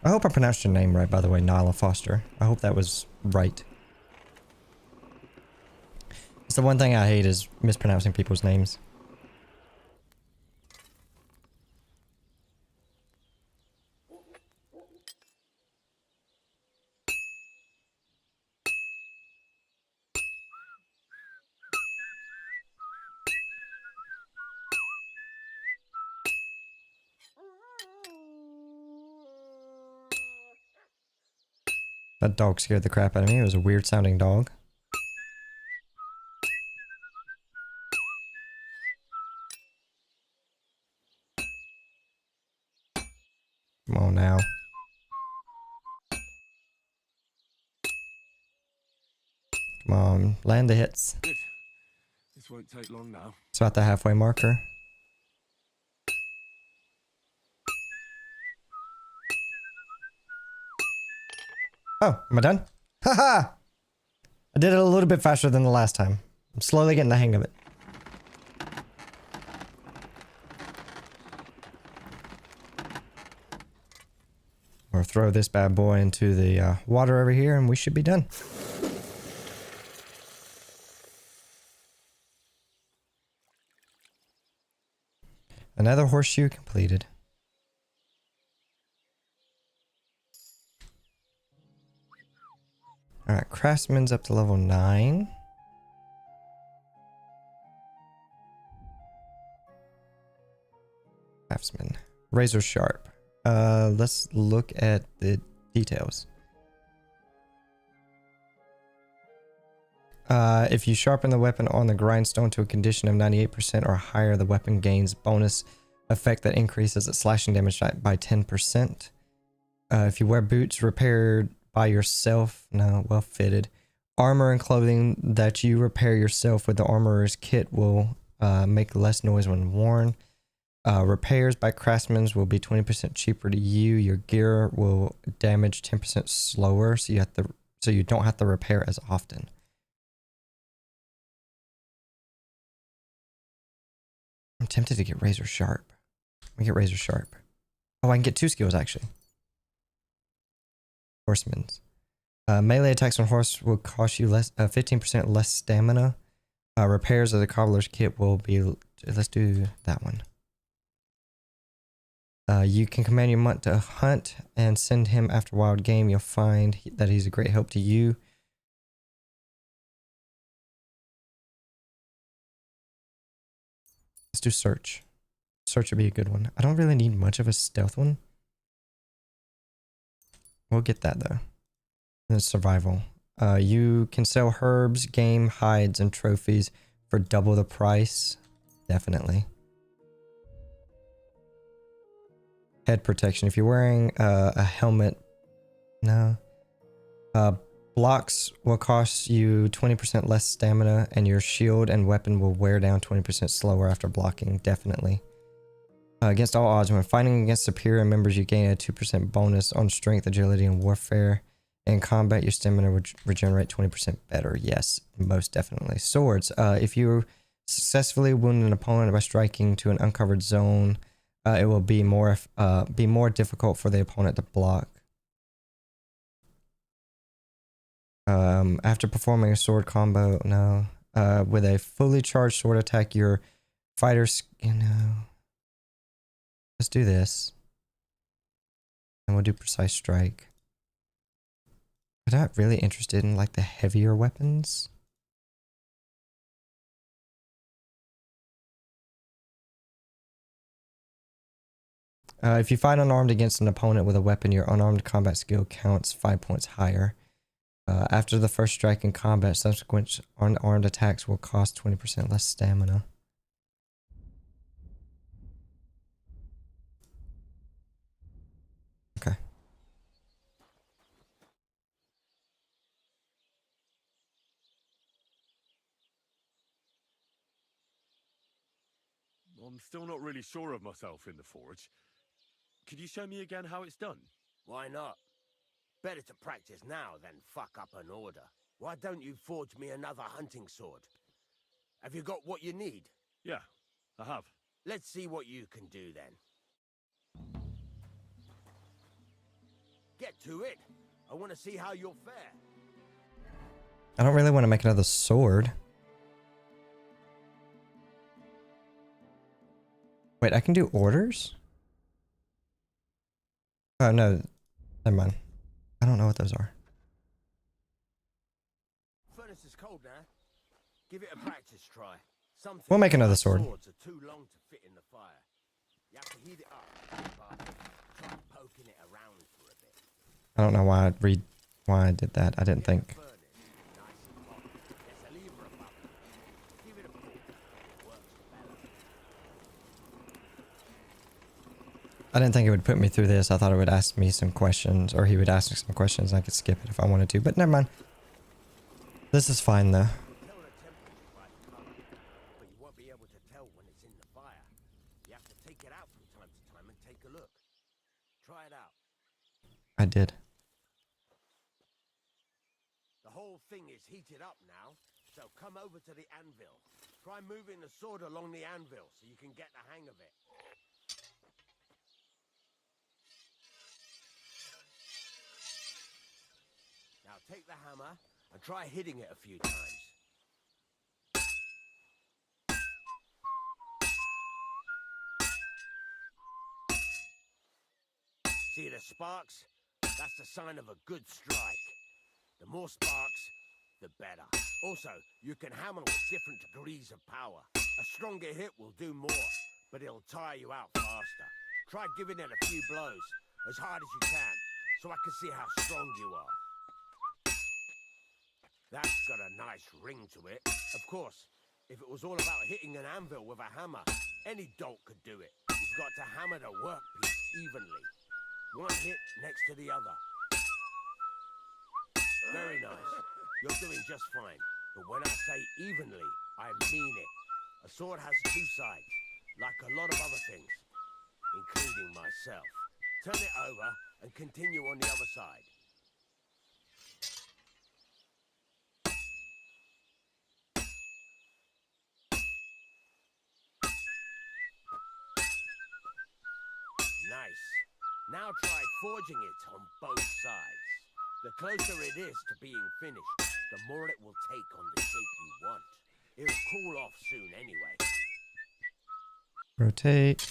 Speaker 1: I hope I pronounced your name right, by the way, Nyla Foster. I hope that was right. It's the one thing I hate is mispronouncing people's names. That dog scared the crap out of me. It was a weird sounding dog. Come on now. Come on, land the hits.
Speaker 6: Good. This won't take long now.
Speaker 1: It's about the halfway marker. Oh, am I done? Haha! I did it a little bit faster than the last time. I'm slowly getting the hang of it. We'll throw this bad boy into the water over here and we should be done. Another horseshoe completed. Alright, Craftsman's up to level 9. Craftsman. Razor sharp. Let's look at the details. If you sharpen the weapon on the grindstone to a condition of 98% or higher, the weapon gains bonus effect that increases its slashing damage by 10%. If you wear boots repaired by yourself, no, well fitted. Armor and clothing that you repair yourself with the armorer's kit will make less noise when worn. Repairs by craftsmen will be 20% cheaper to you. Your gear will damage 10% slower, so you don't have to repair as often. I'm tempted to get razor sharp. Let me get razor sharp. Oh, I can get 2 skills actually. Horsemen's. Melee attacks on horse will cost you 15% less stamina. Repairs of the cobbler's kit will be... Let's do that one. You can command your mutt to hunt and send him after wild game. You'll find that he's a great help to you. Let's do search. Search would be a good one. I don't really need much of a stealth one. We'll get that though. And then survival. You can sell herbs, game, hides, and trophies for double the price. Definitely. Head protection. If you're wearing a helmet, no. Blocks will cost you 20% less stamina, and your shield and weapon will wear down 20% slower after blocking. Definitely. Against all odds, when fighting against superior members, you gain a 2% bonus on strength, agility, and warfare. In combat, your stamina would regenerate 20% better. Yes, most definitely. Swords. If you successfully wound an opponent by striking to an uncovered zone, it will be more difficult for the opponent to block. After performing a sword combo, no. With a fully charged sword attack, your fighter's, let's do this. And we'll do precise strike. I'm not really interested in like the heavier weapons. If you fight unarmed against an opponent with a weapon, your unarmed combat skill counts 5 points higher. After the first strike in combat, subsequent unarmed attacks will cost 20% less stamina. Okay.
Speaker 6: I'm still not really sure of myself in the forge. Could you show me again how it's done?
Speaker 11: Why not? Better to practice now than fuck up an order. Why don't you forge me another hunting sword? Have you got what you need?
Speaker 6: Yeah, I have.
Speaker 11: Let's see what you can do then. Get to it. I want to see how you'll fare.
Speaker 1: I don't really want to make another sword. Wait, I can do orders? Oh, no. Never mind. I don't know what those are.
Speaker 11: Furnace is cold now. Give it a practice try.
Speaker 1: We'll make another sword.
Speaker 11: Swords are too long to fit in the fire. You have to heat it up. Try poking it around for a bit.
Speaker 1: I don't know why I did that. I didn't think. I didn't think it would put me through this. I thought it would ask me some questions, or he would ask me some questions and I could skip it if I wanted to, but never mind. This is fine though.
Speaker 11: But you won't be able to tell when it's in the fire. You have to take it out from time to time and take a look. Try it out.
Speaker 1: I did.
Speaker 11: The whole thing is heated up now, so come over to the anvil. Try moving the sword along the anvil so you can get the hang of it. Now take the hammer and try hitting it a few times. See the sparks? That's the sign of a good strike. The more sparks, the better. Also, you can hammer with different degrees of power. A stronger hit will do more, but it'll tire you out faster. Try giving it a few blows, as hard as you can, so I can see how strong you are. That's got a nice ring to it. Of course, if it was all about hitting an anvil with a hammer, any dolt could do it. You've got to hammer the workpiece evenly. One hit next to the other. Very nice. You're doing just fine. But when I say evenly, I mean it. A sword has two sides, like a lot of other things, including myself. Turn it over and continue on the other side. Nice. Now try forging it on both sides. The closer it is to being finished, the more it will take on the shape you want. It'll cool off soon anyway.
Speaker 1: Rotate.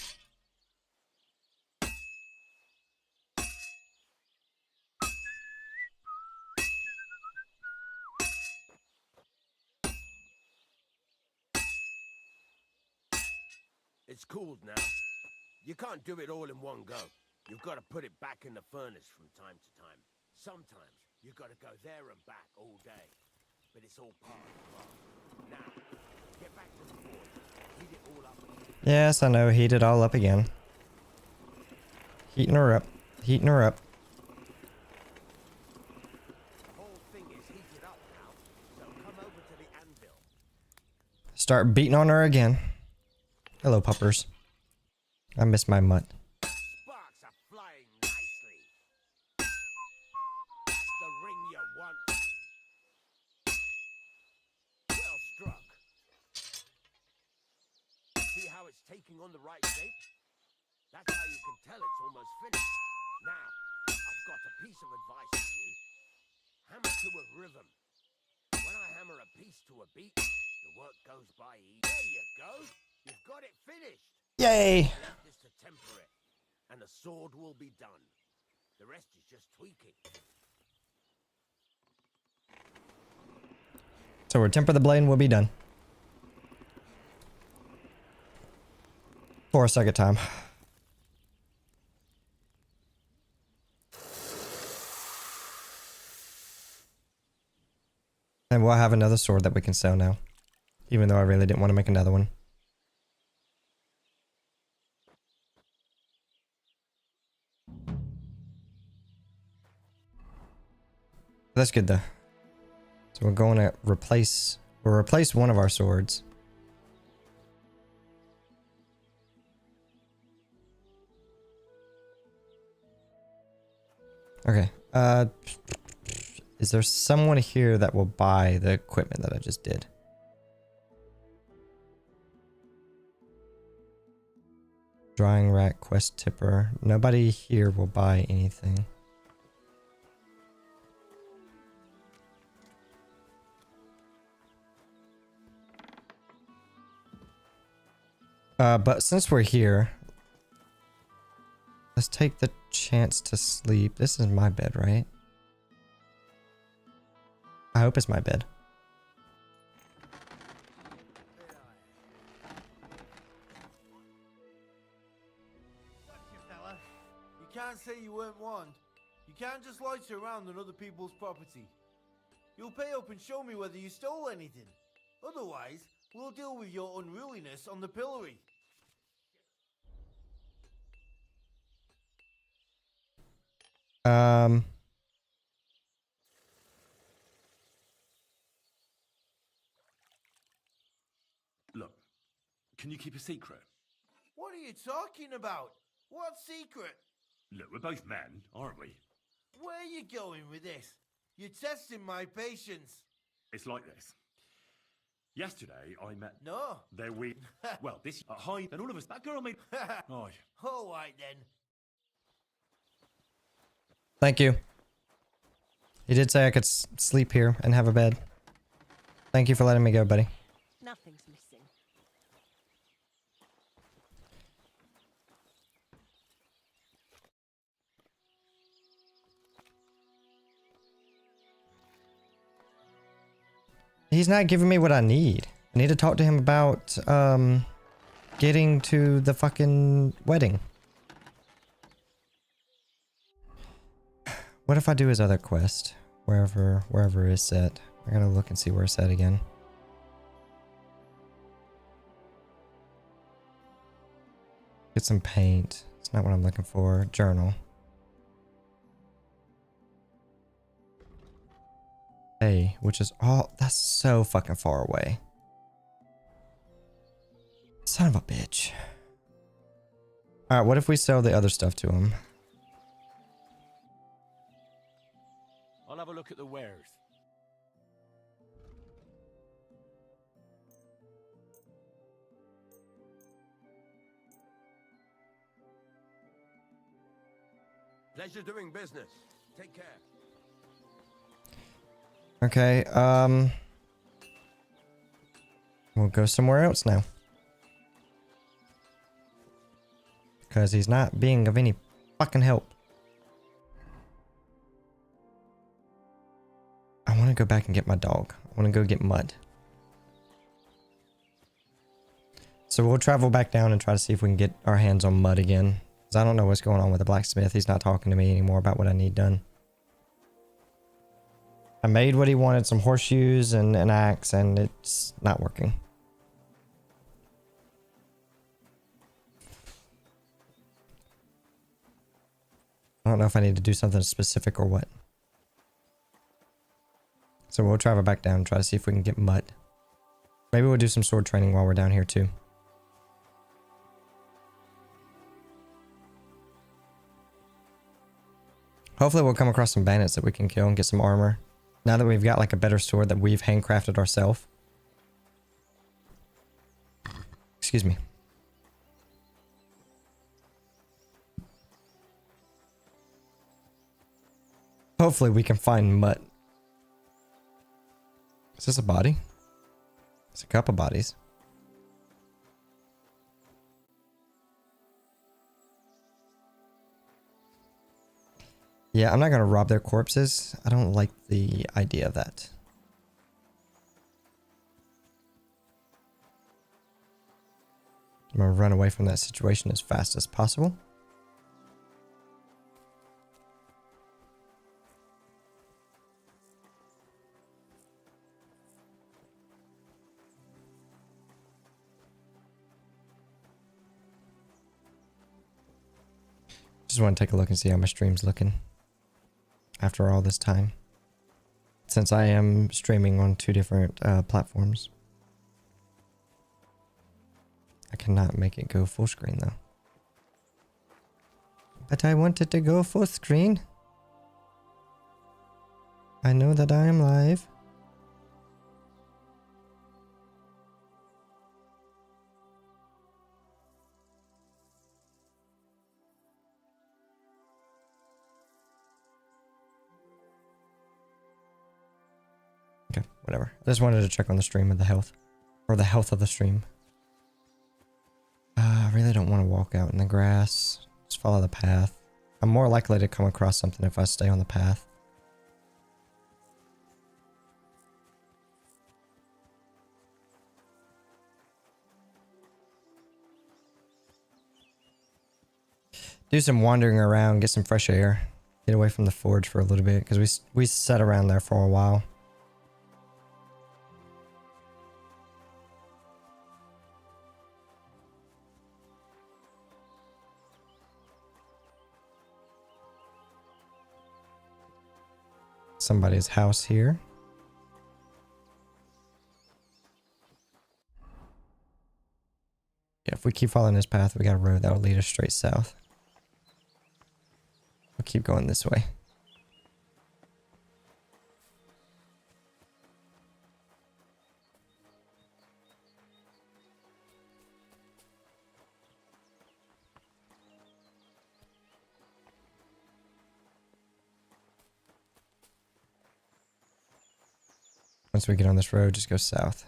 Speaker 11: It's cooled now. You can't do it all in one go. You've got to put it back in the furnace from time to time. Sometimes you've got to go there and back all day. But it's all part of the craft. Now, get back to the forge. Heat it all up.
Speaker 1: Yes, I know. Heat it all up again. Heating her up. Heating her up.
Speaker 11: The whole thing is heated up now, so come over to the anvil.
Speaker 1: Start beating on her again. Hello, puppers. I miss my mutt.
Speaker 11: Sparks are flying nicely. That's the ring you want. Well struck. See how it's taking on the right shape? That's how you can tell it's almost finished. Now, I've got a piece of advice for you. Hammer to a rhythm. When I hammer a piece to a beat, the work goes by easy. There you go. You've got it finished.
Speaker 1: Yay!
Speaker 11: Left is to temper it, and the sword will be done. The rest is just tweaking.
Speaker 1: So we'll temper the blade and we'll be done. For a second time. And we'll have another sword that we can sell now. Even though I really didn't want to make another one. That's good though. So we're going to we'll replace one of our swords. Okay. Is there someone here that will buy the equipment that I just did? Drying rack, quest tipper. Nobody here will buy anything. But since we're here, let's take the chance to sleep. This is my bed, right? I hope it's my bed.
Speaker 3: You can't say you weren't warned. You can't just loiter around on other people's property. You'll pay up and show me whether you stole anything. Otherwise, we'll deal with your unruliness on the pillory.
Speaker 6: Look, can you keep a secret?
Speaker 3: What are you talking about? What secret?
Speaker 6: Look, we're both men, aren't we?
Speaker 3: Where are you going with this? You're testing my patience.
Speaker 6: It's like this. Yesterday, I met...
Speaker 3: No.
Speaker 6: There we... well, this... hi, and all of us... That girl made... Hi.
Speaker 3: All right, then.
Speaker 1: Thank you. You did say I could sleep here and have a bed. Thank you for letting me go, buddy.
Speaker 21: Nothing's missing.
Speaker 1: He's not giving me what I need. I need to talk to him about, getting to the fucking wedding. What if I do his other quest? Wherever it's set. I gotta look and see where it's at again. Get some paint. It's not what I'm looking for. Journal. Hey, which is all... That's so fucking far away. Son of a bitch. Alright, what if we sell the other stuff to him?
Speaker 4: I'll have a look at the wares.
Speaker 11: Pleasure doing business. Take care.
Speaker 1: Okay, we'll go somewhere else now. Because he's not being of any fucking help. I want to go back and get my dog. I want to go get Mud. So we'll travel back down and try to see if we can get our hands on Mud again. Because I don't know what's going on with the blacksmith. He's not talking to me anymore about what I need done. I made what he wanted, some horseshoes and an axe, and it's not working. I don't know if I need to do something specific or what. So we'll travel back down and try to see if we can get Mud. Maybe we'll do some sword training while we're down here too. Hopefully we'll come across some bandits that we can kill and get some armor. Now that we've got like a better sword that we've handcrafted ourselves. Excuse me. Hopefully we can find Mutt. Is this a body? It's a couple bodies. Yeah, I'm not gonna rob their corpses. I don't like the idea of that. I'm gonna run away from that situation as fast as possible. Just want to take a look and see how my stream's looking after all this time, since I am streaming on 2 different platforms. I cannot make it go full screen though. But I want it to go full screen. I know that I am live. Okay, whatever. I just wanted to check on the stream of the health. Or the health of the stream. I really don't want to walk out in the grass. Just follow the path. I'm more likely to come across something if I stay on the path. Do some wandering around, get some fresh air. Get away from the forge for a little bit, because we sat around there for a while. Somebody's house here. Yeah, if we keep following this path, we got a road that'll lead us straight south. We'll keep going this way. Once we get on this road, just go south.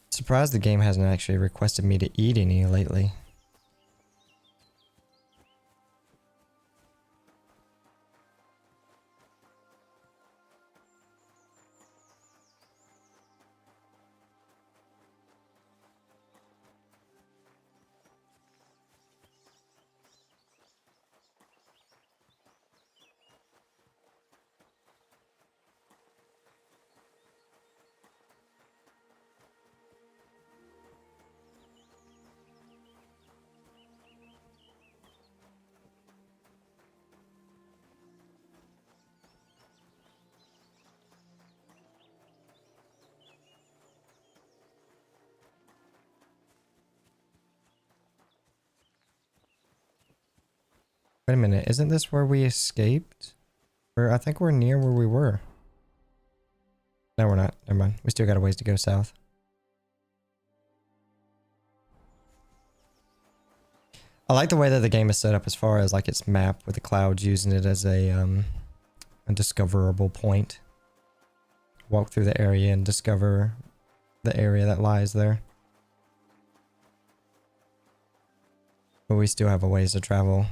Speaker 1: Surprised the game hasn't actually requested me to eat any lately. Wait a minute, isn't this where we escaped? Or I think we're near where we were. No, we're not. Never mind. We still got a ways to go south. I like the way that the game is set up as far as like its map with the clouds, using it as a discoverable point. Walk through the area and discover the area that lies there. But we still have a ways to travel.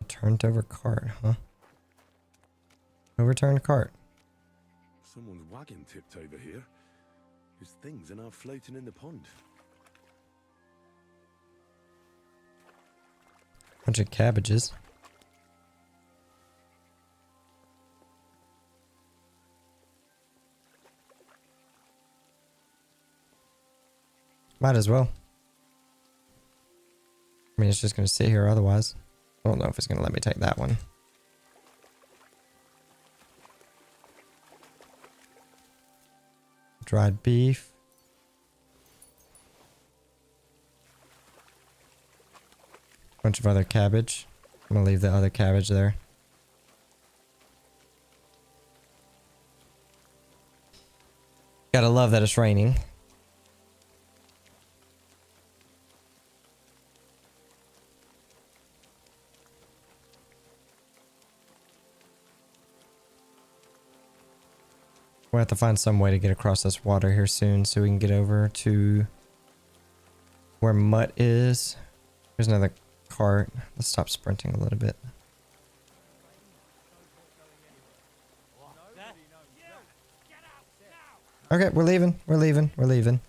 Speaker 1: Turned over cart, huh? Overturned cart.
Speaker 6: Someone's wagon tipped over here. His things are now floating in the pond.
Speaker 1: Bunch of cabbages. Might as well. I mean, it's just gonna sit here otherwise. I don't know if it's gonna let me take that one. Dried beef. Bunch of other cabbage. I'm gonna leave the other cabbage there. Gotta love that it's raining. We'll have to find some way to get across this water here soon so we can get over to where Mutt is. There's another cart. Let's stop sprinting a little bit. Okay, we're leaving. We're leaving. We're leaving.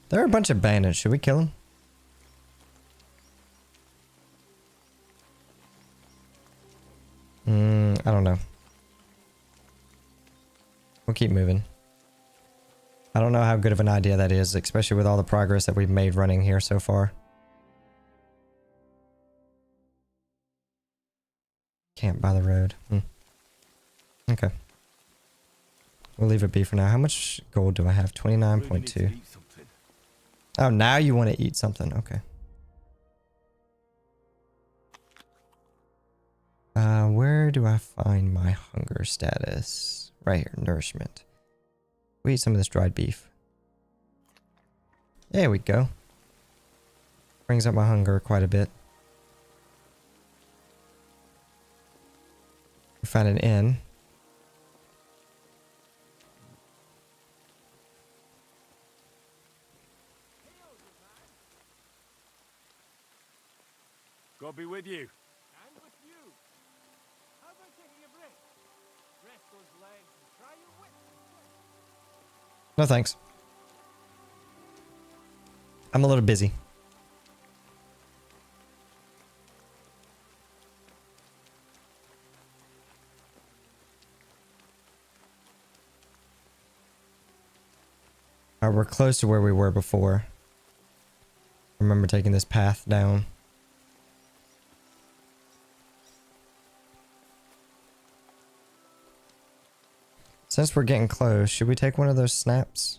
Speaker 1: There are a bunch of bandits. Should we kill them? I don't know. We'll keep moving. I don't know how good of an idea that is, especially with all the progress that we've made running here so far. Camp by the road. Okay. We'll leave it be for now. How much gold do I have? 29.2. Oh, now you want to eat something. Okay. Where do I find my hunger status? Right here, nourishment. We eat some of this dried beef. There we go. Brings up my hunger quite a bit. We found an inn.
Speaker 5: God be with you.
Speaker 4: And with you. How about taking a break? Rest those legs and try your wits.
Speaker 1: No thanks. I'm a little busy. Alright, we're close to where we were before. I remember taking this path down. Since we're getting close, should we take one of those snaps?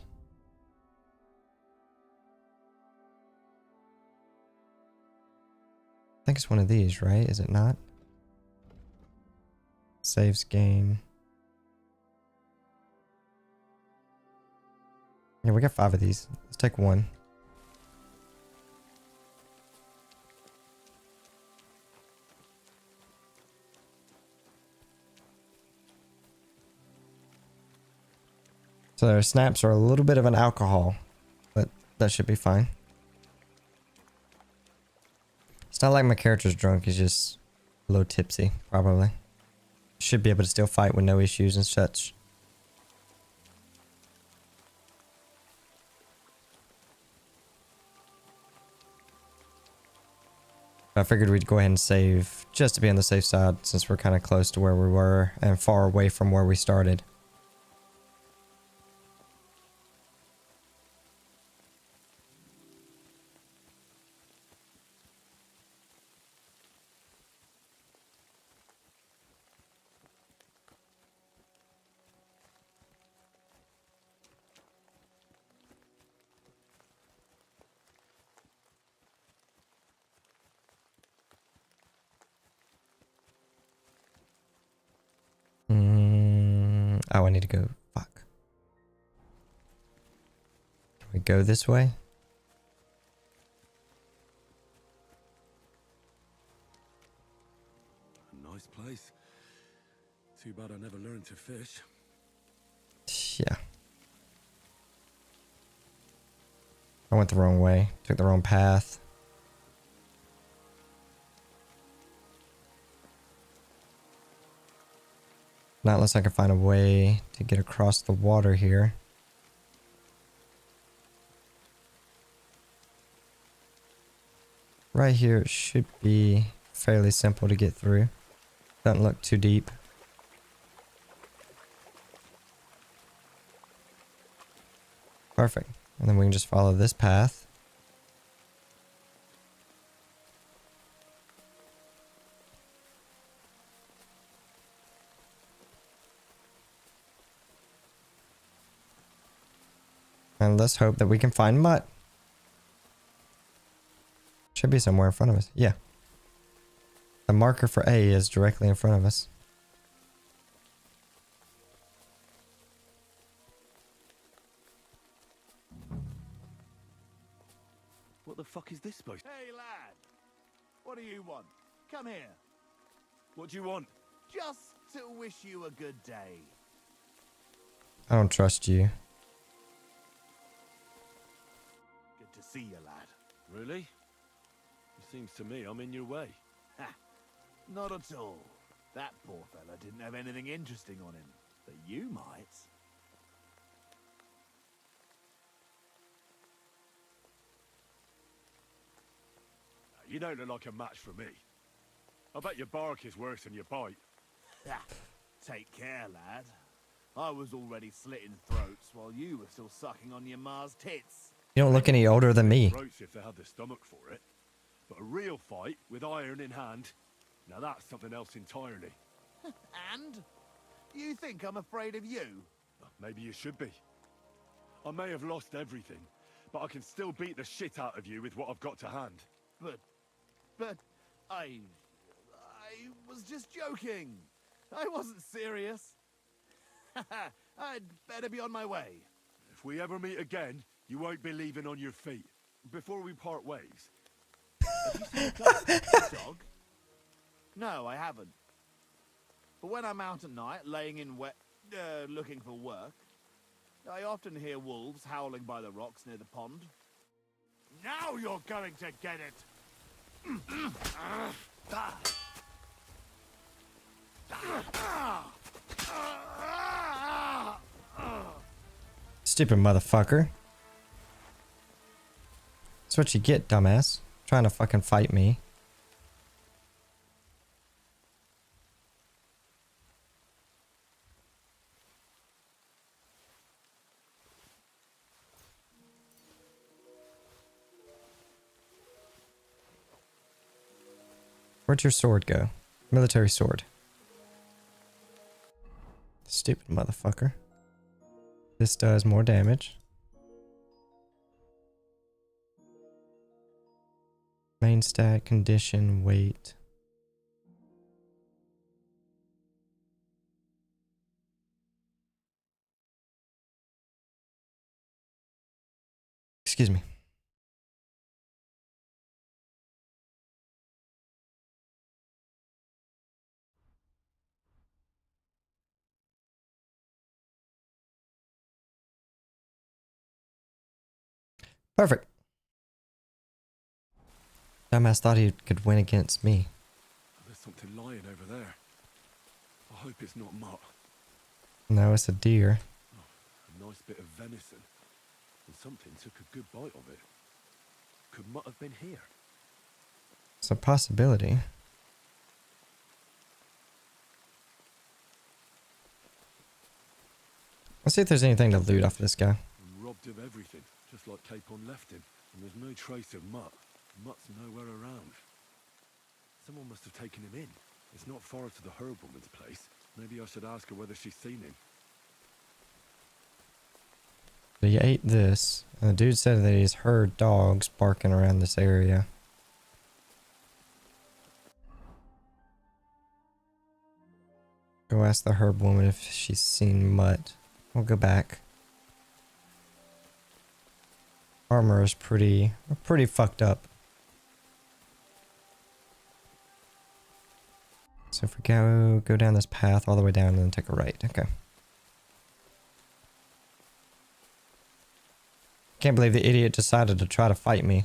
Speaker 1: I think it's one of these, right? Is it not? Saves game. Yeah, we got 5 of these. Let's take one. So snaps are a little bit of an alcohol, but that should be fine. It's not like my character's drunk, he's just a little tipsy, probably. Should be able to still fight with no issues and such. I figured we'd go ahead and save just to be on the safe side since we're kind of close to where we were and far away from where we started. Oh, I need to go. Fuck. Can we go this way?
Speaker 6: A nice place. Too bad I never learned to fish.
Speaker 1: Yeah. I went the wrong way. Took the wrong path. Not unless I can find a way to get across the water here. Right here it should be fairly simple to get through. Doesn't look too deep. Perfect. And then we can just follow this path. And let's hope that we can find mutt. Should be somewhere in front of us. Yeah. The marker for A is directly in front of us.
Speaker 6: What the fuck is this supposed to...
Speaker 2: Hey, lad. What do you want? Come here.
Speaker 6: What do you want?
Speaker 2: Just to wish you a good day.
Speaker 1: I don't trust you.
Speaker 2: Good to see you, lad.
Speaker 6: Really? It seems to me I'm in your way.
Speaker 2: Ha! Not at all. That poor fella didn't have anything interesting on him. But you might.
Speaker 6: You don't look like a match for me. I bet your bark is worse than your bite.
Speaker 2: Ha! Take care, lad. I was already slitting throats while you were still sucking on your ma's tits.
Speaker 1: You don't look any older than me.
Speaker 6: Throats if they had the stomach for it. But a real fight with iron in hand, now that's something else entirely.
Speaker 2: And? You think I'm afraid of you?
Speaker 6: Maybe you should be. I may have lost everything, but I can still beat the shit out of you with what I've got to hand.
Speaker 2: But I was just joking. I wasn't serious. I'd better be on my way.
Speaker 6: If we ever meet again, you won't be leaving on your feet. Before we part ways.
Speaker 2: Have you seen a dog? No, I haven't. But when I'm out at night, laying in looking for work, I often hear wolves howling by the rocks near the pond. Now you're going to get it!
Speaker 1: Stupid motherfucker. That's what you get, dumbass. Trying to fucking fight me. Where'd your sword go? Military sword. Stupid motherfucker. This does more damage. Main stat, condition, weight. Excuse me. Perfect. Dumbass thought he could win against me.
Speaker 6: There's something lying over there. I hope it's not mutt.
Speaker 1: No, it's a deer.
Speaker 6: A nice bit of venison. And something took a good bite of it. Could mutt have been here?
Speaker 1: It's a possibility. Let's see if there's anything to loot off of this guy.
Speaker 6: I'm robbed of everything, just like Capon left him. And there's no trace of mutt. Mutt's nowhere around. Someone must have taken him in. It's not far to the herb-woman's place. Maybe I should ask her whether she's seen him.
Speaker 1: So he ate this, and the dude said that he's heard dogs barking around this area. Go go ask the herb woman if she's seen Mutt. We'll go back. Armor is pretty fucked up. So if we go down this path all the way down and then take a right. Okay. Can't believe the idiot decided to try to fight me.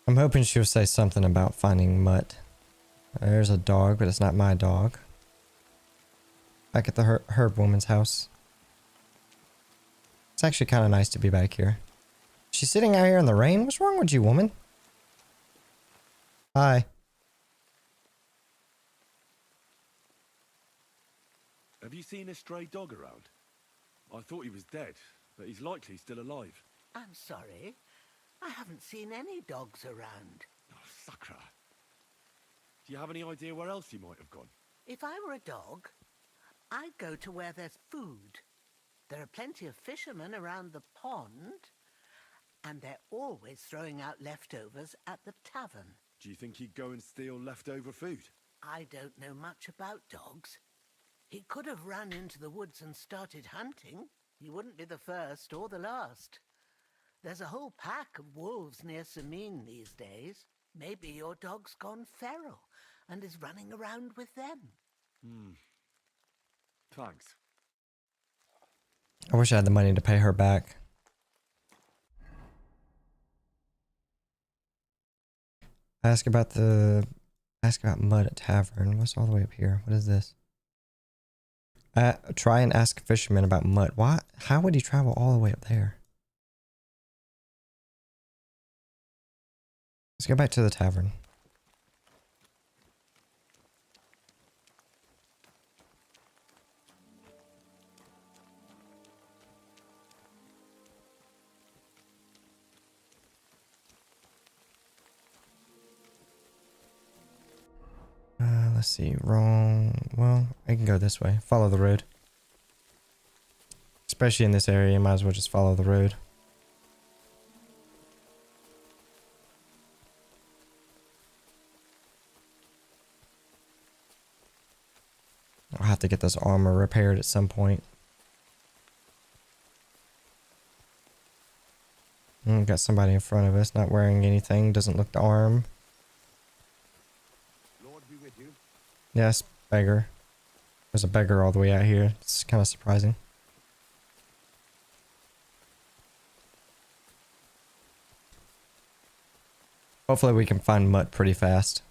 Speaker 1: I'm hoping she'll say something about finding Mutt. There's a dog, but it's not my dog. Back at the herb woman's house. It's actually kind of nice to be back here. She's sitting out here in the rain? What's wrong with you, woman? Hi.
Speaker 6: Have you seen a stray dog around? I thought he was dead, but he's likely still alive.
Speaker 17: I'm sorry. I haven't seen any dogs around.
Speaker 6: Oh, Sakra. Do you have any idea where else he might have gone?
Speaker 17: If I were a dog, I'd go to where there's food. There are plenty of fishermen around the pond, and they're always throwing out leftovers at the tavern.
Speaker 6: Do you think he'd go and steal leftover food?
Speaker 17: I don't know much about dogs. He could have run into the woods and started hunting. He wouldn't be the first or the last. There's a whole pack of wolves near Sameen these days. Maybe your dog's gone feral and is running around with them.
Speaker 6: Thanks.
Speaker 1: I wish I had the money to pay her back. Ask about Mutt at Tavern. What's all the way up here? What is this? Try and ask a fisherman about Mutt. Why? How would he travel all the way up there? Let's go back to the tavern. Let's see. Wrong. Well, I can go this way. Follow the road. Especially in this area, you might as well just follow the road. I'll have to get this armor repaired at some point. Got somebody in front of us, not wearing anything, doesn't look the arm.
Speaker 7: Lord be with you.
Speaker 1: Yes, beggar. There's a beggar all the way out here. It's kind of surprising. Hopefully we can find Mutt pretty fast.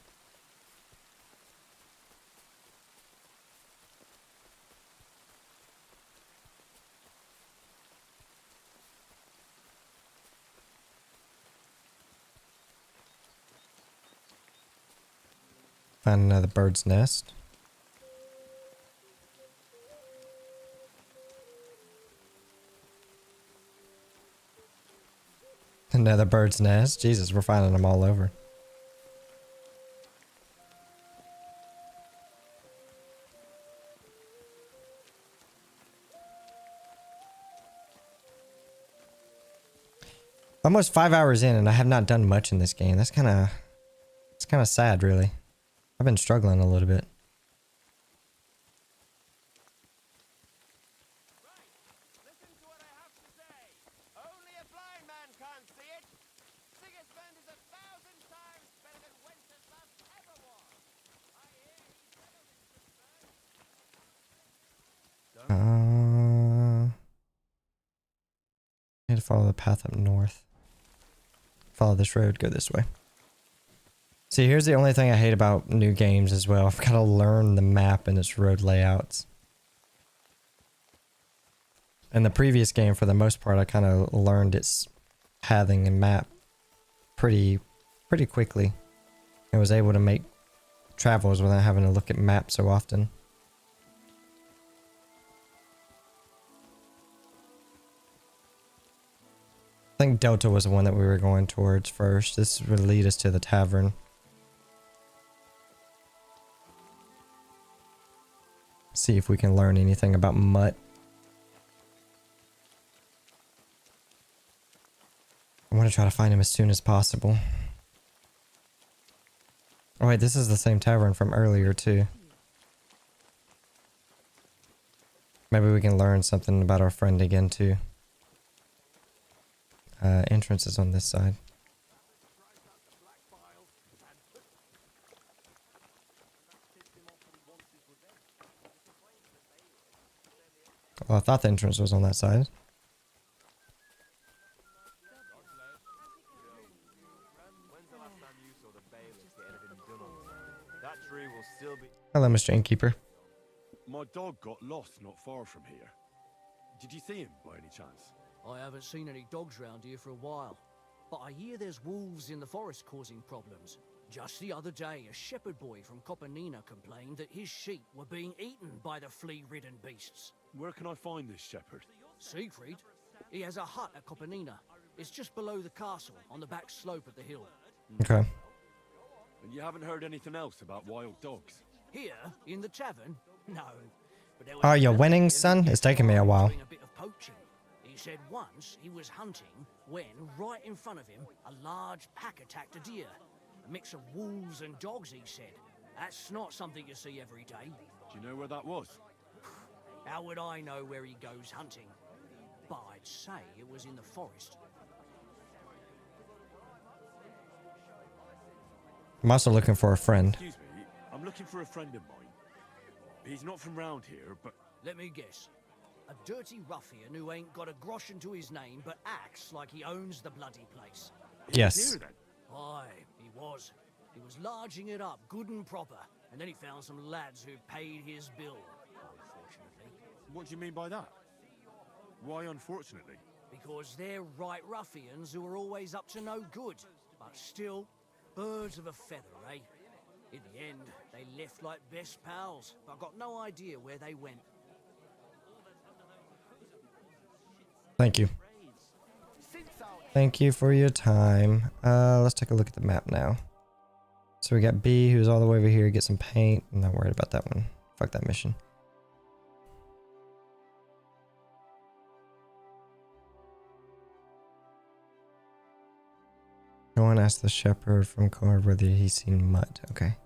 Speaker 1: Find another bird's nest. Another bird's nest. Jesus, we're finding them all over. Almost 5 hours in and I have not done much in this game. It's kind of sad, really. I've been struggling a little bit. Need to follow the path up north. Follow this road, go this way. See, here's the only thing I hate about new games as well. I've got to learn the map and its road layouts. In the previous game, for the most part, I kind of learned its pathing and map pretty quickly. I was able to make travels without having to look at maps so often. I think Delta was the one that we were going towards first. This would lead us to the tavern. See if we can learn anything about Mutt. I want to try to find him as soon as possible. Oh wait, this is the same tavern from earlier too. Maybe we can learn something about our friend again too. Entrance is on this side. Well, I thought the entrance was on that side. Hello, Mr. Innkeeper.
Speaker 6: My dog got lost not far from here. Did you see him by any chance?
Speaker 8: I haven't seen any dogs round here for a while, but I hear there's wolves in the forest causing problems. Just the other day, a shepherd boy from Copenina complained that his sheep were being eaten by the flea-ridden beasts.
Speaker 6: Where can I find this shepherd?
Speaker 8: Siegfried? He has a hut at Copenina. It's just below the castle, on the back slope of the hill.
Speaker 1: Okay.
Speaker 6: And you haven't heard anything else about wild dogs?
Speaker 8: Here, in the tavern? No. But there was
Speaker 1: Are
Speaker 8: a
Speaker 1: you
Speaker 8: fella
Speaker 1: winning,
Speaker 8: here who
Speaker 1: son?
Speaker 8: gets
Speaker 1: It's taking me a
Speaker 8: by
Speaker 1: while.
Speaker 8: doing a bit of poaching. He said once he was hunting when, right in front of him, a large pack attacked a deer. A mix of wolves and dogs, he said. That's not something you see every day.
Speaker 6: Do you know where that was?
Speaker 8: How would I know where he goes hunting? But I'd say it was in the forest.
Speaker 1: I'm also looking for a friend.
Speaker 6: Excuse me, I'm looking for a friend of mine. He's not from round here, but...
Speaker 8: Let me guess. A dirty ruffian who ain't got a groschen to his name, but acts like he owns the bloody place.
Speaker 1: Yes.
Speaker 8: Aye, he was. He was larging it up, good and proper, and then he found some lads who paid his bill, unfortunately.
Speaker 6: What do you mean by that? Why unfortunately?
Speaker 8: Because they're right ruffians who are always up to no good, but still, birds of a feather, eh? In the end, they left like best pals, but I've got no idea where they went.
Speaker 1: Thank you. Thank you for your time. Let's take a look at the map now. So we got B, who's all the way over here. Get some paint. I'm not worried about that one. Fuck that mission. Go and ask the shepherd from Card whether he's seen Mutt. Okay.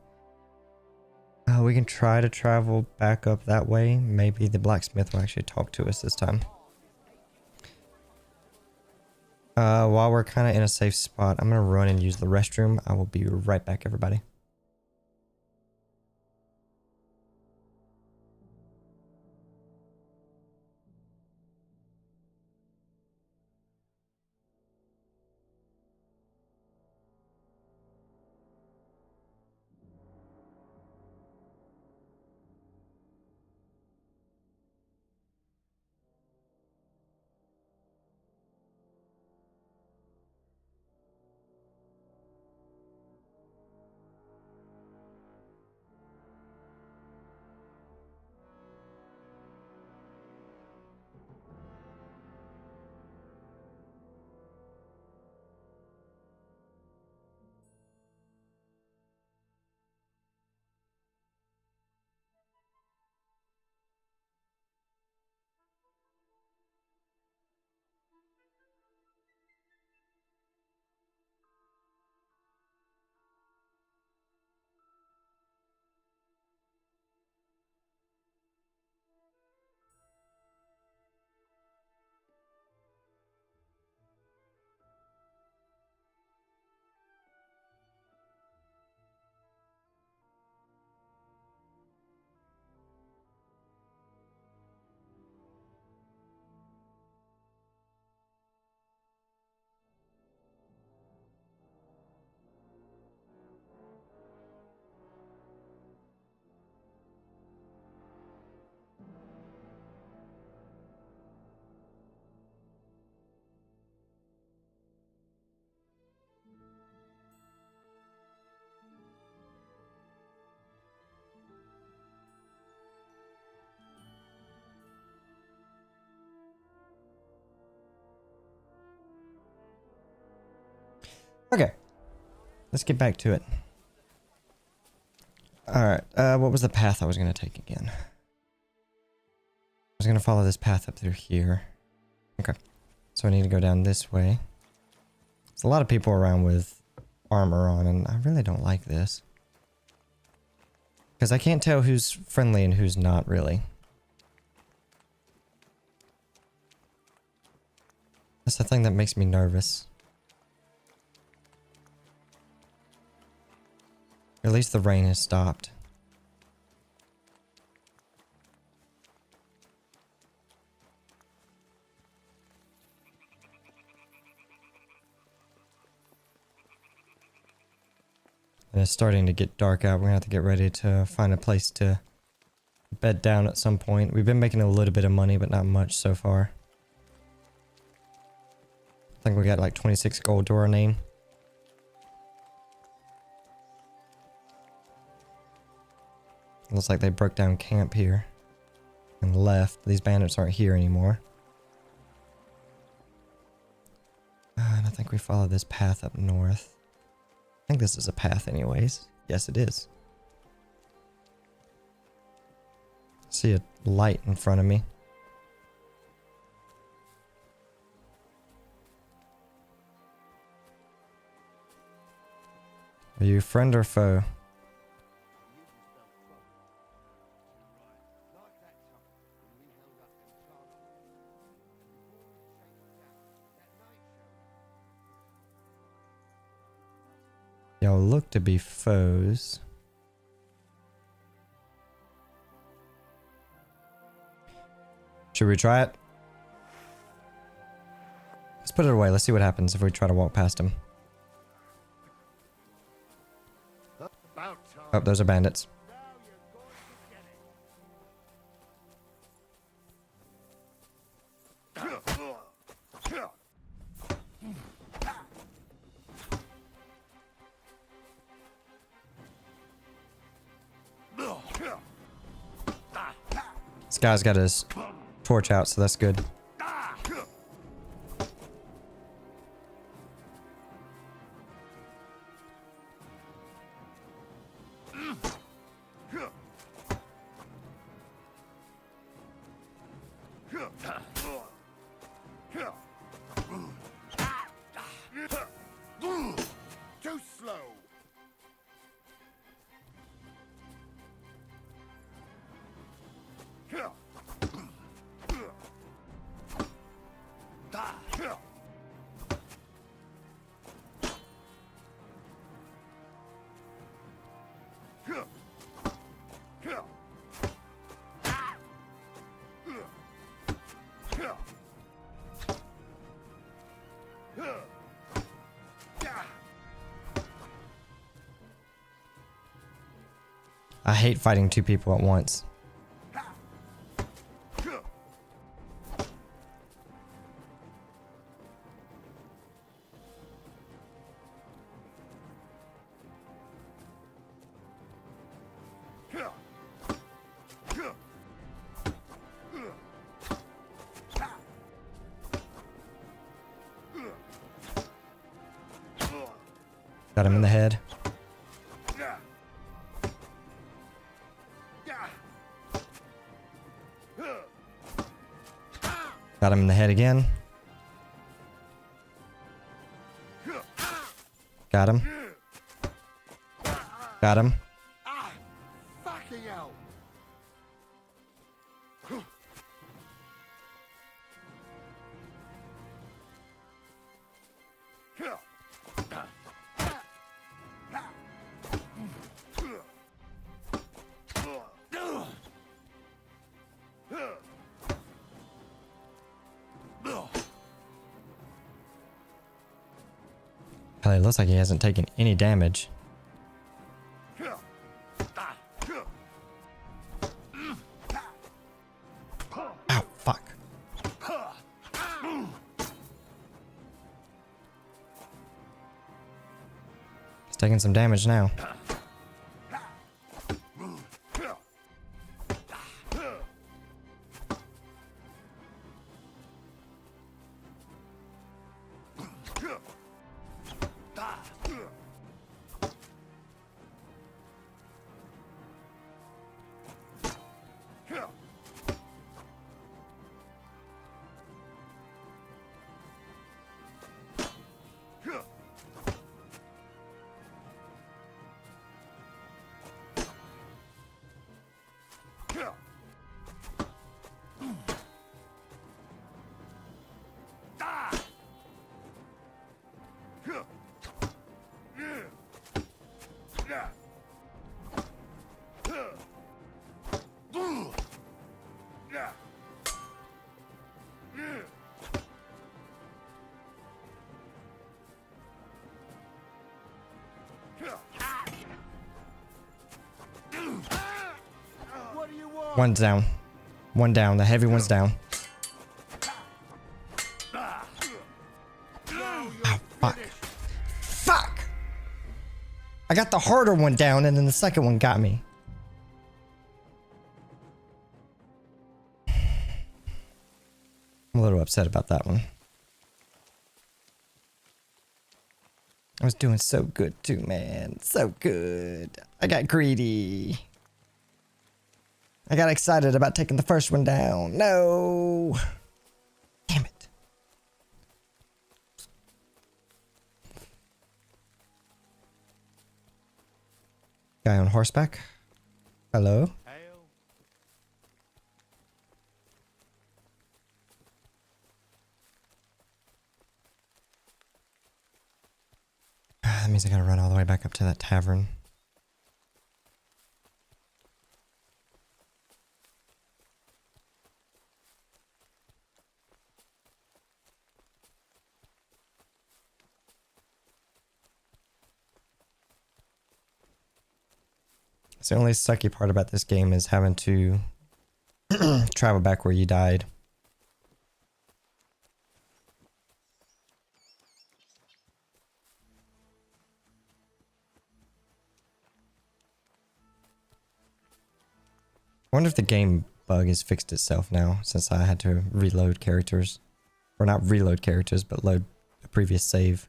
Speaker 1: We can try to travel back up that way. Maybe the blacksmith will actually talk to us this time. While we're kind of in a safe spot, I'm going to run and use the restroom. I will be right back, everybody. Okay. Let's get back to it. Alright, what was the path I was going to take again? I was going to follow this path up through here. Okay. So I need to go down this way. There's a lot of people around with armor on, and I really don't like this. Because I can't tell who's friendly and who's not, really. That's the thing that makes me nervous. At least the rain has stopped. And it's starting to get dark out. We're gonna have to get ready to find a place to bed down at some point. We've been making a little bit of money, but not much so far. I think we got like 26 gold to our name. Looks like they broke down camp here and left. These bandits aren't here anymore. And I think we follow this path up north. I think this is a path anyways. Yes, it is. See a light in front of me. Are you friend or foe? Y'all look to be foes. Should we try it? Let's put it away. Let's see what happens if we try to walk past him. Oh, those are bandits. This guy's got his torch out, so that's good.
Speaker 7: Too slow.
Speaker 1: I hate fighting two people at once. Got him in the head. Got him in the head again. Got him. Got him.
Speaker 7: Fucking hell.
Speaker 1: Hell, it looks like he hasn't taken any damage. Ow, fuck. He's taking some damage now. One's down. One down. The heavy one's down. Oh, fuck. Fuck! I got the harder one down and then the second one got me. I'm a little upset about that one. I was doing so good too, man. So good. I got greedy. I got excited about taking the first one down. No. Damn it. Guy on horseback. Hello. That means I gotta run all the way back up to that tavern. So the only sucky part about this game is having to travel back where you died. I wonder if the game bug has fixed itself now since I had to reload characters. Or not reload characters, but load a previous save.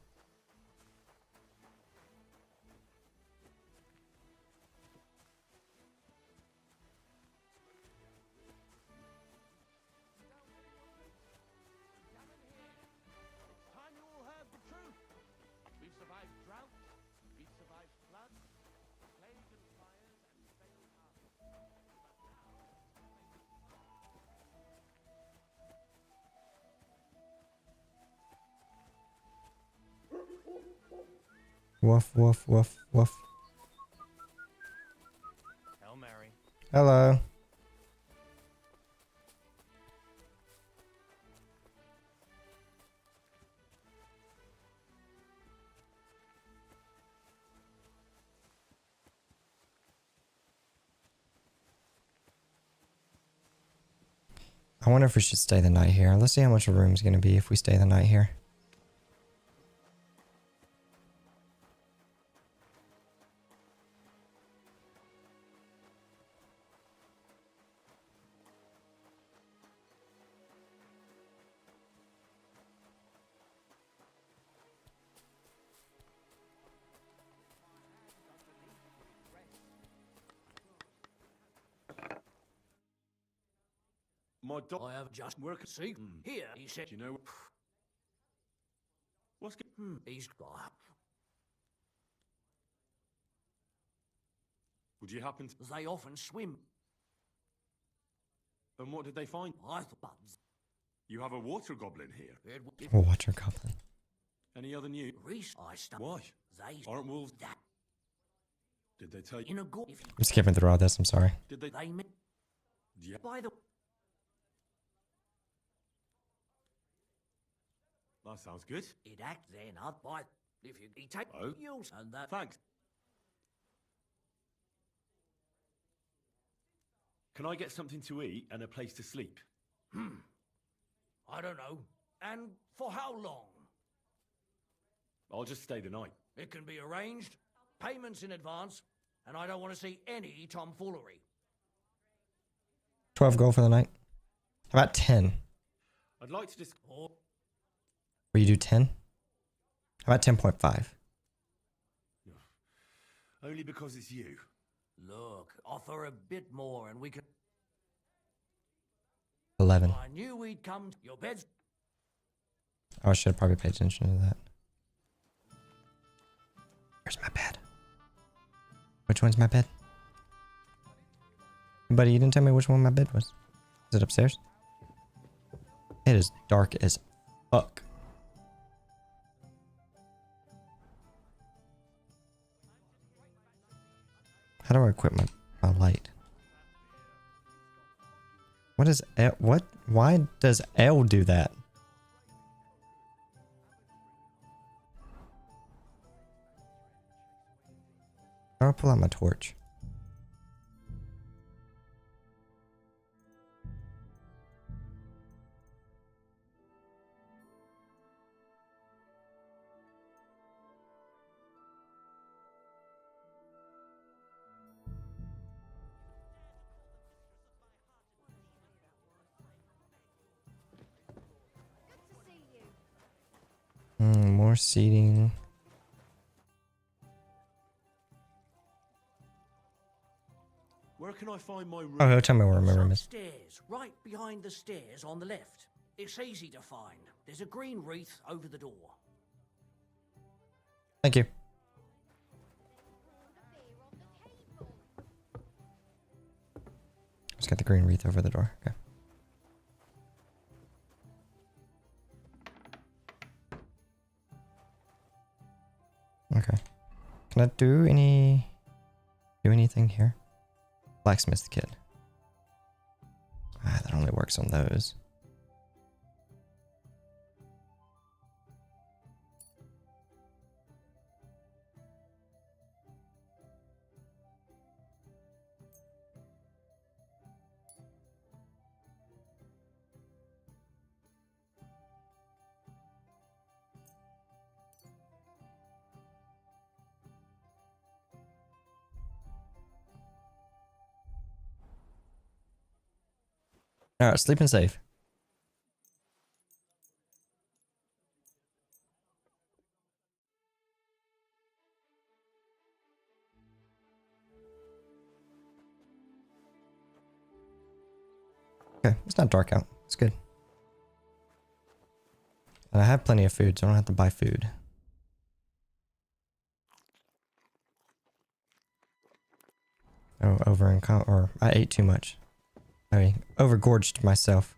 Speaker 1: Woof, woof, woof, woof.
Speaker 15: Hail Mary.
Speaker 1: Hello. I wonder if we should stay the night here. Let's see how much a room's gonna be if we stay the night here.
Speaker 2: My dog. I have just work at sea. Here, he said. You know. What's good? He's.
Speaker 6: Would you happen to...
Speaker 2: They often swim.
Speaker 6: And what did they find?
Speaker 2: I thought.
Speaker 6: You have a water goblin here.
Speaker 1: A water goblin.
Speaker 6: Any other news?
Speaker 2: Reese, I stuck.
Speaker 6: Why?
Speaker 2: They
Speaker 6: aren't wolves...
Speaker 2: That.
Speaker 6: Did they tell you?
Speaker 2: In a go.
Speaker 1: I'm skipping through all this, I'm sorry.
Speaker 6: Did they...
Speaker 2: Yeah. By the...
Speaker 6: That sounds good.
Speaker 2: It act then up by... If you take...
Speaker 6: Oh.
Speaker 2: Use and that...
Speaker 6: Thanks. Can I get something to eat and a place to sleep?
Speaker 2: I don't know. And for how long?
Speaker 6: I'll just stay the night.
Speaker 2: It can be arranged. Payments in advance. And I don't want to see any tomfoolery.
Speaker 1: 12 gold for the night. How about 10?
Speaker 6: I'd like to just...
Speaker 1: Will you do 10? How about 10.5?
Speaker 6: Only because it's you.
Speaker 2: Look, offer a bit more and we can...
Speaker 1: 11.
Speaker 2: I knew we'd come to your beds.
Speaker 1: Oh, I should have probably paid attention to that. Where's my bed? Which one's my bed? Buddy, you didn't tell me which one my bed was. Is it upstairs? It is dark as fuck. How do I equip my light? What is L? What? Why does L do that? I'll pull out my torch. More seating.
Speaker 12: Where can I find my room?
Speaker 1: Oh, he'll tell me where my room is.
Speaker 12: Upstairs, right behind the stairs on the left. It's easy to find. There's a green wreath over the door.
Speaker 1: Thank you. Just got the green wreath over the door. Okay. Okay. Can I do anything here? Blacksmith kit. Ah, that only works on those. Alright, sleep and save. Okay, it's not dark out. It's good. And I have plenty of food, so I don't have to buy food. Oh, or I ate too much. I overgorged myself.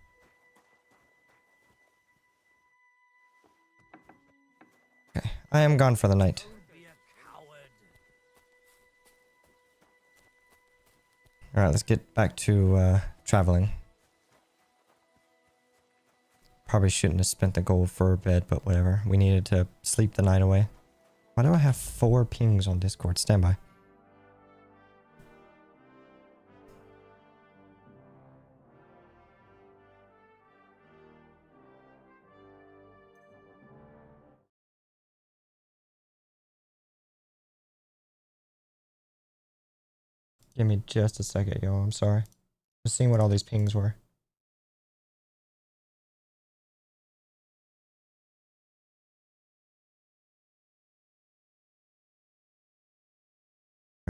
Speaker 1: Okay, I am gone for the night. Alright, let's get back to traveling. Probably shouldn't have spent the gold for a bed, but whatever. We needed to sleep the night away. Why do I have 4 pings on Discord? Stand by. Give me just a second, y'all. I'm sorry. Just seeing what all these pings were.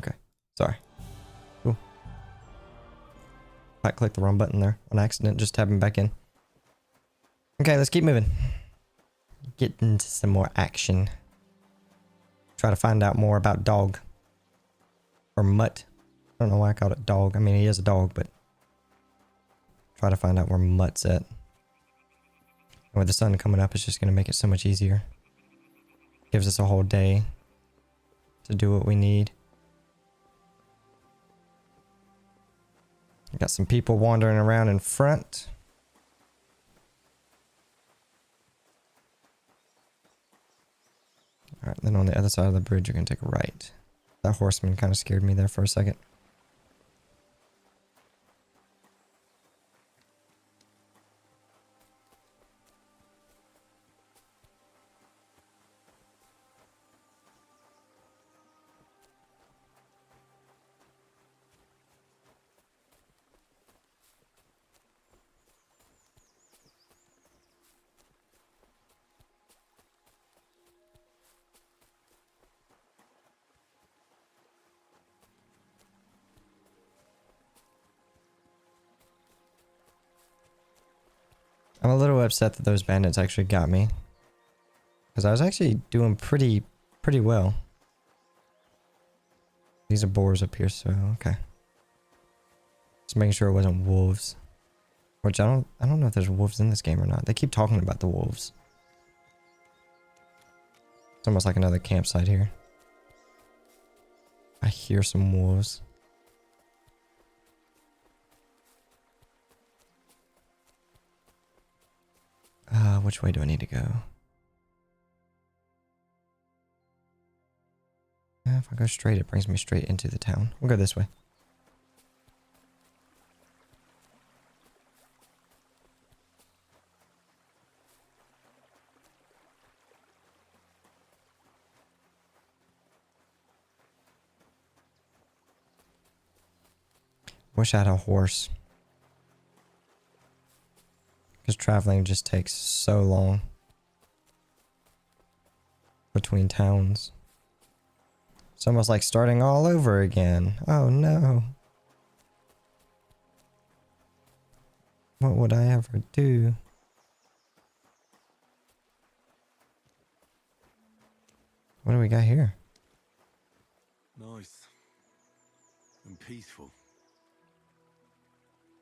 Speaker 1: Okay. Sorry. Cool. I clicked the wrong button there on accident, just tapping back in. Okay, let's keep moving. Get into some more action. Try to find out more about dog. Or mutt. I don't know why I called it dog. I mean, he is a dog, but try to find out where Mutt's at. And with the sun coming up, it's just going to make it so much easier. Gives us a whole day to do what we need. Got some people wandering around in front. Alright, then on the other side of the bridge, you're going to take a right. That horseman kind of scared me there for a second. I'm a little upset that those bandits actually got me. Because I was actually doing pretty well. These are boars up here, so okay. Just making sure it wasn't wolves. Which I don't know if there's wolves in this game or not. They keep talking about the wolves. It's almost like another campsite here. I hear some wolves. Which way do I need to go? If I go straight, it brings me straight into the town. We'll go this way. Wish I had a horse. Because traveling just takes so long between towns. It's almost like starting all over again. Oh no. What would I ever do? What do we got here?
Speaker 6: Nice. And peaceful.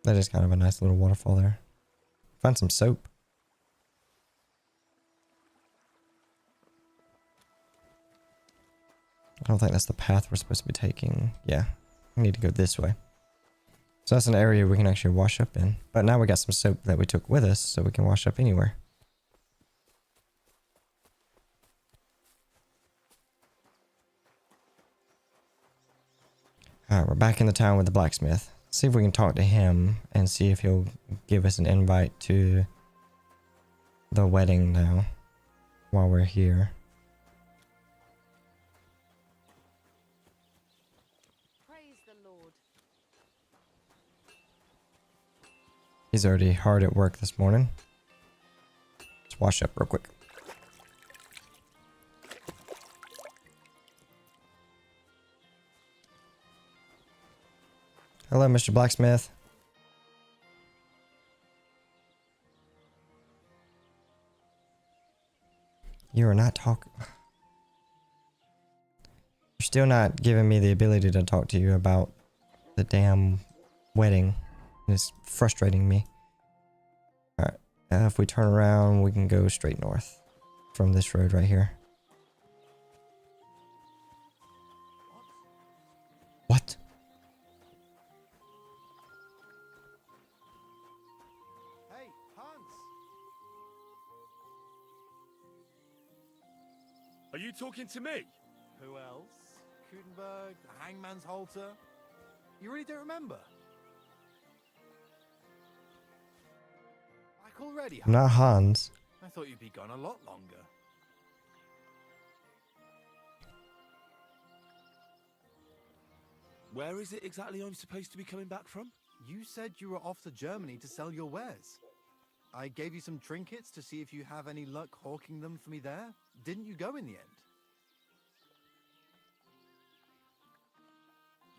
Speaker 1: That is kind of a nice little waterfall there. Found some soap. I don't think that's the path we're supposed to be taking. Yeah, we need to go this way. So that's an area we can actually wash up in. But now we got some soap that we took with us, so we can wash up anywhere. Alright, we're back in the town with the blacksmith. See if we can talk to him and see if he'll give us an invite to the wedding now while we're here.
Speaker 22: Praise the Lord.
Speaker 1: He's already hard at work this morning. Let's wash up real quick. Hello, Mr. Blacksmith. You are not talking. You're still not giving me the ability to talk to you about the damn wedding. It's frustrating me. Alright, if we turn around, we can go straight north from this road right here. What?
Speaker 5: Are you talking to me?
Speaker 2: Who else? Gutenberg, the Hangman's Halter? You really don't remember? Back already?
Speaker 1: I'm not Hans.
Speaker 2: I thought you'd be gone a lot longer.
Speaker 5: Where is it exactly I'm supposed to be coming back from?
Speaker 2: You said you were off to Germany to sell your wares. I gave you some trinkets to see if you have any luck hawking them for me there. Didn't you go in the end?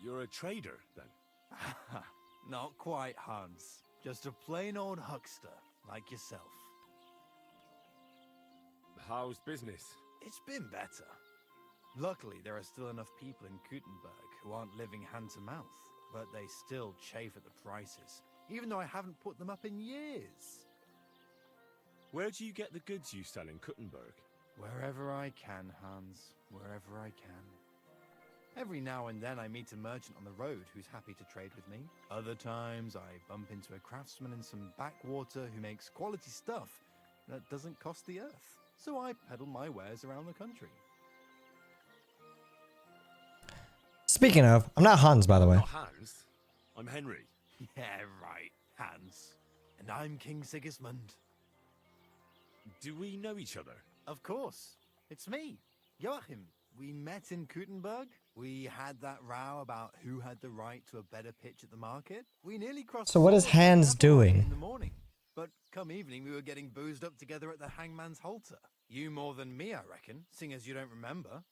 Speaker 5: You're a trader, then?
Speaker 2: Not quite, Hans. Just a plain old huckster, like yourself.
Speaker 5: How's business?
Speaker 2: It's been better. Luckily, there are still enough people in Gutenberg who aren't living hand to mouth, but they still chafe at the prices, even though I haven't put them up in years.
Speaker 5: Where do you get the goods you sell in Kuttenberg?
Speaker 2: Wherever I can, Hans. Wherever I can. Every now and then I meet a merchant on the road who's happy to trade with me. Other times I bump into a craftsman in some backwater who makes quality stuff that doesn't cost the earth. So I peddle my wares around the country.
Speaker 1: Speaking of, I'm not Hans, by the way.
Speaker 5: Not Hans. I'm Henry.
Speaker 2: Yeah, right, Hans. And I'm King Sigismund.
Speaker 5: Do we know each other?
Speaker 2: Of course. It's me, Joachim. We met in Gutenberg. We had that row about who had the right to a better pitch at the market. We nearly crossed.
Speaker 1: So what is Hans doing?
Speaker 2: In the morning. But come evening, we were getting boozed up together at the Hangman's Halter. You more than me, I reckon, seeing as you don't remember.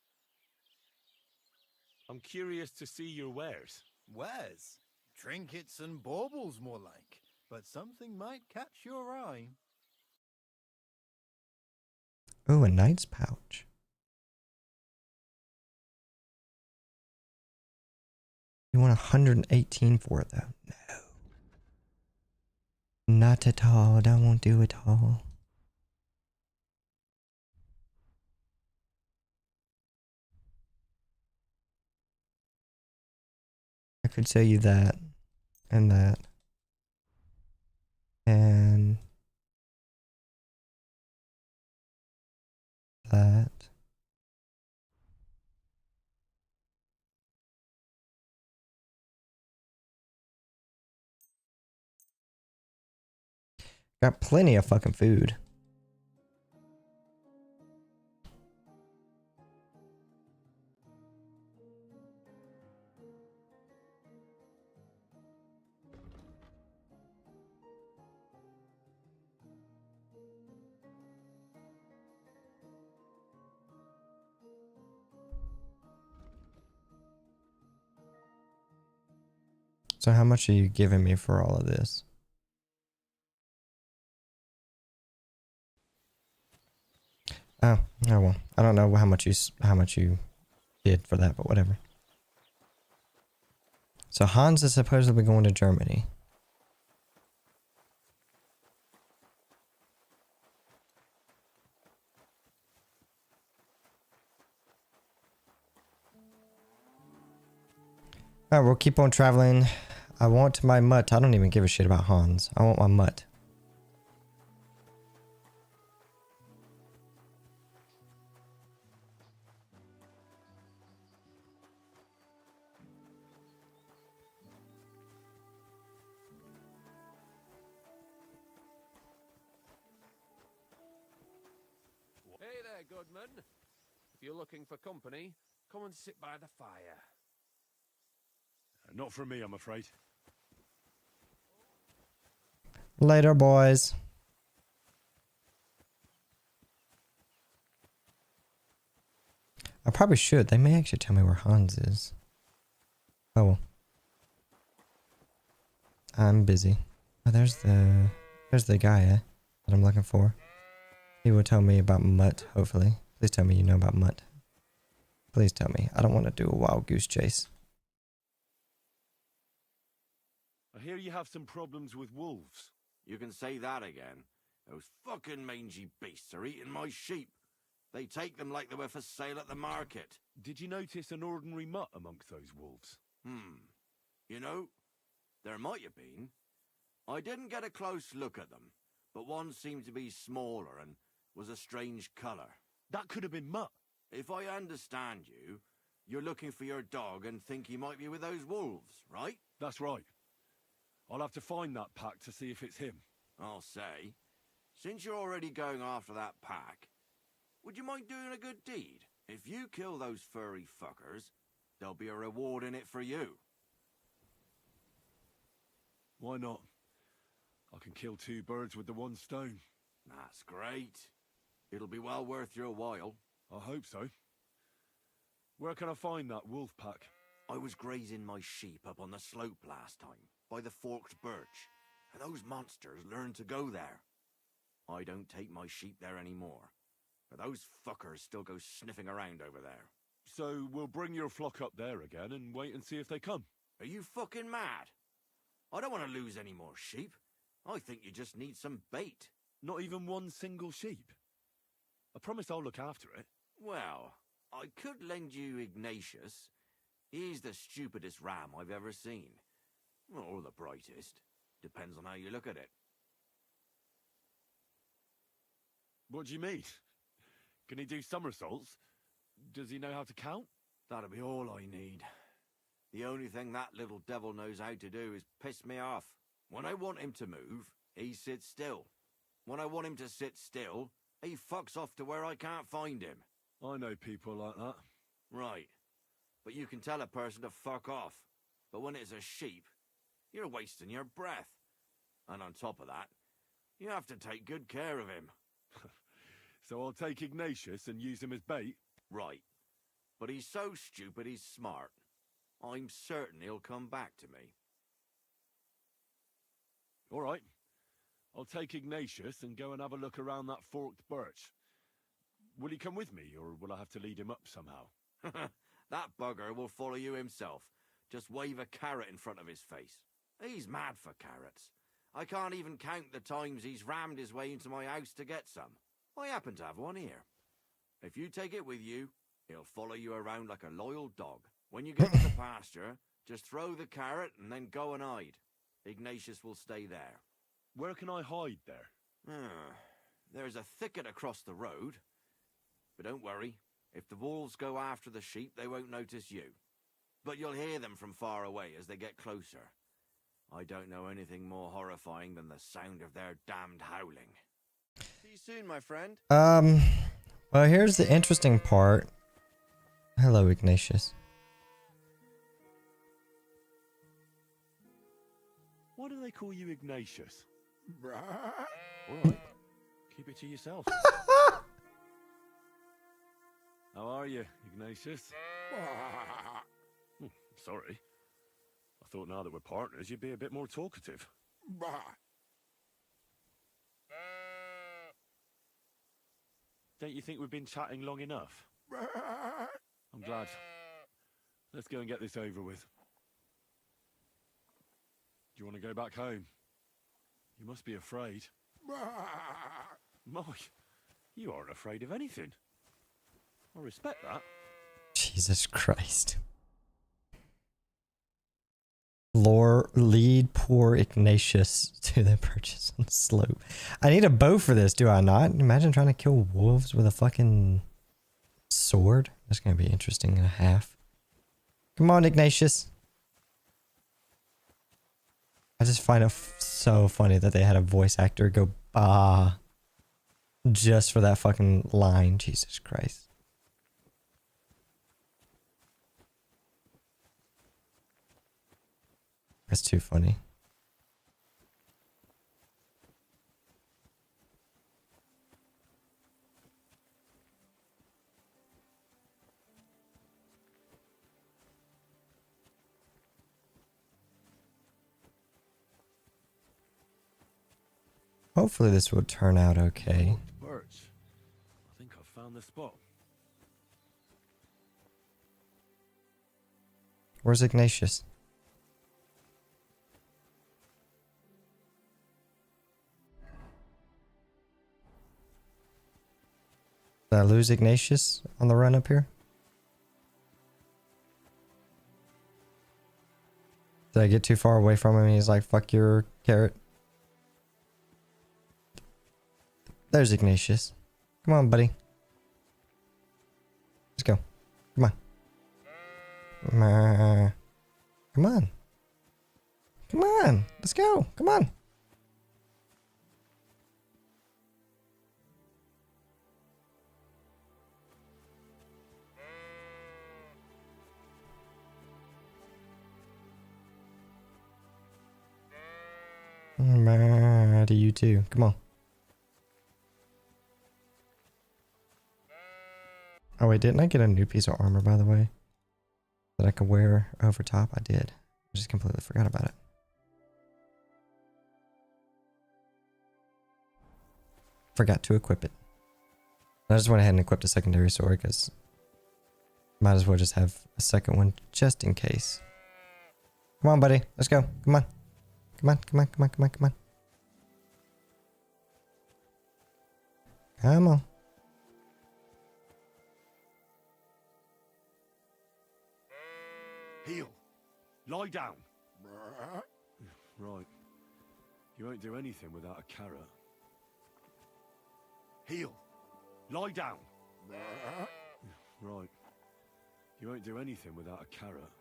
Speaker 5: I'm curious to see your wares.
Speaker 2: Wares? Trinkets and baubles, more like. But something might catch your eye.
Speaker 1: Ooh, a knight's pouch. You want 118 for it, though? No. Not at all. That won't do at all. I could tell you that. And that. And that. Got plenty of fucking food. So how much are you giving me for all of this? Oh, well. I don't know how much you did for that, but whatever. So Hans is supposedly going to Germany. Alright, we'll keep on traveling. I want my mutt. I don't even give a shit about Hans. I want my mutt.
Speaker 4: Hey there, Goodman. If you're looking for company, come and sit by the fire.
Speaker 6: Not for me, I'm afraid.
Speaker 1: Later, boys. I probably should. They may actually tell me where Hans is. Oh well. I'm busy. Oh, there's the guy that I'm looking for. He will tell me about Mutt, hopefully. Please tell me you know about Mutt. Please tell me. I don't want to do a wild goose chase.
Speaker 6: I hear you have some problems with wolves.
Speaker 11: You can say that again. Those fucking mangy beasts are eating my sheep. They take them like they were for sale at the market.
Speaker 6: Did you notice an ordinary mutt amongst those wolves?
Speaker 11: You know, there might have been. I didn't get a close look at them, but one seemed to be smaller and was a strange colour.
Speaker 6: That could have been Mutt.
Speaker 11: If I understand you, you're looking for your dog and think he might be with those wolves, right?
Speaker 6: That's right. I'll have to find that pack to see if it's him.
Speaker 11: I'll say, since you're already going after that pack, would you mind doing a good deed? If you kill those furry fuckers, there'll be a reward in it for you.
Speaker 6: Why not? I can kill two birds with the one stone.
Speaker 11: That's great. It'll be well worth your while.
Speaker 6: I hope so. Where can I find that wolf pack?
Speaker 11: I was grazing my sheep up on the slope last time, by the forked birch, and those monsters learned to go there. I don't take my sheep there anymore, but those fuckers still go sniffing around over there.
Speaker 6: So we'll bring your flock up there again and wait and see if they come.
Speaker 11: Are you fucking mad? I don't want to lose any more sheep. I think you just need some bait.
Speaker 6: Not even one single sheep? I promise I'll look after it.
Speaker 11: Well, I could lend you Ignatius. He's the stupidest ram I've ever seen. Or the brightest. Depends on how you look at it.
Speaker 6: What do you mean? Can he do somersaults? Does he know how to count?
Speaker 11: That'll be all I need. The only thing that little devil knows how to do is piss me off. When I want him to move, he sits still. When I want him to sit still, he fucks off to where I can't find him.
Speaker 6: I know people like that.
Speaker 11: Right. But you can tell a person to fuck off. But when it's a sheep, you're wasting your breath. And on top of that, you have to take good care of him.
Speaker 6: So I'll take Ignatius and use him as bait?
Speaker 11: Right. But he's so stupid he's smart. I'm certain he'll come back to me.
Speaker 6: All right. I'll take Ignatius and go and have a look around that forked birch. Will he come with me, or will I have to lead him up somehow?
Speaker 11: That bugger will follow you himself. Just wave a carrot in front of his face. He's mad for carrots.
Speaker 13: I can't even count the times he's rammed his way into my house to get some. I happen to have one here. If you take it with you, he'll follow you around like a loyal dog. When you get to the pasture, just throw the carrot and then go and hide. Ignatius will stay there.
Speaker 5: Where can I hide there?
Speaker 13: There's a thicket across the road. But don't worry, if the wolves go after the sheep, they won't notice you. But you'll hear them from far away as they get closer. I don't know anything more horrifying than the sound of their damned howling.
Speaker 19: See you soon, my friend.
Speaker 1: Well, here's the interesting part. Hello, Ignatius.
Speaker 5: Why do they call you Ignatius? Alright, keep it to yourself. How are you, Ignatius? Sorry. I thought now that we're partners, you'd be a bit more talkative. Don't you think we've been chatting long enough? I'm glad. Let's go and get this over with. Do you want to go back home? You must be afraid. Mike, you aren't afraid of anything. I respect that.
Speaker 1: Jesus Christ. Lead poor Ignatius to the purchase on the slope. I need a bow for this, do I not? Imagine trying to kill wolves with a fucking sword. That's gonna be interesting and a half. Come on, Ignatius. I just find it so funny that they had a voice actor go bah just for that fucking line. Jesus Christ. That's too funny. Hopefully this will turn out okay.
Speaker 5: Birch, I think I've found the spot.
Speaker 1: Where's Ignatius? Did I lose Ignatius on the run up here? Did I get too far away from him and he's like, fuck your carrot? There's Ignatius. Come on, buddy. Let's go. Come on. Come on. Come on. Let's go. Come on. To you too. Come on. Oh wait, didn't I get a new piece of armor, by the way? That I could wear over top? I did. I just completely forgot about it. Forgot to equip it. I just went ahead and equipped a secondary sword because might as well just have a second one just in case. Come on, buddy. Let's go. Come on. Come on, come on, come on, come on, come on. Come on.
Speaker 5: Heel. Lie down. Right. You won't do anything without a carrot. Heel. Lie down. Right. You won't do anything without a carrot.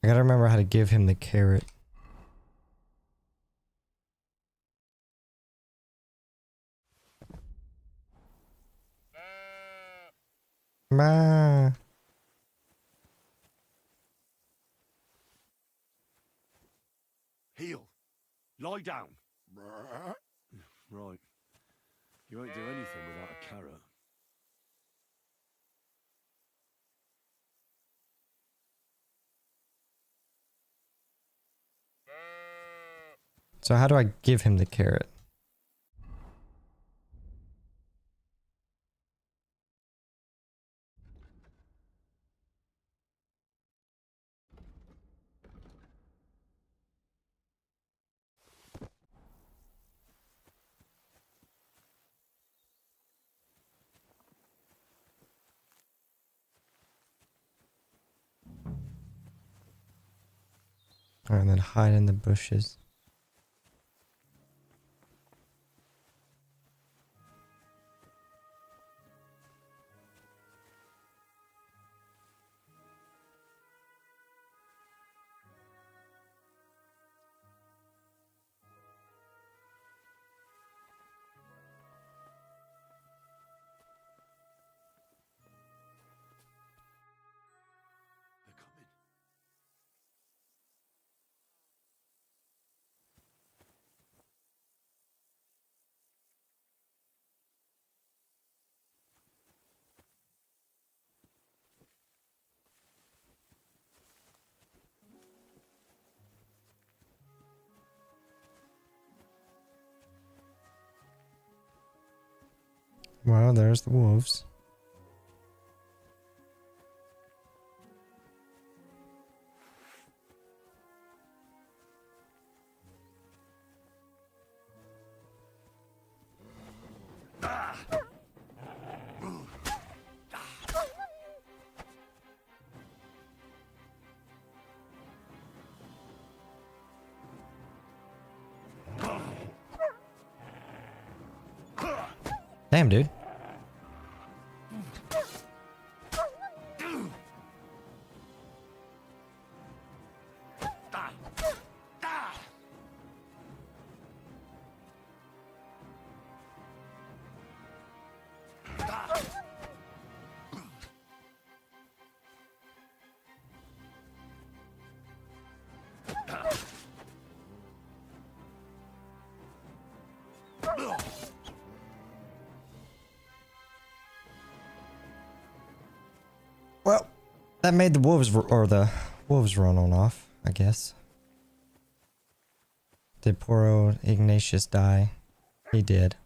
Speaker 1: I gotta remember how to give him the carrot. Ma.
Speaker 5: Heel. Lie down. Right. You won't do anything without a carrot.
Speaker 1: So how do I give him the carrot? Alright, then hide in the bushes. Well, there's the wolves. Damn, dude. Well, that made the wolves run on off, I guess. Did poor old Ignatius die? He did.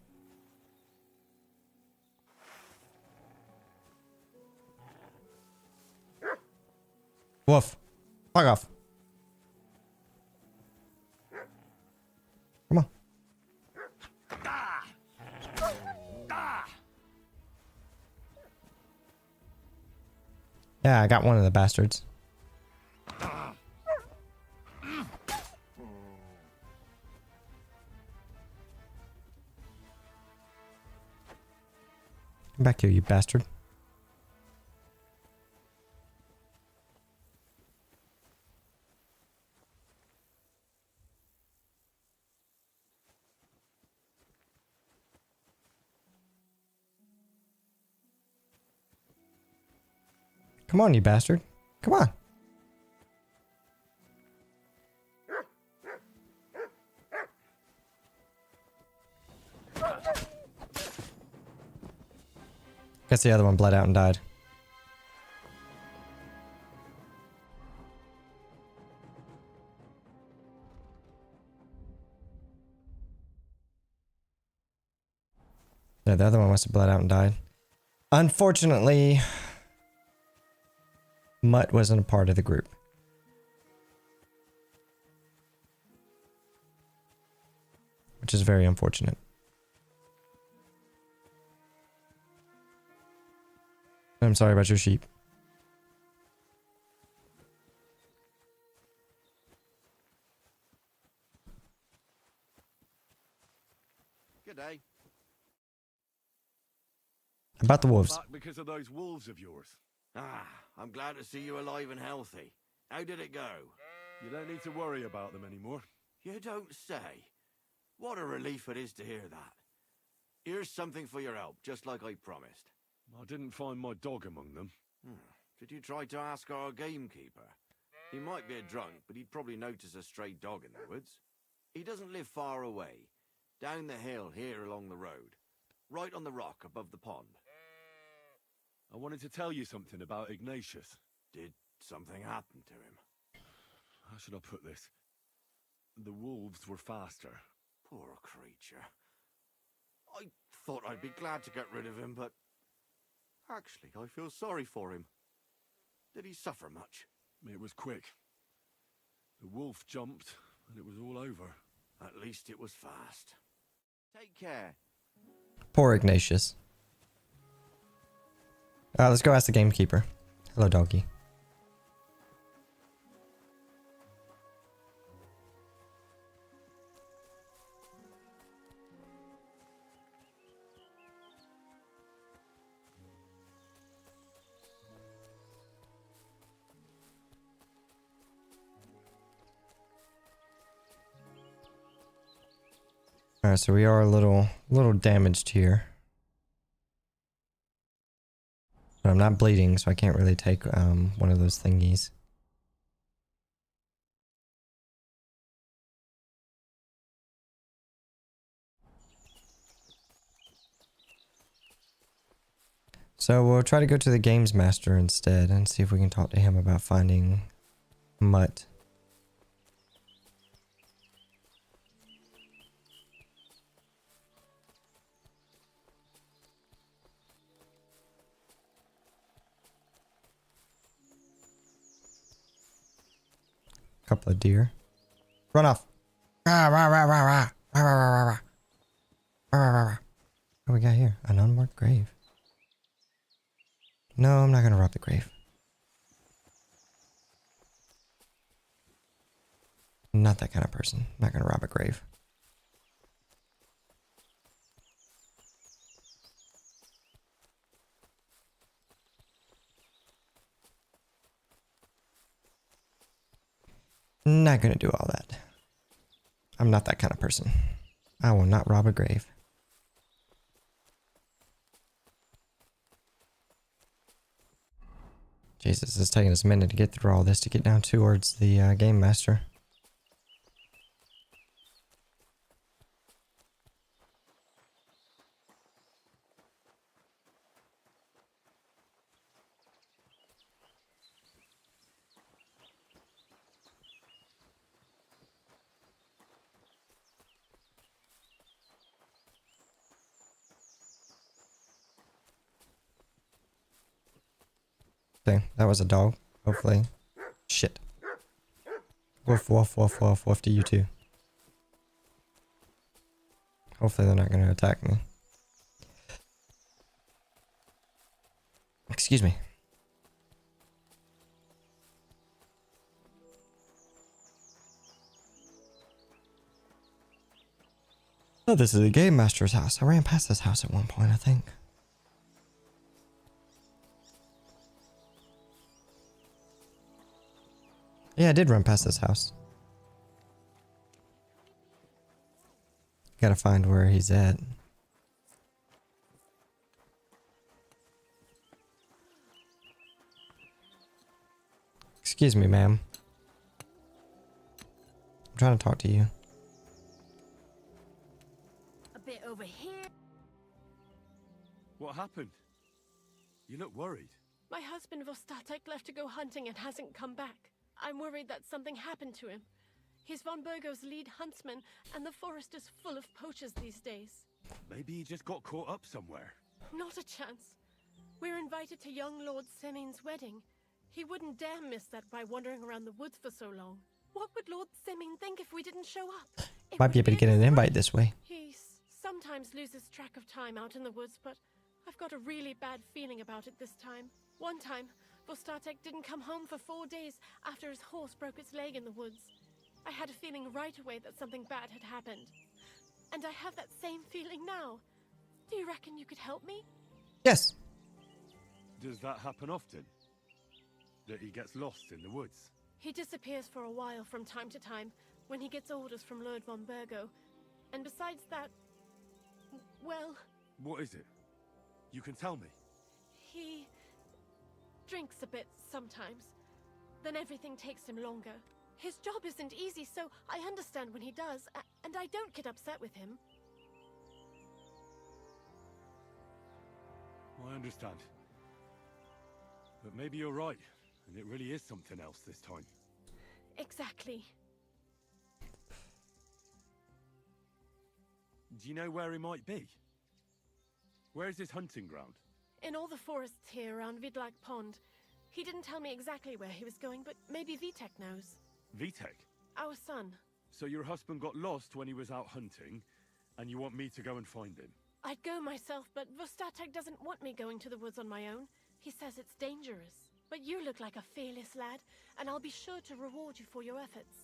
Speaker 1: Wolf, fuck off. Come on. Yeah, I got one of the bastards. Come back here, you bastard. Come on, you bastard. Come on. Guess the other one bled out and died. Yeah, the other one must have bled out and died. Unfortunately, Mutt wasn't a part of the group. Which is very unfortunate. I'm sorry about your sheep.
Speaker 13: Good day.
Speaker 1: About the wolves.
Speaker 6: Back because of those wolves of yours.
Speaker 13: Ah, I'm glad to see you alive and healthy. How did it go?
Speaker 6: You don't need to worry about them anymore.
Speaker 13: You don't say. What a relief it is to hear that. Here's something for your help, just like I promised.
Speaker 6: I didn't find my dog among them.
Speaker 13: Did you try to ask our gamekeeper? He might be a drunk, but he'd probably notice a stray dog in the woods. He doesn't live far away. Down the hill here along the road. Right on the rock above the pond.
Speaker 6: I wanted to tell you something about Ignatius.
Speaker 13: Did something happen to him?
Speaker 6: How should I put this? The wolves were faster.
Speaker 13: Poor creature. I thought I'd be glad to get rid of him, but... Actually, I feel sorry for him. Did he suffer much?
Speaker 6: It was quick. The wolf jumped, and it was all over.
Speaker 13: At least it was fast. Take care.
Speaker 1: Poor Ignatius. Let's go ask the gamekeeper. Hello, doggy. Alright, so we are a little damaged here. But I'm not bleeding, so I can't really take one of those thingies. So we'll try to go to the games master instead and see if we can talk to him about finding Mutt. Couple of deer. Run off. Rah, rah, rah, rah, rah. Rah, rah, rah, rah, rah. Rah, rah, rah, rah. What we got here? An unmarked grave. No, I'm not gonna rob the grave. Not that kind of person. I'm not gonna rob a grave. Not gonna do all that. I'm not that kind of person. I will not rob a grave. Jesus, it's taking us a minute to get through all this to get down towards the game master. Okay, that was a dog. Hopefully. Shit. Woof, woof, woof, woof, woof to you too. Hopefully they're not going to attack me. Excuse me. Oh, this is the game master's house. I ran past this house at one point, I think. Yeah, I did run past this house. Gotta find where he's at. Excuse me, ma'am. I'm trying to talk to you.
Speaker 9: A bit over here.
Speaker 6: What happened? You look worried.
Speaker 9: My husband Vostatek left to go hunting and hasn't come back. I'm worried that something happened to him. He's von Burgo's lead huntsman, and the forest is full of poachers these days.
Speaker 6: Maybe he just got caught up somewhere.
Speaker 9: Not a chance. We're invited to young Lord Semin's wedding. He wouldn't dare miss that by wandering around the woods for so long. What would Lord Semin think if we didn't show up?
Speaker 1: Might be able to get an invite this way.
Speaker 9: He sometimes loses track of time out in the woods, but I've got a really bad feeling about it this time. One time, Vostatek didn't come home for 4 days after his horse broke its leg in the woods. I had a feeling right away that something bad had happened. And I have that same feeling now. Do you reckon you could help me?
Speaker 1: Yes.
Speaker 6: Does that happen often? That he gets lost in the woods?
Speaker 9: He disappears for a while from time to time when he gets orders from Lord von Burgo. And besides that, well...
Speaker 6: What is it? You can tell me.
Speaker 9: He drinks a bit sometimes. Then everything takes him longer. His job isn't easy, so I understand when he does, and I don't get upset with him.
Speaker 6: I understand. But maybe you're right, and it really is something else this time.
Speaker 9: Exactly.
Speaker 6: Do you know where he might be? Where's his hunting ground?
Speaker 9: In all the forests here around Vidlak Pond. He didn't tell me exactly where he was going, but maybe Vitek knows.
Speaker 6: Vitek?
Speaker 9: Our son.
Speaker 6: So your husband got lost when he was out hunting, and you want me to go and find him?
Speaker 9: I'd go myself, but Vostatek doesn't want me going to the woods on my own. He says it's dangerous. But you look like a fearless lad, and I'll be sure to reward you for your efforts.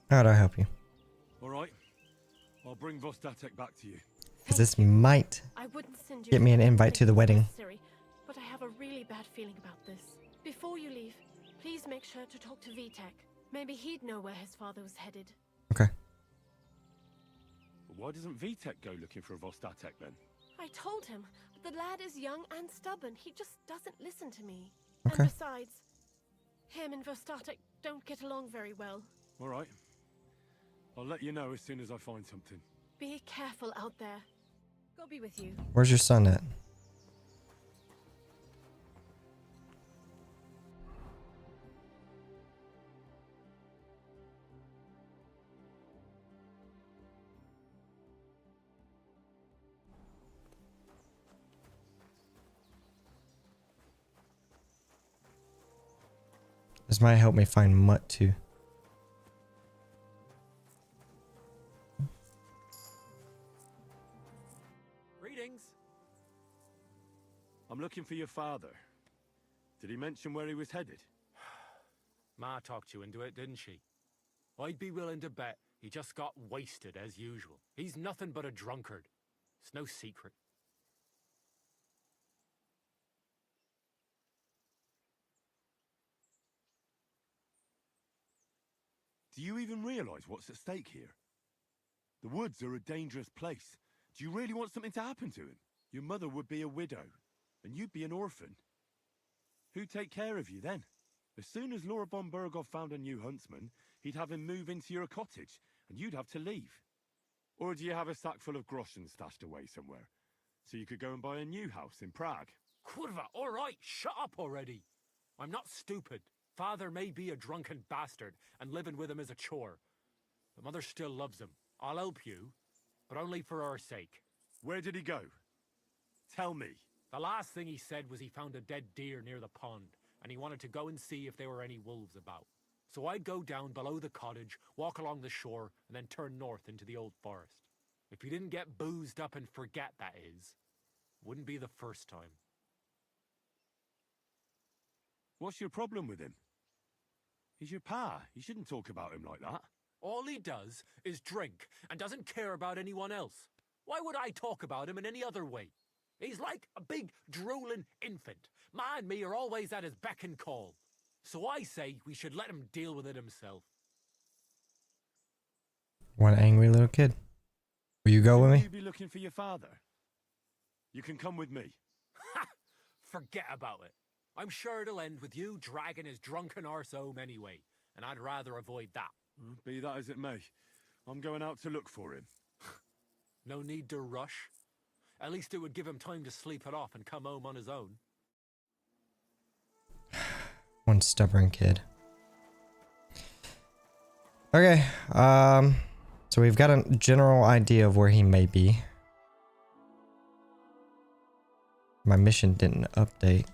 Speaker 1: How'd I help you?
Speaker 6: Alright. I'll bring Vostatek back to you.
Speaker 1: Because this might get me an invite to the wedding.
Speaker 9: But I have a really bad feeling about this. Before you leave, please make sure to talk to Vitek. Maybe he'd know where his father was headed.
Speaker 1: Okay.
Speaker 6: Why doesn't Vitek go looking for a Vostatek then?
Speaker 9: I told him, but the lad is young and stubborn. He just doesn't listen to me.
Speaker 1: Okay.
Speaker 9: And besides, him and Vostatek don't get along very well.
Speaker 6: All right. I'll let you know as soon as I find something.
Speaker 9: Be careful out there.
Speaker 21: God be with you.
Speaker 1: Where's your son at? This might help me find Mutt too.
Speaker 4: Greetings.
Speaker 6: I'm looking for your father. Did he mention where he was headed?
Speaker 4: Ma talked you into it, didn't she? I'd be willing to bet he just got wasted as usual. He's nothing but a drunkard. It's no secret.
Speaker 6: Do you even realize what's at stake here? The woods are a dangerous place. Do you really want something to happen to him? Your mother would be a widow, and you'd be an orphan. Who'd take care of you then? As soon as Laura von Burgov found a new huntsman, he'd have him move into your cottage, and you'd have to leave. Or do you have a sack full of groschen stashed away somewhere, so you could go and buy a new house in Prague?
Speaker 4: Kurva, all right, shut up already. I'm not stupid. Father may be a drunken bastard, and living with him is a chore. But Mother still loves him. I'll help you, but only for our sake.
Speaker 6: Where did he go? Tell me.
Speaker 4: The last thing he said was he found a dead deer near the pond, and he wanted to go and see if there were any wolves about. So I'd go down below the cottage, walk along the shore, and then turn north into the old forest. If he didn't get boozed up and forget, that is, wouldn't be the first time.
Speaker 6: What's your problem with him? He's your pa. You shouldn't talk about him like that.
Speaker 4: All he does is drink and doesn't care about anyone else. Why would I talk about him in any other way? He's like a big drooling infant. Ma and me are always at his beck and call. So I say we should let him deal with it himself.
Speaker 1: One angry little kid. Will you go with me?
Speaker 6: You be looking for your father. You can come with me.
Speaker 4: Ha! Forget about it. I'm sure it'll end with you dragging his drunken arse home anyway, and I'd rather avoid that.
Speaker 6: Be that as it may, I'm going out to look for him.
Speaker 4: No need to rush. At least it would give him time to sleep it off and come home on his own.
Speaker 1: One stubborn kid. Okay, so we've got a general idea of where he may be. My mission didn't update.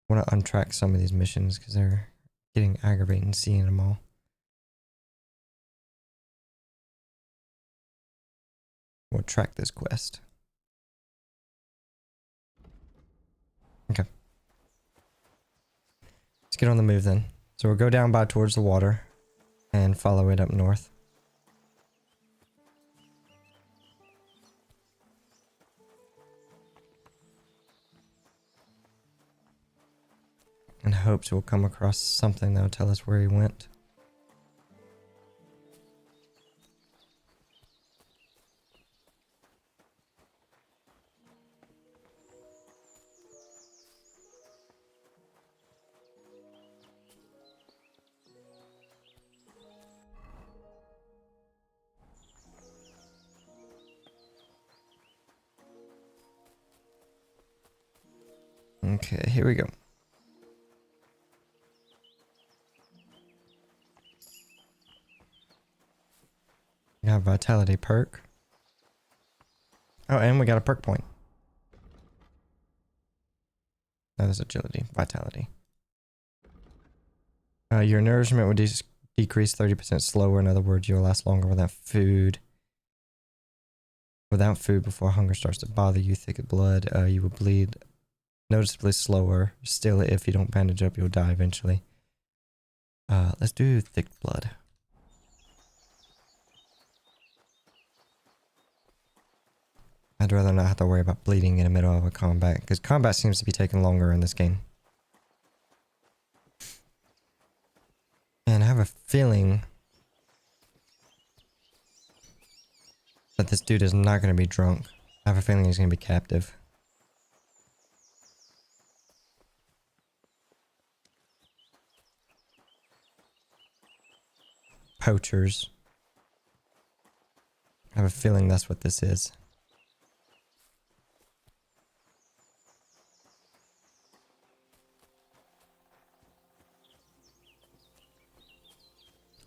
Speaker 1: I want to untrack some of these missions because they're getting aggravating seeing them all. We'll track this quest. Okay. Let's get on the move then. So we'll go down by towards the water and follow it up north. In hopes we'll come across something that'll tell us where he went. Okay, here we go. We got a vitality perk. Oh, and we got a perk point. No, there's agility, vitality. Your nourishment will decrease 30% slower. In other words, you'll last longer without food. Without food before hunger starts to bother you, thickened blood, you will bleed noticeably slower. Still, if you don't bandage up, you'll die eventually. Let's do thick blood. I'd rather not have to worry about bleeding in the middle of a combat, because combat seems to be taking longer in this game. And I have a feeling that this dude is not going to be drunk. I have a feeling he's going to be captive. Poachers. I have a feeling that's what this is.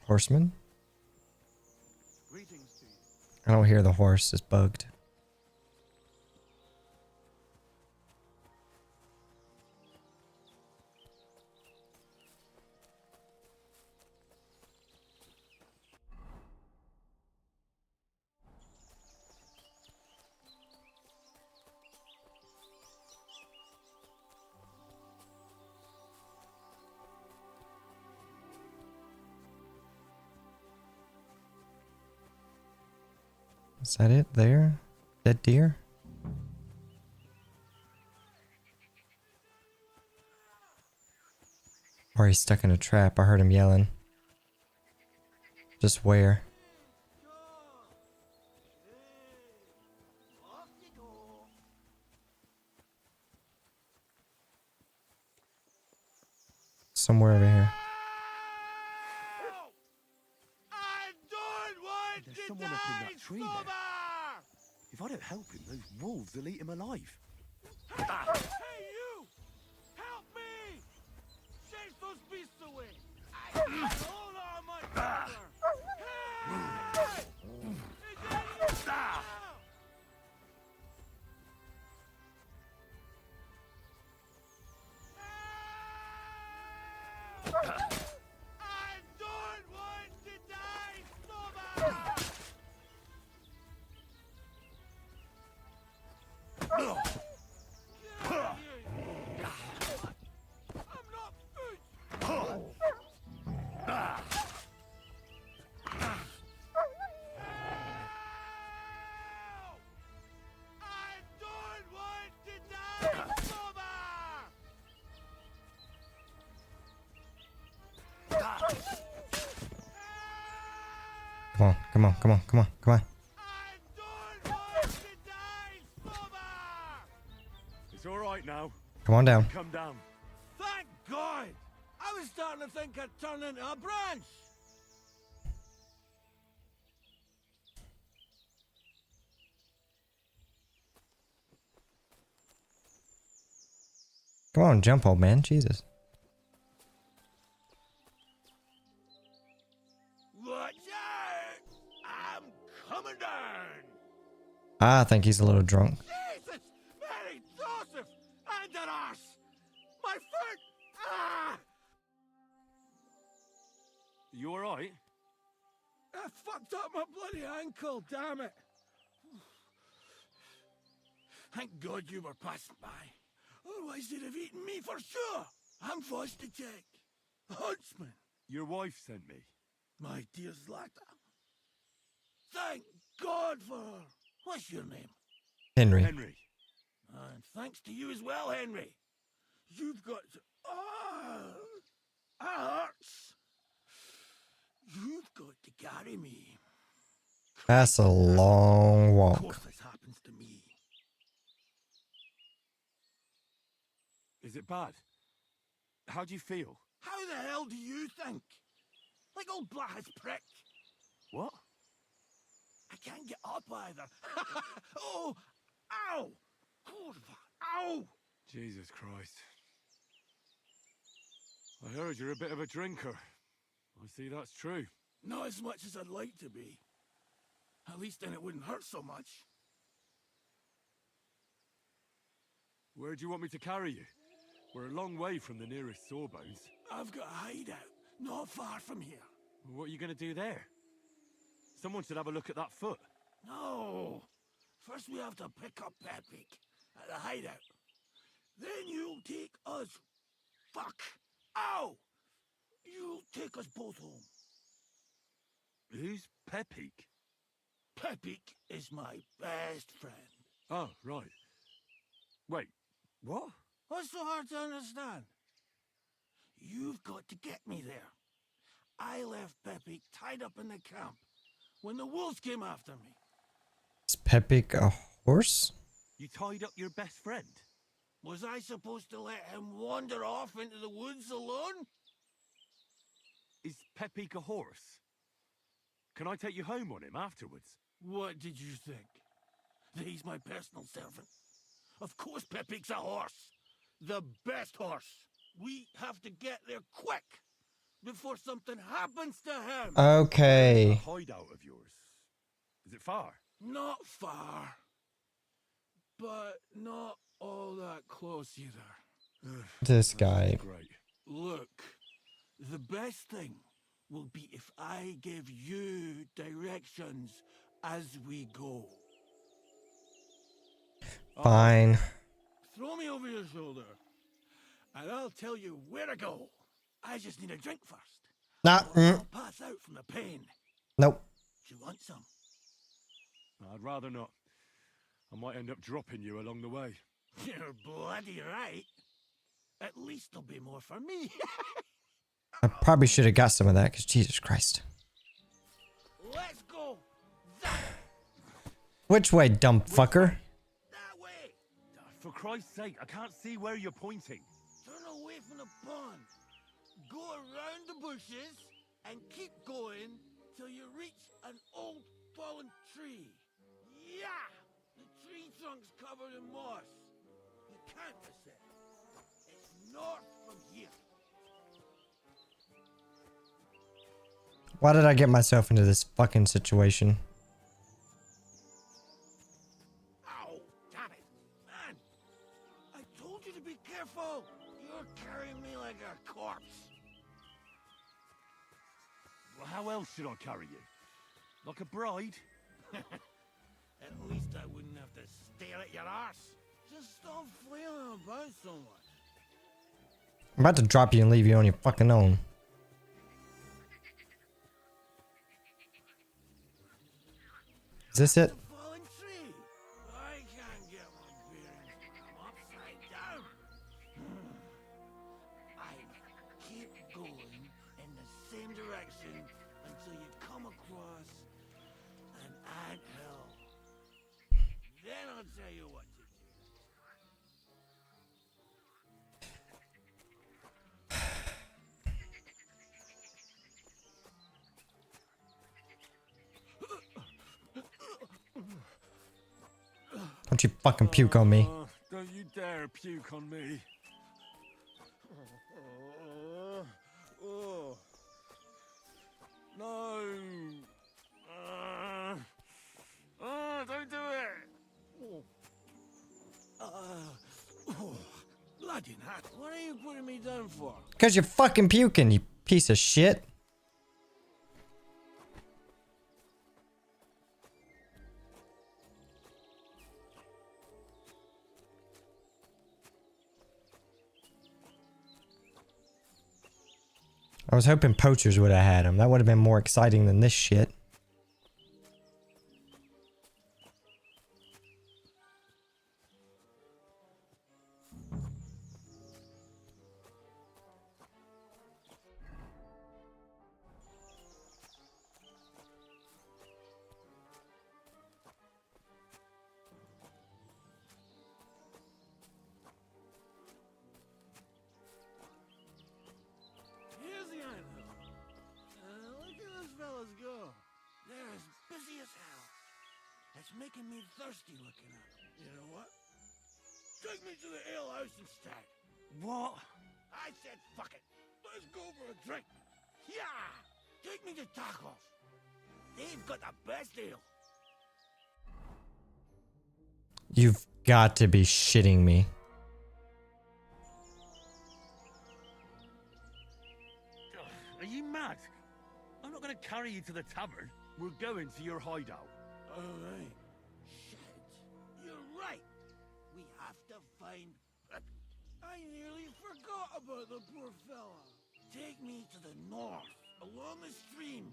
Speaker 1: Horseman? I don't hear the horse, it's bugged. Is that it there? Dead deer? Or he's stuck in a trap. I heard him yelling. Just where? Somewhere over here.
Speaker 2: There's someone up in that tree there. If I don't help him, those wolves will eat him alive.
Speaker 8: Hey, you! Help me! Chase those beasts away! Hold on, my brother! Hey! I don't want to die, Soba!
Speaker 1: Come on, come on, come on, come on, come on.
Speaker 6: It's all right now.
Speaker 1: Come on down.
Speaker 6: Come down.
Speaker 8: Thank God! I was starting to think I'd turn into a branch!
Speaker 1: Come on, jump, old man. Jesus.
Speaker 8: Watch out! I'm coming down!
Speaker 1: I think he's a little drunk.
Speaker 8: Jesus! Mary Joseph! And an arse! My foot! Ah!
Speaker 5: You alright?
Speaker 8: I fucked up my bloody ankle, damn it! Thank God you were passing by. Otherwise they'd have eaten me for sure. I'm forced to check. Huntsman.
Speaker 6: Your wife sent me.
Speaker 8: My dear Zlata. Thank God for her. What's your name?
Speaker 1: Henry.
Speaker 6: Henry.
Speaker 8: And thanks to you as well, Henry. You've got to... that hurts. You've got to carry me.
Speaker 1: That's a long
Speaker 8: Of
Speaker 1: walk.
Speaker 8: course this happens to me.
Speaker 6: Is it bad? How do you feel?
Speaker 8: How the hell do you think? Like old Black's prick.
Speaker 6: What?
Speaker 8: I can't get up either. Oh! Ow! Oh, ow!
Speaker 6: Jesus Christ. I heard you're a bit of a drinker. I see that's true.
Speaker 8: Not as much as I'd like to be. At least then it wouldn't hurt so much.
Speaker 6: Where do you want me to carry you? We're a long way from the nearest sawbones.
Speaker 8: I've got a hideout, not far from here.
Speaker 6: What are you going to do there? Someone should have a look at that foot.
Speaker 8: No! First we have to pick up Pepik at the hideout. Then you'll take us. Fuck! Ow!
Speaker 11: You'll take us both home.
Speaker 6: Who's Pepik?
Speaker 11: Pepik is my best friend.
Speaker 6: Oh, right. Wait, what?
Speaker 11: What's so hard to understand? You've got to get me there. I left Pepik tied up in the camp when the wolves came after me.
Speaker 1: Is Pepik a horse?
Speaker 6: You tied up your best friend?
Speaker 11: Was I supposed to let him wander off into the woods alone?
Speaker 6: Is Pepik a horse? Can I take you home on him afterwards?
Speaker 11: What did you think? That he's my personal servant? Of course Pepik's a horse. The best horse. We have to get there quick before something happens to him.
Speaker 1: Okay.
Speaker 6: A hideout of yours. Is it far?
Speaker 11: Not far. But not all that close either.
Speaker 1: This guy.
Speaker 6: Great.
Speaker 11: Look, the best thing will be if I give you directions as we go.
Speaker 1: Fine.
Speaker 11: Throw me over your shoulder, and I'll tell you where to go. I just need a drink first.
Speaker 1: Nah.
Speaker 11: I'll pass out from the pain.
Speaker 1: Nope.
Speaker 11: Do you want some?
Speaker 6: I'd rather not. I might end up dropping you along the way.
Speaker 11: You're bloody right. At least there'll be more for me.
Speaker 1: I probably should have got some of that, because Jesus Christ.
Speaker 11: Let's go.
Speaker 1: Which way, dumb fucker?
Speaker 11: That way.
Speaker 6: For Christ's sake, I can't see where you're pointing.
Speaker 11: Turn away from the pond. Go around the bushes and keep going till you reach an old fallen tree. Yeah! The tree trunk's covered in moss. You can't miss it. It's north from here.
Speaker 1: Why did I get myself into this fucking situation?
Speaker 11: Ow! Damn it! Man! I told you to be careful! You're carrying me like a corpse.
Speaker 6: Well, how else should I carry you? Like a bride?
Speaker 11: At least I wouldn't have to stare at your arse. Just stop flailing about so much.
Speaker 1: I'm about to drop you and leave you on your fucking own. Is this it?
Speaker 11: Fallen tree. I can't get my bearings. I'm upside down. I keep going in the same direction until you come across an anthill. Then I'll tell you what to do.
Speaker 1: Don't you fucking puke on me.
Speaker 6: Don't you dare puke on me. No. Don't do it.
Speaker 11: Bloody nut. What are you putting me down for?
Speaker 1: Because you're fucking puking, you piece of shit. I was hoping poachers would have had him. That would have been more exciting than this shit.
Speaker 11: Here's the anthill. Look at those fellas go. They're as busy as hell. It's making me thirsty looking at them. You know what? Take me to the ale house instead.
Speaker 6: What?
Speaker 11: I said fuck it. Let's go for a drink. Yeah! Take me to tacos. They've got the best ale.
Speaker 1: You've got to be shitting me.
Speaker 6: Are you mad? I'm not going to carry you to the tavern. We're going to your hideout.
Speaker 11: All right. Shit. You're right. We have to find... I nearly forgot about the poor fella.
Speaker 8: Take me to the north, along the stream.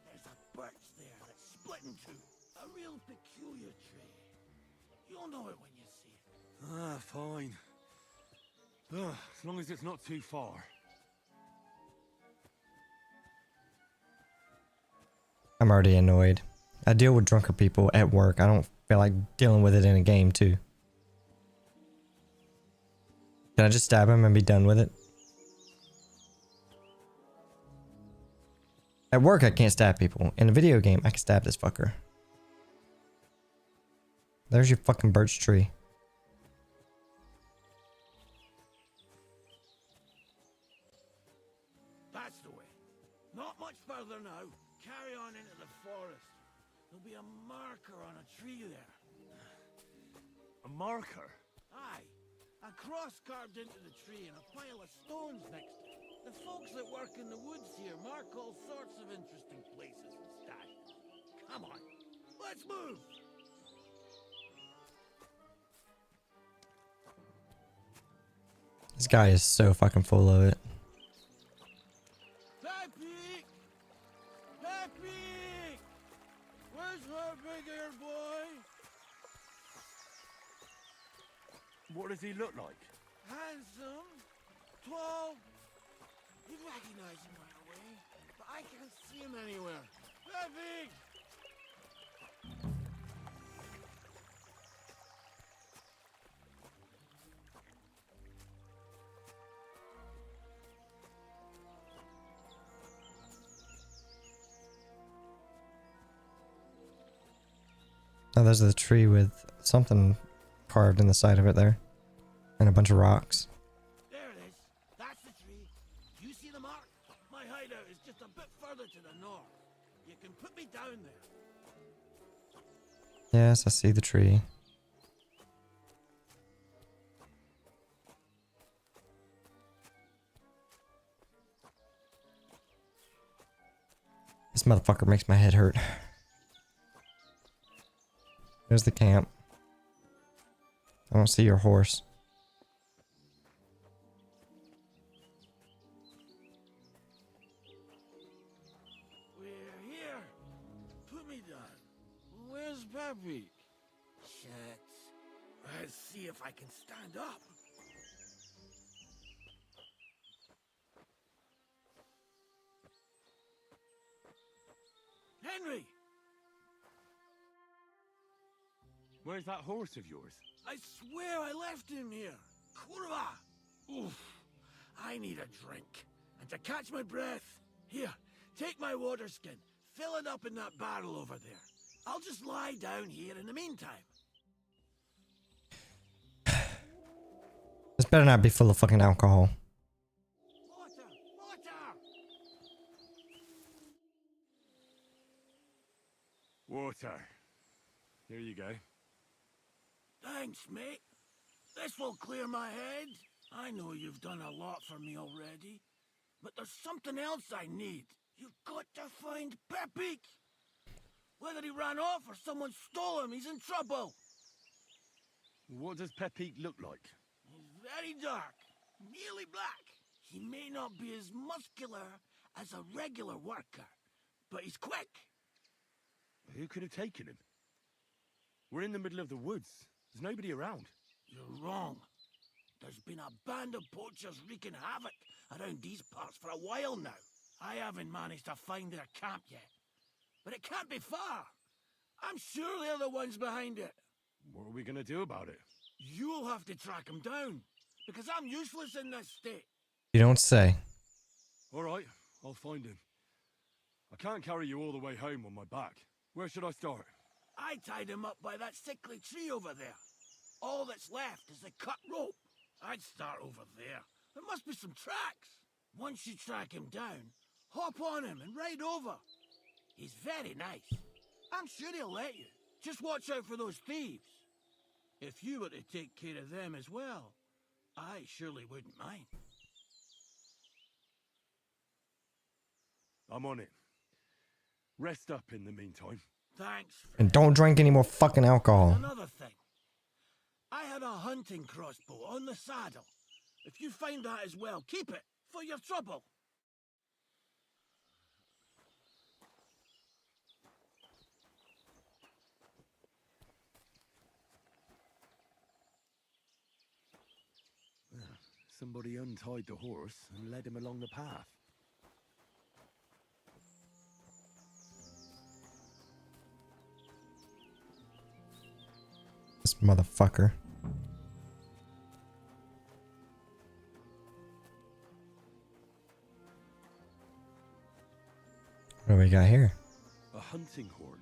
Speaker 8: There's a birch there that's split in two. A real peculiar tree. You'll know it when you see it.
Speaker 6: Ah, fine. As long as it's not too far.
Speaker 1: I'm already annoyed. I deal with drunker people at work. I don't feel like dealing with it in a game too. Can I just stab him and be done with it? At work, I can't stab people. In a video game, I can stab this fucker. There's your fucking birch tree.
Speaker 8: That's the way. Not much further now. Carry on into the forest. There'll be a marker on a tree there.
Speaker 6: A marker?
Speaker 8: Aye. A cross carved into the tree and a pile of stones next to it. The folks that work in the woods here mark all sorts of interesting places and stashes. Come on, let's move!
Speaker 1: This guy is so fucking full of it.
Speaker 8: Pepe! Pepe! Where's our big-ear boy?
Speaker 6: What does he look like?
Speaker 8: Handsome, tall. You recognize him right away, but I can't see him anywhere. Pepe!
Speaker 1: Oh, there's the tree with something carved in the side of it there. And a bunch of rocks.
Speaker 8: There it is. That's the tree. You see the mark? My hideout is just a bit further to the north. You can put me down there.
Speaker 1: Yes, I see the tree. This motherfucker makes my head hurt. There's the camp. I don't see your horse.
Speaker 8: We're here. Put me down. Where's Pepe? Shit. Let's see if I can stand up. Henry!
Speaker 6: Where's that horse of yours?
Speaker 8: I swear I left him here. Kurwa! Oof. I need a drink. And to catch my breath, here, take my water skin. Fill it up in that barrel over there. I'll just lie down here in the meantime.
Speaker 1: This better not be full of fucking alcohol.
Speaker 8: Water! Water!
Speaker 6: Water. Here you go.
Speaker 8: Thanks, mate. This will clear my head. I know you've done a lot for me already, but there's something else I need. You've got to find Pepe. Whether he ran off or someone stole him, he's in trouble.
Speaker 6: What does Pepe look like?
Speaker 8: He's very dark, nearly black. He may not be as muscular as a regular worker, but he's quick.
Speaker 6: Who could have taken him? We're in the middle of the woods. There's nobody around.
Speaker 8: You're wrong. There's been a band of poachers wreaking havoc around these parts for a while now. I haven't managed to find their camp yet. But it can't be far. I'm sure they're the ones behind it.
Speaker 6: What are we gonna do about it?
Speaker 8: You'll have to track them down, because I'm useless in this state.
Speaker 1: You don't say.
Speaker 6: All right, I'll find him. I can't carry you all the way home on my back. Where should I start?
Speaker 8: I tied him up by that sickly tree over there. All that's left is the cut rope. I'd start over there. There must be some tracks. Once you track him down, hop on him and ride over. He's very nice. I'm sure he'll let you. Just watch out for those thieves. If you were to take care of them as well, I surely wouldn't mind.
Speaker 6: I'm on it. Rest up in the meantime.
Speaker 8: Thanks.
Speaker 1: And don't drink any more fucking alcohol.
Speaker 8: Another thing. I had a hunting crossbow on the saddle. If you find that as well, keep it. for your trouble.
Speaker 6: Somebody untied the horse and led him along the path.
Speaker 1: This motherfucker. What do we got here?
Speaker 6: A hunting horn.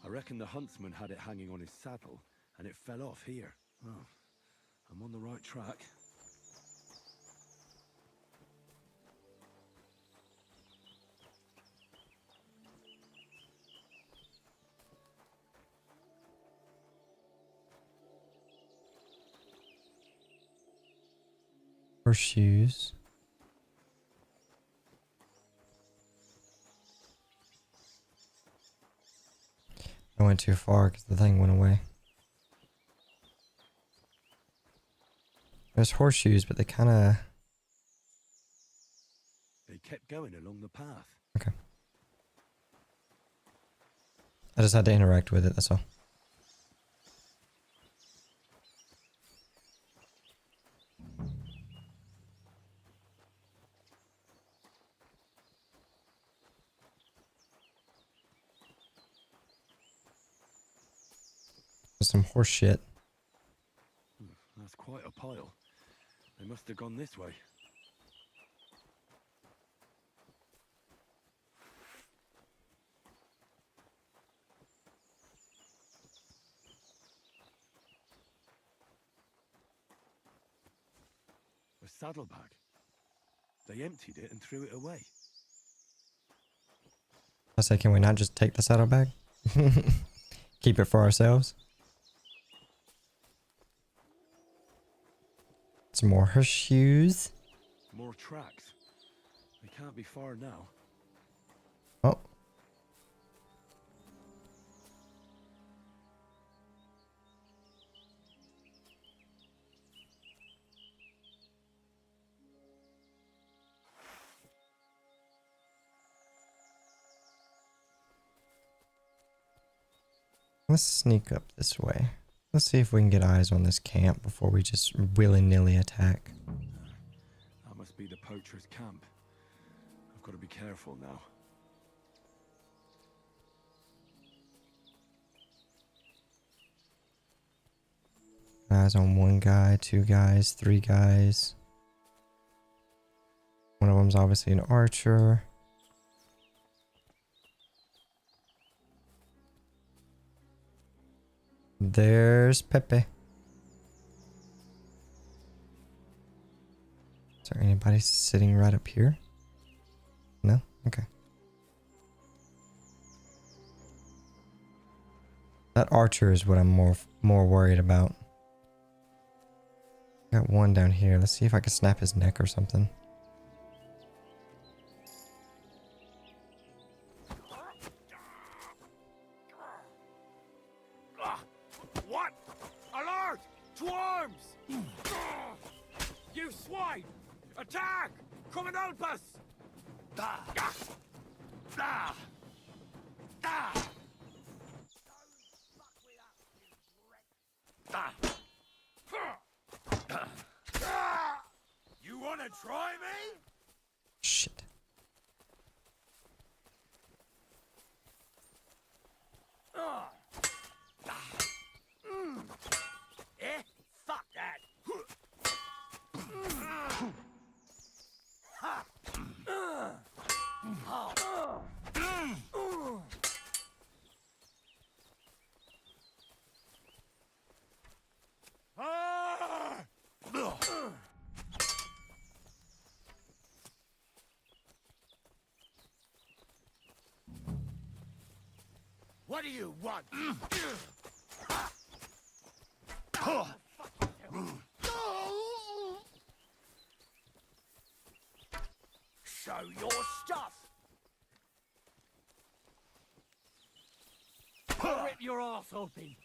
Speaker 6: I reckon the huntsman had it hanging on his saddle, and it fell off here. Oh, I'm on the right track.
Speaker 1: Horseshoes. I went too far because the thing went away. There's horseshoes, but they kind of...
Speaker 6: They kept going along the path.
Speaker 1: Okay. I just had to interact with it, that's all. Some horse shit.
Speaker 6: That's quite a pile. They must have gone this way. A saddlebag. They emptied it and threw it away.
Speaker 1: I say, can we not just take the saddlebag? Keep it for ourselves? Some more horseshoes.
Speaker 6: More tracks. They can't be far now.
Speaker 1: Oh. Let's sneak up this way. Let's see if we can get eyes on this camp before we just willy-nilly attack.
Speaker 6: That must be the poacher's camp. I've got to be careful now.
Speaker 1: Eyes on one guy, two guys, three guys. One of them's obviously an archer. There's Pepe. Is there anybody sitting right up here? No? Okay. That archer is what I'm more worried about. Got one down here. Let's see if I can snap his neck or something.
Speaker 8: What? Alert! To arms! You swine! Attack! Come and help us! You wanna try me?
Speaker 1: Shit.
Speaker 8: Eh? Fuck that! What do you want? Show your stuff! I'll rip your ass open!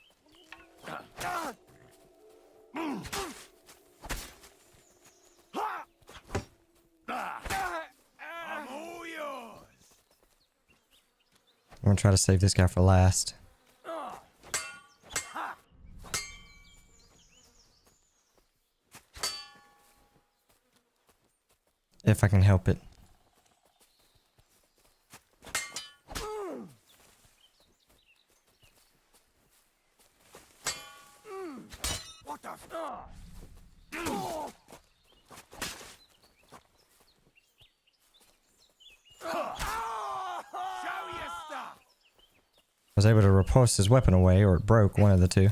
Speaker 1: I'm gonna try to save this guy for last. If I can help it.
Speaker 11: What the?
Speaker 8: Show your stuff!
Speaker 1: I was able to repulse his weapon away, or it broke, one of the two.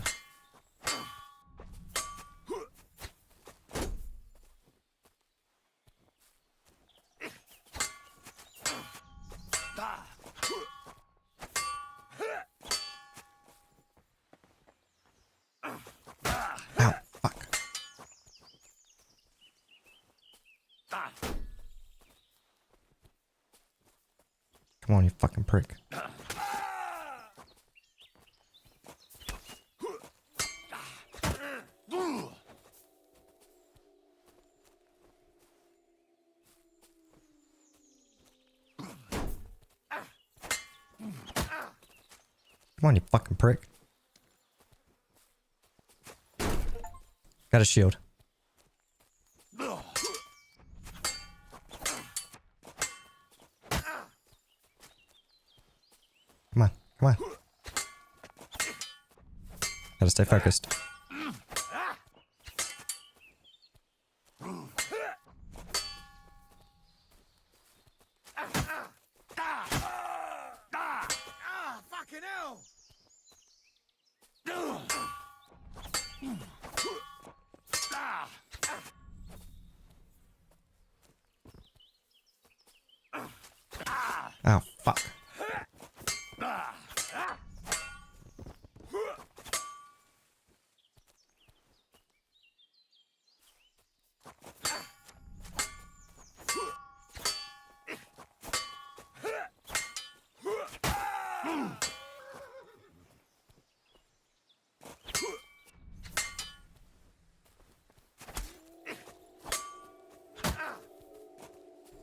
Speaker 1: Ow, fuck. Come on, you fucking prick. Come on, you fucking prick. Got a shield. Come on, come on. Gotta stay focused.
Speaker 8: Fucking hell!
Speaker 1: Oh, fuck.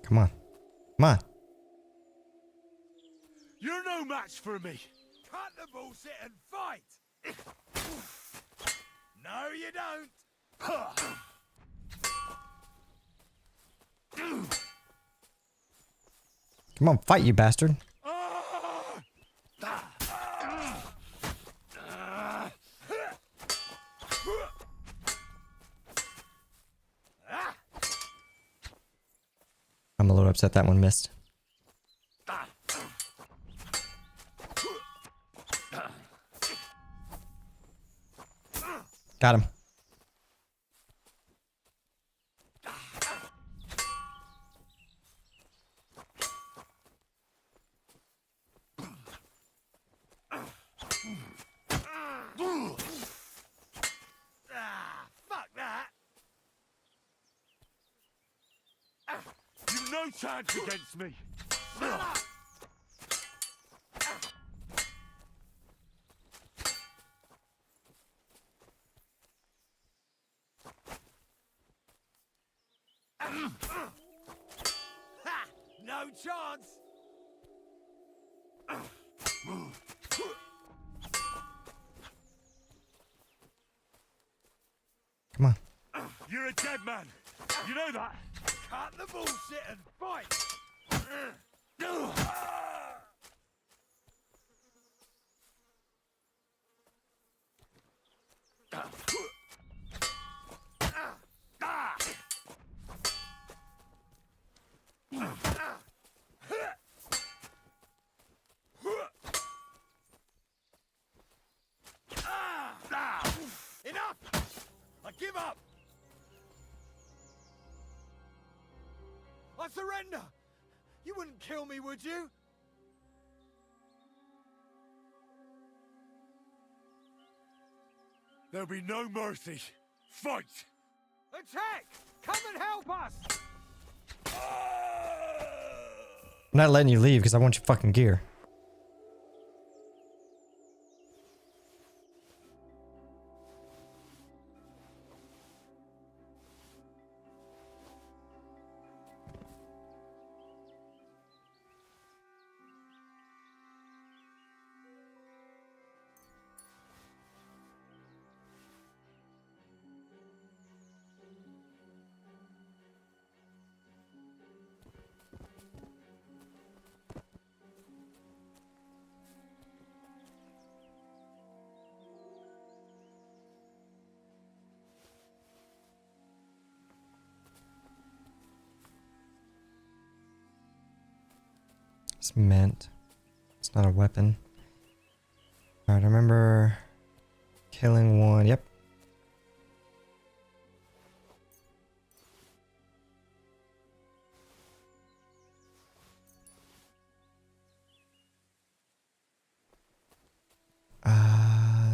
Speaker 1: Come on. Come on.
Speaker 8: You're no match for me. Cut the bullshit and fight. No, you don't.
Speaker 1: Come on, fight, you bastard. I'm a little upset that one missed. Got him.
Speaker 8: Fuck that. You've no chance against me. Shut up. Ha! No chance.
Speaker 1: Come on.
Speaker 8: You're a dead man. You know that. Cut the bullshit and fight. Enough! I give up! I surrender! You wouldn't kill me, would you? There'll be no mercy. Fight! Attack! Come and help us!
Speaker 1: I'm not letting you leave because I want your fucking gear. It's meant. It's not a weapon. Alright, I remember killing one. Yep.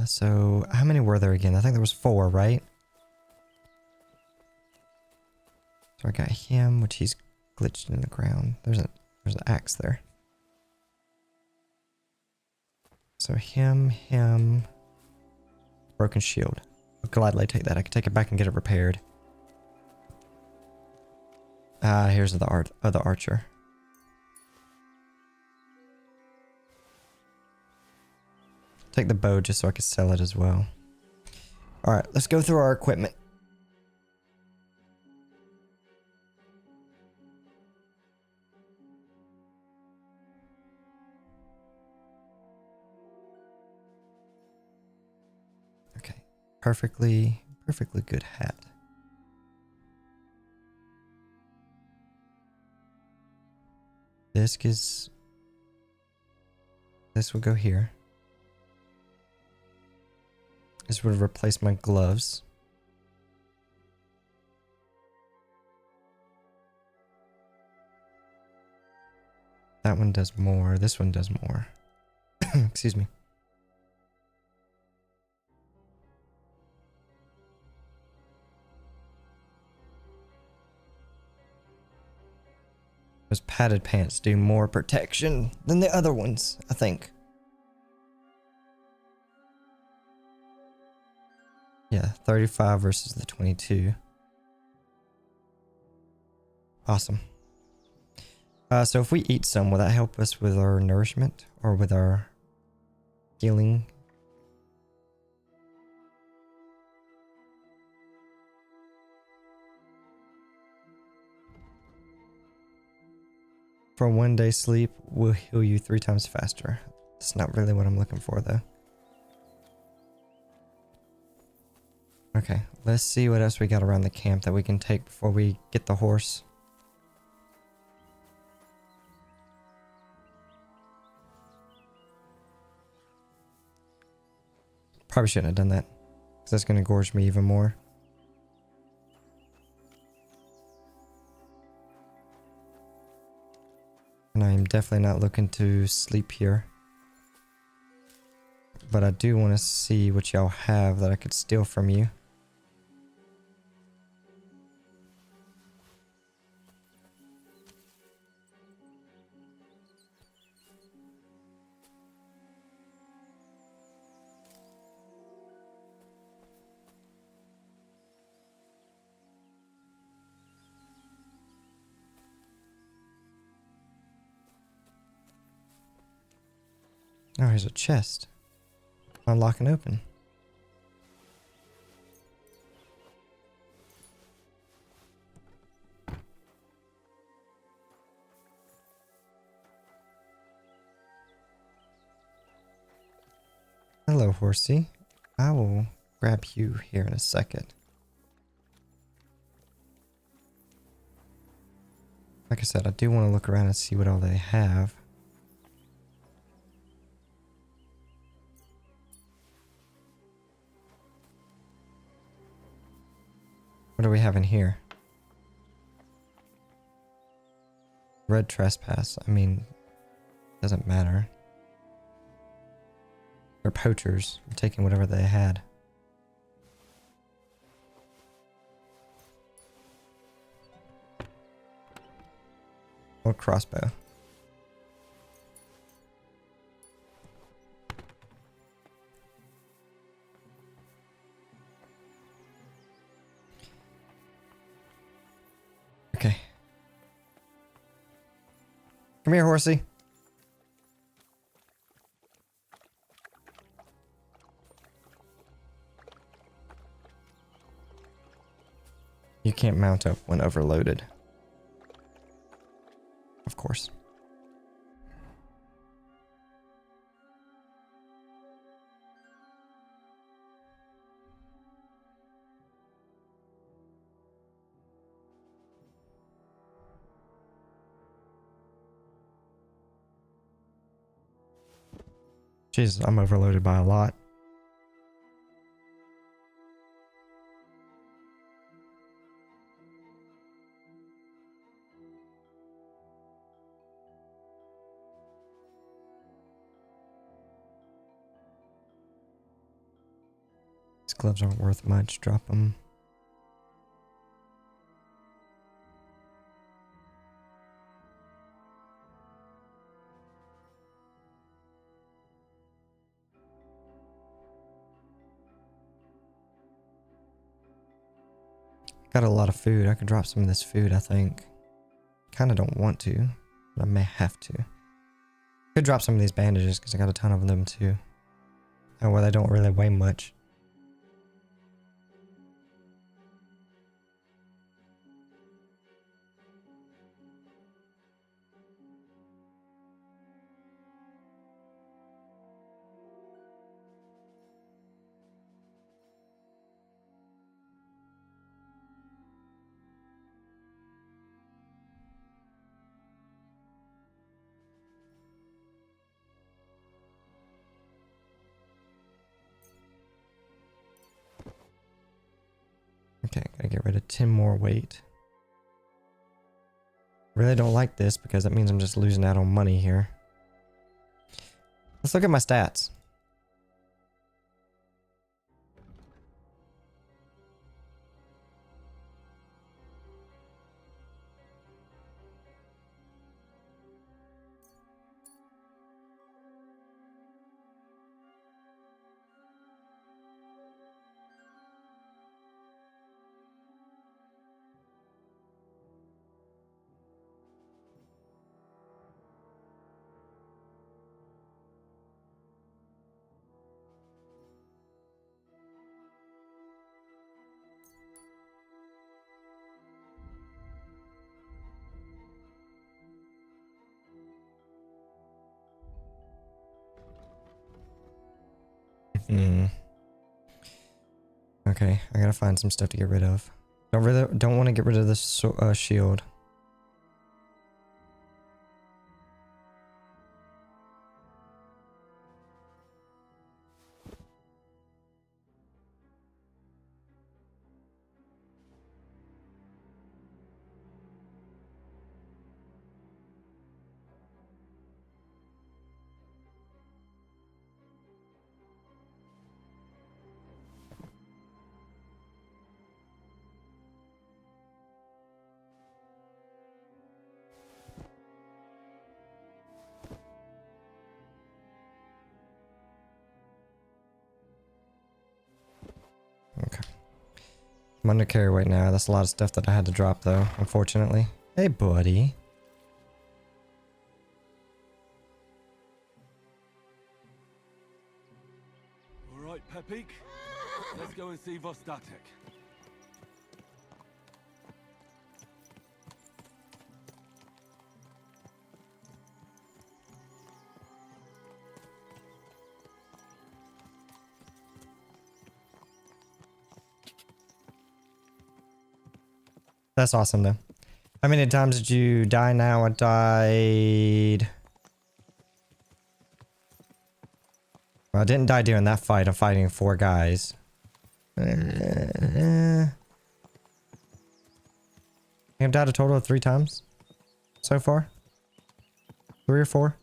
Speaker 1: So how many were there again? I think there was 4, right? So I got him, which he's glitched in the ground. There's an axe there. So him. Broken shield. I'll gladly take that. I can take it back and get it repaired. Here's the other archer. Take the bow just so I can sell it as well. Alright, let's go through our equipment. Okay. Perfectly good hat. This would go here. This would replace my gloves. That one does more. This one does more. Excuse me. Those padded pants do more protection than the other ones, I think. Yeah, 35 versus the 22. Awesome. So if we eat some, will that help us with our nourishment or with our healing? For 1 day sleep, we'll heal you 3 times faster. That's not really what I'm looking for though. Okay, let's see what else we got around the camp that we can take before we get the horse. Probably shouldn't have done that, because that's going to gorge me even more. And I am definitely not looking to sleep here. But I do want to see what y'all have that I could steal from you. Oh, here's a chest. Unlock and open. Hello, horsey. I will grab you here in a second. Like I said, I do want to look around and see what all they have. What do we have in here? Red trespass. I mean, doesn't matter. They're poachers. I'm taking whatever they had. Or crossbow. Okay. Come here, horsey. You can't mount up when overloaded. Of course. Jeez, I'm overloaded by a lot. These gloves aren't worth much. Drop them. Got a lot of food. I could drop some of this food, I think. Kind of don't want to, but I may have to. Could drop some of these bandages because I got a ton of them too. Oh well, they don't really weigh much. Okay, gotta get rid of 10 more weight. Really don't like this because that means I'm just losing out on money here. Let's look at my stats. Okay, I gotta find some stuff to get rid of. Don't want to get rid of this shield. I'm under carry weight now. That's a lot of stuff that I had to drop though, unfortunately. Hey, buddy.
Speaker 6: All right, Pepik. Let's go and see Vostatek.
Speaker 1: That's awesome though. How many times did you die now? I died... Well, I didn't die during that fight. I'm fighting 4 guys. I think I've died a total of 3 times so far. 3 or 4.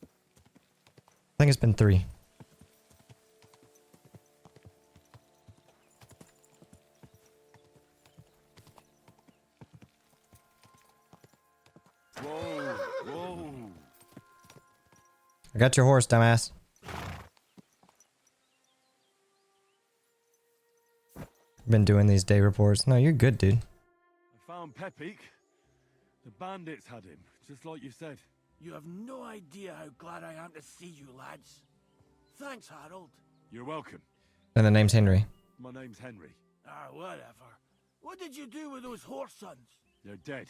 Speaker 1: I think it's been 3.
Speaker 6: Whoa.
Speaker 1: I got your horse, dumbass. Been doing these day reports. No, you're good, dude.
Speaker 6: I found Pepik. The bandits had him, just like you said.
Speaker 11: You have no idea how glad I am to see you, lads. Thanks, Harold.
Speaker 6: You're welcome.
Speaker 1: And the name's Henry.
Speaker 6: My name's Henry.
Speaker 11: Whatever. What did you do with those horse sons?
Speaker 6: They're dead.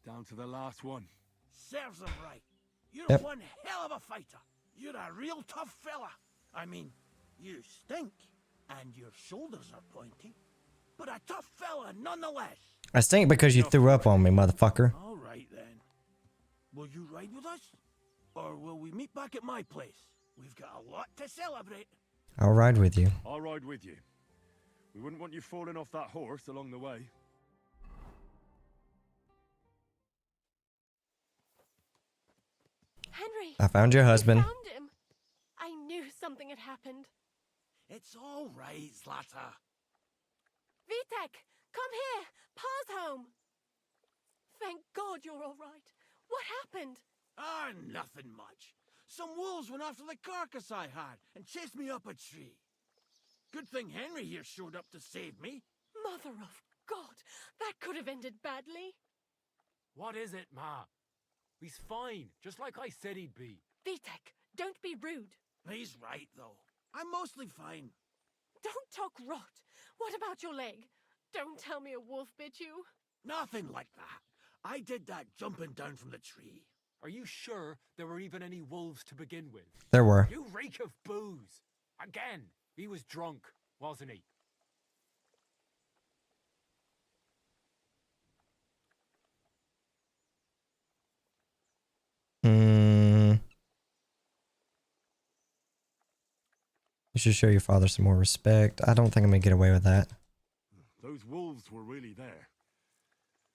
Speaker 6: Down to the last one.
Speaker 11: Serves them right. You're
Speaker 1: Yep.
Speaker 11: one hell of a fighter. You're a real tough fella. I mean, you stink, and your shoulders are pointy, but a tough fella nonetheless.
Speaker 1: I stink because you threw up on me, motherfucker.
Speaker 11: All right, then. Will you ride with us? Or will we meet back at my place? We've got a lot to celebrate.
Speaker 1: I'll ride with you.
Speaker 6: I'll ride with you. We wouldn't want you falling off that horse along the way.
Speaker 9: Henry!
Speaker 1: I found your husband.
Speaker 9: I found him. I knew something had happened.
Speaker 11: It's all right, Zlata.
Speaker 9: Vitek! Come here! Pa's home! Thank God you're all right. What happened?
Speaker 11: Ah, nothing much. Some wolves went after the carcass I had and chased me up a tree. Good thing Henry here showed up to save me.
Speaker 9: Mother of God! That could have ended badly.
Speaker 4: What is it, Ma? He's fine, just like I said he'd be.
Speaker 9: Vitek, don't be rude.
Speaker 11: He's right, though. I'm mostly fine.
Speaker 9: Don't talk rot. What about your leg? Don't tell me a wolf bit you.
Speaker 11: Nothing like that. I did that jumping down from the tree.
Speaker 4: Are you sure there were even any wolves to begin with?
Speaker 1: There were.
Speaker 4: You reek of booze. Again, he was drunk, wasn't he?
Speaker 1: You should show your father some more respect. I don't think I'm gonna get away with that.
Speaker 6: Those wolves were really there.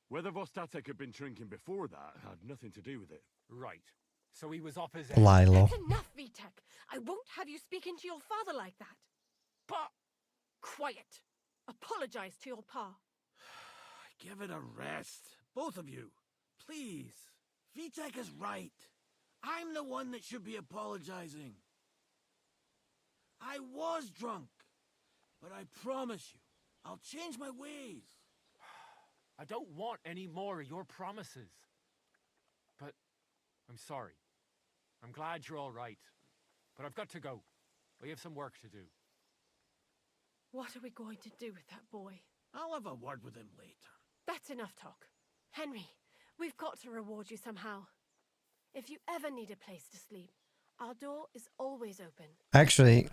Speaker 6: Whether Vostatek had been drinking before that had nothing to do with it.
Speaker 4: Right. So he was up his
Speaker 1: Lilo.
Speaker 9: That's enough, Vitek. I won't have you speaking to your father like that.
Speaker 11: But...
Speaker 9: Quiet. Apologize to your pa.
Speaker 11: Give it a rest. Both of you. Please. Vitek is right. I'm the one that should be apologizing. I was drunk. But I promise you, I'll change my ways.
Speaker 4: I don't want any more of your promises. But I'm sorry. I'm glad you're all right. But I've got to go. We have some work to do.
Speaker 9: What are we going to do with that boy?
Speaker 11: I'll have a word with him later.
Speaker 9: That's enough talk. Henry, we've got to reward you somehow. If you ever need a place to sleep, our door is always open.
Speaker 1: Actually...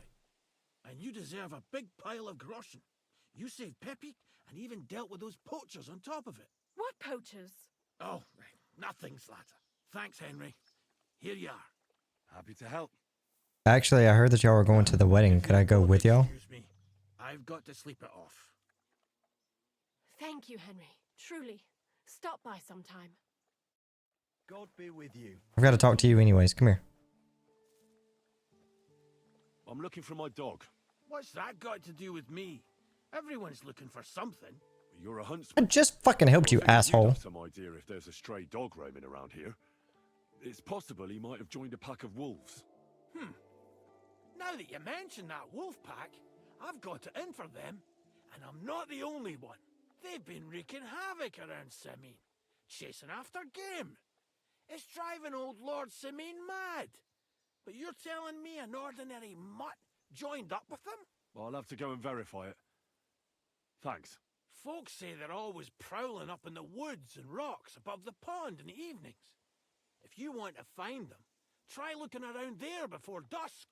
Speaker 11: And you deserve a big pile of groschen. You saved Peppy and even dealt with those poachers on top of it.
Speaker 9: What poachers?
Speaker 11: Oh, nothing, Zlata. Thanks, Henry. Here you are.
Speaker 6: Happy to help.
Speaker 1: Actually, I heard that y'all were going to the wedding. Could I go with y'all?
Speaker 11: Excuse me. I've got to sleep it off.
Speaker 9: Thank you, Henry. Truly. Stop by sometime.
Speaker 19: God be with you.
Speaker 1: I've got to talk to you anyways. Come here.
Speaker 6: I'm looking for my dog.
Speaker 11: What's that got to do with me? Everyone's looking for something.
Speaker 6: You're a
Speaker 1: I
Speaker 6: huntsman.
Speaker 1: just fucking helped you,
Speaker 6: I figured you'd
Speaker 1: asshole.
Speaker 6: have some idea if there's a stray dog roaming around here. It's possible he might have joined a pack of wolves.
Speaker 11: Now that you mention that wolf pack, I've got it in for them. And I'm not the only one. They've been wreaking havoc around Simine. Chasing after game. It's driving old Lord Simine mad. But you're telling me an ordinary mutt joined up with them?
Speaker 6: Well, I'll have to go and verify it. Thanks.
Speaker 11: Folks say they're always prowling up in the woods and rocks above the pond in the evenings. If you want to find them, try looking around there before dusk.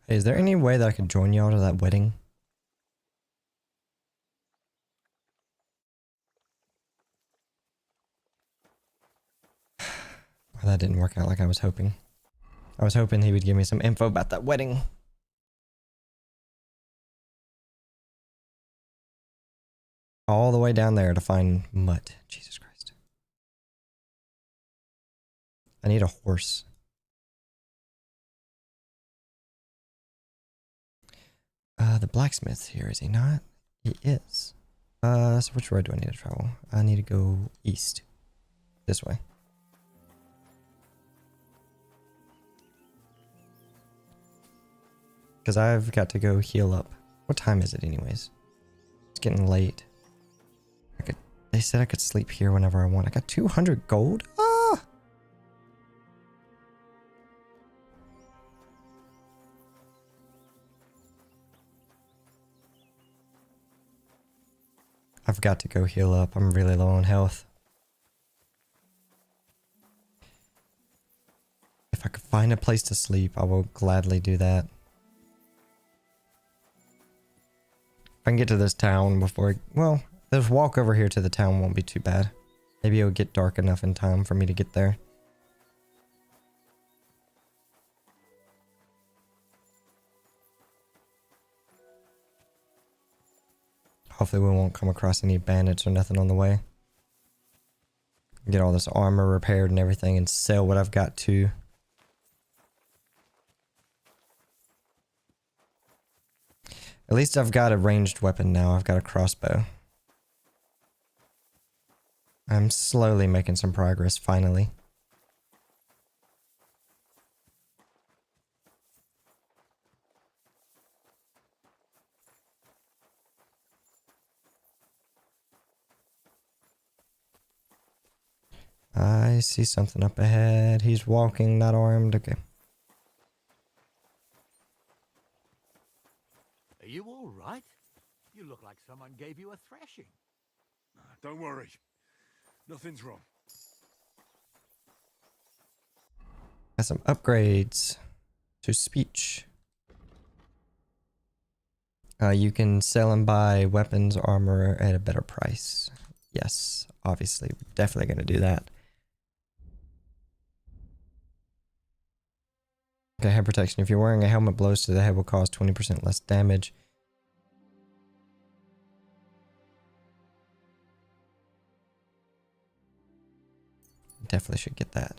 Speaker 1: Hey, is there any way that I could join y'all to that wedding? Well, that didn't work out like I was hoping. I was hoping he would give me some info about that wedding. All the way down there to find Mutt. Jesus Christ. I need a horse. The blacksmith here, is he not? He is. So which road do I need to travel? I need to go east. This way. Because I've got to go heal up. What time is it anyways? It's getting late. They said I could sleep here whenever I want. I got 200 gold? Ah! I've got to go heal up. I'm really low on health. If I could find a place to sleep, I will gladly do that. If I can get to this town before... Well, this walk over here to the town won't be too bad. Maybe it'll get dark enough in time for me to get there. Hopefully we won't come across any bandits or nothing on the way. Get all this armor repaired and everything and sell what I've got to. At least I've got a ranged weapon now. I've got a crossbow. I'm slowly making some progress, finally. I see something up ahead. He's walking, not armed. Okay.
Speaker 2: Are you all right? You look like someone gave you a thrashing.
Speaker 6: Don't worry. Nothing's wrong.
Speaker 1: Got some upgrades to speech. You can sell and buy weapons, armor at a better price. Yes, obviously, we're definitely going to do that. Okay, head protection. If you're wearing a helmet, blows to the head will cause 20% less damage. Definitely should get that.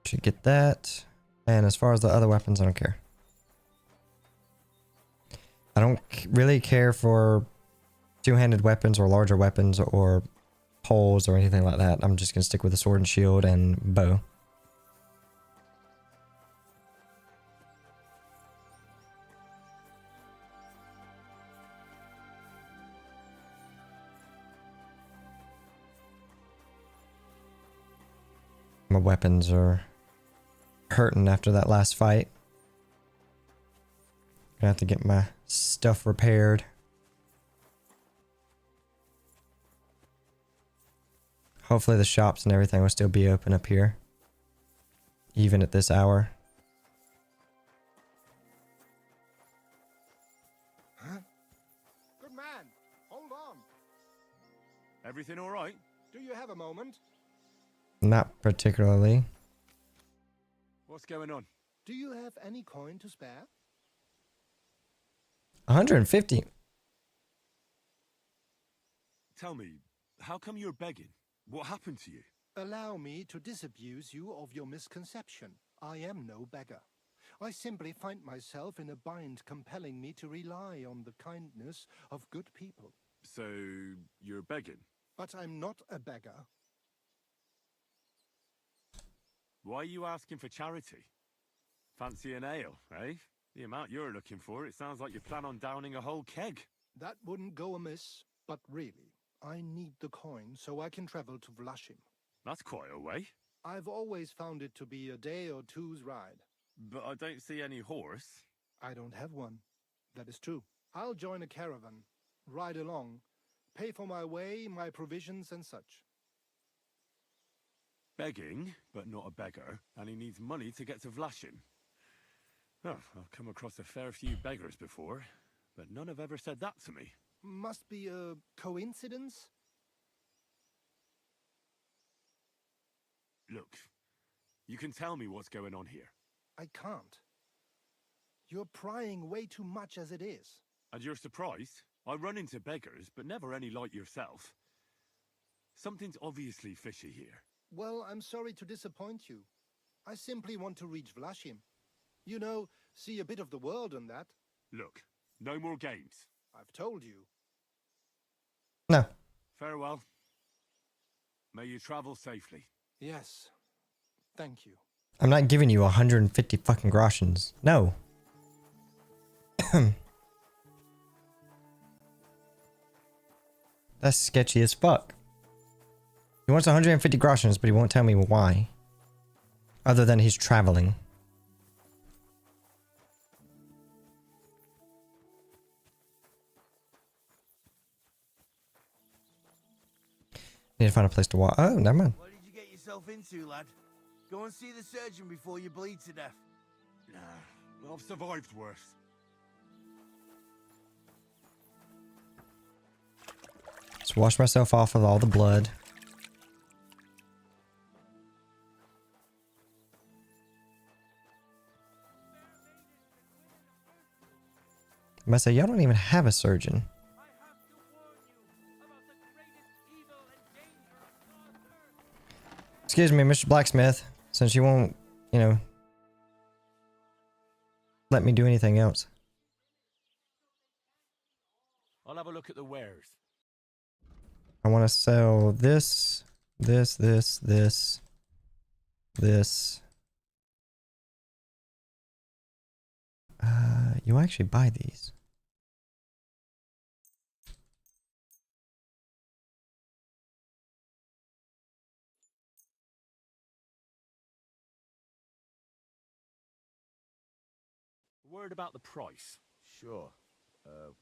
Speaker 1: Should get that. And as far as the other weapons, I don't care. I don't really care for two-handed weapons or larger weapons or poles or anything like that. I'm just going to stick with the sword and shield and bow. My weapons are hurting after that last fight. Gonna have to get my stuff repaired. Hopefully the shops and everything will still be open up here, even at this hour.
Speaker 10: Huh? Good man, hold on.
Speaker 6: Everything all right?
Speaker 10: Do you have a moment?
Speaker 1: Not particularly.
Speaker 6: What's going on?
Speaker 10: Do you have any coin to spare?
Speaker 1: 150.
Speaker 6: Tell me, how come you're begging? What happened to you?
Speaker 10: Allow me to disabuse you of your misconception. I am no beggar. I simply find myself in a bind compelling me to rely on the kindness of good people.
Speaker 6: So, you're begging?
Speaker 10: But I'm not a beggar.
Speaker 6: Why are you asking for charity? Fancy an ale, eh? The amount you're looking for, it sounds like you plan on downing a whole keg.
Speaker 10: That wouldn't go amiss, but really, I need the coin so I can travel to Vlashim.
Speaker 6: That's quite a way.
Speaker 10: I've always found it to be a day or two's ride.
Speaker 6: But I don't see any horse.
Speaker 10: I don't have one. That is true. I'll join a caravan, ride along, pay for my way, my provisions and such.
Speaker 6: Begging, but not a beggar, and he needs money to get to Vlashim. Oh, I've come across a fair few beggars before, but none have ever said that to me.
Speaker 10: Must be a coincidence?
Speaker 6: Look, you can tell me what's going on here.
Speaker 10: I can't. You're prying way too much as it is.
Speaker 6: And you're surprised? I run into beggars, but never any like yourself. Something's obviously fishy here.
Speaker 10: Well, I'm sorry to disappoint you. I simply want to reach Vlashim. You know, see a bit of the world and that.
Speaker 6: Look, no more games.
Speaker 10: I've told you.
Speaker 1: No.
Speaker 6: Farewell. May you travel safely.
Speaker 10: Yes. Thank you.
Speaker 1: I'm not giving you 150 fucking groshens. No. That's sketchy as fuck. He wants 150 groshens, but he won't tell me why. Other than he's traveling. Need to find a place to walk. Oh, never mind.
Speaker 16: What did you get
Speaker 3: yourself into, lad. Go and see the surgeon before you bleed to death.
Speaker 6: Nah, I've survived worse.
Speaker 1: Just wash myself off of all the blood. I must say, y'all don't even have a surgeon. Excuse me, Mr. Blacksmith, since you won't, you know, let me do anything else.
Speaker 4: I'll have a look at the wares.
Speaker 1: I want to sell this, this. You actually buy these.
Speaker 5: Word about the price.
Speaker 11: Sure.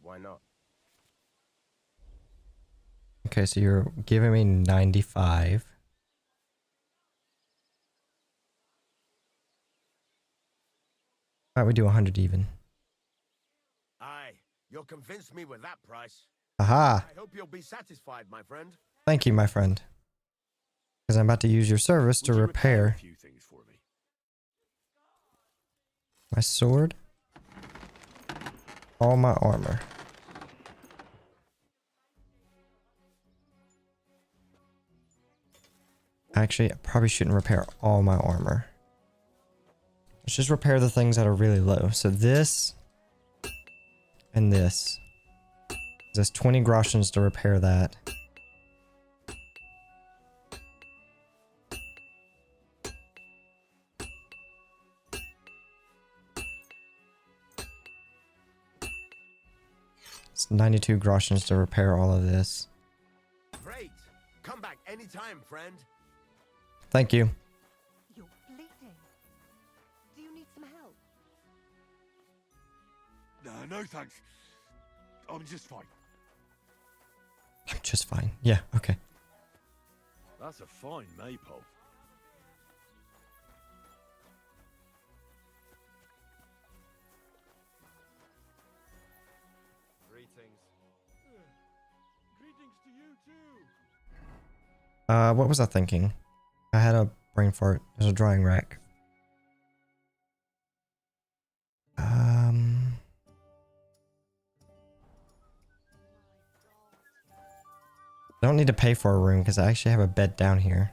Speaker 11: Why not?
Speaker 1: Okay, so you're giving me 95. How about we do 100 even?
Speaker 11: Aye, you'll convince me with that price.
Speaker 1: Aha!
Speaker 11: I hope you'll be satisfied, my friend.
Speaker 1: Thank you, my friend. Because I'm about to use your service to repair
Speaker 5: A few things for me.
Speaker 1: my sword, all my armor. Actually, I probably shouldn't repair all my armor. Let's just repair the things that are really low. So this and this. There's 20 groshens to repair that. It's 92 groshens to repair all of this.
Speaker 11: Great. Come back anytime, friend.
Speaker 1: Thank you.
Speaker 14: You're bleeding. Do you need some help?
Speaker 6: No thanks. I'm just fine.
Speaker 1: I'm just fine. Yeah, okay.
Speaker 5: That's a fine maypole.
Speaker 16: Greetings.
Speaker 5: Greetings to you too.
Speaker 1: What was I thinking? I had a brain fart. There's a drying rack. I don't need to pay for a room because I actually have a bed down here.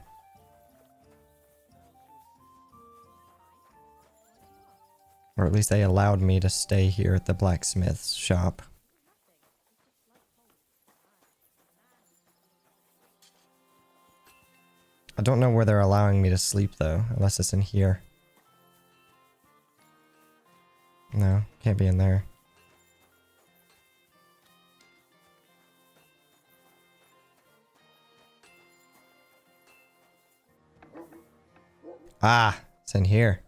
Speaker 1: Or at least they allowed me to stay here at the blacksmith's shop. I don't know where they're allowing me to sleep though, unless it's in here. No, can't be in there. Ah, it's in here.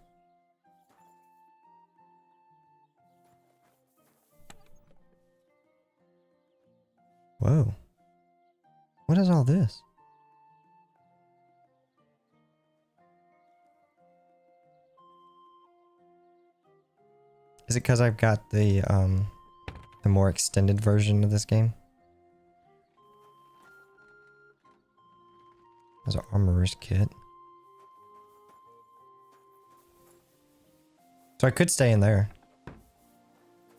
Speaker 1: Whoa. What is all this? Is it because I've got the more extended version of this game? There's an armorer's kit. So I could stay in there.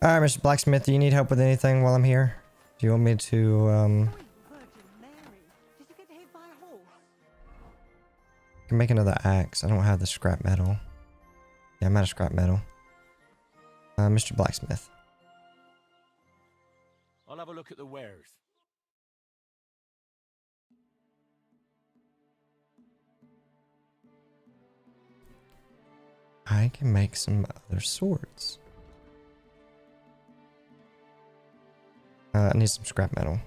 Speaker 1: Alright, Mr. Blacksmith, do you need help with anything while I'm here? Do you want me to, I can make another axe. I don't have the scrap metal. Yeah, I'm out of scrap metal. Mr. Blacksmith.
Speaker 4: I'll have a look at the wares.
Speaker 1: I can make some other swords. I need some scrap metal.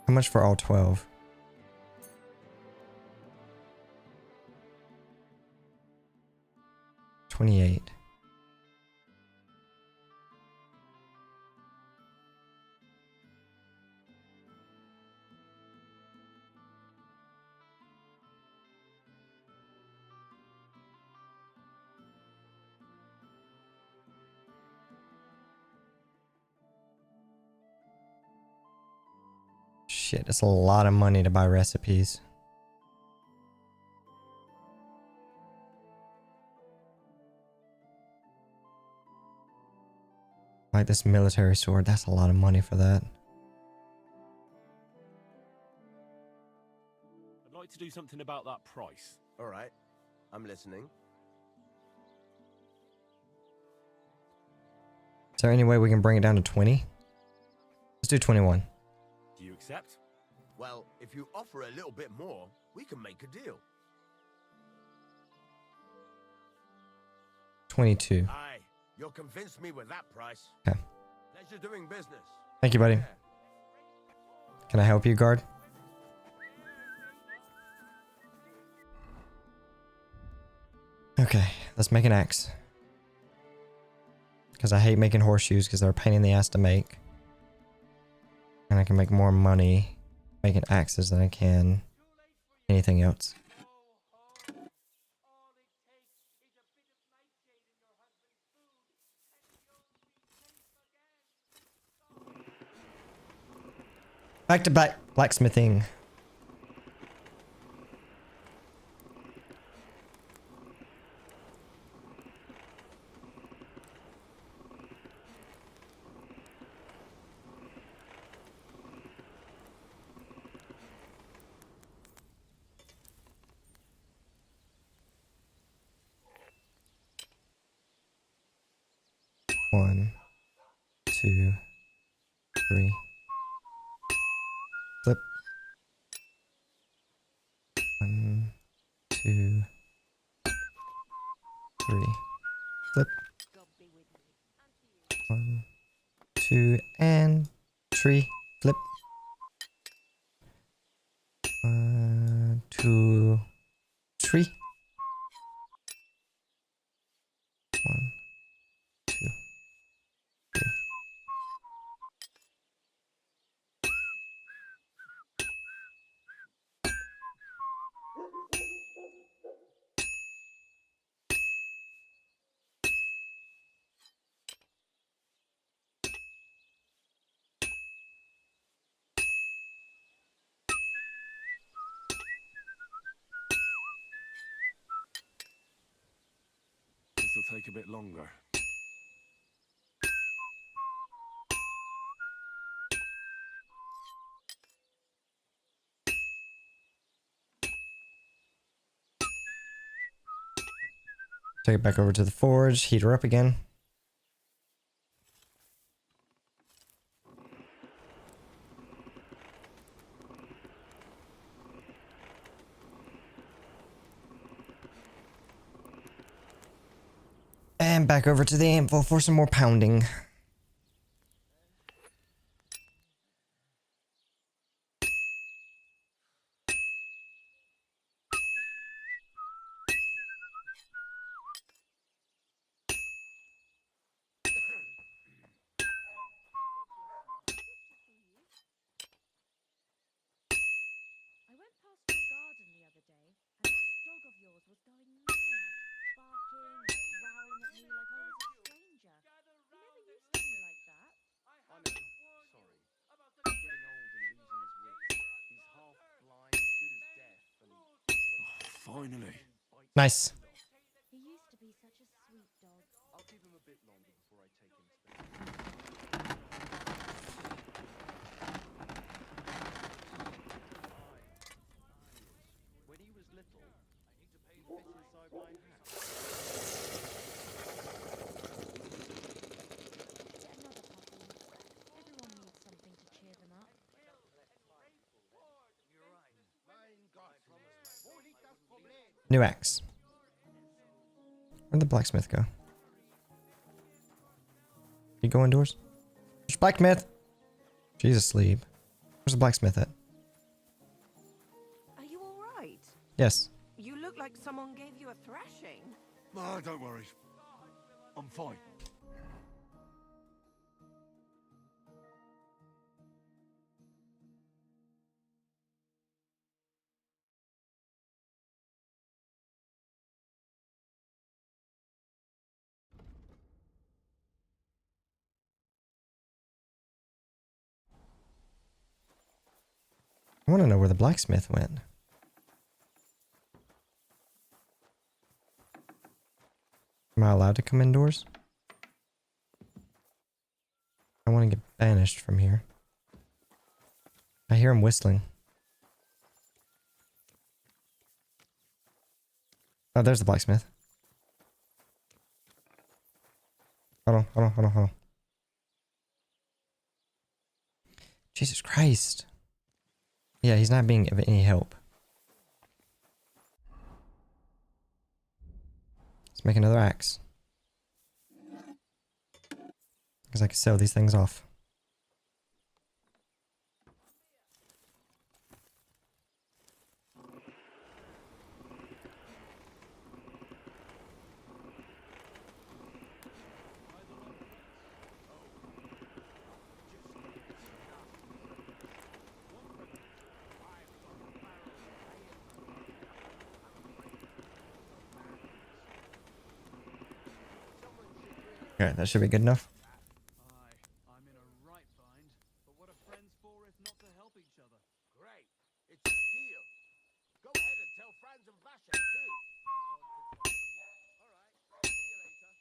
Speaker 1: How much for all 12? $28. Shit, it's a lot of money to buy recipes. Like this military sword, that's a lot of money for that.
Speaker 5: I'd like to do something about that price.
Speaker 11: All right, I'm listening.
Speaker 1: Is there any way we can bring it down to 20? Let's do 21.
Speaker 5: Do you accept?
Speaker 11: Well, if you offer a little bit more, we can make a deal.
Speaker 1: 22.
Speaker 11: Aye, you'll convince me with that price.
Speaker 1: Okay.
Speaker 11: Pleasure doing business.
Speaker 1: Thank you, buddy. Can I help you, guard? Okay, let's make an axe. Because I hate making horseshoes because they're a pain in the ass to make. And I can make more money making axes than I can anything else. Back to blacksmithing. One, two, three. Flip. 1, 2, 3. Flip. 1, 2, and 3. Flip. 1, 2, 3. 1, 2, 3.
Speaker 6: This'll take a bit longer.
Speaker 1: Take it back over to the forge, heat her up again. And back over to the anvil for some more pounding.
Speaker 21: I went past your garden the other day, and that dog of yours was going mad, barking, growling at me like I was a stranger. He never used to be like that.
Speaker 19: I know. Sorry. He's getting old and losing his wits. He's half blind, good as deaf, and
Speaker 6: Finally.
Speaker 1: Nice.
Speaker 21: He used to be such a sweet dog.
Speaker 19: I'll keep him a bit longer before I take him to the... When he was little, he fit inside my house.
Speaker 21: Get another puppy. Everyone needs something to cheer them up.
Speaker 1: New axe. Where'd the blacksmith go? You go indoors? There's blacksmith! She's asleep. Where's the blacksmith at?
Speaker 18: Are you alright?
Speaker 1: Yes.
Speaker 18: You look like someone gave you a thrashing.
Speaker 6: Ah, don't worry. I'm fine.
Speaker 1: I want to know where the blacksmith went. Am I allowed to come indoors? I want to get banished from here. I hear him whistling. Oh, there's the blacksmith. Hold on. Jesus Christ. Yeah, he's not being of any help. Let's make another axe. Because I can sell these things off. Okay, that should be good enough.
Speaker 4: I'm in a right bind, but what are friends for if not to help each other?
Speaker 11: Great. It's a deal. Go ahead and tell Franz and Vasek too. All right. See you later.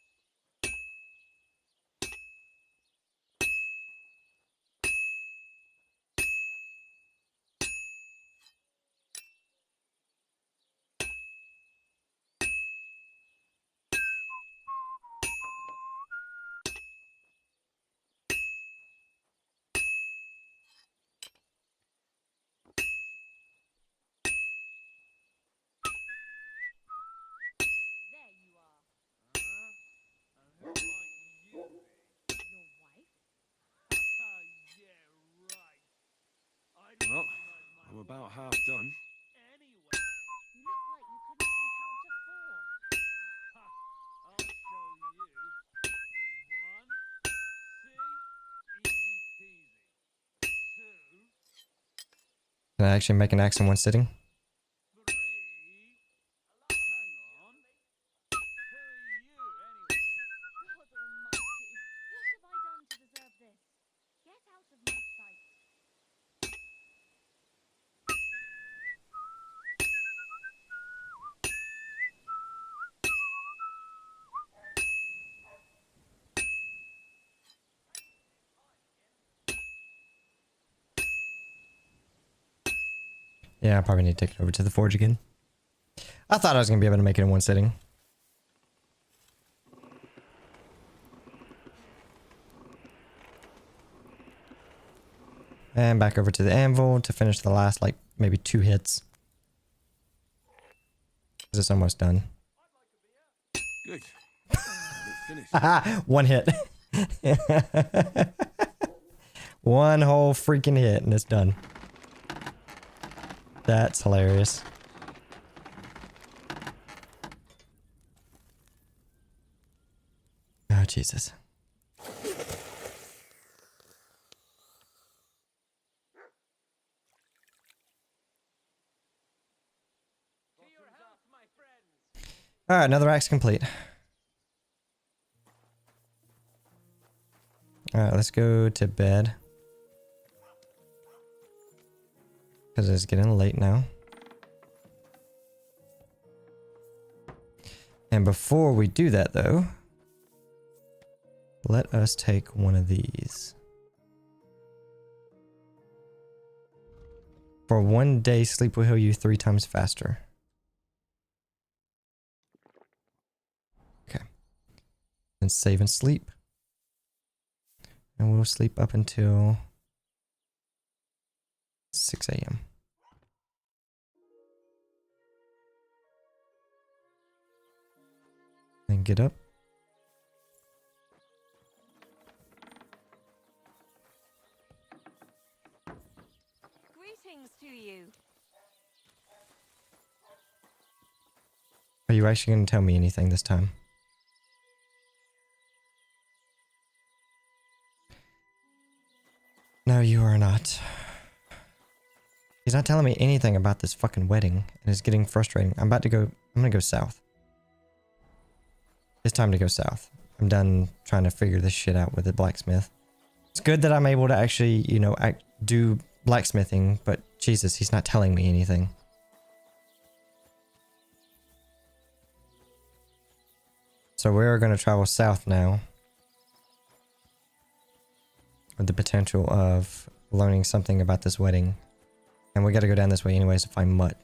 Speaker 6: Well, I'm about half done.
Speaker 21: You look like you couldn't even count to 4.
Speaker 4: I'll show you. 1, see? Easy peasy. 2,
Speaker 1: Can I actually make an axe in one sitting?
Speaker 21: God almighty. What have I done to deserve this? Get out of my sight.
Speaker 1: Yeah, I probably need to take it over to the forge again. I thought I was going to be able to make it in one sitting. And back over to the anvil to finish the last, like, maybe 2 hits. Because it's almost done.
Speaker 6: Good. It's finished.
Speaker 1: 1 hit. 1 whole freaking hit and it's done. That's hilarious. Oh, Jesus. Alright, another axe complete. Alright, let's go to bed. Because it's getting late now. And before we do that though, let us take one of these. For 1 day, sleep will heal you 3 times faster. Okay. And save and sleep. And we'll sleep up until 6 a.m. And get up.
Speaker 18: Greetings to you.
Speaker 1: Are you actually going to tell me anything this time? No, you are not. He's not telling me anything about this fucking wedding, and it's getting frustrating. I'm gonna go south. It's time to go south. I'm done trying to figure this shit out with the blacksmith. It's good that I'm able to actually, you know, do blacksmithing, but Jesus, he's not telling me anything. So we're going to travel south now. With the potential of learning something about this wedding. And we got to go down this way anyways to find Mutt.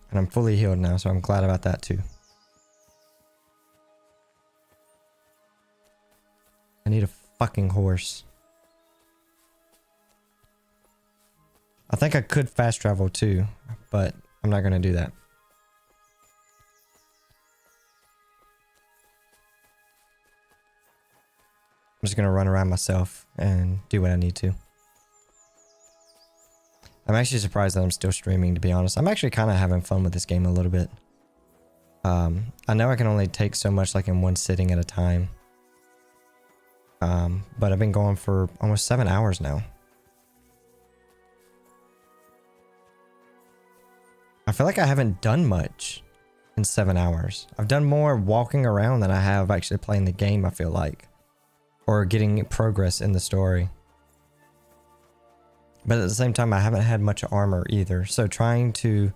Speaker 1: And I'm fully healed now, so I'm glad about that too. I need a fucking horse. I think I could fast travel too, but I'm not going to do that. I'm just going to run around myself and do what I need to. I'm actually surprised that I'm still streaming, to be honest. I'm actually kind of having fun with this game a little bit. I know I can only take so much like in one sitting at a time. But I've been going for almost 7 hours now. I feel like I haven't done much in 7 hours. I've done more walking around than I have actually playing the game, I feel like. Or getting progress in the story. But at the same time, I haven't had much armor either. So trying to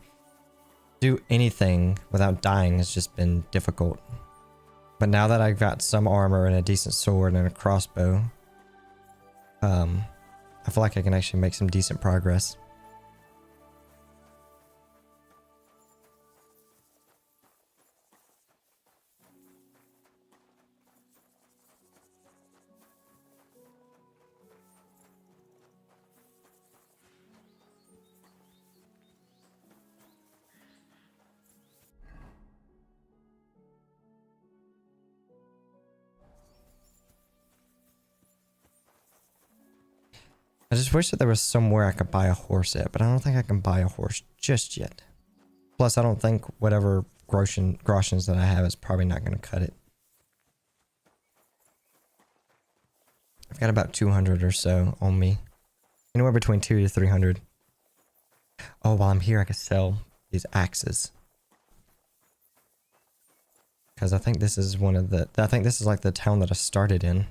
Speaker 1: do anything without dying has just been difficult. But now that I've got some armor and a decent sword and a crossbow, I feel like I can actually make some decent progress. I just wish that there was somewhere I could buy a horse at, but I don't think I can buy a horse just yet. Plus, I don't think whatever groshens that I have is probably not going to cut it. I've got about 200 or so on me. Anywhere between 200 to 300. Oh, while I'm here, I could sell these axes. Because I think this is one of the... I think this is like the town that I started in.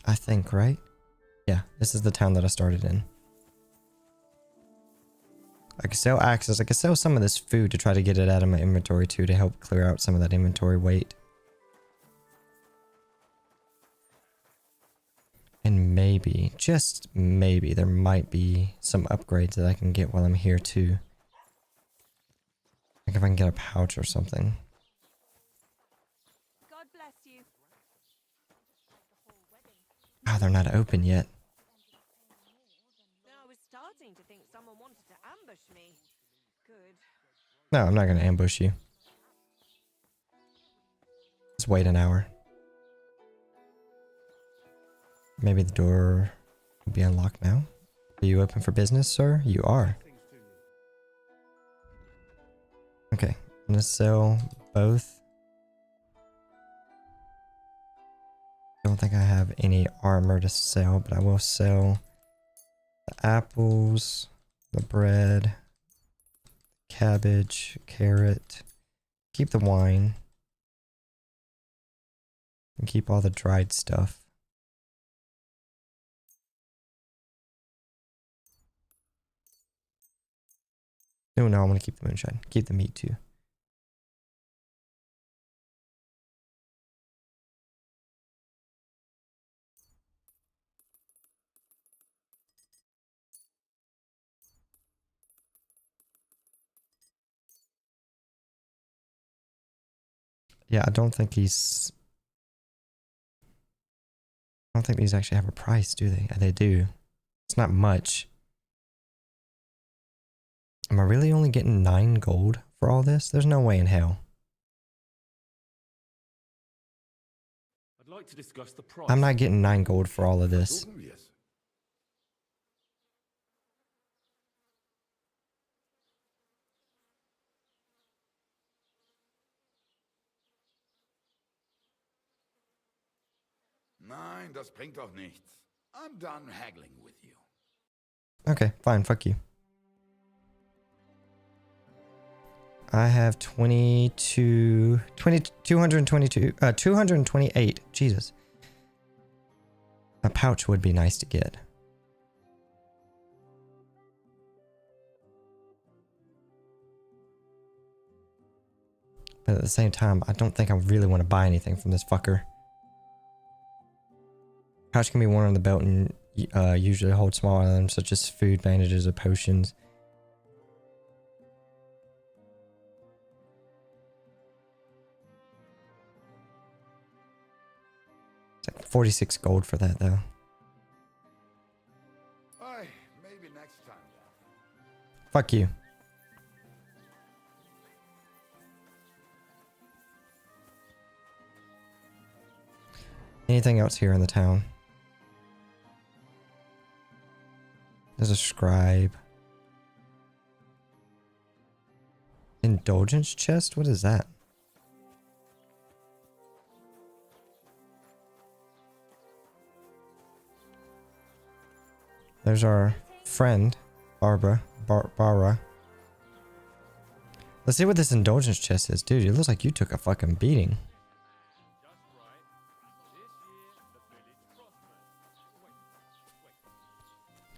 Speaker 1: I think, right? Yeah, this is the town that I started in. I could sell axes. I could sell some of this food to try to get it out of my inventory too, to help clear out some of that inventory weight. And maybe, just maybe, there might be some upgrades that I can get while I'm here too. Like if I can get a pouch or something.
Speaker 18: God bless you.
Speaker 1: Oh, they're not open yet.
Speaker 18: I was starting to think someone wanted to ambush me. Good.
Speaker 1: No, I'm not going to ambush you. Just wait an hour. Maybe the door will be unlocked now. Are you open for business, sir? You are. Okay, I'm going to sell both. Don't think I have any armor to sell, but I will sell the apples, the bread, cabbage, carrot. Keep the wine. And keep all the dried stuff. No, I'm going to keep the moonshine. Keep the meat too. Yeah, I don't think these actually have a price, do they? They do. It's not much. Am I really only getting 9 gold for all this? There's no way in hell.
Speaker 5: I'd like to discuss the price.
Speaker 1: I'm not getting 9 gold for all of this.
Speaker 7: Yes.
Speaker 17: Nein, das bringt doch nichts. I'm done haggling with you.
Speaker 1: Okay, fine. Fuck you. I have 228. Jesus. A pouch would be nice to get. But at the same time, I don't think I really want to buy anything from this fucker. Pouch can be worn on the belt and usually hold small items such as food, bandages, or potions. It's like 46 gold for that, though.
Speaker 7: Aye, maybe next time.
Speaker 1: Fuck you. Anything else here in the town? There's a scribe. Indulgence chest? What is that? There's our friend, Barbara. Let's see what this indulgence chest is. Dude, it looks like you took a fucking beating.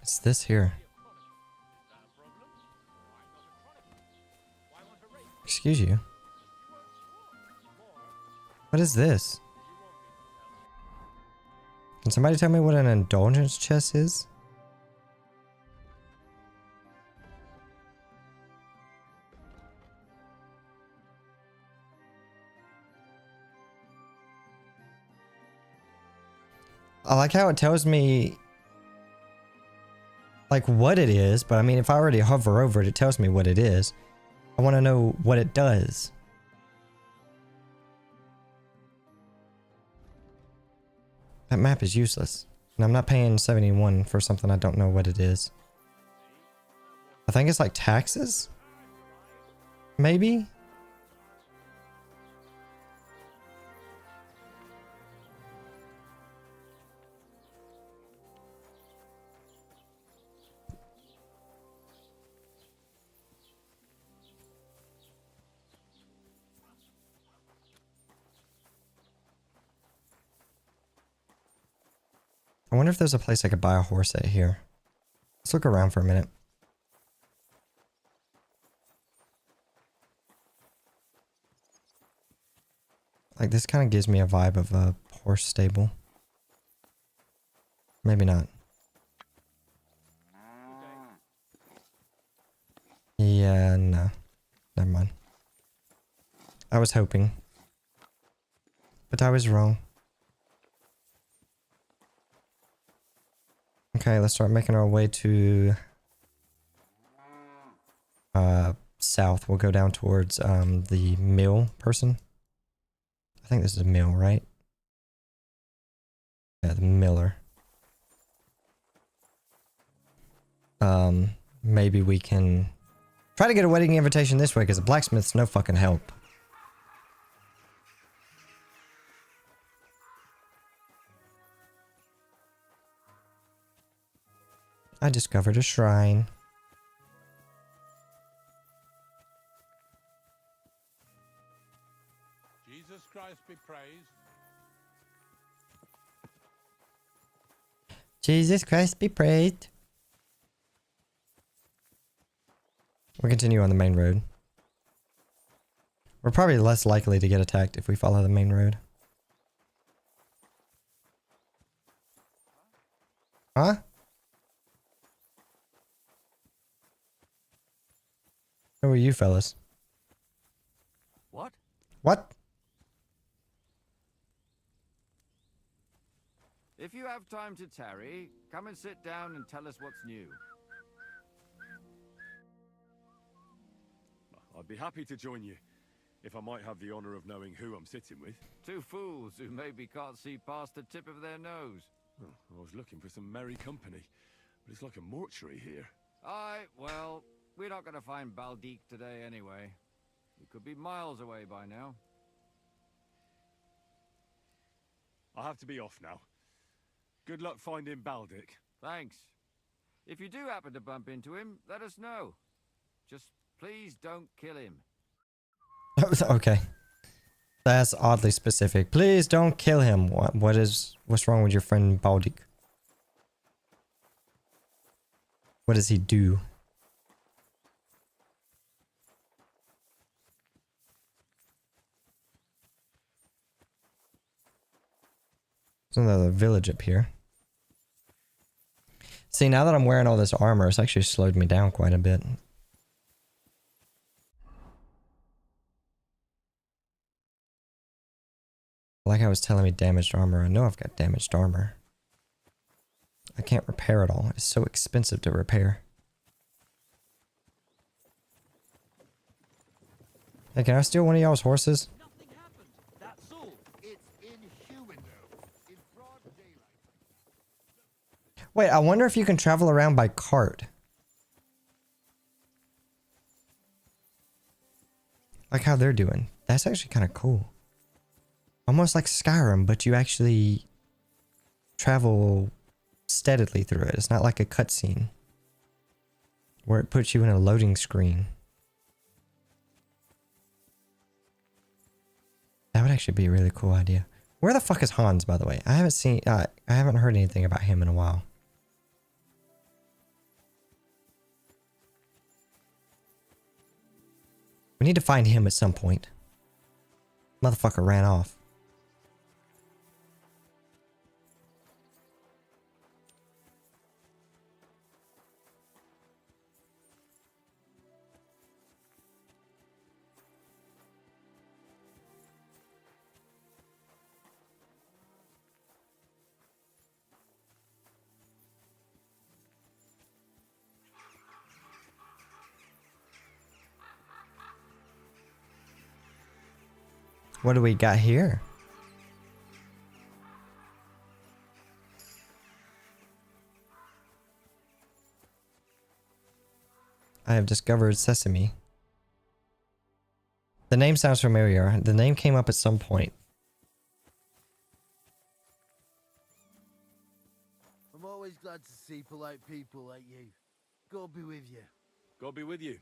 Speaker 1: It's this here. Excuse you. What is this? Can somebody tell me what an indulgence chest is? I like how it tells me like what it is, but I mean if I already hover over it, it tells me what it is. I want to know what it does. That map is useless. And I'm not paying 71 for something I don't know what it is. I think it's like taxes? Maybe? I wonder if there's a place I could buy a horse at here. Let's look around for a minute. Like this kind of gives me a vibe of a horse stable. Maybe not. Yeah, no. Never mind. I was hoping. But I was wrong. Okay, let's start making our way to south. We'll go down towards the mill person. I think this is a mill, right? Yeah, the miller. Maybe we can try to get a wedding invitation this way because the blacksmith's no fucking help. I discovered a shrine.
Speaker 2: Jesus Christ be praised.
Speaker 1: Jesus Christ be praised. We'll continue on the main road. We're probably less likely to get attacked if we follow the main road. Huh? Who are you fellas?
Speaker 2: What?
Speaker 1: What?
Speaker 13: If you have time to tarry, come and sit down and tell us what's new.
Speaker 6: I'd be happy to join you, if I might have the honor of knowing who I'm sitting with.
Speaker 13: Two fools who maybe can't see past the tip of their nose.
Speaker 6: Oh, I was looking for some merry company, but it's like a mortuary here.
Speaker 13: Aye, well, we're not going to find Baldique today anyway. We could be miles away by now.
Speaker 6: I have to be off now. Good luck finding Baldic.
Speaker 13: Thanks.
Speaker 17: If you do happen to bump into him, let us know. Just please don't kill him.
Speaker 1: Okay. That's oddly specific. Please don't kill him. What's wrong with your friend Baldic? What does he do? There's another village up here. See, now that I'm wearing all this armor, it's actually slowed me down quite a bit. Like I was telling me damaged armor. I know I've got damaged armor. I can't repair it all. It's so expensive to repair. Hey, can I steal one of y'all's horses?
Speaker 11: That's all. It's inhuman, though. In broad daylight.
Speaker 1: Wait, I wonder if you can travel around by cart. Like how they're doing. That's actually kind of cool. Almost like Skyrim, but you actually travel steadily through it. It's not like a cutscene where it puts you in a loading screen. That would actually be a really cool idea. Where the fuck is Hans, by the way? I haven't heard anything about him in a while. We need to find him at some point. Motherfucker ran off. What do we got here? I have discovered sesame. The name sounds familiar. The name came up at some point.
Speaker 3: I'm always glad to see polite people like you. God be with you.
Speaker 6: God be with you.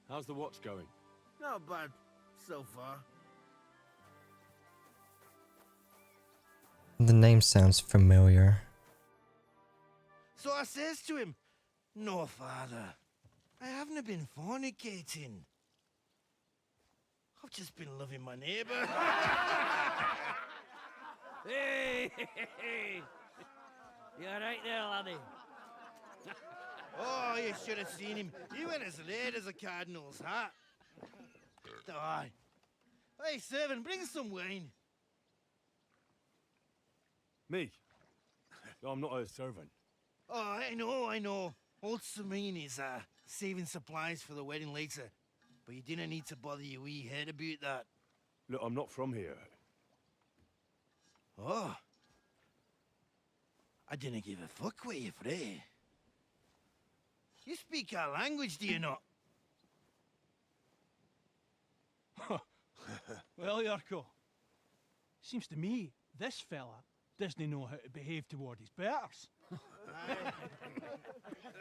Speaker 6: How's the watch going?
Speaker 3: Not bad, so far.
Speaker 1: The name sounds familiar.
Speaker 3: So I says to him, "No, father, I haven't been fornicating. I've just been loving my neighbour."
Speaker 8: Hey! You alright there, laddie?
Speaker 3: Oh, you should have seen him. He went as late as a cardinal's hat. Aye. Hey, servant, bring some wine.
Speaker 6: Me? I'm not a servant.
Speaker 3: Oh, I know. Old Serene is saving supplies for the wedding later. But you didn't need to bother your wee head about that.
Speaker 6: Look, I'm not from here.
Speaker 3: Oh. I didn't give a fuck what you pray. You speak our language, do you not?
Speaker 20: Well, Yarko, seems to me this fella doesn't know how to behave toward his betters.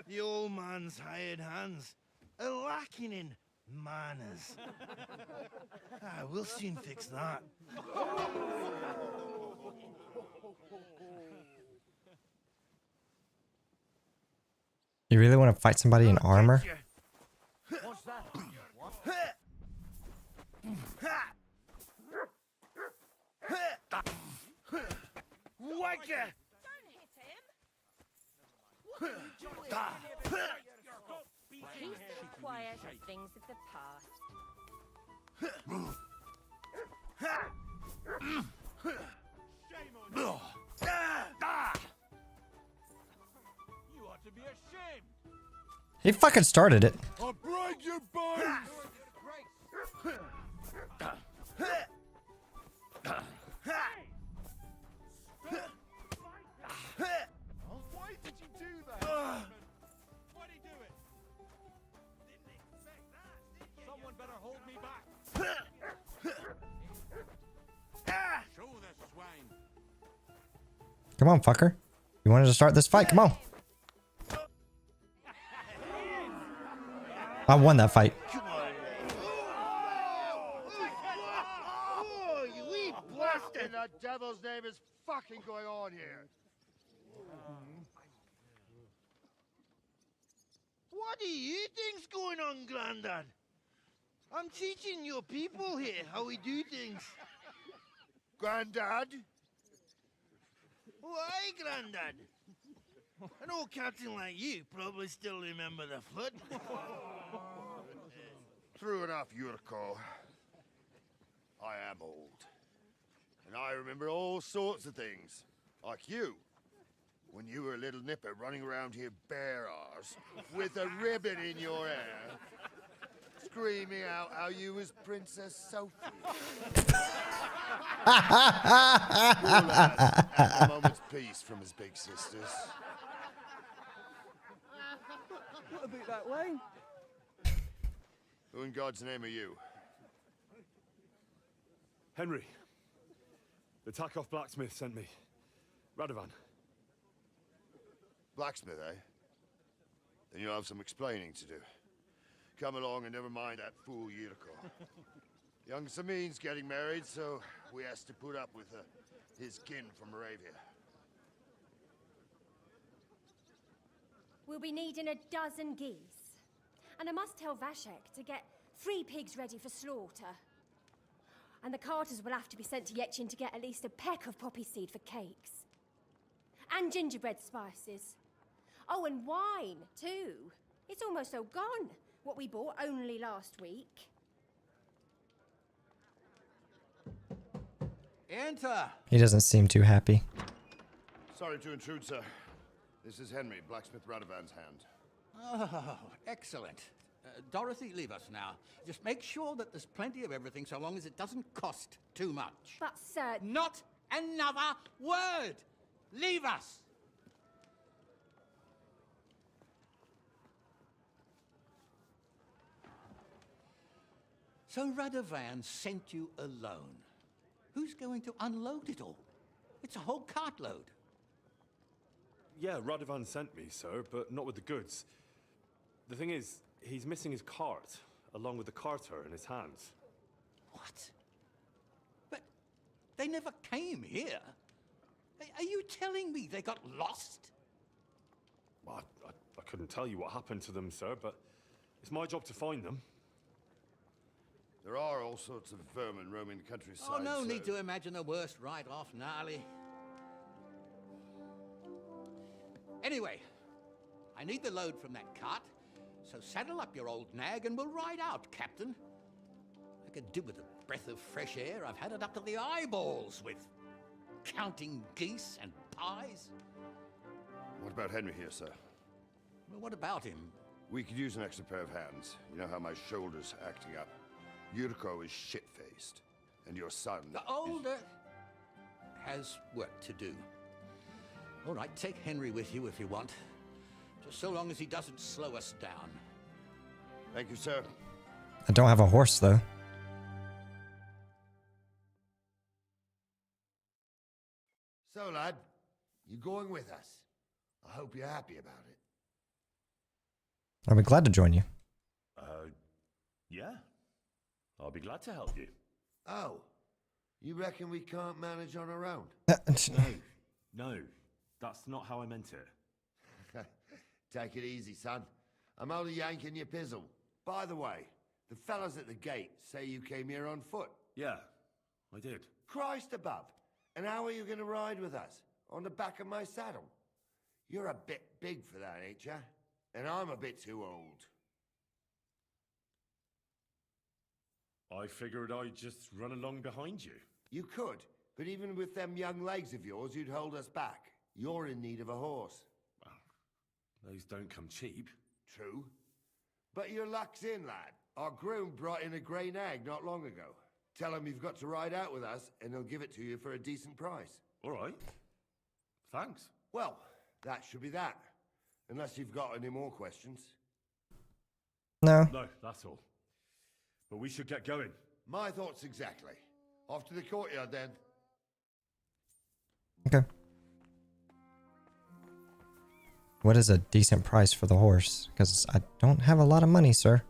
Speaker 3: The old man's hired hands are lacking in manners. We'll soon fix that.
Speaker 1: You really want to fight somebody in armor?
Speaker 8: What's that?
Speaker 3: Wanker!
Speaker 18: Peace and quiet are things of the past.
Speaker 4: You ought to be ashamed.
Speaker 1: He fucking started it.
Speaker 6: I'll break your bones!
Speaker 4: Why did you do that? Why'd he do it? Didn't expect that, did you? Someone better hold me back. Show this swine.
Speaker 1: Come on, fucker. You wanted to start this fight? Come on. I won that fight.
Speaker 12: Oh, you wee blasted! The devil's name is fucking going on here.
Speaker 3: What do you think's going on, Grandad? I'm teaching your people here how we do things.
Speaker 12: Grandad?
Speaker 3: Why, Grandad? An old captain like you probably still remember the flood.
Speaker 12: True enough, Yuriko. I am old. And I remember all sorts of things. Like you. When you were a little nipper running around here bare arse, with a ribbon in your hair, screaming out how you was Princess Sophie. Poor lad, had a moment's peace from his big sisters.
Speaker 15: What about that way?
Speaker 12: Who in God's name are you?
Speaker 6: Henry. The Takoff blacksmith sent me. Radovan.
Speaker 12: Blacksmith, eh? Then you'll have some explaining to do. Come along and never mind that fool Yuriko. Young Samin's getting married, so we has to put up with his kin from Moravia.
Speaker 23: We'll be needing a dozen geese. And I must tell Vashek to get 3 pigs ready for slaughter. And the carters will have to be sent to Yechin to get at least a peck of poppy seed for cakes. And gingerbread spices. Oh, and wine, too. It's almost all gone. What we bought only last week.
Speaker 24: Enter.
Speaker 1: He doesn't seem too happy.
Speaker 12: Sorry to intrude, sir. This is Henry, blacksmith Radovan's hand.
Speaker 24: Oh, excellent. Dorothy, leave us now. Just make sure that there's plenty of everything so long as it doesn't cost too much.
Speaker 23: But, sir...
Speaker 24: Not another word! Leave us! So Radovan sent you alone. Who's going to unload it all? It's a whole cartload.
Speaker 6: Yeah, Radovan sent me, sir, but not with the goods. The thing is, he's missing his cart, along with the carter in his hands.
Speaker 24: What? But they never came here. Are you telling me they got lost?
Speaker 6: Well, I couldn't tell you what happened to them, sir, but it's my job to find them.
Speaker 12: There are all sorts of vermin roaming the countryside.
Speaker 24: Oh, no need to imagine the worst right off, gnarly. Anyway, I need the load from that cart, so saddle up your old nag and we'll ride out, Captain. I could do with a breath of fresh air. I've had it up to the eyeballs with counting geese and pies.
Speaker 12: What about Henry here, sir?
Speaker 24: Well, what about him?
Speaker 12: We could use an extra pair of hands. You know how my shoulder's acting up. Yuriko is shit-faced, and your son...
Speaker 24: The older has work to do. All right, take Henry with you if you want. Just so long as he doesn't slow us down.
Speaker 12: Thank you, sir.
Speaker 1: I don't have a horse, though.
Speaker 12: So, lad, you going with us? I hope you're happy about it.
Speaker 1: I'll be glad to join you.
Speaker 6: Yeah. I'll be glad to help you.
Speaker 12: Oh, you reckon we can't manage on our own?
Speaker 6: No, that's not how I meant it.
Speaker 12: Take it easy, son. I'm only yanking your pizzle. By the way, the fellas at the gate say you came here on foot.
Speaker 6: Yeah, I did.
Speaker 12: Christ above. And how are you going to ride with us? On the back of my saddle? You're a bit big for that, ain't ya? And I'm a bit too old.
Speaker 6: I figured I'd just run along behind you.
Speaker 12: You could, but even with them young legs of yours, you'd hold us back. You're in need of a horse.
Speaker 6: Well, those don't come cheap.
Speaker 12: True. But your luck's in, lad. Our groom brought in a grey nag not long ago. Tell him you've got to ride out with us, and he'll give it to you for a decent price.
Speaker 6: All right. Thanks.
Speaker 12: Well, that should be that. Unless you've got any more questions.
Speaker 1: No.
Speaker 6: No, that's all. But we should get going.
Speaker 12: My thoughts exactly. Off to the courtyard, then.
Speaker 1: Okay. What is a decent price for the horse? Because I don't have a lot of money, sir.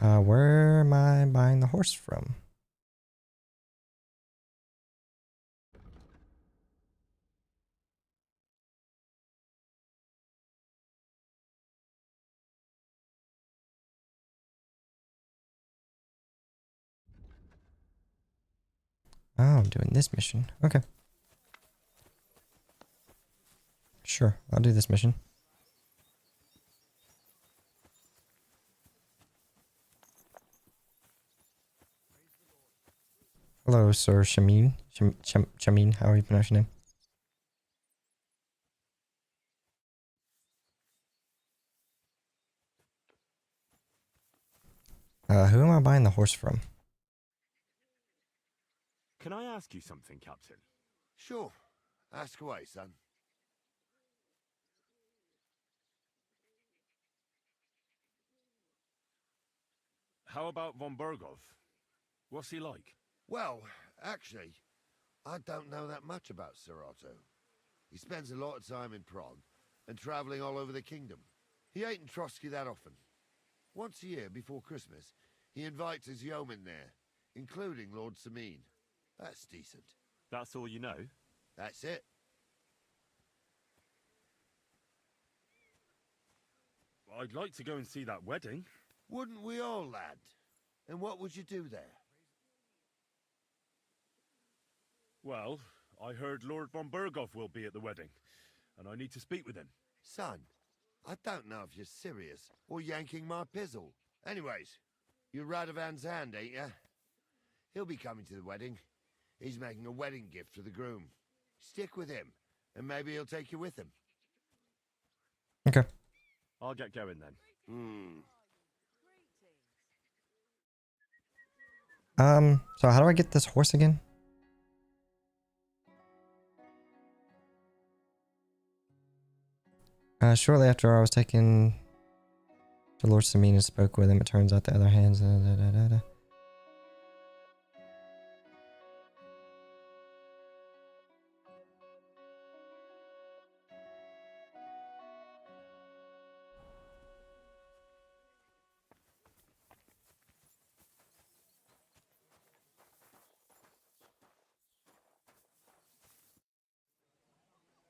Speaker 1: Where am I buying the horse from? Oh, I'm doing this mission. Okay. Sure, I'll do this mission. Hello, Sir Shamin. Shamin, how are you pronouncing your name? Who am I buying the horse from?
Speaker 6: Can I ask you something, Captain?
Speaker 12: Sure. Ask away, son.
Speaker 6: How about von Bergov? What's he like?
Speaker 12: Well, actually, I don't know that much about Serato. He spends a lot of time in Prague and traveling all over the kingdom. He ain't in Trotsky that often. Once a year before Christmas, he invites his yeomen there, including Lord Samin. That's decent.
Speaker 6: That's all you know?
Speaker 12: That's it.
Speaker 6: I'd like to go and see that wedding.
Speaker 12: Wouldn't we all, lad? And what would you do there?
Speaker 6: Well, I heard Lord von Bergov will be at the wedding, and I need to speak with him.
Speaker 12: Son, I don't know if you're serious or yanking my pizzle. Anyways, you're Radovan's hand, ain't ya? He'll be coming to the wedding. He's making a wedding gift for the groom. Stick with him, and maybe he'll take you with him.
Speaker 1: Okay.
Speaker 6: I'll get going then.
Speaker 1: So how do I get this horse again? Shortly after I was taken to Lord Samin and spoke with him, it turns out the other hands.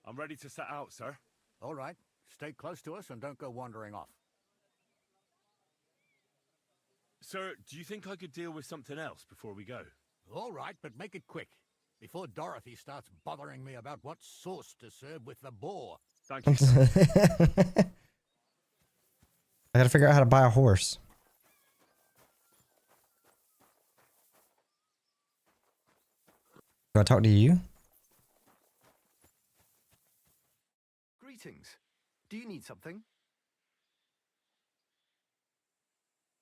Speaker 6: I'm ready to set out, sir.
Speaker 24: All right. Stay close to us and don't go wandering off.
Speaker 6: Sir, do you think I could deal with something else before we go?
Speaker 24: All right, but make it quick. Before Dorothy starts bothering me about what sauce to serve with the boar.
Speaker 6: Thank you.
Speaker 1: I gotta figure out how to buy a horse. Do I talk to you?
Speaker 19: Greetings. Do you need something?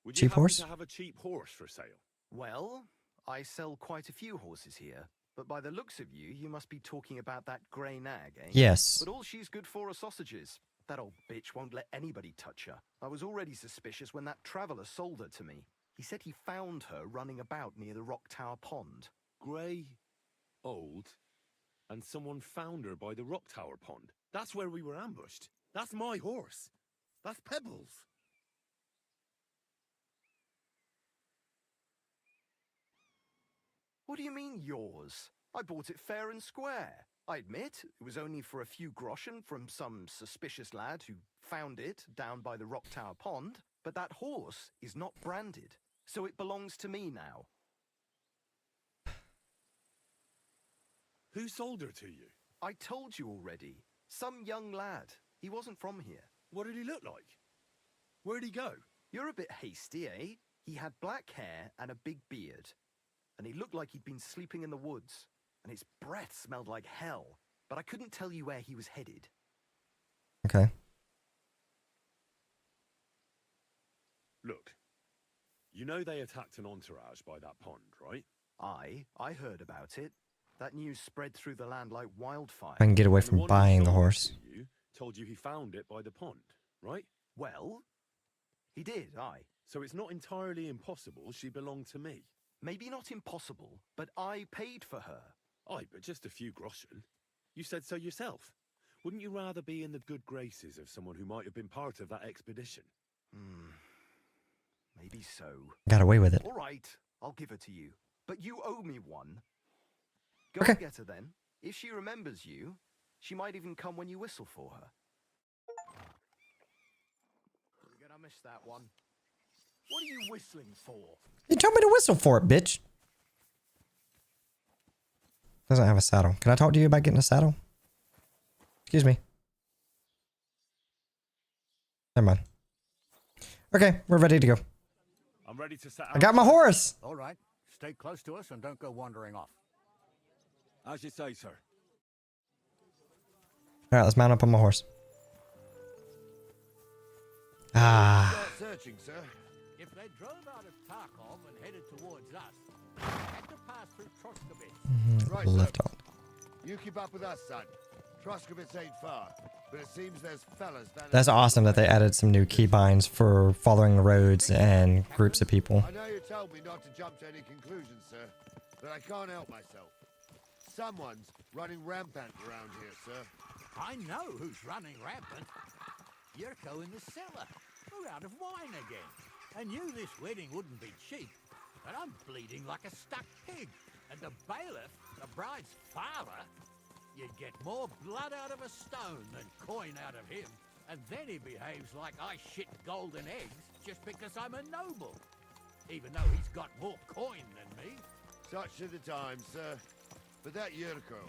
Speaker 6: Would
Speaker 1: Cheap
Speaker 6: you happen
Speaker 1: horse?
Speaker 6: to have a cheap horse for sale?
Speaker 19: Well, I sell quite a few horses here, but by the looks of you, you must be talking about that grey nag, eh?
Speaker 1: Yes.
Speaker 19: But all she's good for are sausages. That old bitch won't let anybody touch her. I was already suspicious when that traveller sold her to me. He said he found her running about near the Rock Tower Pond.
Speaker 6: Grey, old, and someone found her by the Rock Tower Pond. That's where we were ambushed. That's my horse. That's Pebbles.
Speaker 19: What do you mean, yours? I bought it fair and square. I admit, it was only for a few groschen from some suspicious lad who found it down by the Rock Tower Pond, but that horse is not branded, so it belongs to me now.
Speaker 6: Who sold her to you?
Speaker 19: I told you already. Some young lad. He wasn't from here.
Speaker 6: What did he look like? Where'd he go?
Speaker 19: You're a bit hasty, eh? He had black hair and a big beard. And he looked like he'd been sleeping in the woods. And his breath smelled like hell. But I couldn't tell you where he was headed.
Speaker 1: Okay.
Speaker 6: Look, you know they attacked an entourage by that pond, right?
Speaker 19: I heard about it. That news spread through the land like wildfire.
Speaker 1: I can get away
Speaker 6: And the
Speaker 1: from
Speaker 6: one who
Speaker 1: buying the
Speaker 6: sold it
Speaker 1: horse.
Speaker 6: to you told you he found it by the pond, right?
Speaker 19: Well, he did, aye.
Speaker 6: So it's not entirely impossible she belonged to me.
Speaker 19: Maybe not impossible, but I paid for her.
Speaker 6: Aye, but just a few groschen. You said so yourself. Wouldn't you rather be in the good graces of someone who might have been part of that expedition?
Speaker 19: Maybe so.
Speaker 1: Got away with it.
Speaker 19: All right, I'll give her to you. But you owe me one. Go
Speaker 1: Okay.
Speaker 19: and get her then. If she remembers you, she might even come when you whistle for her. You're gonna miss that one. What are you whistling for?
Speaker 1: You told me to whistle for it, bitch. Doesn't have a saddle. Can I talk to you about getting a saddle? Excuse me. Never mind. Okay, we're ready to go.
Speaker 5: I'm ready to set out.
Speaker 1: I got my horse.
Speaker 24: All right. Stay close to us and don't go wandering off.
Speaker 5: As you say, sir.
Speaker 1: All right, let's mount up on my horse. Ah.
Speaker 12: Start searching, sir.
Speaker 24: If they drove out of Tarkov and headed towards us, they had to pass through Troskowitz.
Speaker 12: Right,
Speaker 1: Left
Speaker 12: sir.
Speaker 1: on.
Speaker 12: You keep up with us, son. Troskowitz ain't far, but it seems there's fellas.
Speaker 1: That's awesome that they added some new keybinds for following the roads and groups of people.
Speaker 12: I know you told me not to jump to any conclusions, sir, but I can't help myself. Someone's running rampant around here, sir.
Speaker 24: I know who's running rampant. Yurko in the cellar. We're out of wine again. I knew this wedding wouldn't be cheap, but I'm bleeding like a stuck pig. And the bailiff, the bride's father, you'd get more blood out of a stone than coin out of him. And then he behaves like I shit golden eggs just because I'm a noble. Even though he's got more coin than me.
Speaker 12: Such are the times, sir. But that Yurko,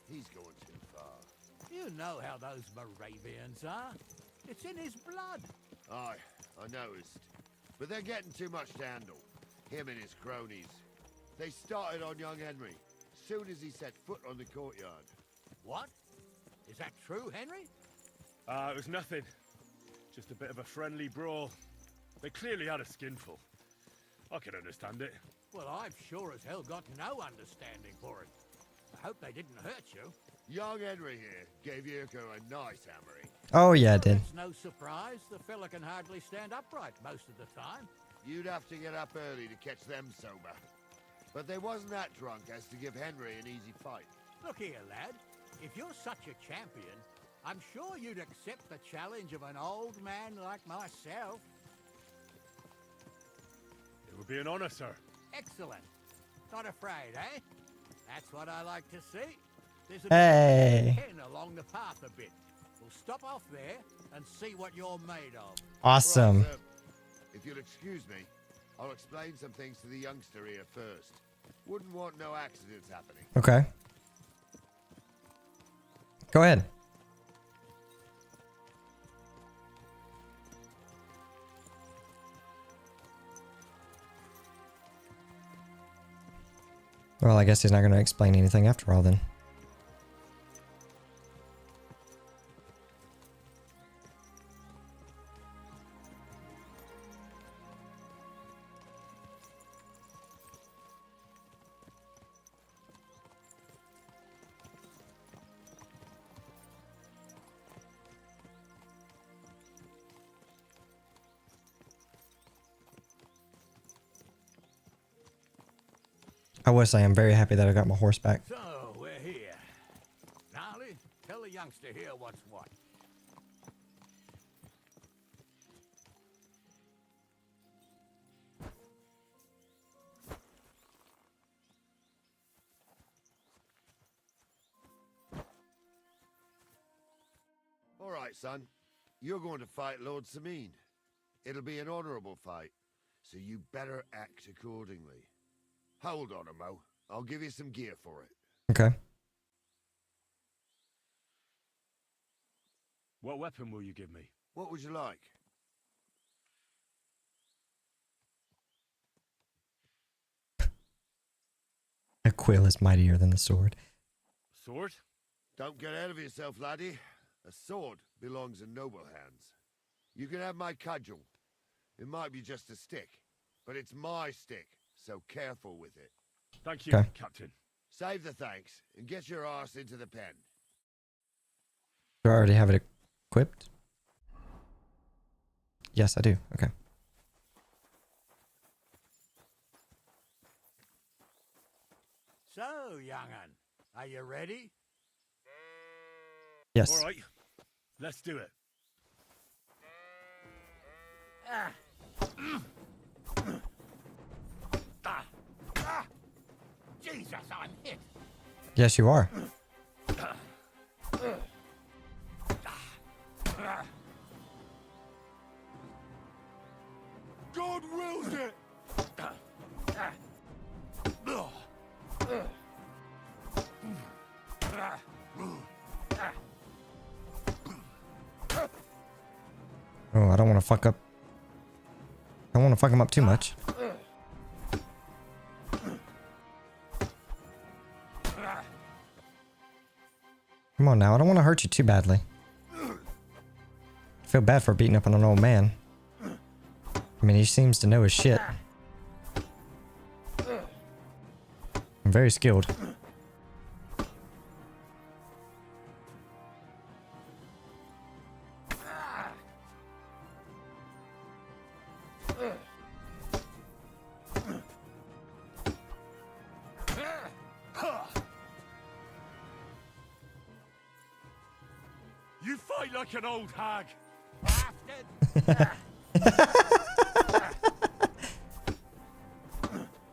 Speaker 12: he's going too far.
Speaker 24: You know how those Moravians are. It's in his blood.
Speaker 12: Aye, I noticed. But they're getting too much to handle. Him and his cronies. They started on young Henry, soon as he set foot on the courtyard.
Speaker 24: What? Is that true, Henry?
Speaker 5: It was nothing. Just a bit of a friendly brawl. They clearly had a skinful. I can understand it.
Speaker 24: Well, I've sure as hell got no understanding for it. I hope they didn't hurt you.
Speaker 12: Young Henry here gave Yurko a nice hammering.
Speaker 1: Oh yeah, it did.
Speaker 24: It's no surprise. The fella can hardly stand upright most of the time.
Speaker 12: You'd have to get up early to catch them sober. But they wasn't that drunk as to give Henry an easy fight.
Speaker 24: Look here, lad. If you're such a champion, I'm sure you'd accept the challenge of an old man like myself.
Speaker 5: It would be an honor, sir.
Speaker 24: Excellent. Not afraid, eh? That's what I like to see. There's a
Speaker 1: Hey.
Speaker 24: pen along the path a bit. We'll stop off there and see what you're made of.
Speaker 1: Awesome.
Speaker 12: Right, sir. If you'll excuse me, I'll explain some things to the youngster here first. Wouldn't want no accidents happening.
Speaker 1: Okay. Go ahead. Well, I guess he's not going to explain anything after all then. I will say I'm very happy that I got my horse back.
Speaker 24: So, we're here. Gnarly, tell the youngster here what's what.
Speaker 12: All right, son. You're going to fight Lord Sameen. It'll be an honorable fight, so you better act accordingly. Hold on, Mo. I'll give you some gear for it.
Speaker 1: Okay.
Speaker 5: What weapon will you give me?
Speaker 12: What would you like?
Speaker 1: A quill is mightier than the sword.
Speaker 5: Sword?
Speaker 12: Don't get ahead of yourself, laddie. A sword belongs in noble hands. You can have my cudgel. It might be just a stick, but it's my stick, so careful with it.
Speaker 5: Thank you, Captain.
Speaker 12: Save the thanks, and get your arse into the pen.
Speaker 1: Do I already have it equipped? Yes, I do. Okay.
Speaker 24: So, young'un, are you ready?
Speaker 1: Yes.
Speaker 5: All right. Let's do it.
Speaker 24: Ah. Jesus, I'm hit.
Speaker 1: Yes, you are.
Speaker 6: God wills it!
Speaker 1: Oh, I don't want to fuck up. I don't want to fuck him up too much. Come on now, I don't want to hurt you too badly. I feel bad for beating up on an old man. I mean, he seems to know his shit. I'm very skilled.
Speaker 6: You fight like an old hag.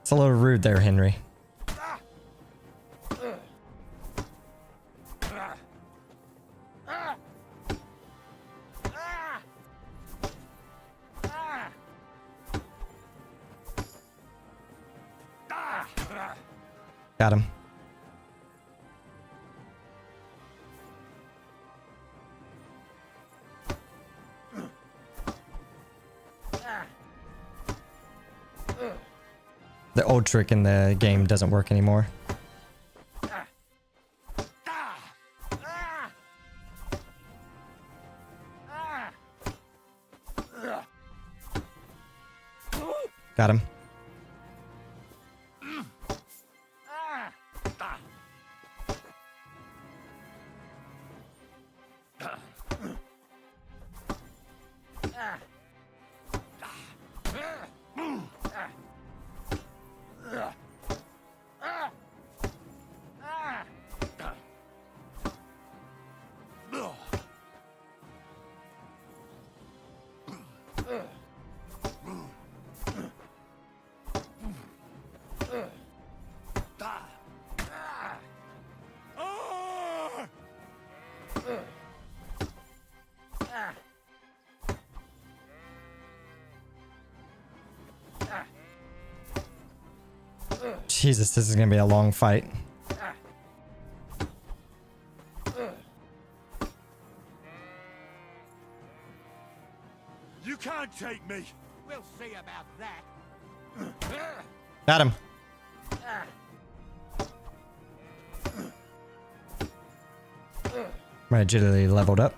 Speaker 1: It's a little rude there, Henry. Got him. The old trick in the game doesn't work anymore. Got him. Jesus, this is gonna be a long fight.
Speaker 6: You can't take me.
Speaker 24: We'll see about that.
Speaker 1: Got him. My agility leveled up.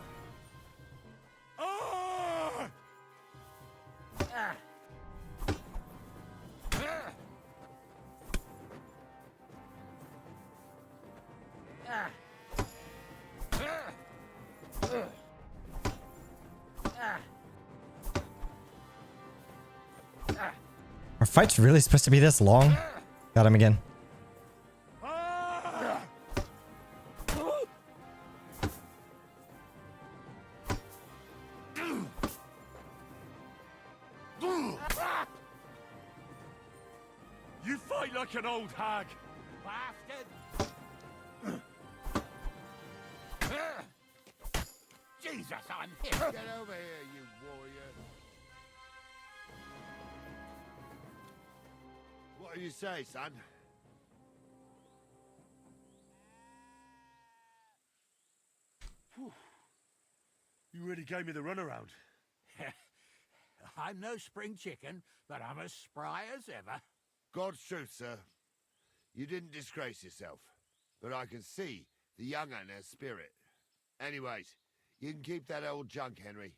Speaker 1: Our fight's really supposed to be this long? Got him again.
Speaker 6: You fight like an old hag.
Speaker 24: Bastard! Jesus, I'm hit.
Speaker 7: Get over here, you warrior.
Speaker 12: What do you say, son?
Speaker 6: Whew. You really gave me the runaround.
Speaker 24: I'm no spring chicken, but I'm as spry as ever.
Speaker 12: God's truth, sir. You didn't disgrace yourself, but I can see the young un has spirit. Anyways, you can keep that old junk, Henry.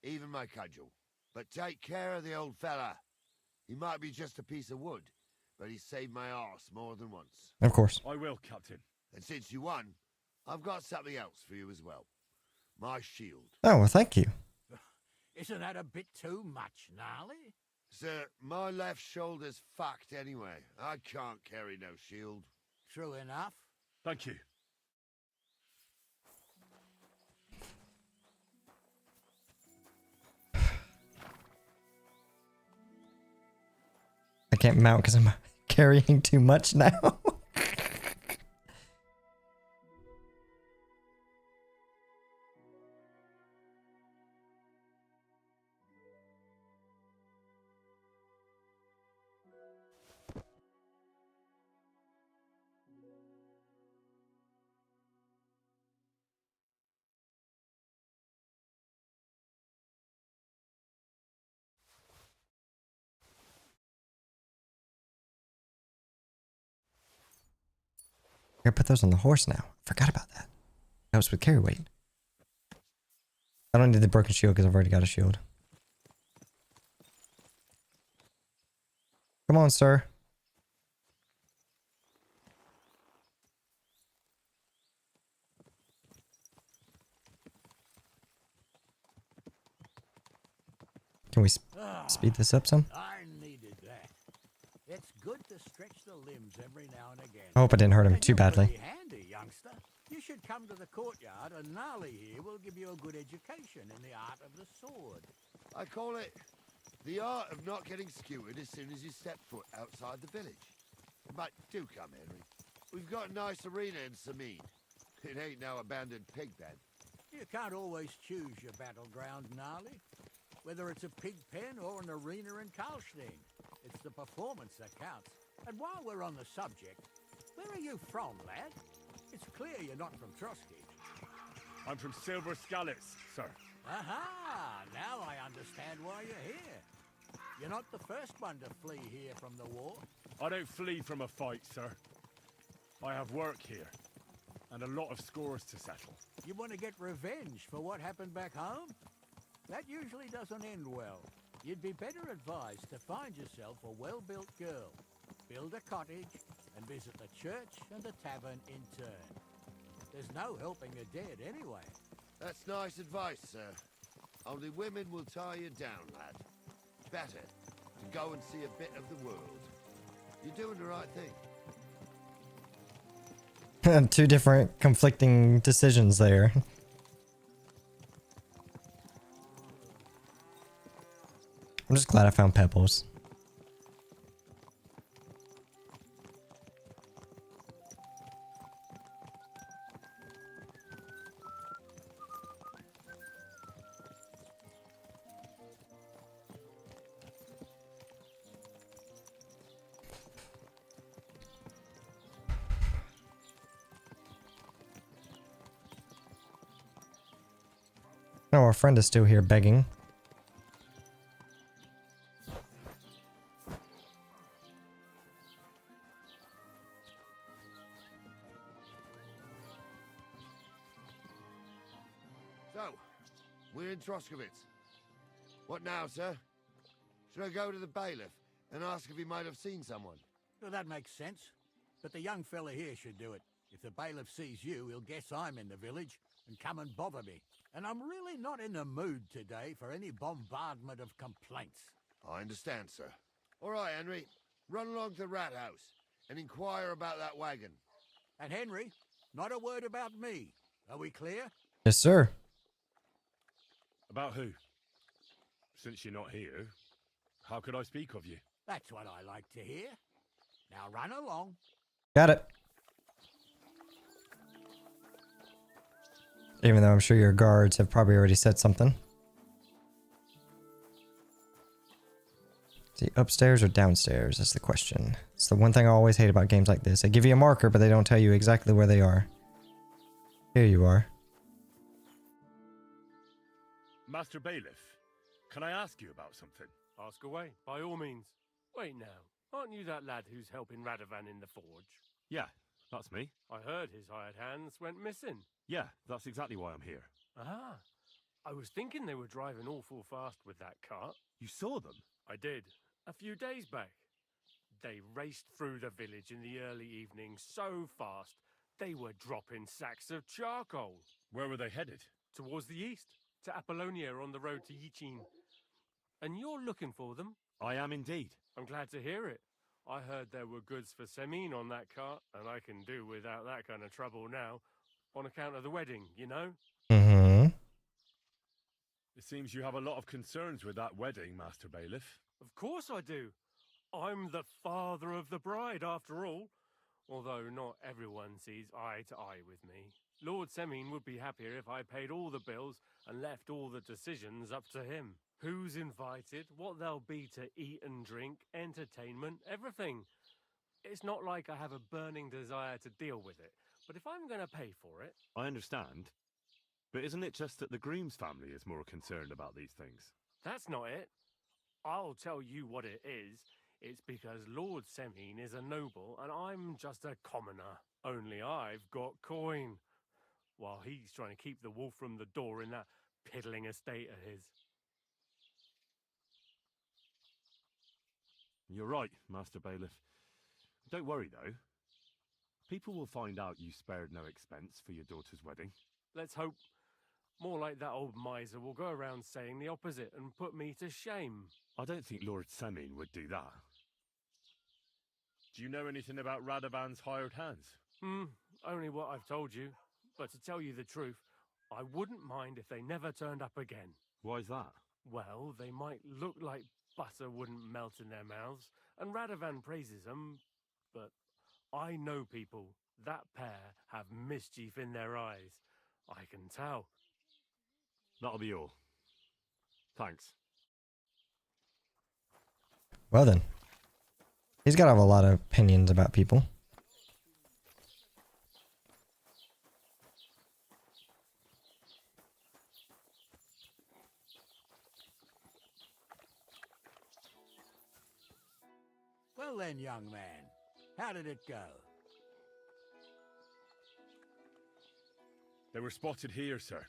Speaker 12: Even my cudgel. But take care of the old fella. He might be just a piece of wood, but he saved my arse more than once.
Speaker 1: Of course.
Speaker 6: I will, Captain.
Speaker 12: And since you won, I've got something else for you as well. My shield.
Speaker 1: Oh, well, thank you.
Speaker 24: Isn't that a bit too much, Gnarly?
Speaker 12: Sir, my left shoulder's fucked anyway. I can't carry no shield.
Speaker 24: True enough.
Speaker 6: Thank you.
Speaker 1: I can't mount because I'm carrying too much now. gotta put those on the horse now. Forgot about that. Helps with carry weight. I don't need the broken shield because I've already got a shield. Come on, sir. Can we speed this up some?
Speaker 24: I needed that. It's good to stretch the limbs every now and again.
Speaker 1: I hope I didn't hurt him
Speaker 24: And
Speaker 1: too
Speaker 24: you're
Speaker 1: badly.
Speaker 24: pretty handy, youngster. You should come to the courtyard, and Gnarly here will give you a good education in the art of the sword.
Speaker 12: I call it the art of not getting skewered as soon as you step foot outside the village. But do come, Henry. We've got a nice arena in Sameen. It ain't no abandoned pig pen.
Speaker 24: You can't always choose your battleground, Gnarly. Whether it's a pig pen or an arena in Karlstein, it's the performance that counts. And while we're on the subject, where are you from, lad? It's clear you're not from Trotsky.
Speaker 6: I'm from Silver Scallets, sir.
Speaker 24: Aha! Now I understand why you're here. You're not the first one to flee here from the war.
Speaker 6: I don't flee from a fight, sir. I have work here, and a lot of scores to settle.
Speaker 24: You want to get revenge for what happened back home? That usually doesn't end well. You'd be better advised to find yourself a well-built girl, build a cottage, and visit the church and the tavern in turn. There's no helping the dead anyway.
Speaker 12: That's nice advice, sir. Only women will tie you down, lad. Better to go and see a bit of the world. You're doing the right thing.
Speaker 1: Two different conflicting decisions there. I'm just glad I found pebbles. Oh, our friend is still here begging.
Speaker 12: So, we're in Troskowitz. What now, sir? Should I go to the bailiff and ask if he might have seen someone?
Speaker 24: Well, that makes sense. But the young fella here should do it. If the bailiff sees you, he'll guess I'm in the village and come and bother me. And I'm really not in the mood today for any bombardment of complaints.
Speaker 12: I understand, sir. All right, Henry. Run along to the rat house and inquire about that wagon.
Speaker 24: And Henry, not a word about me. Are we clear?
Speaker 1: Yes, sir.
Speaker 6: About who? Since you're not here, how could I speak of you?
Speaker 24: That's what I like to hear. Now run along.
Speaker 1: Got it. Even though I'm sure your guards have probably already said something. See, upstairs or downstairs? That's the question. It's the one thing I always hate about games like this. They give you a marker, but they don't tell you exactly where they are. Here you are.
Speaker 6: Master Bailiff, can I ask you about something?
Speaker 4: Ask away, by all means. Wait now, aren't you that lad who's helping Radovan in the forge?
Speaker 6: Yeah, that's me.
Speaker 4: I heard his hired hands went missing.
Speaker 6: Yeah, that's exactly why I'm here.
Speaker 4: Ah, I was thinking they were driving awful fast with that cart.
Speaker 6: You saw them?
Speaker 4: I did, a few days back. They raced through the village in the early evening so fast, they were dropping sacks of charcoal.
Speaker 6: Where were they headed?
Speaker 4: Towards the east, to Apollonia on the road to Yichin. And you're looking for them?
Speaker 6: I am indeed.
Speaker 4: I'm glad to hear it. I heard there were goods for Semin on that cart, and I can do without that kind of trouble now. On account of the wedding, you know?
Speaker 1: Mm-hmm.
Speaker 6: It seems you have a lot of concerns with that wedding, Master Bailiff.
Speaker 4: Of course I do. I'm the father of the bride, after all. Although not everyone sees eye to eye with me. Lord Semin would be happier if I paid all the bills and left all the decisions up to him. Who's invited, what there'll be to eat and drink, entertainment, everything. It's not like I have a burning desire to deal with it, but if I'm going to pay for it...
Speaker 6: I understand. But isn't it just that the groom's family is more concerned about these things?
Speaker 4: That's not it. I'll tell you what it is. It's because Lord Semin is a noble and I'm just a commoner.
Speaker 5: Only I've got coin. While he's trying to keep the wolf from the door in that piddling estate of his.
Speaker 6: You're right, Master Bailiff. Don't worry, though. People will find out you spared no expense for your daughter's wedding.
Speaker 5: Let's hope. More like that old miser will go around saying the opposite and put me to shame.
Speaker 6: I don't think Lord Semin would do that. Do you know anything about Radovan's hired hands?
Speaker 5: Only what I've told you. But to tell you the truth, I wouldn't mind if they never turned up again.
Speaker 6: Why's that?
Speaker 5: Well, they might look like butter wouldn't melt in their mouths, and Radovan praises them, but I know people. That pair have mischief in their eyes. I can tell.
Speaker 6: That'll be all. Thanks.
Speaker 1: Well then. He's got to have a lot of opinions about people.
Speaker 24: Well then, young man, how did it go?
Speaker 6: They were spotted here, sir.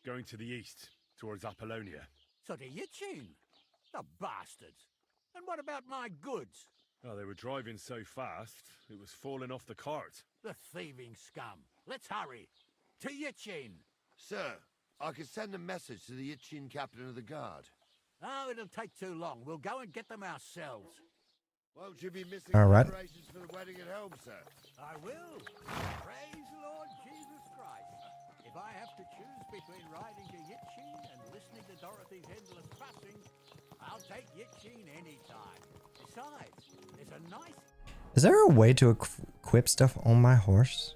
Speaker 6: Going to the east, towards Apollonia.
Speaker 24: So to Yitchin? The bastards! And what about my goods?
Speaker 6: Oh, they were driving so fast, it was falling off the cart.
Speaker 24: The thieving scum! Let's hurry! To Yitchin!
Speaker 12: Sir, I can send a message to the Yitchin captain of the guard.
Speaker 24: Oh, it'll take too long. We'll go and get them ourselves.
Speaker 12: Won't you be missing
Speaker 1: All right.
Speaker 12: preparations for the wedding at home, sir?
Speaker 24: I will. Praise Lord Jesus Christ. If I have to choose between riding to Yitchin and listening to Dorothy's endless fussing, I'll take Yitchin any time. Besides, there's a nice...
Speaker 1: Is there a way to equip stuff on my horse?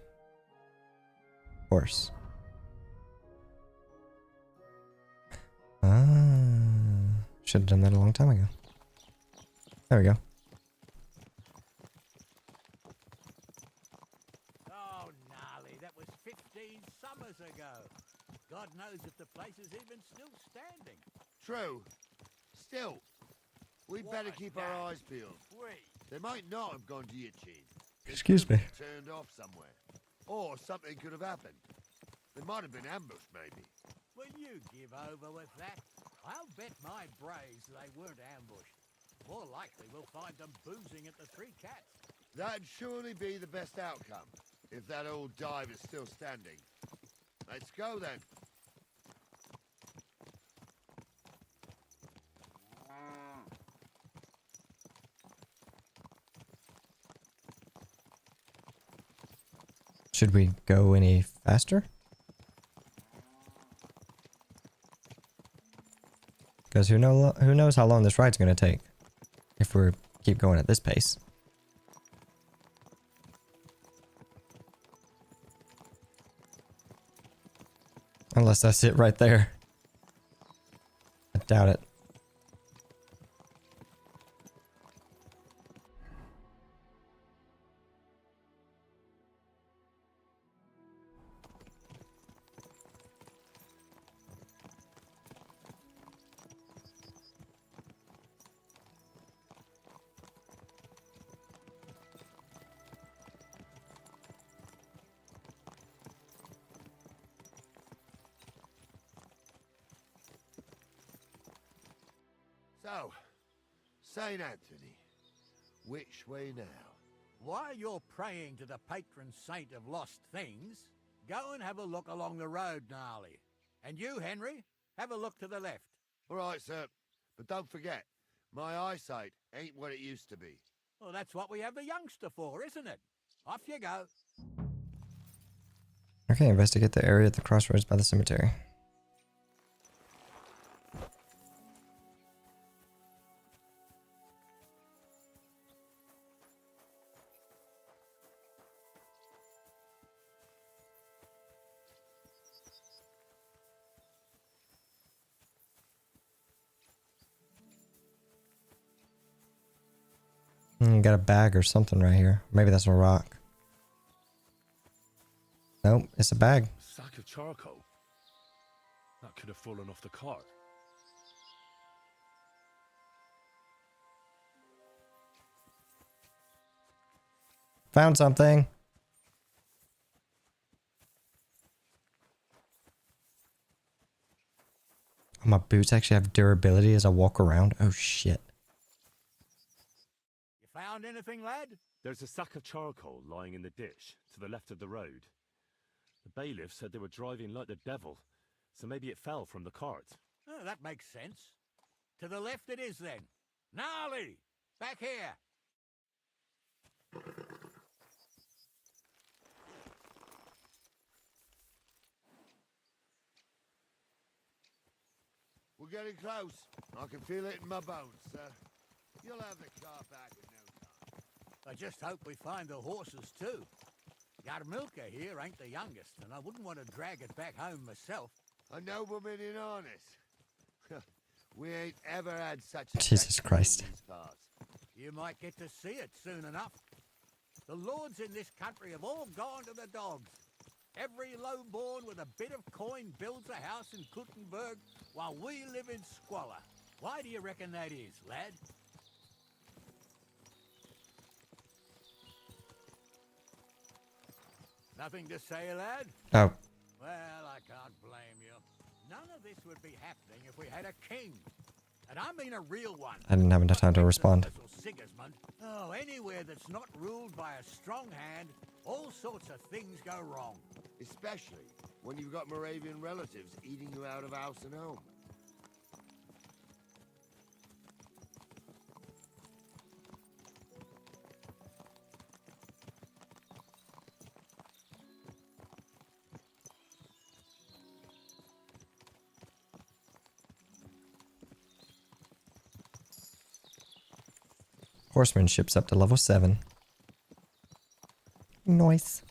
Speaker 1: Horse. Should have done that a long time ago. There we go.
Speaker 24: Oh, gnarly, that was 15 summers ago. God knows if the place is even still standing.
Speaker 12: True. Still, we'd better keep our eyes peeled. They might not have gone to Yitchin.
Speaker 1: Excuse me.
Speaker 12: Turned off somewhere. Or something could have happened. They might have been ambushed, maybe.
Speaker 24: Will you give over with that? I'll bet my braves they weren't ambushed. More likely we'll find them boozing at the Three Cats.
Speaker 12: That'd surely be the best outcome, if that old dive is still standing. Let's go then.
Speaker 1: Should we go any faster? Because who knows how long this ride's gonna take if we keep going at this pace. Unless that's it right there. I doubt it.
Speaker 12: So, St. Anthony, which way now?
Speaker 24: While you're praying to the patron saint of lost things, go and have a look along the road, Gnarly. And you, Henry, have a look to the left.
Speaker 12: All right, sir. But don't forget, my eyesight ain't what it used to be.
Speaker 24: Well, that's what we have the youngster for, isn't it? Off you go.
Speaker 1: Okay, investigate the area at the crossroads by the cemetery. Got a bag or something right here. Maybe that's a rock. Nope, it's a bag.
Speaker 6: Sack of charcoal. That could have fallen off the cart.
Speaker 1: Found something. My boots actually have durability as I walk around. Oh shit.
Speaker 5: You found anything, lad? There's a sack of charcoal lying in the ditch to the left of the road. The bailiff said they were driving like the devil, so maybe it fell from the cart.
Speaker 24: Oh, that makes sense. To the left it is then. Gnarly! Back here!
Speaker 12: We're getting close. I can feel it in my bones, sir. You'll have the car back in no time.
Speaker 24: I just hope we find the horses too. Yarmilka here ain't the youngest, and I wouldn't want to drag it back home myself.
Speaker 12: A nobleman in harness. We ain't ever had such a
Speaker 1: Jesus Christ.
Speaker 12: in these parts.
Speaker 24: You might get to see it soon enough. The lords in this country have all gone to the dogs. Every lowborn with a bit of coin builds a house in Kuttenberg while we live in squalor. Why do you reckon that is, lad? Nothing to say, lad?
Speaker 1: Oh.
Speaker 24: Well, I can't blame you. None of this would be happening if we had a king. And I mean a real one.
Speaker 1: I didn't have enough time to respond.
Speaker 24: Sigismund. Oh, anywhere that's not ruled by a strong hand, all sorts of things go wrong.
Speaker 12: Especially when you've got Moravian relatives eating you out of house and home.
Speaker 1: Horsemanship's up to level 7. Nice.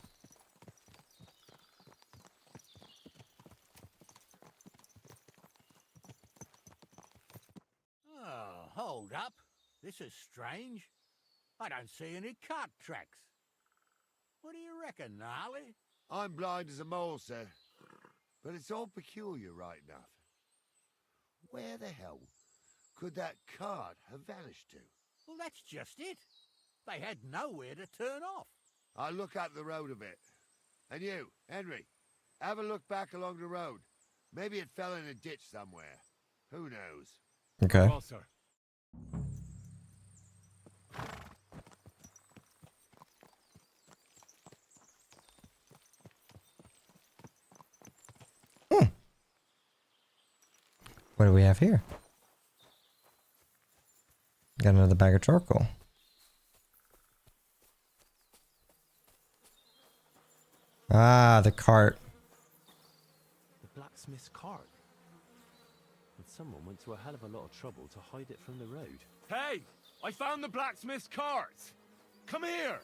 Speaker 24: Oh, hold up. This is strange. I don't see any cart tracks. What do you reckon, Gnarly?
Speaker 12: I'm blind as a mole, sir. But it's all peculiar right enough. Where the hell could that cart have vanished to?
Speaker 24: Well, that's just it. They had nowhere to turn off.
Speaker 12: I'll look up the road a bit. And you, Henry, have a look back along the road. Maybe it fell in a ditch somewhere. Who knows?
Speaker 1: Okay.
Speaker 5: Well, sir.
Speaker 1: What do we have here? Got another bag of charcoal. Ah, the cart.
Speaker 5: The blacksmith's cart. And someone went to a hell of a lot of trouble to hide it from the road. Hey! I found the blacksmith's cart! Come here!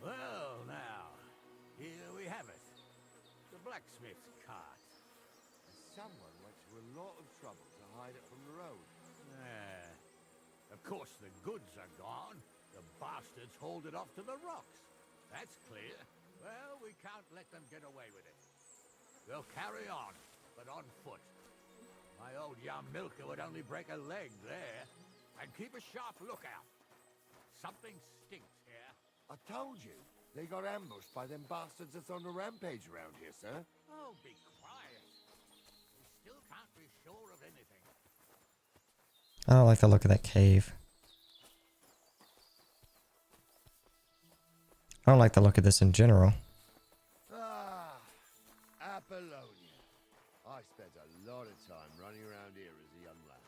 Speaker 24: Well, now, here we have it. The blacksmith's cart.
Speaker 12: Someone went to a lot of trouble to hide it from the road.
Speaker 24: Of course, the goods are gone. The bastards hauled it off to the rocks. That's clear. Well, we can't let them get away with it. We'll carry on, but on foot. My old Yarmilka would only break a leg there. And keep a sharp lookout. Something stinks here.
Speaker 12: I told you, they got ambushed by them bastards that's on the rampage around here, sir.
Speaker 24: Oh, be quiet. We still can't be sure of anything.
Speaker 1: I don't like the look of that cave. I don't like the look of this in general.
Speaker 12: Ah, Apollonia. I spent a lot of time running around here as a young lad.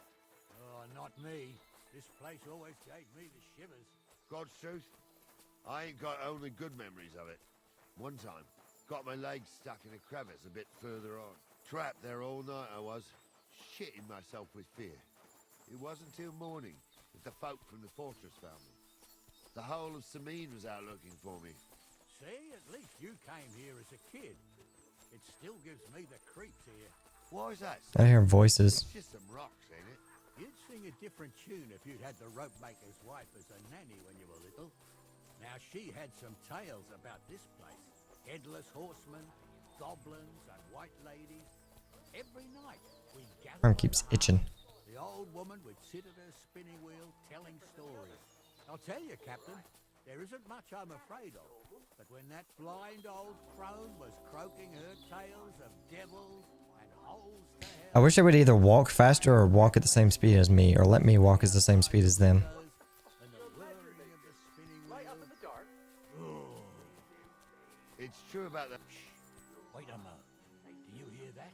Speaker 24: Oh, not me. This place always gave me the shivers.
Speaker 12: God's truth, I ain't got only good memories of it. One time, got my legs stuck in a crevice a bit further on. Trapped there all night I was, shitting myself with fear. It wasn't till morning that the folk from the fortress found me. The whole of Sameen was out looking for me.
Speaker 24: See, at least you came here as a kid. It still gives me the creeps here.
Speaker 12: Why is that?
Speaker 1: I hear voices.
Speaker 12: It's just some rocks, ain't it?
Speaker 24: You'd sing a different tune if you'd had the rope maker's wife as a nanny when you were little. Now, she had some tales about this place. Headless horsemen, goblins, and white ladies. Every night, we gather
Speaker 1: Arm keeps itching.
Speaker 24: The old woman would sit at her spinning wheel telling stories. I'll tell you, Captain, there isn't much I'm afraid of. But when that blind old crone was croaking her tales of devils and holes to hell...
Speaker 1: I wish they would either walk faster or walk at the same speed as me, or let me walk at the same speed as them.
Speaker 12: It's true about the...
Speaker 24: Wait a moment. Do you hear that?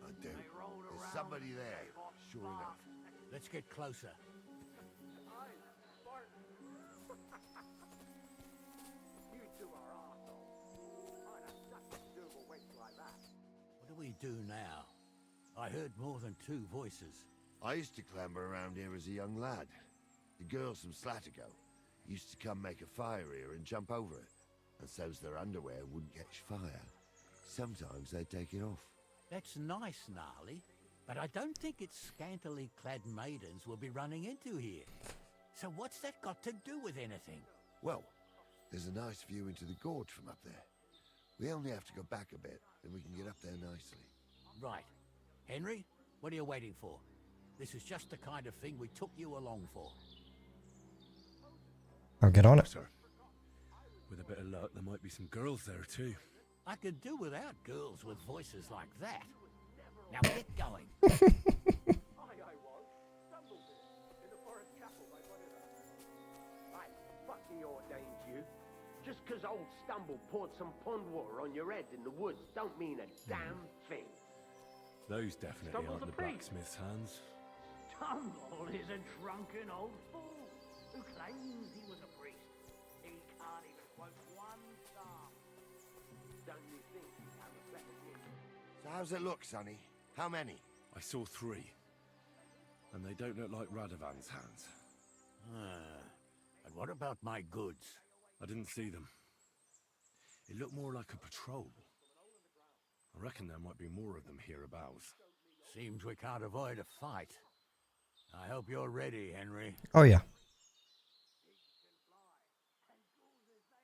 Speaker 12: I do. There's somebody there, sure enough.
Speaker 24: Let's get closer. What do we do now? I heard more than two voices.
Speaker 12: I used to clamber around here as a young lad. The girls from Slatigo used to come make a fire here and jump over it, and so's their underwear wouldn't catch fire. Sometimes they'd take it off.
Speaker 24: That's nice, Gnarly, but I don't think it's scantily clad maidens we'll be running into here. So what's that got to do with anything?
Speaker 12: Well, there's a nice view into the gorge from up there. We only have to go back a bit, and we can get up there nicely.
Speaker 24: Right. Henry, what are you waiting for? This is just the kind of thing we took you along for.
Speaker 1: I'll get on it.
Speaker 6: Sir, with a bit of luck, there might be some girls there too.
Speaker 24: I could do without girls with voices like that. Now get going.
Speaker 8: Fuck he ordained you. Just 'cause old Stumble poured some pond water on your head in the woods don't mean a damn thing.
Speaker 6: Those definitely
Speaker 8: Stumble's
Speaker 6: aren't
Speaker 8: a
Speaker 6: the
Speaker 8: priest.
Speaker 6: blacksmith's hands.
Speaker 8: Stumble is a drunken old fool who claims he was a priest. He can't even quote one psalm. Don't you think you have a better gift?
Speaker 12: So how's it look, Sonny? How many?
Speaker 6: I saw 3. And they don't look like Radovan's hands.
Speaker 24: And what about my goods?
Speaker 6: I didn't see them. It looked more like a patrol. I reckon there might be more of them hereabouts.
Speaker 24: Seems we can't avoid a fight. I hope you're ready, Henry.
Speaker 1: Oh yeah.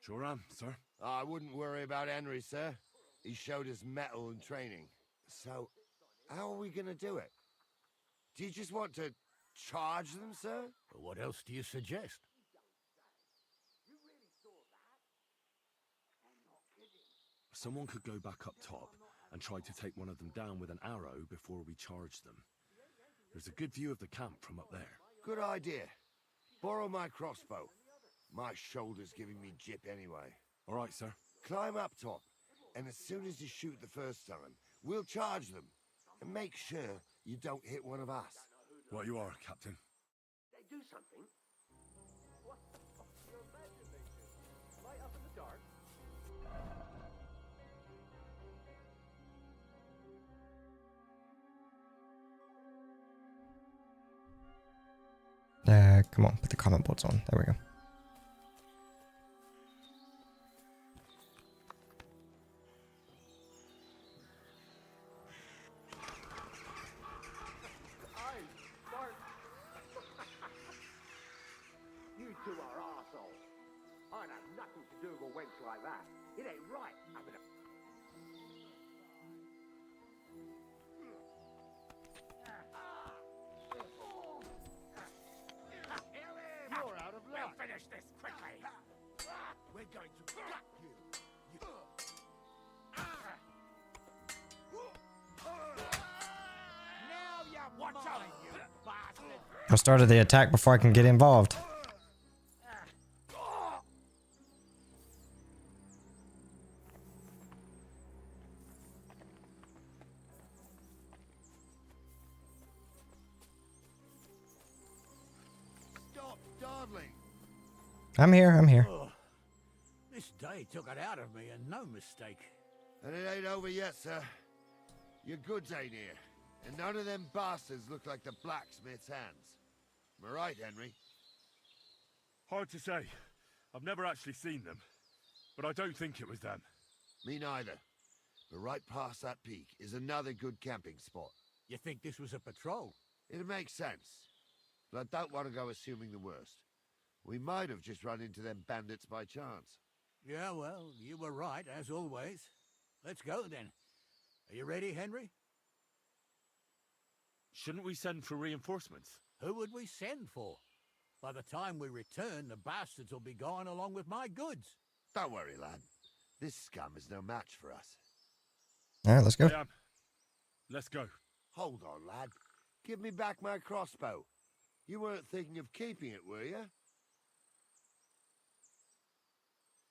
Speaker 6: Sure am, sir.
Speaker 12: I wouldn't worry about Henry, sir. He showed us mettle and training. So, how are we gonna do it? Do you just want to charge them, sir?
Speaker 24: What else do you suggest?
Speaker 6: Someone could go back up top and try to take one of them down with an arrow before we charge them. There's a good view of the camp from up there.
Speaker 12: Good idea. Borrow my crossbow. My shoulder's giving me jip anyway.
Speaker 6: All right, sir.
Speaker 12: Climb up top, and as soon as you shoot the first time, we'll charge them. And make sure you don't hit one of us.
Speaker 6: Right you are, Captain.
Speaker 8: They do something. What the fuck do you imagine they do? Light up in the dark.
Speaker 1: Come on, put the comment boards on. There we go.
Speaker 8: You two are arseholes. I'd have nothing to do with a wench like that. It ain't right having a...
Speaker 12: You're out of luck.
Speaker 8: We'll finish this quickly. We're going to gut you. Now you're watch out, you bastard.
Speaker 1: I started the attack before I can get involved.
Speaker 12: Stop dawdling.
Speaker 1: I'm here, I'm here.
Speaker 24: Oh, this day took it out of me, and no mistake.
Speaker 12: And it ain't over yet, sir. Your goods ain't here. And none of them bastards look like the blacksmith's hands. Am I right, Henry?
Speaker 6: Hard to say. I've never actually seen them. But I don't think it was them.
Speaker 12: Me neither. But right past that peak is another good camping spot.
Speaker 24: You think this was a patrol?
Speaker 12: It makes sense. But I don't want to go assuming the worst. We might have just run into them bandits by chance.
Speaker 24: Yeah, well, you were right, as always. Let's go, then. Are you ready, Henry?
Speaker 5: Shouldn't we send for reinforcements?
Speaker 24: Who would we send for? By the time we return, the bastards will be gone along with my goods.
Speaker 12: Don't worry, lad. This scum is no match for us.
Speaker 1: All right, let's go.
Speaker 5: Yeah. Let's go.
Speaker 12: Hold on, lad. Give me back my crossbow. You weren't thinking of keeping it, were you?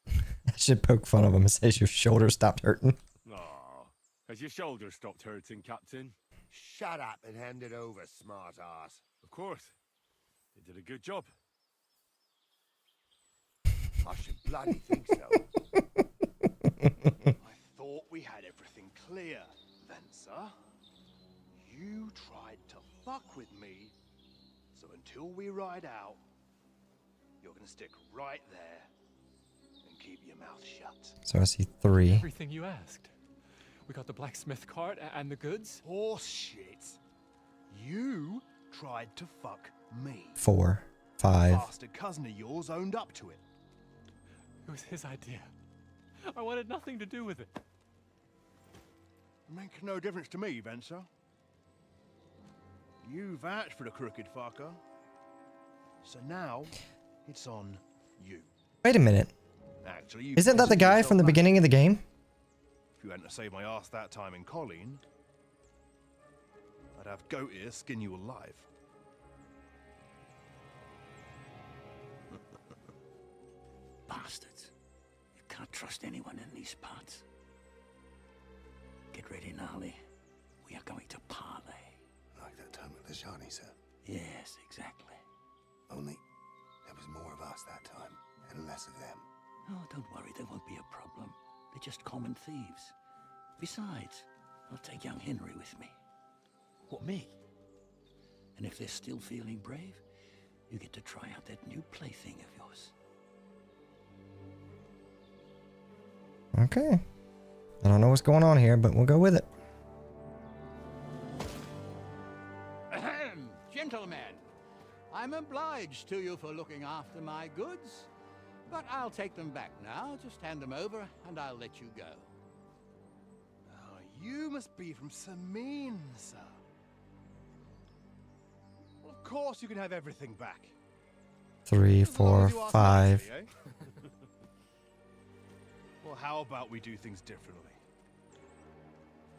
Speaker 1: I should poke fun of him and say your shoulder stopped hurting.
Speaker 5: Oh, has your shoulder stopped hurting, Captain?
Speaker 12: Shut up and hand it over, smart ass.
Speaker 5: Of course. They did a good job.
Speaker 12: I should bloody think so.
Speaker 9: I thought we had everything clear, Venser. You tried to fuck with me, so until we ride out, you're gonna stick right there and keep your mouth shut.
Speaker 1: So I see 3.
Speaker 4: Everything you asked. We got the blacksmith cart and the goods.
Speaker 9: Horse shit. You tried to fuck me.
Speaker 1: 4, 5.
Speaker 9: Bastard cousin of yours owned up to it.
Speaker 4: It was his idea. I wanted nothing to do with it.
Speaker 9: Make no difference to me, Venser. You vouched for the crooked fucker. So now, it's on you.
Speaker 1: Wait a minute.
Speaker 9: Actually, you
Speaker 1: Isn't that the guy from the beginning of the game?
Speaker 9: If you hadn't saved my ass that time in Colleen, I'd have goat ear skin you alive.
Speaker 24: Bastards. You can't trust anyone in these parts. Get ready, Gnarly. We are going to parley.
Speaker 10: Like that time with the Shani, sir.
Speaker 24: Yes, exactly.
Speaker 10: Only there was more of us that time, and less of them.
Speaker 24: Oh, don't worry, there won't be a problem. They're just common thieves. Besides, I'll take young Henry with me.
Speaker 4: What, me?
Speaker 24: And if they're still feeling brave, you get to try out that new plaything of yours.
Speaker 1: Okay. I don't know what's going on here, but we'll go with it.
Speaker 24: Ahem, gentlemen, I'm obliged to you for looking after my goods, but I'll take them back now. Just hand them over, and I'll let you go.
Speaker 9: Oh, you must be from Samin, sir. Well, of course you can have everything back.
Speaker 1: 3, 4, 5.
Speaker 9: Nicely, eh? Well, how about we do things differently?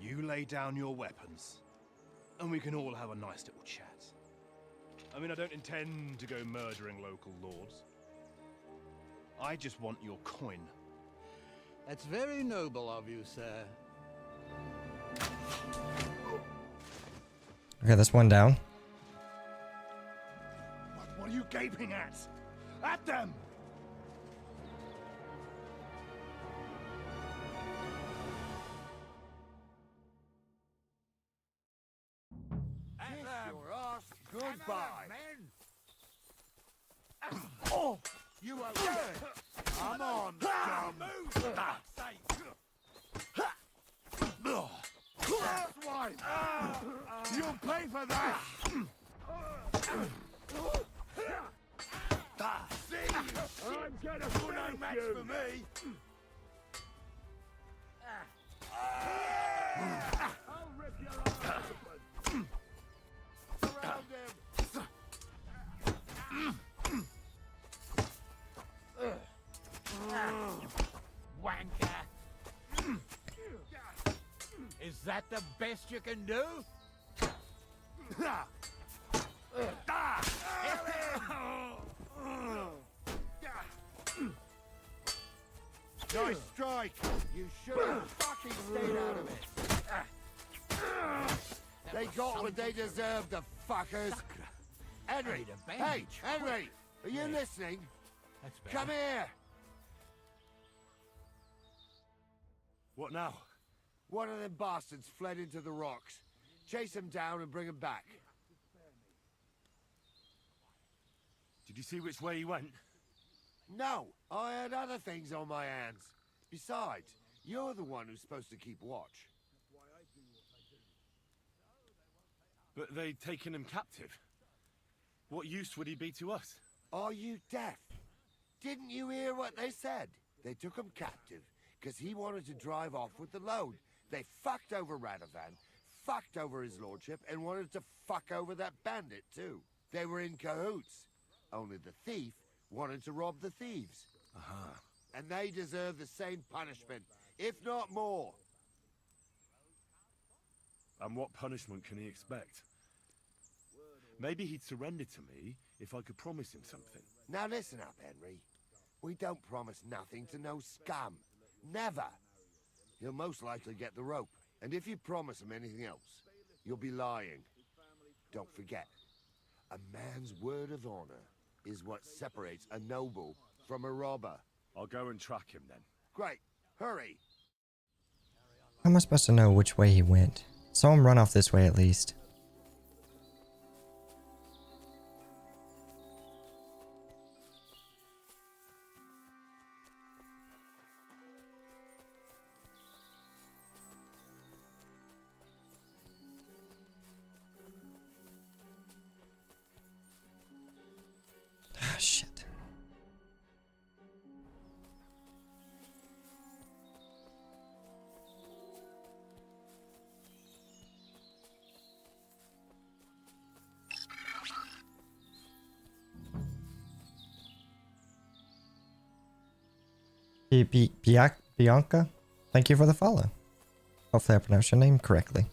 Speaker 9: You lay down your weapons, and we can all have a nice little chat. I mean, I don't intend to go murdering local lords. I just want your coin.
Speaker 24: That's very noble of you, sir.
Speaker 1: Okay, that's one down.
Speaker 9: What are you gaping at? At them!
Speaker 12: Your ass goodbye. Oh, you okay? Come on, scum. That's one. You'll pay for that. See, I'm gonna put no match for me. I'll rip your ass open. Around him.
Speaker 24: Wanker! Is that the best you can do?
Speaker 12: Nice strike. You should have fucking stayed out of it. They got what they deserved, the fuckers. Henry, hey, Henry, are you listening? Come here.
Speaker 5: What now?
Speaker 12: One of them bastards fled into the rocks. Chase him down and bring him back.
Speaker 5: Did you see which way he went?
Speaker 12: No, I had other things on my hands. Besides, you're the one who's supposed to keep watch.
Speaker 5: But they'd taken him captive. What use would he be to us?
Speaker 12: Are you deaf? Didn't you hear what they said? They took him captive because he wanted to drive off with the load. They fucked over Radovan, fucked over his lordship and wanted to fuck over that bandit too. They were in cahoots. Only the thief wanted to rob the thieves. And they deserve the same punishment, if not more.
Speaker 6: And what punishment can he expect? Maybe he'd surrender to me if I could promise him something.
Speaker 12: Now listen up, Henry. We don't promise nothing to no scum. Never. He'll most likely get the rope. And if you promise him anything else, you'll be lying. Don't forget, a man's word of honor is what separates a noble from a robber.
Speaker 6: I'll go and track him then.
Speaker 12: Great. Hurry.
Speaker 1: How am I supposed to know which way he went? Saw him run off this way at least. Ah, shit. Bianca, thank you for the follow. Hopefully I pronounced your name correctly.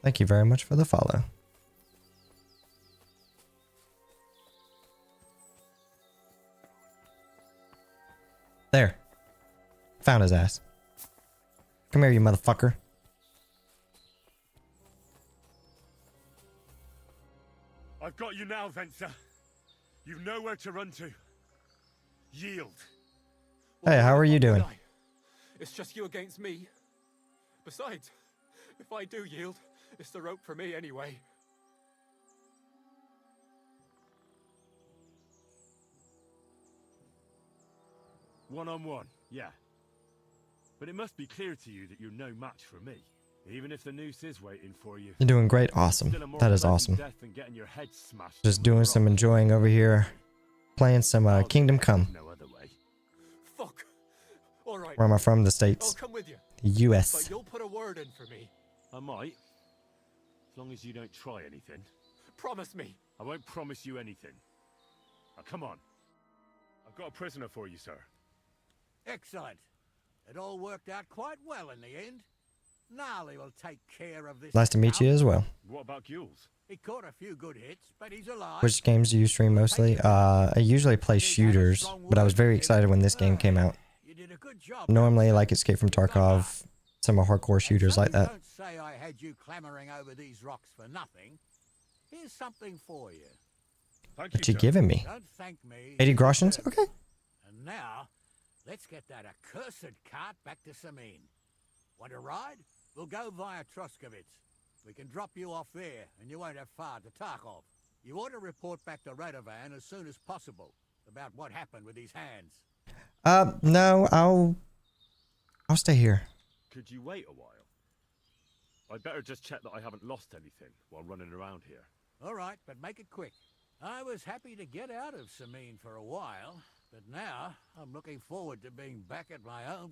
Speaker 1: Thank you very much for the follow. There. Found his ass. Come here, you motherfucker.
Speaker 6: I've got you now, Venser. You've nowhere to run to. Yield.
Speaker 1: Hey, how are you doing?
Speaker 4: It's just you against me. Besides, if I do yield, it's the rope for me anyway.
Speaker 6: One-on-one, yeah. But it must be clear to you that you're no match for me. Even if the noose is waiting for you.
Speaker 1: You're doing great. Awesome. That is awesome. Just doing some enjoying over here. Playing some Kingdom Come.
Speaker 4: Fuck. All right.
Speaker 1: Where am I from? The States.
Speaker 4: I'll come with you.
Speaker 1: The US.
Speaker 4: But you'll put a word in for me.
Speaker 6: I might. As long as you don't try anything.
Speaker 4: Promise me.
Speaker 6: I won't promise you anything. Now come on. I've got a prisoner for you, sir.
Speaker 8: Excellent. It all worked out quite well in the end. Gnarly will take care of this.
Speaker 1: Nice to meet you as well.
Speaker 6: What about Gules?
Speaker 8: He caught a few good hits, but he's alive.
Speaker 1: Which games do you stream mostly? I usually play shooters, but I was very excited when this game came out. Normally I like Escape from Tarkov, some hardcore shooters like that.
Speaker 8: Don't say I had you clamoring over these rocks for nothing. Here's something for you.
Speaker 1: What you giving me?
Speaker 8: Don't thank me.
Speaker 1: 80 groshens? Okay.
Speaker 8: And now, let's get that accursed cart back to Samin. Want to ride? We'll go via Troskovitz. We can drop you off there, and you won't have far to Tarkov. You ought to report back to Radovan as soon as possible about what happened with these hands.
Speaker 1: No, I'll stay here.
Speaker 6: Could you wait a while? I'd better just check that I haven't lost anything while running around here.
Speaker 8: All right, but make it quick. I was happy to get out of Samin for a while, but now I'm looking forward to being back at my own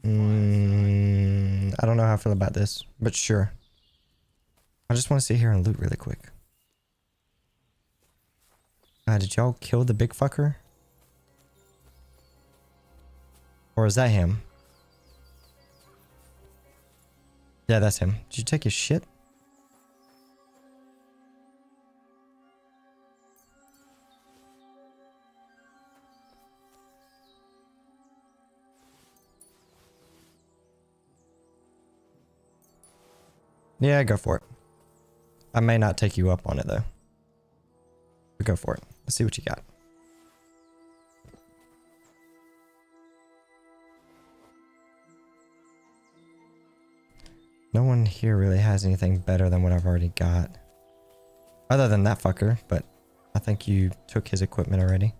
Speaker 1: I don't know how I feel about this, but sure. I just want to sit here and loot really quick. Did y'all kill the big fucker? Or is that him? Yeah, that's him. Did you take his shit? Yeah, go for it. I may not take you up on it though. But go for it. Let's see what you got. No one here really has anything better than what I've already got. Other than that fucker, but I think you took his equipment already.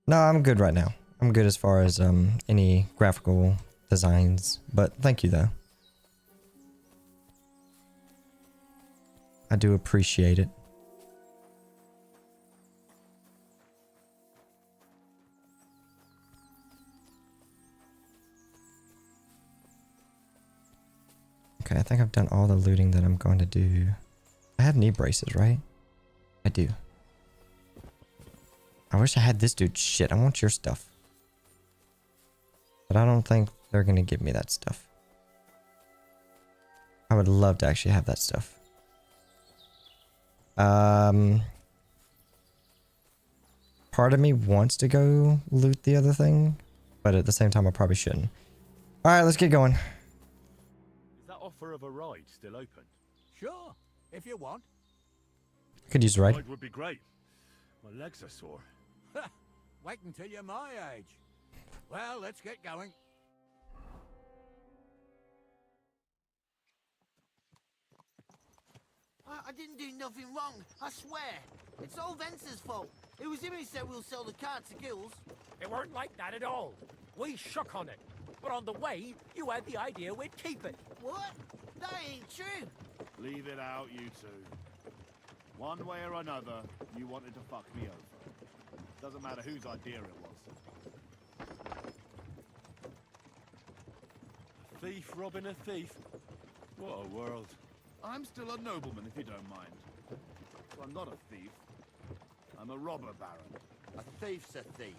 Speaker 1: No, I'm good right now. I'm good as far as any graphical designs, but thank you though. I do appreciate it. Okay, I think I've done all the looting that I'm going to do. I have knee braces, right? I do. I wish I had this dude's shit. I want your stuff. But I don't think they're going to give me that stuff. I would love to actually have that stuff. Part of me wants to go loot the other thing, but at the same time I probably shouldn't. Alright, let's get going.
Speaker 5: Is that offer of a ride still open?
Speaker 24: Sure, if you want.
Speaker 1: I could use a ride.
Speaker 5: Ride would be great. My legs are sore.
Speaker 24: Wait until you're my age. Well, let's get going.
Speaker 3: I didn't do nothing wrong, I swear. It's all Vence's fault. It was him who said we'll sell the car to Gills.
Speaker 4: It weren't like that at all. We shook on it. But on the way, you had the idea we'd keep it.
Speaker 3: What? That ain't true.
Speaker 6: Leave it out, you two. One way or another, you wanted to fuck me over. Doesn't matter whose idea it was.
Speaker 5: A thief robbing a thief? What a world.
Speaker 6: I'm still a nobleman, if you don't mind. I'm not a thief. I'm a robber baron.
Speaker 12: A thief's a thief.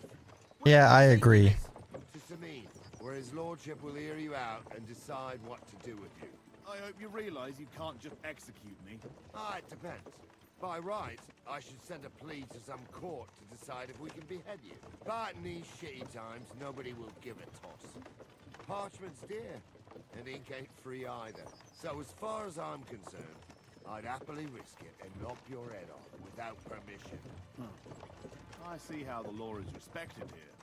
Speaker 1: Yeah, I agree.
Speaker 12: To Sameen, where his lordship will hear you out and decide what to do with you.
Speaker 6: I hope you realize you can't just execute me.
Speaker 12: Ah, it depends. By right, I should send a plea to some court to decide if we can behead you. But in these shitty times, nobody will give a toss. Parchment's dear, and ink ain't free either. So as far as I'm concerned, I'd happily risk it and lop your head off without permission.
Speaker 6: I see how the law is respected here.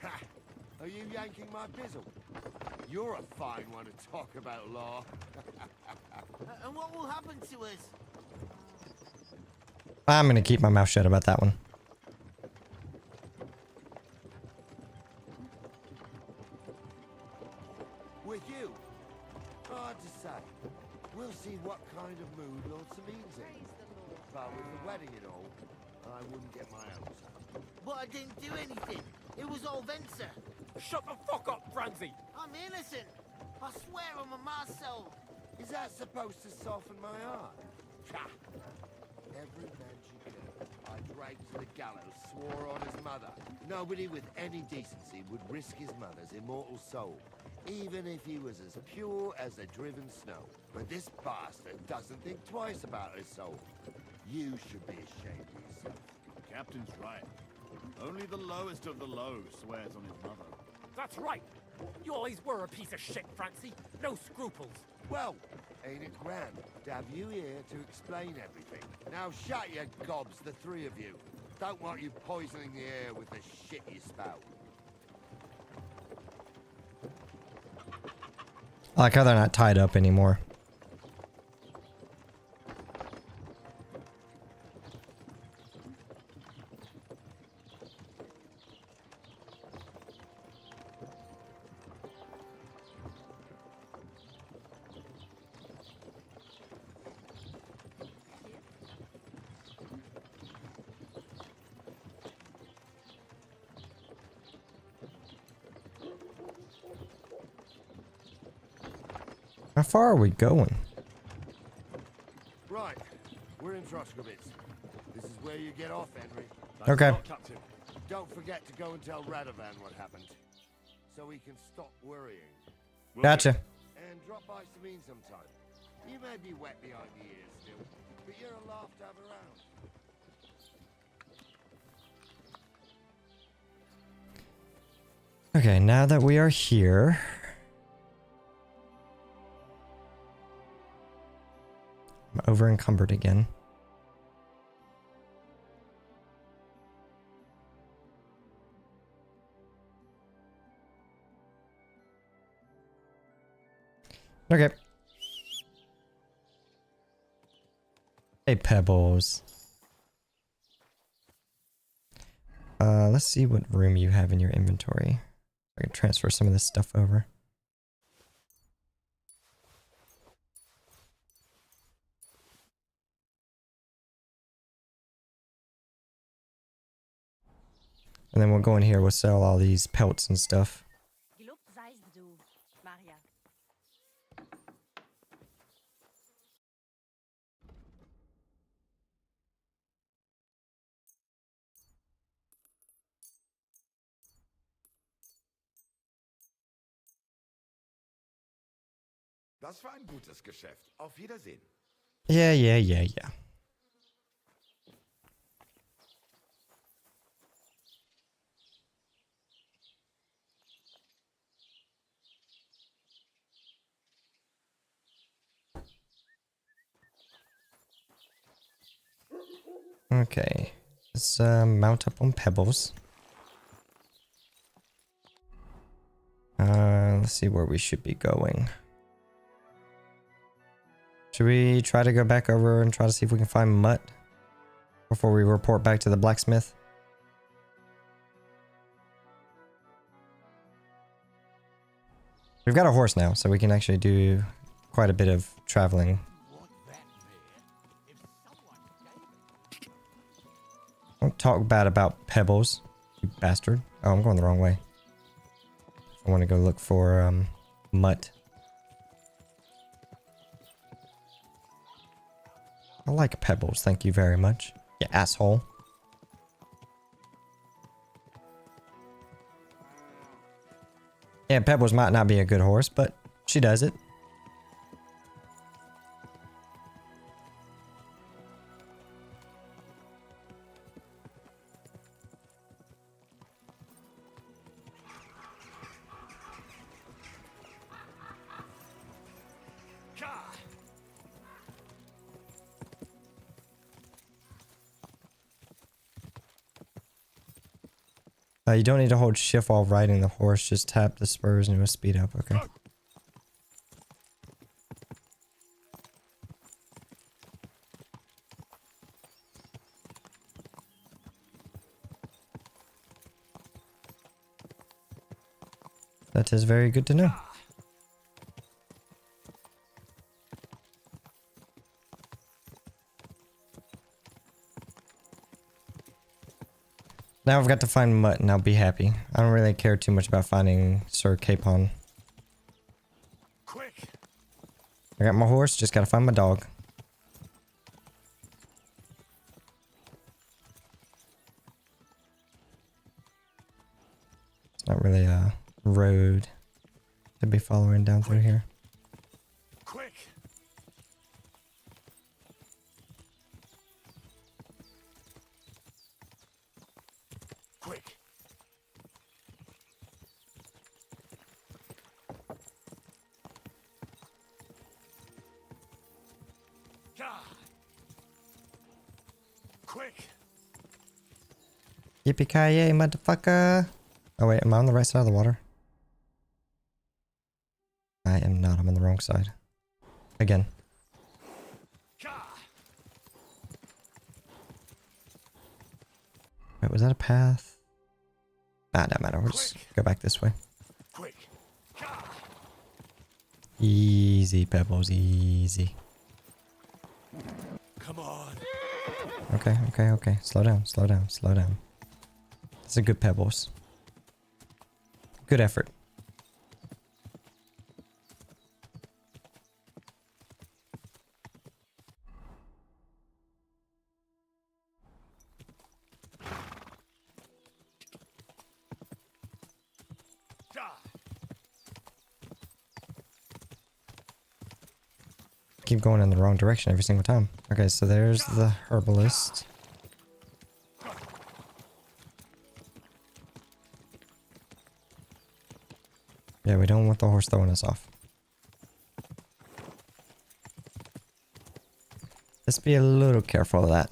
Speaker 12: Ha! Are you yanking my bizzle? You're a fine one to talk about law.
Speaker 3: And what will happen to us?
Speaker 1: I'm gonna keep my mouth shut about that one.
Speaker 12: With you? Hard to say. We'll see what kind of mood Lord Sameen's in. But with the wedding and all, I wouldn't get my hopes up.
Speaker 3: But I didn't do anything. It was all Vencer.
Speaker 4: Shut the fuck up, Francie!
Speaker 3: I'm innocent. I swear on my ma's soul.
Speaker 12: Is that supposed to soften my heart? Ha! Every man she killed, I dragged to the gallows, swore on his mother. Nobody with any decency would risk his mother's immortal soul, even if he was as pure as the driven snow. But this bastard doesn't think twice about his soul. You should be ashamed of yourself.
Speaker 6: The captain's right. Only the lowest of the low swears on his mother.
Speaker 4: That's right! You always were a piece of shit, Francie. No scruples.
Speaker 12: Well, ain't it grand to have you here to explain everything? Now shut your gobs, the three of you. Don't want you poisoning the air with the shit you spout.
Speaker 1: I like how they're not tied up anymore. How far are we going?
Speaker 12: Right, we're in Troskowitz. This is where you get off, Henry.
Speaker 1: Okay.
Speaker 12: Captain. Don't forget to go and tell Radovan what happened, so he can stop worrying.
Speaker 1: Gotcha.
Speaker 12: And drop by Sameen sometime. You may be wet behind the ears still, but you're a laugh to have around.
Speaker 1: Okay, now that we are here, I'm over encumbered again. Okay. Hey, Pebbles. Let's see what room you have in your inventory. I can transfer some of this stuff over. And then we'll go in here, we'll sell all these pelts and stuff.
Speaker 18: Gelobt seist du, Maria.
Speaker 14: Das war ein gutes Geschäft. Auf Wiedersehen.
Speaker 1: Yeah. Okay, let's mount up on pebbles. Let's see where we should be going. Should we try to go back over and try to see if we can find mutt before we report back to the blacksmith? We've got a horse now, so we can actually do quite a bit of traveling. Don't talk bad about pebbles, you bastard. Oh, I'm going the wrong way. I want to go look for mutt. I like pebbles, thank you very much. You asshole. Yeah, Pebbles might not be a good horse, but she does it. You don't need to hold shift while riding the horse, just tap the spurs and it will speed up, okay? That is very good to know. Now I've got to find Mutt and I'll be happy. I don't really care too much about finding Sir Capon.
Speaker 14: Quick.
Speaker 1: I got my horse, just gotta find my dog. It's not really a road to be following down through here.
Speaker 14: Quick. Quick. Quick.
Speaker 1: Yippee-ki-yay, motherfucker! Oh wait, am I on the right side of the water? I am not, I'm on the wrong side. Again. Wait, was that a path? Nah, don't matter, we'll just go back this way.
Speaker 14: Quick.
Speaker 1: Easy, Pebbles, easy.
Speaker 14: Come on.
Speaker 1: Okay. Slow down. That's a good Pebbles. Good effort. Keep going in the wrong direction every single time. Okay, so there's the herbalist. Yeah, we don't want the horse throwing us off. Let's be a little careful of that.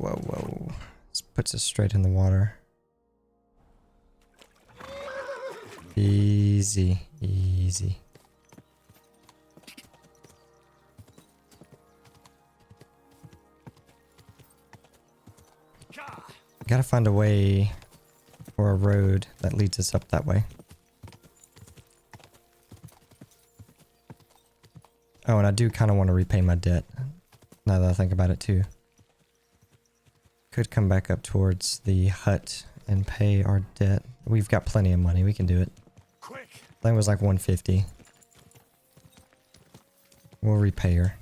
Speaker 1: Whoa. This puts us straight in the water. Easy, easy. Gotta find a way or a road that leads us up that way. Oh, and I do kind of want to repay my debt. Now that I think about it too. Could come back up towards the hut and pay our debt. We've got plenty of money. We can do it.
Speaker 14: Quick.
Speaker 1: I think it was like 150. We'll repay her.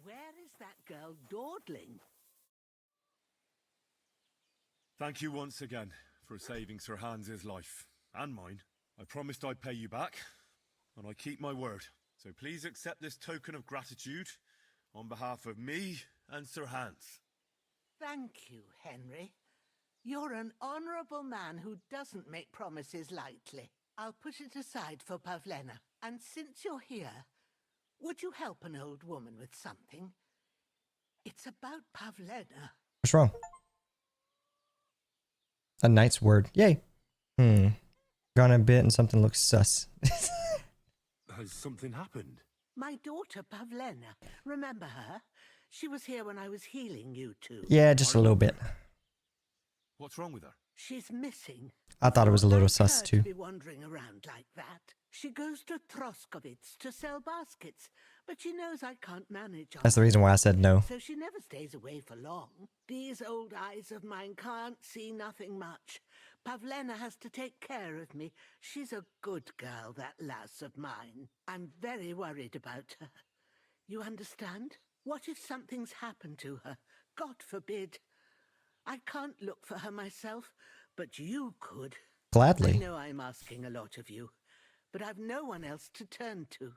Speaker 8: Where is that girl dawdling?
Speaker 6: Thank you once again for saving Sir Hans's life. And mine. I promised I'd pay you back, and I keep my word. So please accept this token of gratitude on behalf of me and Sir Hans.
Speaker 2: Thank you, Henry. You're an honourable man who doesn't make promises lightly. I'll put it aside for Pavlena. And since you're here, would you help an old woman with something? It's about Pavlena.
Speaker 1: What's wrong? A knight's word. Yay. Gone a bit and something looks sus.
Speaker 6: Has something happened?
Speaker 2: My daughter Pavlena. Remember her? She was here when I was healing you two.
Speaker 1: Yeah, just a little bit.
Speaker 6: What's wrong with her?
Speaker 2: She's missing.
Speaker 1: I thought it was a little sus
Speaker 2: Her
Speaker 1: too.
Speaker 2: to be wandering around like that. She goes to Troskovitz to sell baskets, but she knows I can't manage on
Speaker 1: That's the
Speaker 2: her
Speaker 1: reason why I
Speaker 2: own,
Speaker 1: said no.
Speaker 2: So she never stays away for long. These old eyes of mine can't see nothing much. Pavlena has to take care of me. She's a good girl, that lass of mine. I'm very worried about her. You understand? What if something's happened to her? God forbid. I can't look for her myself, but you could.
Speaker 1: Gladly.
Speaker 2: I know I'm asking a lot of you, but I've no one else to turn to.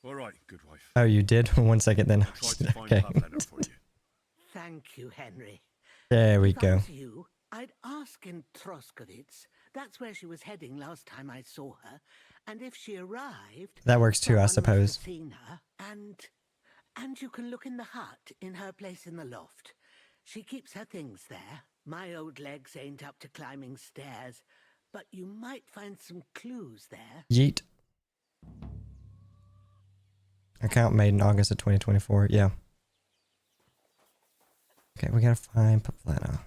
Speaker 6: All right, good wife.
Speaker 1: Oh, you did? 1 second then.
Speaker 6: Try to find
Speaker 1: Okay.
Speaker 6: Pavlena for you.
Speaker 2: Thank you, Henry.
Speaker 1: There we
Speaker 2: If I
Speaker 1: go.
Speaker 2: was you, I'd ask in Troskovitz. That's where she was heading last time I saw her. And if she arrived,
Speaker 1: That works too, I
Speaker 2: someone must have
Speaker 1: suppose.
Speaker 2: seen her. And you can look in the hut in her place in the loft. She keeps her things there. My old legs ain't up to climbing stairs, but you might find some clues there.
Speaker 1: Yeet. Account made in August of 2024. Yeah. Okay, we gotta find Pavlena.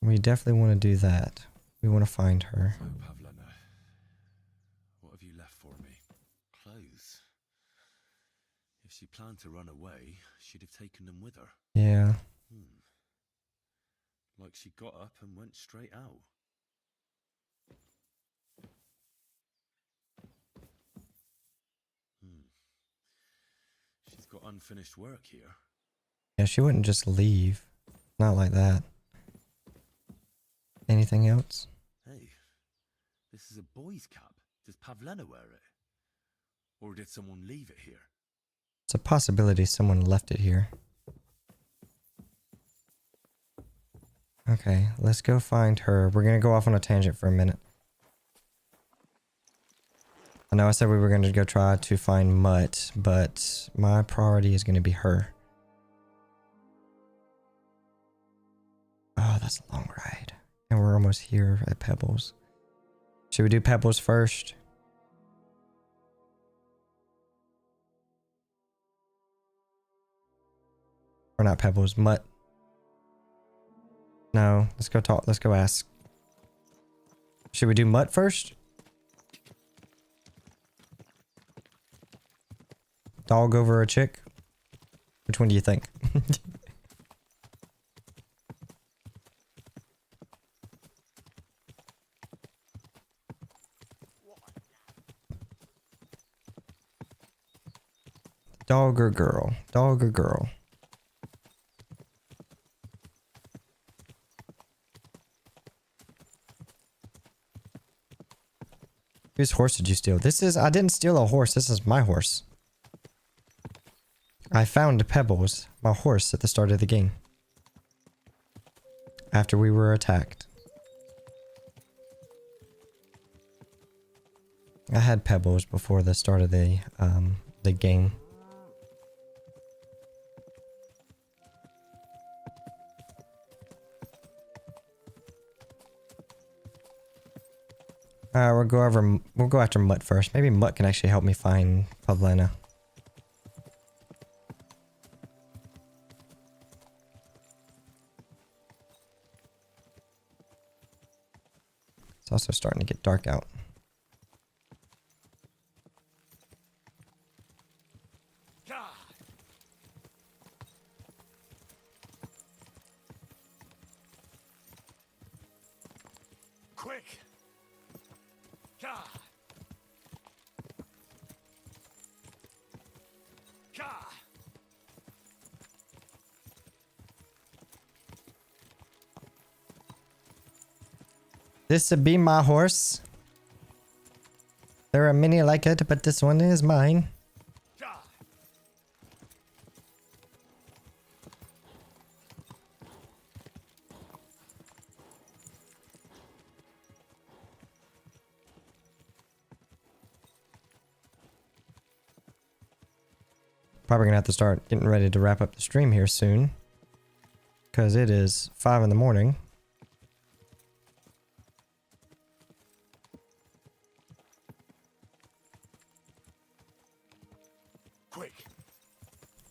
Speaker 1: We definitely want to do that. We want to find her.
Speaker 6: So, Pavlena, what have you left for me? Clothes. If she planned to run away, she'd have taken them with her.
Speaker 1: Yeah.
Speaker 6: Like she got up and went straight out. She's got unfinished work here.
Speaker 1: Yeah, she wouldn't just leave. Not like that. Anything else?
Speaker 6: Hey, this is a boy's cap. Does Pavlena wear it? Or did someone leave it here?
Speaker 1: It's a possibility someone left it here. Okay, let's go find her. We're gonna go off on a tangent for a minute. I know I said we were gonna go try to find Mutt, but my priority is gonna be her. Oh, that's a long ride. And we're almost here at Pebbles. Should we do Pebbles first? Or not Pebbles, Mutt. No, let's go talk. Let's go ask. Should we do Mutt first? Dog over a chick? Which one do you think? Dog or girl? Dog or girl? Whose horse did you steal? I didn't steal a horse. This is my horse. I found Pebbles, my horse, at the start of the game. After we were attacked. I had pebbles before the start of the game. We'll go after Mutt first. Maybe Mutt can actually help me find Pavlena. It's also starting to get dark out.
Speaker 14: Quick! Gah! Gah!
Speaker 1: This would be my horse. There are many like it, but this one is mine. Probably gonna have to start getting ready to wrap up the stream here soon. Because it is 5 in the morning.
Speaker 14: Quick!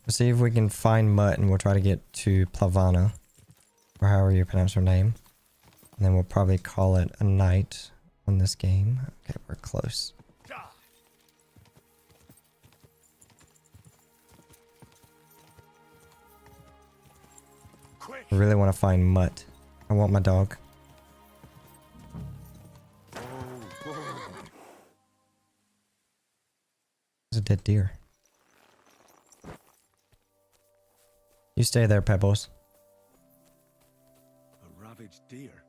Speaker 1: Let's see if we can find Mutt and we'll try to get to Plavana. Or however you pronounce her name. And then we'll probably call it a night on this game. Okay, we're close. I really want to find Mutt. I want my dog. There's a dead deer. You stay there, Pebbles.
Speaker 6: A ravaged deer.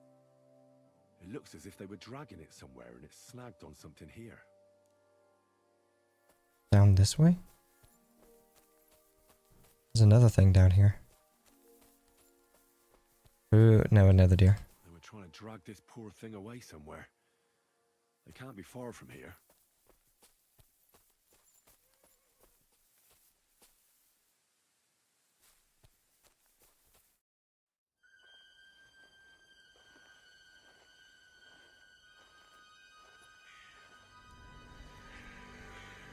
Speaker 6: It looks as if they were dragging it somewhere and it snagged on something here.
Speaker 1: Down this way? There's another thing down here. Ooh, no, another deer.
Speaker 6: They were trying to drag this poor thing away somewhere. They can't be far from here.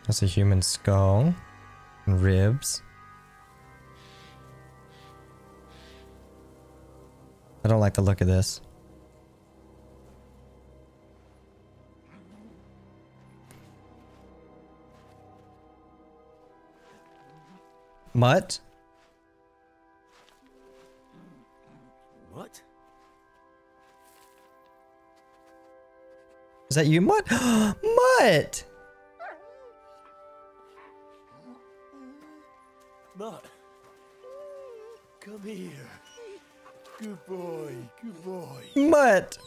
Speaker 1: That's a human skull. And ribs. I don't like the look of this. Mutt?
Speaker 6: What?
Speaker 1: Is that you, Mutt? Mutt!
Speaker 14: Mutt! Come here. Good boy, good boy.
Speaker 1: Mutt!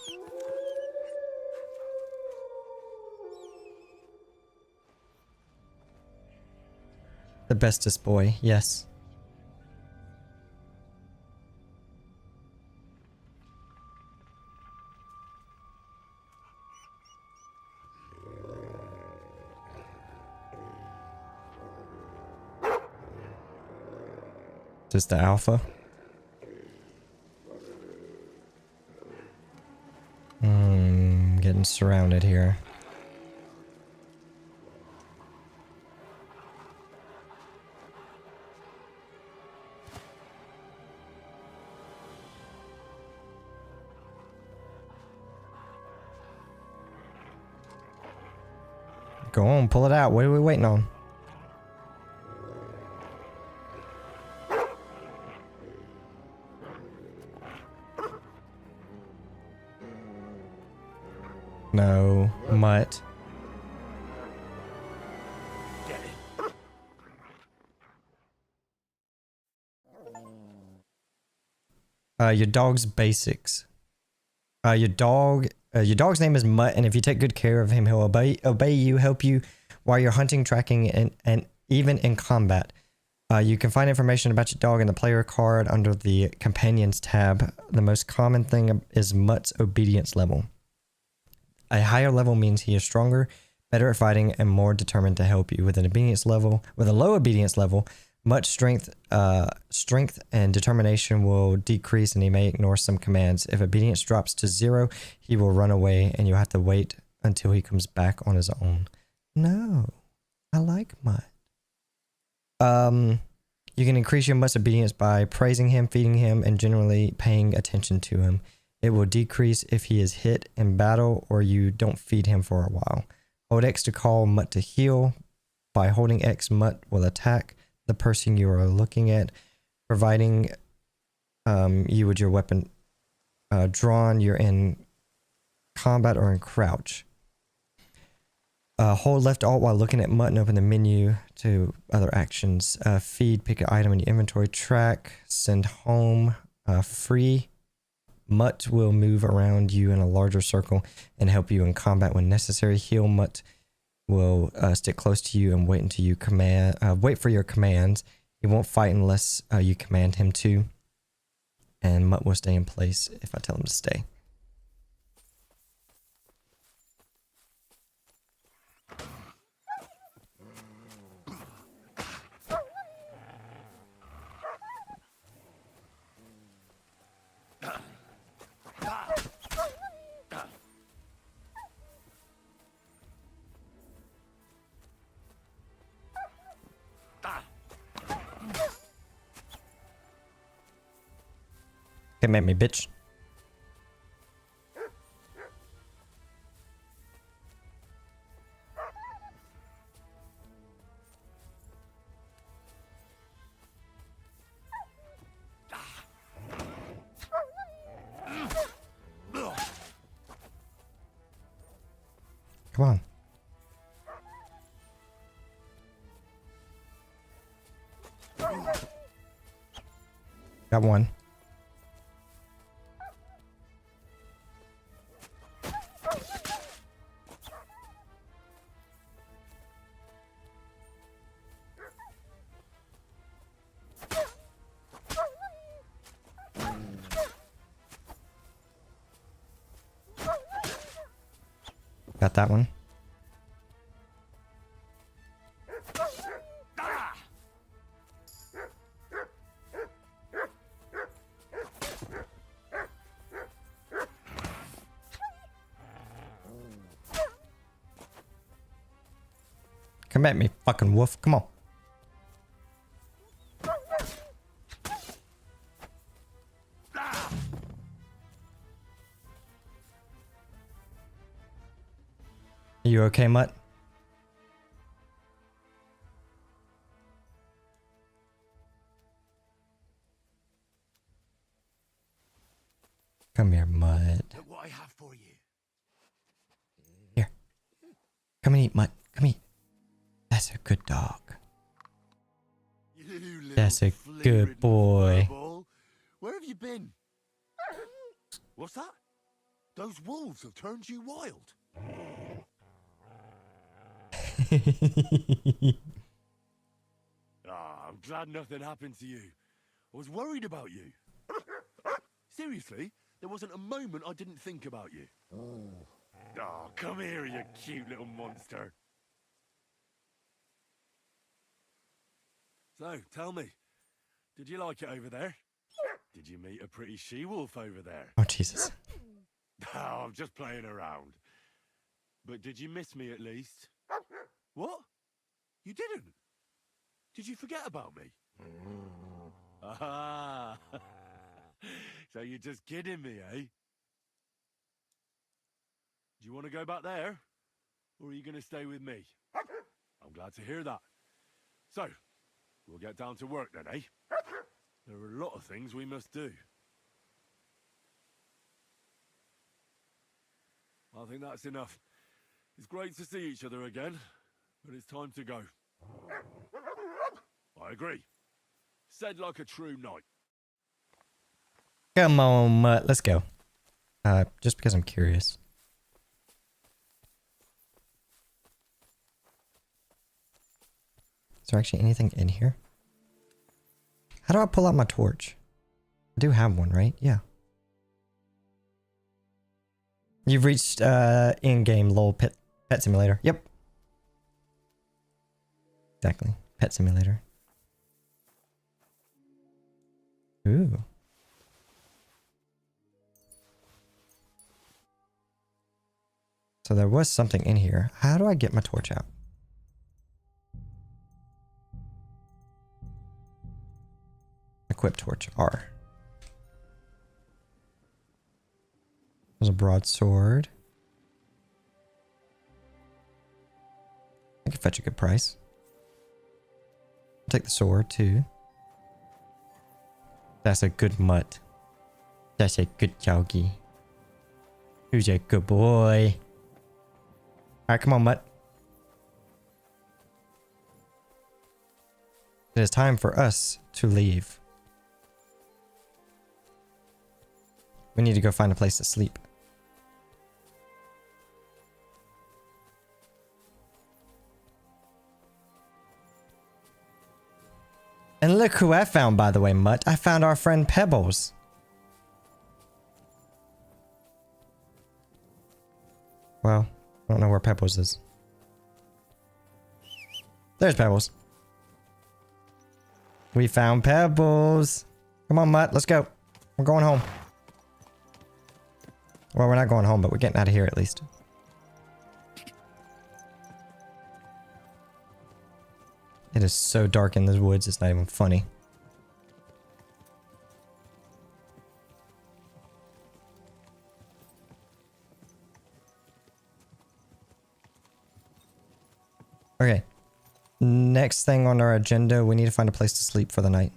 Speaker 1: The bestest boy, yes. Just the alpha. Getting surrounded here. Go on, pull it out. What are we waiting on? No, Mutt. Your dog's basics. Your dog's name is Mutt, and if you take good care of him, he'll obey you, help you while you're hunting, tracking, and even in combat. You can find information about your dog in the player card under the companions tab. The most common thing is Mutt's obedience level. A higher level means he is stronger, better at fighting, and more determined to help you. With a low obedience level, much strength and determination will decrease, and he may ignore some commands. If obedience drops to 0, he will run away, and you'll have to wait until he comes back on his own. No, I like Mutt. You can increase your Mutt's obedience by praising him, feeding him, and generally paying attention to him. It will decrease if he is hit in battle or you don't feed him for a while. Hold X to call Mutt to heal. By holding X, Mutt will attack the person you are looking at, providing you with your weapon drawn. You're in combat or in crouch. Hold left alt while looking at Mutt and open the menu to other actions. Feed, pick an item in your inventory, track, send home, free. Mutt will move around you in a larger circle and help you in combat when necessary. Heal, Mutt will stick close to you and wait until you wait for your commands. He won't fight unless you command him to. And Mutt will stay in place if I tell him to stay. Come at me, bitch. Come on. Got one. Got that one. Come at me, fucking wolf. Come on. Are you okay, Mutt? Come here, Mutt.
Speaker 14: Look what I have for you.
Speaker 1: Here. Come and eat, Mutt. Come eat. That's a good dog. That's a good boy.
Speaker 14: Furball. Where have you been? What's that? Those wolves have turned you wild.
Speaker 6: I'm glad nothing happened to you. I was worried about you. Seriously, there wasn't a moment I didn't think about you. Oh, come here, you cute little monster. So, tell me, did you like it over there? Did you meet a pretty she-wolf over there?
Speaker 1: Oh, Jesus.
Speaker 6: Oh, I'm just playing around. But did you miss me at least? What? You didn't? Did you forget about me? Ah, so you're just kidding me, eh? Do you want to go back there? Or are you going to stay with me? I'm glad to hear that. So, we'll get down to work then, eh? There are a lot of things we must do. I think that's enough. It's great to see each other again, but it's time to go. I agree. Said like a true knight.
Speaker 1: Come on, Mutt. Let's go. Just because I'm curious. Is there actually anything in here? How do I pull out my torch? I do have one, right? Yeah. You've reached in-game lol pet simulator. Yep. Exactly. Pet simulator. Ooh. So there was something in here. How do I get my torch out? Equip torch. R. There's a broadsword. I can fetch a good price. I'll take the sword too. That's a good mutt. That's a good doggy. Who's a good boy? Alright, come on, mutt. It is time for us to leave. We need to go find a place to sleep. And look who I found, by the way, Mutt. I found our friend Pebbles. Well, I don't know where Pebbles is. There's Pebbles. We found Pebbles. Come on, Mutt. Let's go. We're going home. Well, we're not going home, but we're getting out of here at least. It is so dark in the woods, it's not even funny. Okay. Next thing on our agenda, we need to find a place to sleep for the night.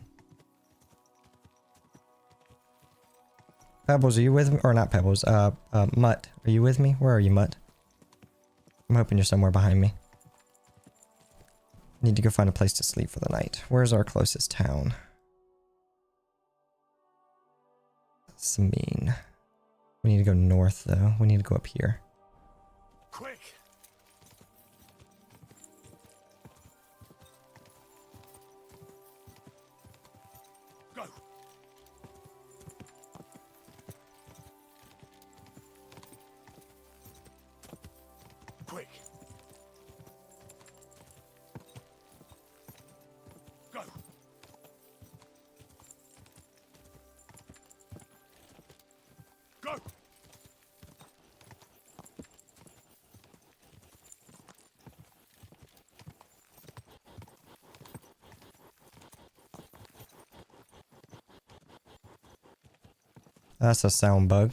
Speaker 1: Pebbles, are you with me? Or not Pebbles, Mutt. Are you with me? Where are you, Mutt? I'm hoping you're somewhere behind me. Need to go find a place to sleep for the night. Where's our closest town? Sameen. We need to go north, though. We need to go up here.
Speaker 6: Quick! Go! Quick! Go! Go!
Speaker 1: That's a sound bug.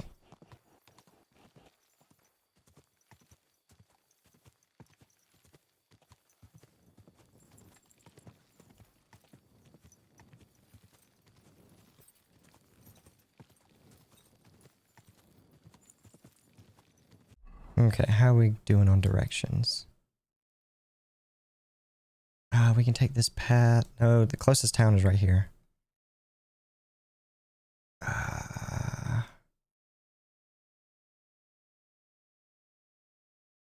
Speaker 1: Okay, how are we doing on directions? We can take this path. No, the closest town is right here.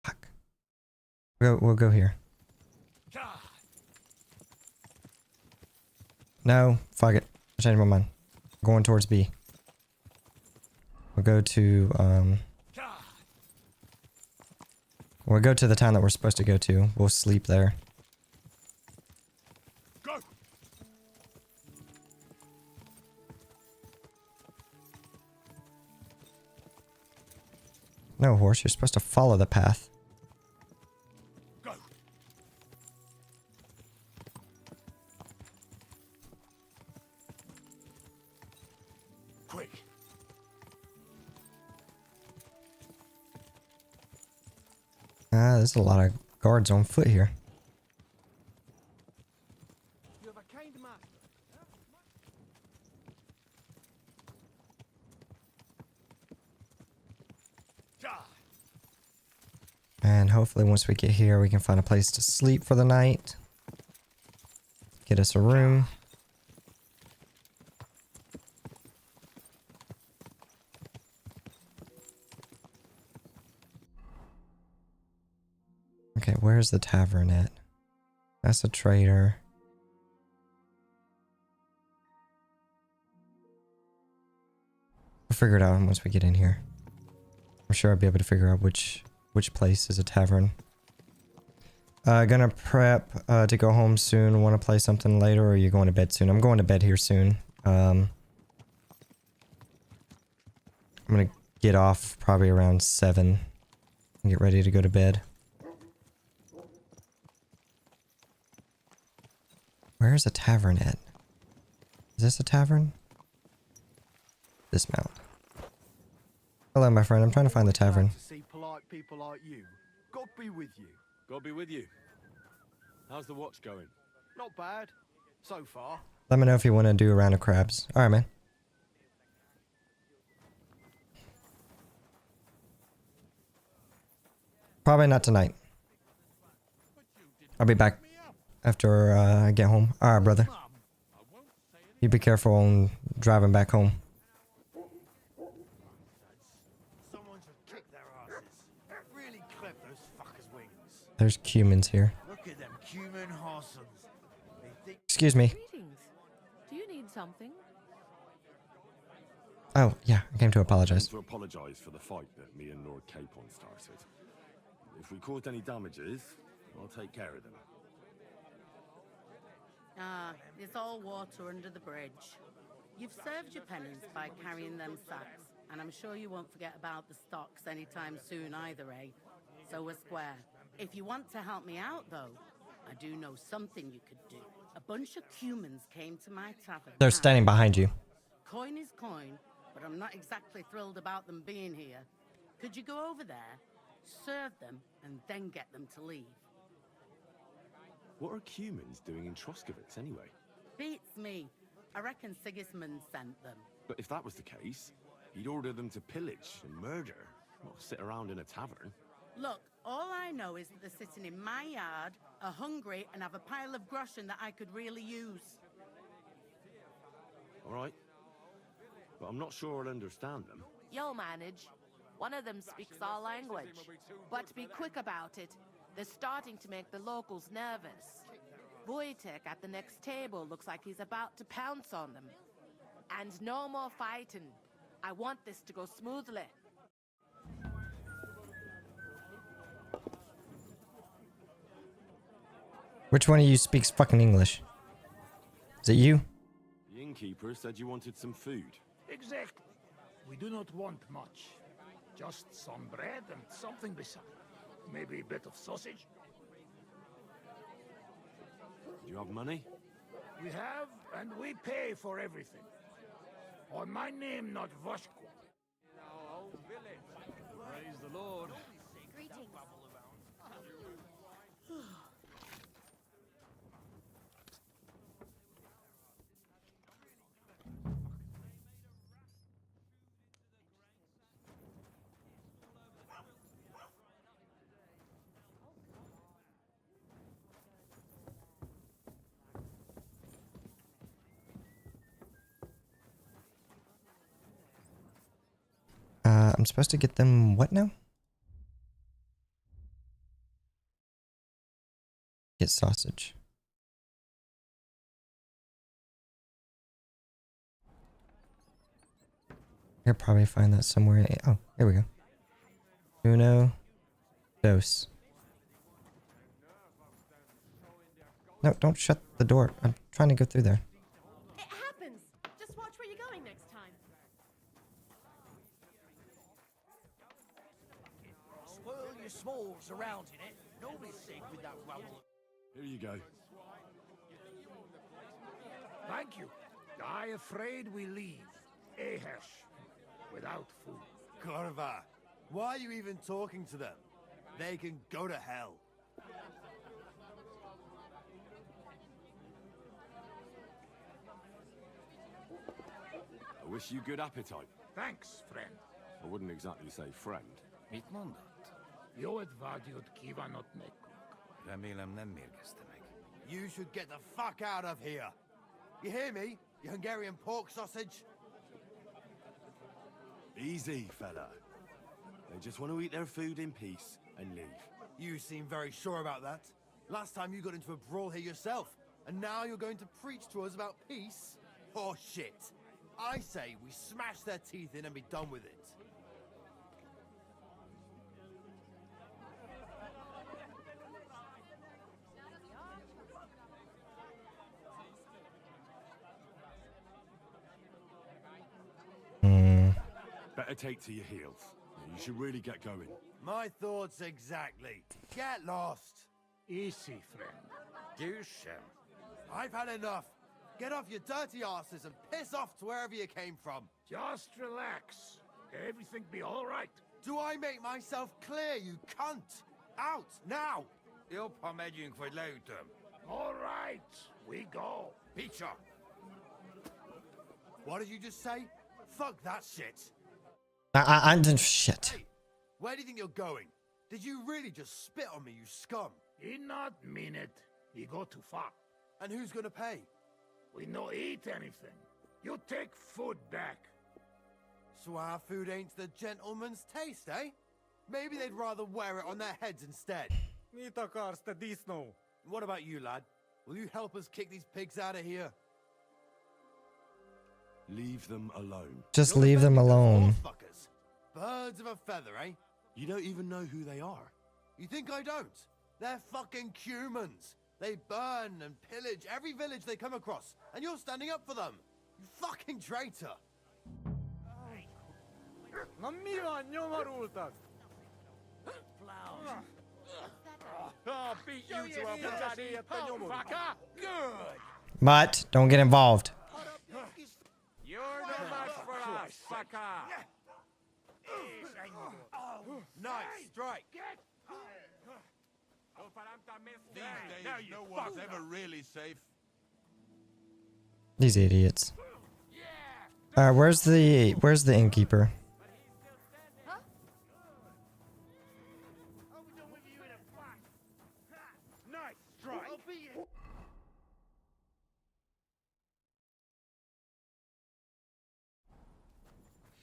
Speaker 1: Fuck. We'll go here. No, fuck it. I changed my mind. I'm going towards B. We'll go to, we'll go to the town that we're supposed to go to. We'll sleep there.
Speaker 6: Go!
Speaker 1: No, horse, you're supposed to follow the path.
Speaker 6: Go! Quick!
Speaker 1: There's a lot of guards on foot here.
Speaker 8: You have a kind master.
Speaker 1: And hopefully once we get here, we can find a place to sleep for the night. Get us a room. Okay, where's the tavern at? That's a trader. We'll figure it out once we get in here. I'm sure I'll be able to figure out which place is a tavern. Gonna prep to go home soon. Want to play something later, or are you going to bed soon? I'm going to bed here soon. I'm gonna get off probably around 7 and get ready to go to bed. Where's a tavern at? Is this a tavern? Dismount. Hello, my friend. I'm trying to find the tavern.
Speaker 9: To see polite people like you. God be with you.
Speaker 5: God be with you. How's the watch going?
Speaker 9: Not bad. So far.
Speaker 1: Let me know if you want to do a round of crabs. Alright, man. Probably not tonight. I'll be back after I get home. Alright, brother. You be careful on driving back home.
Speaker 3: Someone should kick their asses. Really clip those fuckers' wings.
Speaker 1: There's humans here.
Speaker 3: Look at them human horsons. They think.
Speaker 1: Excuse me.
Speaker 13: Greetings. Do you need something?
Speaker 1: Oh, yeah. I came to apologize.
Speaker 6: To apologise for the fight that me and Lord Capon started. If we caused any damages, I'll take care of them.
Speaker 16: Ah, it's all water under the bridge. You've served your penance by carrying them sacks, and I'm sure you won't forget about the stocks anytime soon either, eh? So we're square. If you want to help me out, though, I do know something you could do. A bunch of humans came to my tavern.
Speaker 1: They're standing behind you.
Speaker 16: Coin is coin, but I'm not exactly thrilled about them being here. Could you go over there, serve them, and then get them to leave?
Speaker 6: What are humans doing in Troskowitz anyway?
Speaker 16: Beats me. I reckon Sigismund sent them.
Speaker 6: But if that was the case, he'd order them to pillage and murder, not sit around in a tavern.
Speaker 16: Look, all I know is that they're sitting in my yard, are hungry, and have a pile of groschen that I could really use.
Speaker 6: All right. But I'm not sure I'll understand them.
Speaker 13: You'll manage. One of them speaks our language. But be quick about it. They're starting to make the locals nervous. Wojtek at the next table looks like he's about to pounce on them. And no more fighting. I want this to go smoothly.
Speaker 1: Which one of you speaks fucking English? Is it you?
Speaker 6: The innkeeper said you wanted some food.
Speaker 21: Exactly. We do not want much. Just some bread and something beside. Maybe a bit of sausage.
Speaker 6: Do you have money?
Speaker 21: We have, and we pay for everything. On my name, not Voshko.
Speaker 4: Our old village. Praise the Lord.
Speaker 23: Greetings.
Speaker 1: I'm supposed to get them what now? Get sausage. You'll probably find that somewhere. Oh, here we go. Uno, dos. No, don't shut the door. I'm trying to go through there.
Speaker 23: It happens. Just watch where you're going next time.
Speaker 8: Swirl your smalls around in it. Nobody's safe with that rubble.
Speaker 6: Here you go.
Speaker 21: Thank you. I afraid we leave. Ahesh. Without food.
Speaker 3: Corva, why are you even talking to them? They can go to hell.
Speaker 6: I wish you good appetite.
Speaker 21: Thanks, friend.
Speaker 6: I wouldn't exactly say friend.
Speaker 21: Joet vadiot kiva not nek.
Speaker 3: You should get the fuck out of here. You hear me, you Hungarian pork sausage?
Speaker 6: Easy, fella. They just want to eat their food in peace and leave.
Speaker 3: You seem very sure about that. Last time you got into a brawl here yourself, and now you're going to preach to us about peace? Oh shit. I say we smash their teeth in and be done with it.
Speaker 6: better take to your heels. You should really get going.
Speaker 3: My thoughts exactly. Get lost.
Speaker 21: Easy, friend.
Speaker 3: Do so. I've had enough. Get off your dirty asses and piss off to wherever you came from.
Speaker 21: Just relax. Everything be all right.
Speaker 3: Do I make myself clear, you cunt? Out, now!
Speaker 11: You're pomaging for later.
Speaker 21: All right, we go.
Speaker 3: Pizza! What did you just say? Fuck that shit.
Speaker 1: Shit.
Speaker 3: Where do you think you're going? Did you really just spit on me, you scum?
Speaker 21: He not mean it. He go too far.
Speaker 3: And who's gonna pay?
Speaker 21: We no eat anything. You take food back.
Speaker 3: So our food ain't the gentleman's taste, eh? Maybe they'd rather wear it on their heads instead. What about you, lad? Will you help us kick these pigs out of here?
Speaker 6: Leave them alone.
Speaker 1: Just leave them alone.
Speaker 3: Fuckers. Birds of a feather, eh?
Speaker 6: You don't even know who they are.
Speaker 3: You think I don't? They're fucking humans. They burn and pillage every village they come across, and you're standing up for them. You fucking traitor.
Speaker 11: I'll beat you to a bloody fucker. Good.
Speaker 1: Mutt, don't get involved.
Speaker 11: You're no match for us, sucker.
Speaker 3: Nice strike.
Speaker 7: These days, no one's ever really safe.
Speaker 1: These idiots. Where's the innkeeper?
Speaker 21: Nice strike.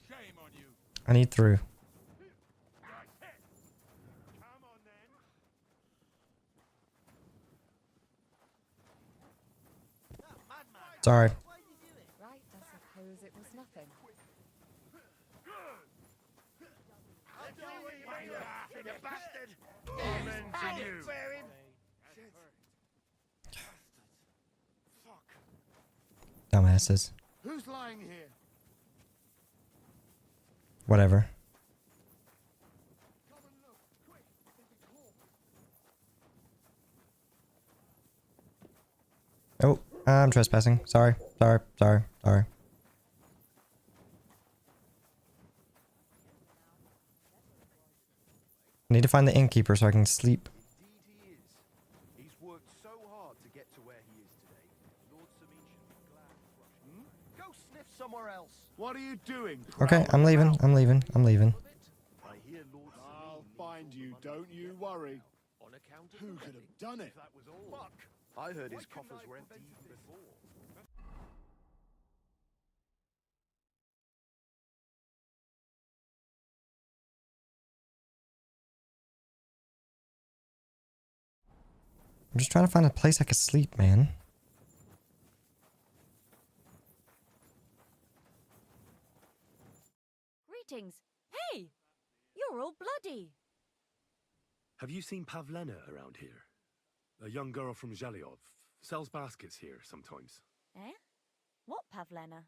Speaker 7: Shame on you.
Speaker 1: I need through. Sorry.
Speaker 17: Right, I suppose it was nothing.
Speaker 21: Amen to you.
Speaker 1: Dumbasses.
Speaker 21: Who's lying here?
Speaker 1: Whatever. Oh, I'm trespassing. Sorry. I need to find the innkeeper so I can sleep.
Speaker 19: He's worked so hard to get to where he is today. Lord Samin should be glad to crush him. Go sniff somewhere else.
Speaker 21: What are you doing?
Speaker 1: Okay, I'm leaving.
Speaker 21: I hear Lord I'll find you, don't you worry. Who could have done it?
Speaker 19: That was all. Fuck. I heard his coffers were empty even before.
Speaker 1: I'm just trying to find a place I can sleep, man.
Speaker 20: Greetings. Hey! You're all bloody.
Speaker 6: Have you seen Pavlena around here? A young girl from Zhelyov. Sells baskets here sometimes.
Speaker 20: Eh? What Pavlena?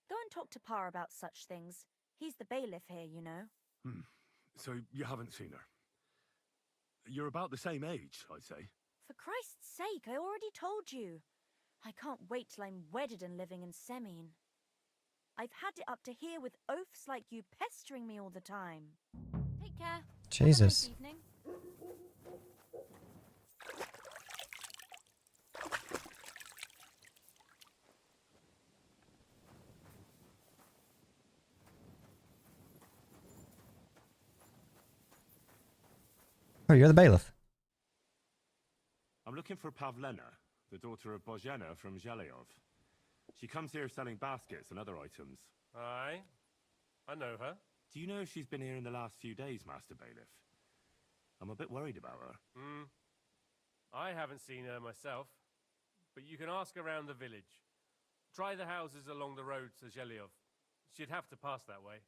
Speaker 20: Go and talk to Pa about such things. He's the bailiff here, you know.
Speaker 6: So you haven't seen her? You're about the same age, I'd say.
Speaker 20: For Christ's sake, I already told you. I can't wait till I'm wedded and living in Semine. I've had it up to here with oafs like you pestering me all the time. Take care.
Speaker 1: Jesus.
Speaker 20: Have a nice evening.
Speaker 1: Oh, you're the bailiff.
Speaker 6: I'm looking for Pavlena, the daughter of Bozhena from Zhelyov. She comes here selling baskets and other items.
Speaker 22: Aye, I know her.
Speaker 6: Do you know if she's been here in the last few days, Master Bailiff? I'm a bit worried about her.
Speaker 22: I haven't seen her myself, but you can ask around the village. Try the houses along the road to Zhelyov. She'd have to pass that way.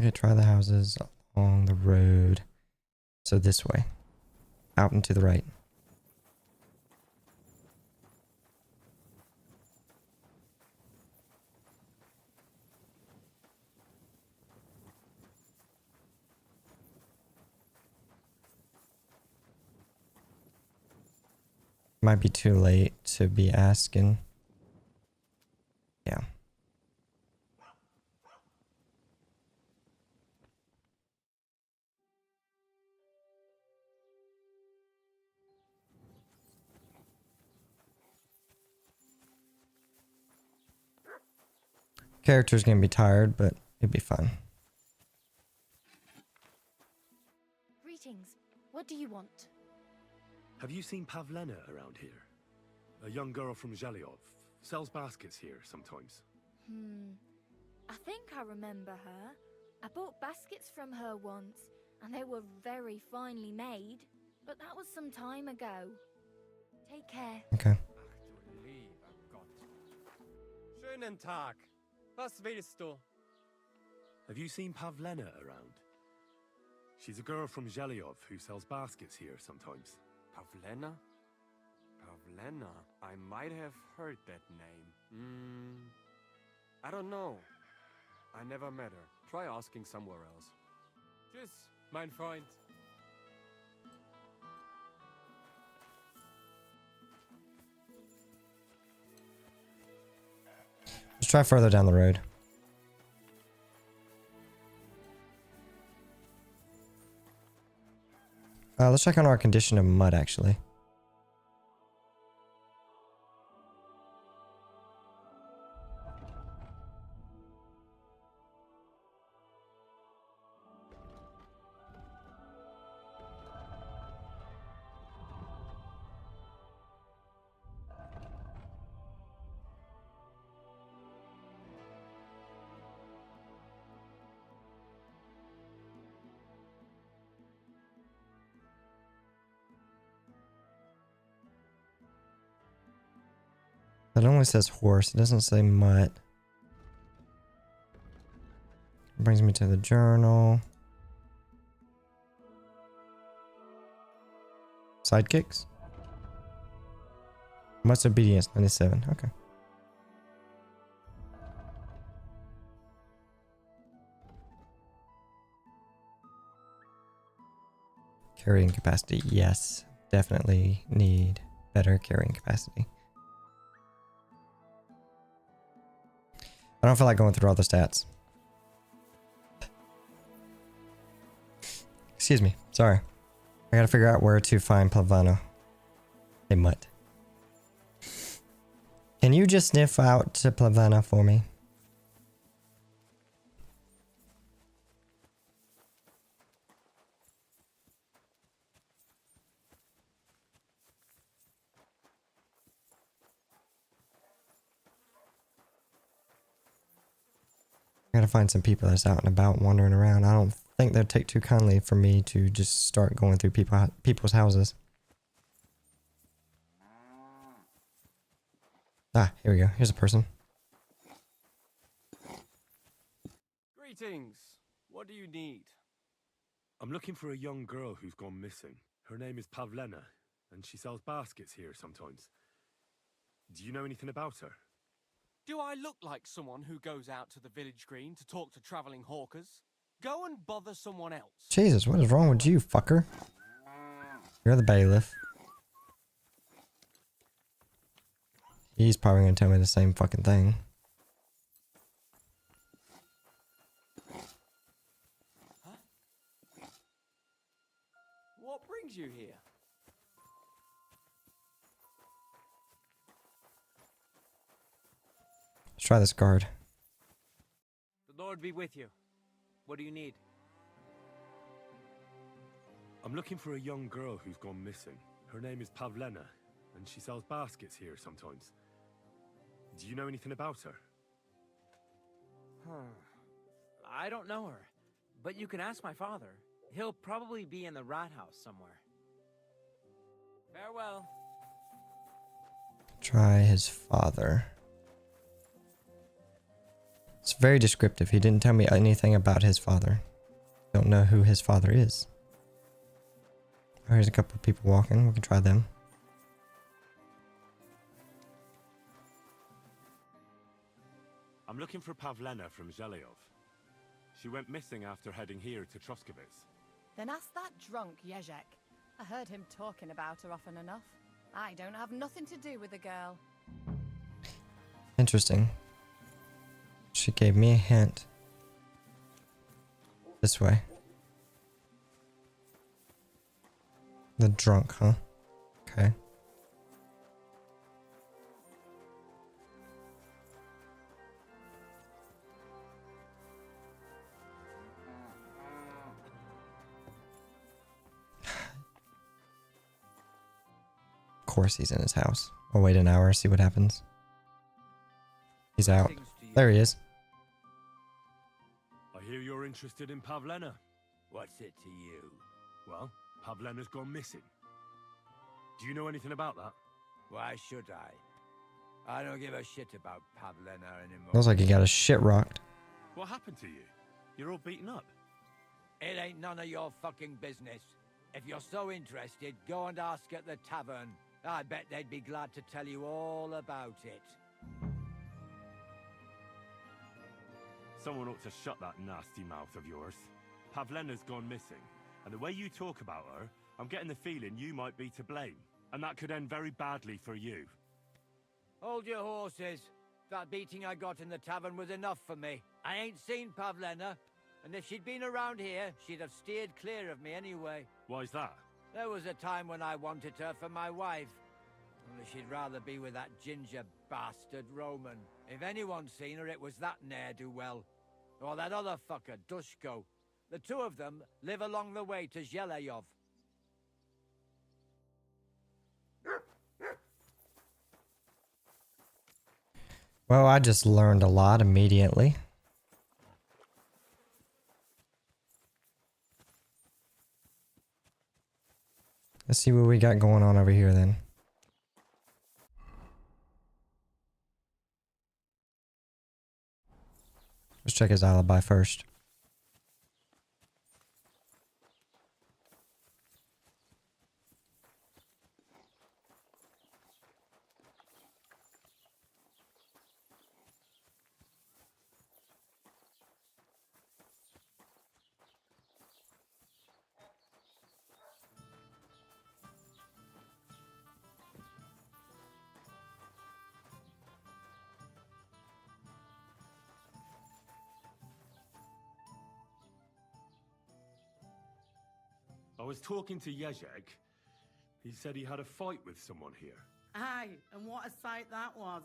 Speaker 1: Okay, try the houses along the road. So this way. Out and to the right. Might be too late to be asking. Yeah. Character's gonna be tired, but it'll be fun.
Speaker 20: Greetings. What do you want?
Speaker 6: Have you seen Pavlena around here? A young girl from Zhelyov. Sells baskets here sometimes.
Speaker 20: I think I remember her. I bought baskets from her once, and they were very finely made. But that was some time ago. Take care.
Speaker 1: Okay.
Speaker 11: Schönen Tag. Was willst du?
Speaker 6: Have you seen Pavlena around? She's a girl from Zhelyov who sells baskets here sometimes.
Speaker 11: Pavlena? Pavlena? I might have heard that name. I don't know. I never met her. Try asking somewhere else. Tschüss, mein Freund.
Speaker 1: Let's try further down the road. Let's check on our condition of mud, actually. It only says horse. It doesn't say mutt. Brings me to the journal. Sidekicks? Mutt's obedience, 97. Okay. Carrying capacity. Yes. Definitely need better carrying capacity. I don't feel like going through all the stats. Excuse me. Sorry. I gotta figure out where to find Plavano. Hey, mutt. Can you just sniff out to Plavana for me? I gotta find some people that's out and about wandering around. I don't think they'd take too kindly for me to just start going through people's houses. Ah, here we go. Here's a person.
Speaker 11: Greetings. What do you need?
Speaker 6: I'm looking for a young girl who's gone missing. Her name is Pavlena, and she sells baskets here sometimes. Do you know anything about her?
Speaker 11: Do I look like someone who goes out to the village green to talk to traveling hawkers? Go and bother someone else.
Speaker 1: Jesus, what is wrong with you, fucker? You're the bailiff. He's probably gonna tell me the same fucking thing.
Speaker 11: Huh? What brings you here?
Speaker 1: Let's try this guard.
Speaker 11: The Lord be with you. What do you need?
Speaker 6: I'm looking for a young girl who's gone missing. Her name is Pavlena, and she sells baskets here sometimes. Do you know anything about her?
Speaker 10: I don't know her, but you can ask my father. He'll probably be in the rat house somewhere. Farewell.
Speaker 1: Try his father. It's very descriptive. He didn't tell me anything about his father. Don't know who his father is. Oh, here's a couple of people walking. We can try them.
Speaker 6: I'm looking for Pavlena from Zhelyov. She went missing after heading here to Troskowitz.
Speaker 17: Then ask that drunk Yezhek. I heard him talking about her often enough. I don't have nothing to do with the girl.
Speaker 1: Interesting. She gave me a hint. This way. The drunk, huh? Okay. Of course he's in his house. I'll wait an hour, see what happens. He's out. There he is.
Speaker 6: I hear you're interested in Pavlena.
Speaker 8: What's it to you?
Speaker 6: Well, Pavlena's gone missing. Do you know anything about that?
Speaker 8: Why should I? I don't give a shit about Pavlena anymore.
Speaker 1: Looks like he got his shit rocked.
Speaker 6: What happened to you? You're all beaten up.
Speaker 8: It ain't none of your fucking business. If you're so interested, go and ask at the tavern. I bet they'd be glad to tell you all about it.
Speaker 6: Someone ought to shut that nasty mouth of yours. Pavlena's gone missing, and the way you talk about her, I'm getting the feeling you might be to blame, and that could end very badly for you.
Speaker 8: Hold your horses. That beating I got in the tavern was enough for me. I ain't seen Pavlena, and if she'd been around here, she'd have steered clear of me anyway.
Speaker 6: Why's that?
Speaker 8: There was a time when I wanted her for my wife. Only she'd rather be with that ginger bastard Roman. If anyone's seen her, it was that ne'er-do-well. Or that other fucker, Dushko. The two of them live along the way to Zhelyov.
Speaker 1: Well, I just learned a lot immediately. Let's see what we got going on over here then. Let's check his alibi first.
Speaker 6: I was talking to Yezhek. He said he had a fight with someone here.
Speaker 16: Aye, and what a sight that was.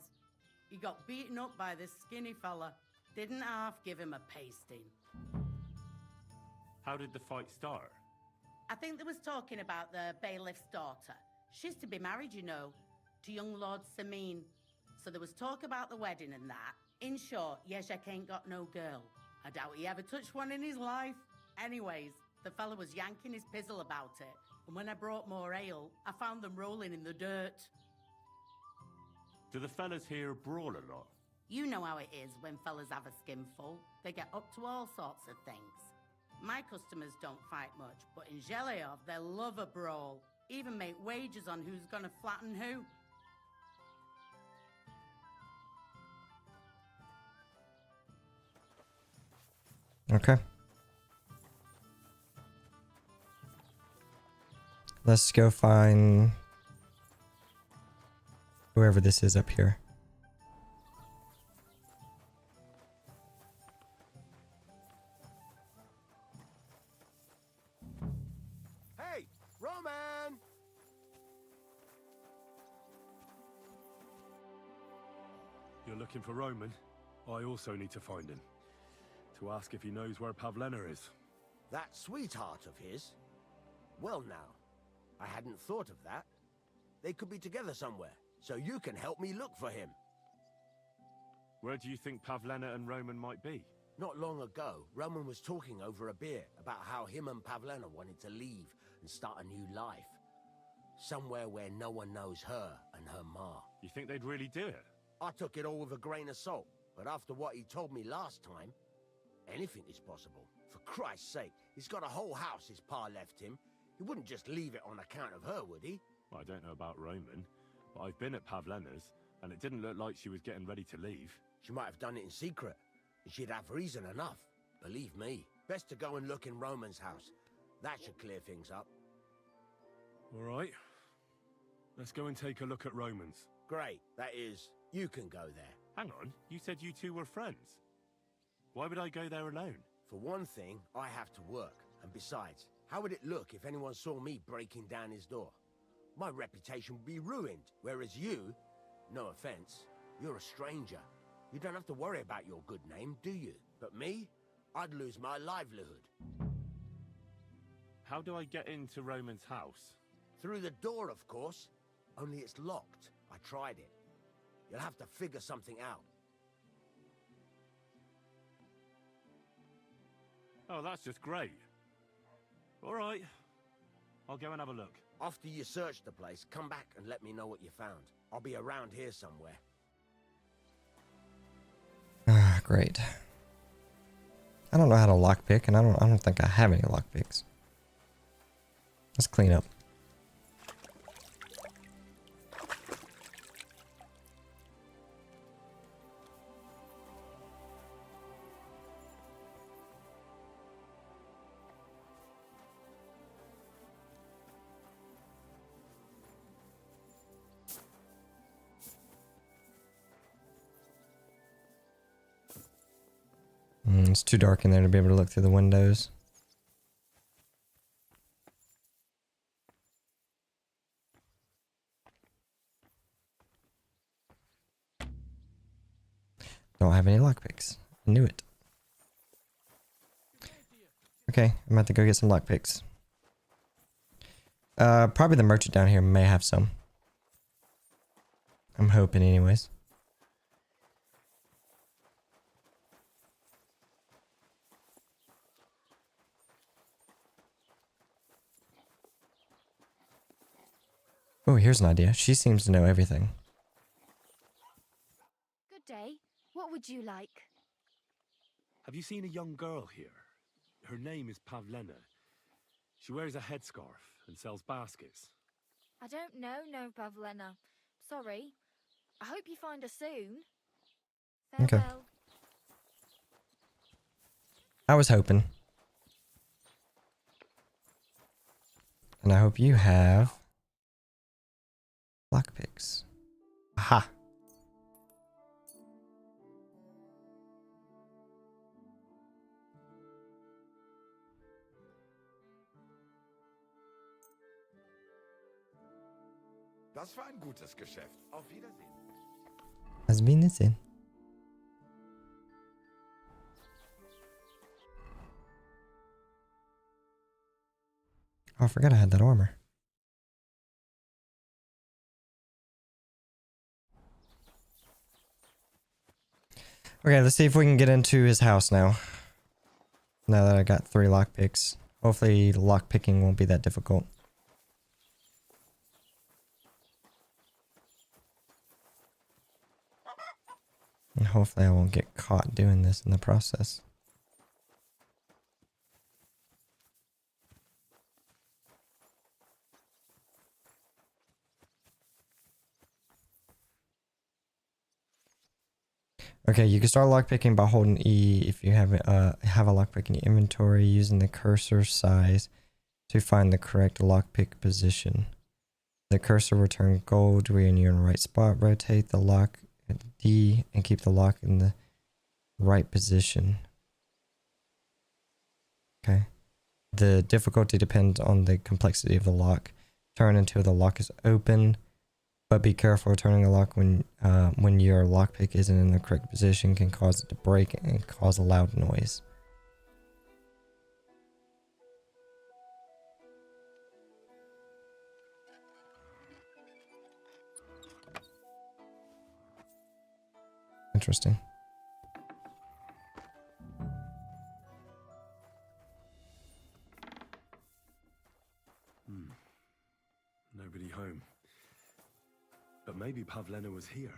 Speaker 16: He got beaten up by this skinny fella. Didn't half give him a pasting.
Speaker 6: How did the fight start?
Speaker 16: I think they was talking about the bailiff's daughter. She's to be married, you know, to young Lord Samin. So there was talk about the wedding and that. In short, Yezhek ain't got no girl. I doubt he ever touched one in his life. Anyways, the fella was yanking his pizzle about it. And when I brought more ale, I found them rolling in the dirt.
Speaker 6: Do the fellas here brawl a lot?
Speaker 16: You know how it is when fellas have a skinful. They get up to all sorts of things. My customers don't fight much, but in Zhelyov, they love a brawl. Even make wagers on who's gonna flatten who.
Speaker 1: Okay. Let's go find whoever this is up here.
Speaker 9: Hey, Roman!
Speaker 6: You're looking for Roman? I also need to find him. To ask if he knows where Pavlena is.
Speaker 14: That sweetheart of his? Well now, I hadn't thought of that. They could be together somewhere, so you can help me look for him.
Speaker 6: Where do you think Pavlena and Roman might be?
Speaker 14: Not long ago, Roman was talking over a beer about how him and Pavlena wanted to leave and start a new life. Somewhere where no one knows her and her ma.
Speaker 6: You think they'd really do it?
Speaker 14: I took it all with a grain of salt. But after what he told me last time, anything is possible. For Christ's sake, he's got a whole house his pa left him. He wouldn't just leave it on account of her, would he?
Speaker 6: Well, I don't know about Roman, but I've been at Pavlena's, and it didn't look like she was getting ready to leave.
Speaker 14: She might have done it in secret, and she'd have reason enough. Believe me. Best to go and look in Roman's house. That should clear things up.
Speaker 6: All right. Let's go and take a look at Roman's.
Speaker 14: Great. That is, you can go there.
Speaker 6: Hang on, you said you two were friends. Why would I go there alone?
Speaker 14: For one thing, I have to work. And besides, how would it look if anyone saw me breaking down his door? My reputation would be ruined, whereas you, no offense, you're a stranger. You don't have to worry about your good name, do you? But me, I'd lose my livelihood.
Speaker 6: How do I get into Roman's house?
Speaker 14: Through the door, of course. Only it's locked. I tried it. You'll have to figure something out.
Speaker 6: Oh, that's just great. All right. I'll go and have a look.
Speaker 14: After you search the place, come back and let me know what you found. I'll be around here somewhere.
Speaker 1: Ah, great. I don't know how to lockpick, and I don't think I have any lockpicks. Let's clean up. It's too dark in there to be able to look through the windows. Don't have any lockpicks. Knew it. Okay, I'm about to go get some lockpicks. Probably the merchant down here may have some. I'm hoping anyways. Oh, here's an idea. She seems to know everything.
Speaker 20: Good day. What would you like?
Speaker 6: Have you seen a young girl here? Her name is Pavlena. She wears a headscarf and sells baskets.
Speaker 20: I don't know, no, Pavlena. Sorry. I hope you find her soon.
Speaker 1: Okay.
Speaker 20: Farewell.
Speaker 1: I was hoping. And I hope you have lockpicks. Aha.
Speaker 7: Das war ein gutes Geschäft. Auf Wiedersehen.
Speaker 1: Has been this in. Oh, I forgot I had that armor. Okay, let's see if we can get into his house now. Now that I got 3 lockpicks. Hopefully lockpicking won't be that difficult. And hopefully I won't get caught doing this in the process. Okay, you can start lockpicking by holding E if you have a lockpick in your inventory, using the cursor size to find the correct lockpick position. The cursor will turn gold when you're in the right spot. Rotate the lock at D and keep the lock in the right position. Okay. The difficulty depends on the complexity of the lock. Turn until the lock is open. But be careful, turning a lock when your lockpick isn't in the correct position can cause it to break and cause a loud noise. Interesting.
Speaker 6: Nobody home. But maybe Pavlena was here.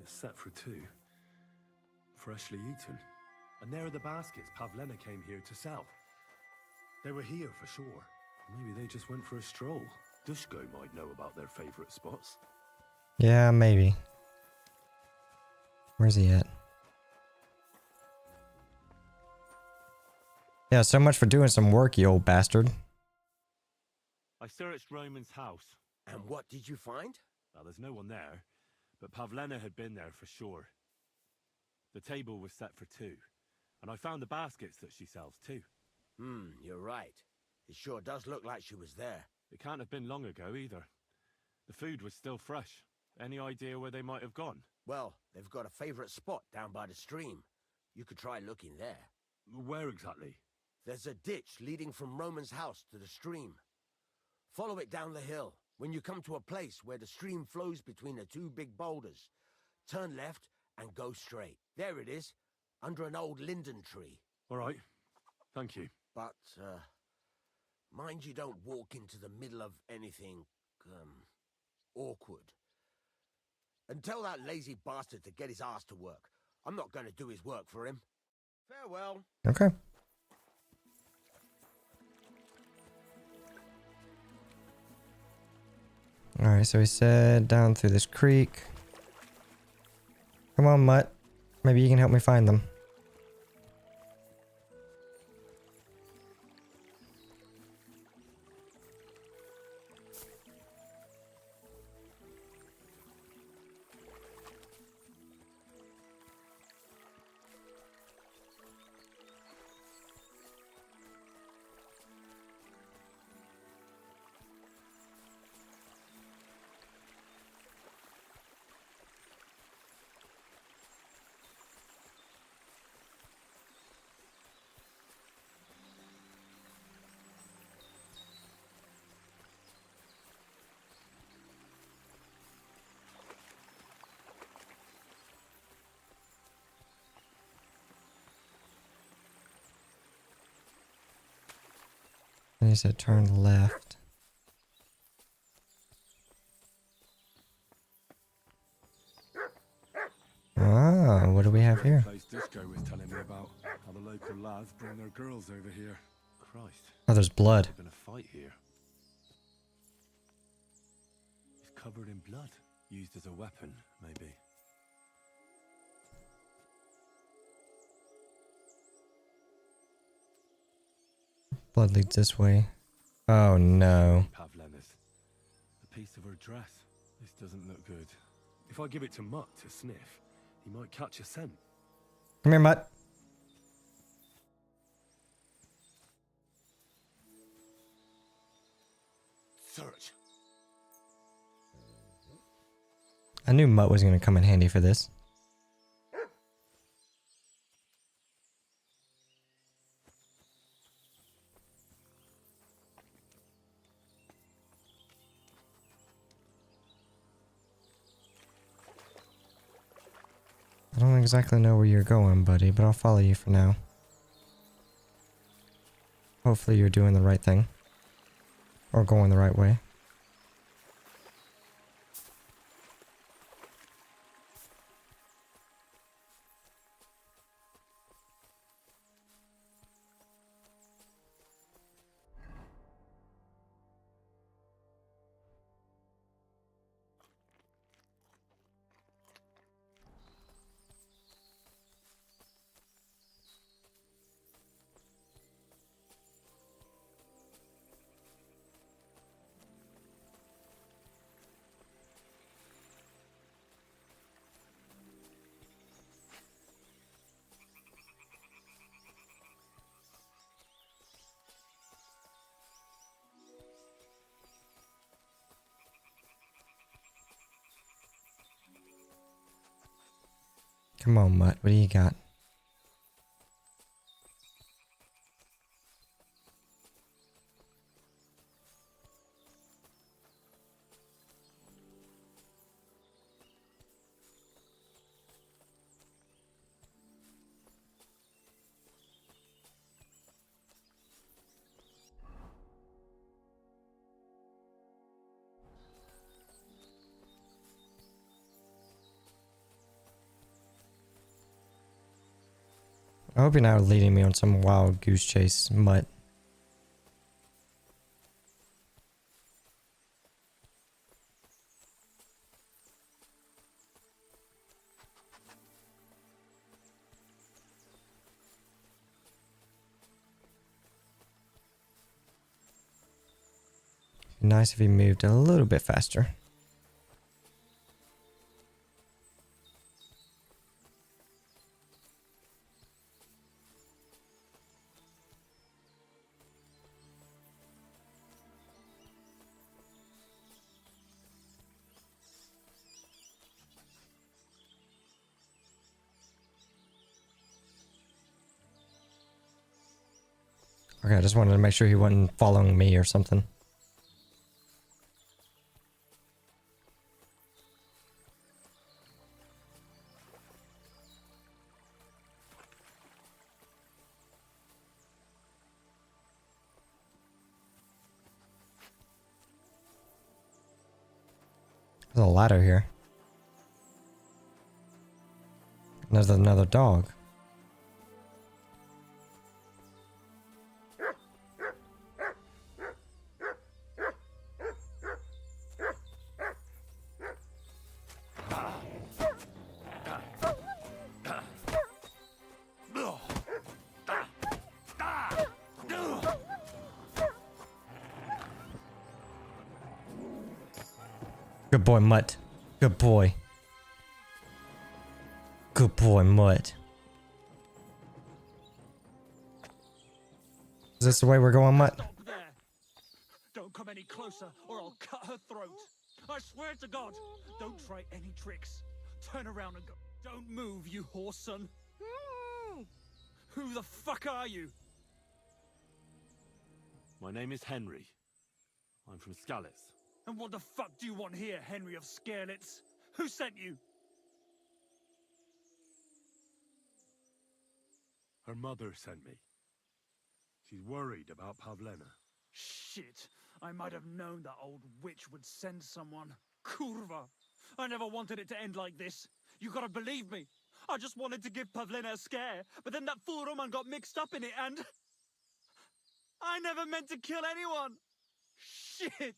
Speaker 5: It's set for 2. Freshly eaten. And there are the baskets Pavlena came here to sell. They were here for sure. Maybe they just went for a stroll. Dushko might know about their favorite spots.
Speaker 1: Yeah, maybe. Where's he at? Yeah, so much for doing some work, you old bastard.
Speaker 5: I searched Roman's house.
Speaker 14: And what did you find?
Speaker 5: Well, there's no one there, but Pavlena had been there for sure. The table was set for 2, and I found the baskets that she sells too.
Speaker 14: You're right. It sure does look like she was there.
Speaker 5: It can't have been long ago either. The food was still fresh. Any idea where they might have gone?
Speaker 14: Well, they've got a favorite spot down by the stream. You could try looking there.
Speaker 5: Where exactly?
Speaker 14: There's a ditch leading from Roman's house to the stream. Follow it down the hill. When you come to a place where the stream flows between the 2 big boulders, turn left and go straight. There it is, under an old linden tree.
Speaker 5: All right. Thank you.
Speaker 14: But, mind you don't walk into the middle of anything, awkward. And tell that lazy bastard to get his ass to work. I'm not going to do his work for him. Farewell.
Speaker 1: Okay. Alright, so he said down through this creek. Come on, Mutt. Maybe you can help me find them. And he said turn left. Ah, what do we have here?
Speaker 5: Place Dushko was telling me about. How the local lads bring their girls over here. Christ.
Speaker 1: Oh, there's blood.
Speaker 5: There's been a fight here. It's covered in blood. Used as a weapon, maybe.
Speaker 1: Blood leads this way. Oh no.
Speaker 5: Pavlena's. A piece of her dress. This doesn't look good. If I give it to Mutt to sniff, he might catch a scent.
Speaker 1: Come here, Mutt.
Speaker 5: Search.
Speaker 1: I knew Mutt was going to come in handy for this. I don't exactly know where you're going, buddy, but I'll follow you for now. Hopefully you're doing the right thing. Or going the right way. Come on, Mutt. What do you got? I hope you're not leading me on some wild goose chase, mutt. Nice if he moved a little bit faster. Okay, I just wanted to make sure he wasn't following me or something. There's a ladder here. And there's another dog. Good boy, Mutt. Good boy. Good boy, Mutt. Is this the way we're going, Mutt?
Speaker 21: Stop there. Don't come any closer or I'll cut her throat. I swear to God, don't try any tricks. Turn around and go. Don't move, you horse son. Who the fuck are you?
Speaker 5: My name is Henry. I'm from Scallis.
Speaker 21: And what the fuck do you want here, Henry of Scarlets? Who sent you?
Speaker 6: Her mother sent me. She's worried about Pavlena.
Speaker 21: Shit. I might have known that old witch would send someone. Kurva. I never wanted it to end like this. You gotta believe me. I just wanted to give Pavlena a scare, but then that fool Roman got mixed up in it and... I never meant to kill anyone. Shit.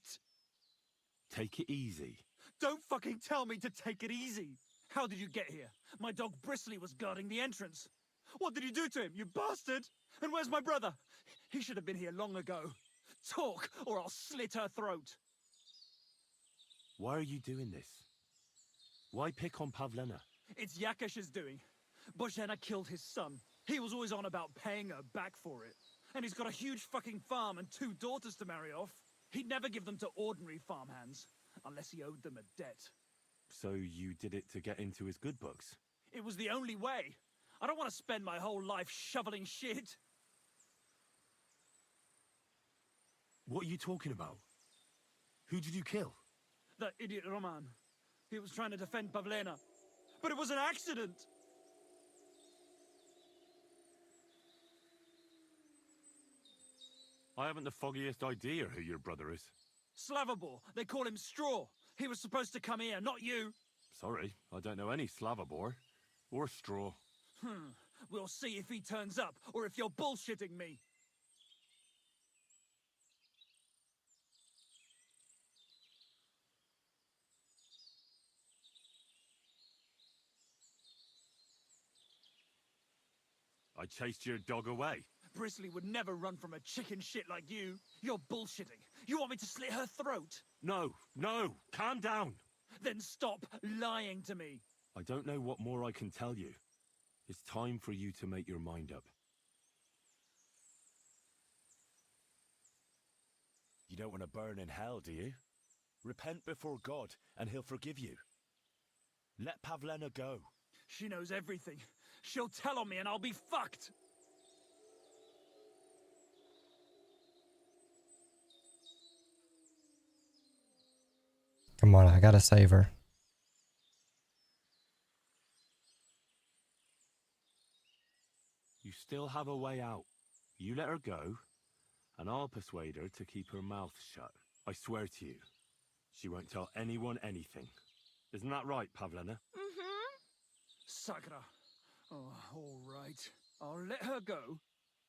Speaker 5: Take it easy.
Speaker 21: Don't fucking tell me to take it easy. How did you get here? My dog Bristly was guarding the entrance. What did you do to him, you bastard? And where's my brother? He should have been here long ago. Talk, or I'll slit her throat.
Speaker 5: Why are you doing this? Why pick on Pavlena?
Speaker 21: It's Yakash's doing. Bozhena killed his son. He was always on about paying her back for it. And he's got a huge fucking farm and 2 daughters to marry off. He'd never give them to ordinary farmhands, unless he owed them a debt.
Speaker 5: So you did it to get into his good books?
Speaker 21: It was the only way. I don't want to spend my whole life shoveling shit.
Speaker 5: What are you talking about? Who did you kill?
Speaker 21: That idiot Roman. He was trying to defend Pavlena. But it was an accident.
Speaker 5: I haven't the foggiest idea who your brother is.
Speaker 21: Slavobor. They call him Straw. He was supposed to come here, not you.
Speaker 5: Sorry, I don't know any Slavobor. Or Straw.
Speaker 21: We'll see if he turns up, or if you're bullshitting me.
Speaker 5: I chased your dog away.
Speaker 21: Bristly would never run from a chicken shit like you. You're bullshitting. You want me to slit her throat?
Speaker 5: No, no, calm down.
Speaker 21: Then stop lying to me.
Speaker 5: I don't know what more I can tell you. It's time for you to make your mind up.
Speaker 12: You don't want to burn in hell, do you? Repent before God, and he'll forgive you. Let Pavlena go.
Speaker 21: She knows everything. She'll tell on me and I'll be fucked.
Speaker 1: Come on, I gotta save her.
Speaker 5: You still have a way out. You let her go, and I'll persuade her to keep her mouth shut. I swear to you, she won't tell anyone anything. Isn't that right, Pavlena?
Speaker 21: Sakra. Oh, all right. I'll let her go,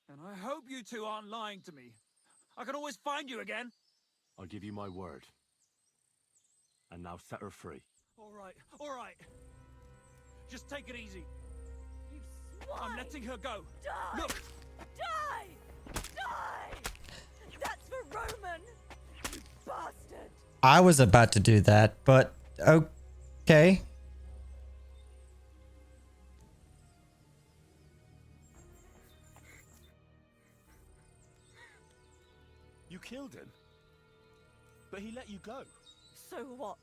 Speaker 21: and I hope you two aren't lying to me. I can always find you again.
Speaker 12: I'll give you my word. And now set her free.
Speaker 21: All right. Just take it easy.
Speaker 20: You
Speaker 21: I'm
Speaker 20: swine!
Speaker 21: letting her go.
Speaker 20: Die!
Speaker 21: Look!
Speaker 20: Die! Die! That's for Roman! You bastard!
Speaker 1: I was about to do that, but okay.
Speaker 12: You killed him? But he let you go.
Speaker 20: So what?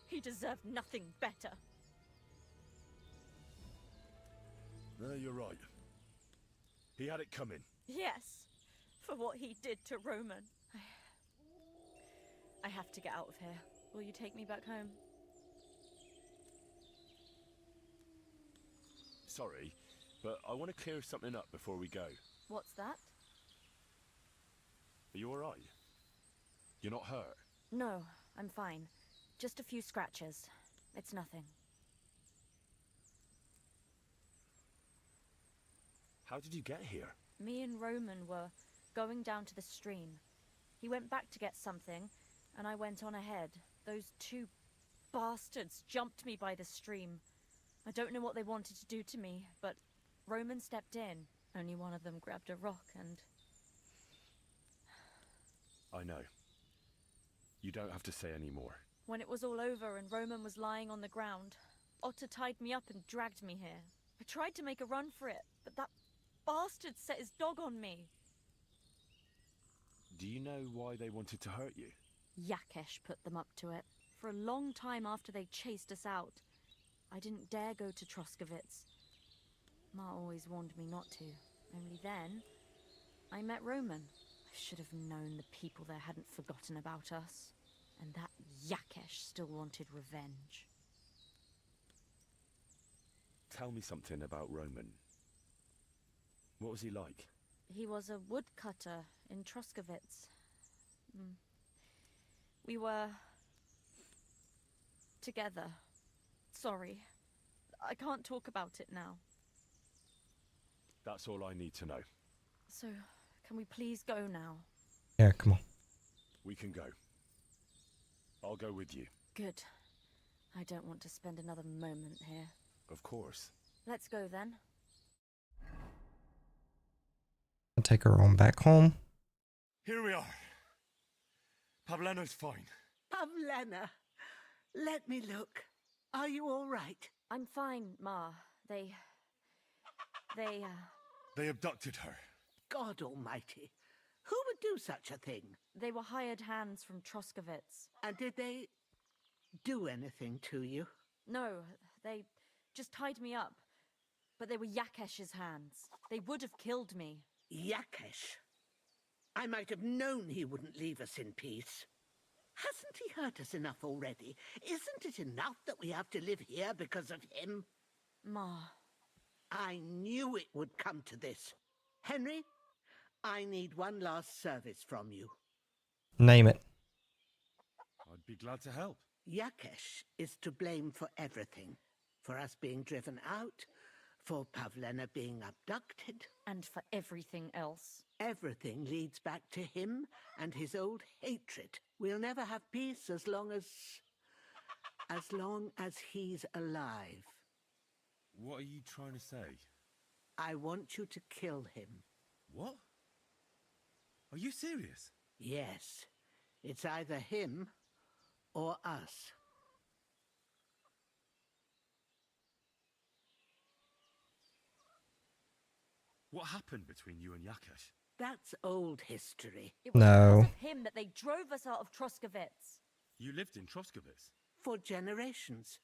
Speaker 20: He deserved nothing better.
Speaker 12: No, you're right. He had it coming.
Speaker 20: Yes, for what he did to Roman. I have to get out of here. Will you take me back home?
Speaker 12: Sorry, but I want to clear something up before we go.
Speaker 20: What's that?
Speaker 12: Are you alright? You're not hurt?
Speaker 20: No, I'm fine. Just a few scratches. It's nothing.
Speaker 12: How did you get here?
Speaker 20: Me and Roman were going down to the stream. He went back to get something, and I went on ahead. Those two bastards jumped me by the stream. I don't know what they wanted to do to me, but Roman stepped in. Only one of them grabbed a rock and...
Speaker 12: I know. You don't have to say any more.
Speaker 20: When it was all over and Roman was lying on the ground, Otter tied me up and dragged me here. I tried to make a run for it, but that bastard set his dog on me.
Speaker 12: Do you know why they wanted to hurt you?
Speaker 20: Yakesh put them up to it. For a long time after they chased us out, I didn't dare go to Troskovitz. Ma always warned me not to. Only then, I met Roman. I should have known the people there hadn't forgotten about us. And that Yakesh still wanted revenge.
Speaker 12: Tell me something about Roman. What was he like?
Speaker 20: He was a woodcutter in Troskovitz. We were... together. Sorry. I can't talk about it now.
Speaker 12: That's all I need to know.
Speaker 20: So, can we please go now?
Speaker 1: Yeah, come on.
Speaker 12: We can go. I'll go with you.
Speaker 20: Good. I don't want to spend another moment here.
Speaker 12: Of course.
Speaker 20: Let's go then.
Speaker 1: I'll take her on back home.
Speaker 12: Here we are. Pavleno's fine.
Speaker 2: Pavlena, let me look. Are you all right?
Speaker 20: I'm fine, Ma. They
Speaker 12: They abducted her.
Speaker 2: God almighty. Who would do such a thing?
Speaker 20: They were hired hands from Troskovitz.
Speaker 2: And did they do anything to you?
Speaker 20: No, they just tied me up. But they were Yakesh's hands. They would have killed me.
Speaker 2: Yakesh? I might have known he wouldn't leave us in peace. Hasn't he hurt us enough already? Isn't it enough that we have to live here because of him?
Speaker 20: Ma.
Speaker 2: I knew it would come to this. Henry, I need one last service from you.
Speaker 1: Name it.
Speaker 12: I'd be glad to help.
Speaker 2: Yakesh is to blame for everything. For us being driven out, for Pavlena being abducted.
Speaker 20: And for everything else.
Speaker 2: Everything leads back to him and his old hatred. We'll never have peace as long as he's alive.
Speaker 12: What are you trying to say?
Speaker 2: I want you to kill him.
Speaker 12: What? Are you serious?
Speaker 2: Yes. It's either him or us.
Speaker 12: What happened between you and Yakesh?
Speaker 2: That's old history.
Speaker 20: It was because of him that they drove us out of Troskovitz.
Speaker 12: You lived in Troskovitz?
Speaker 2: For generations.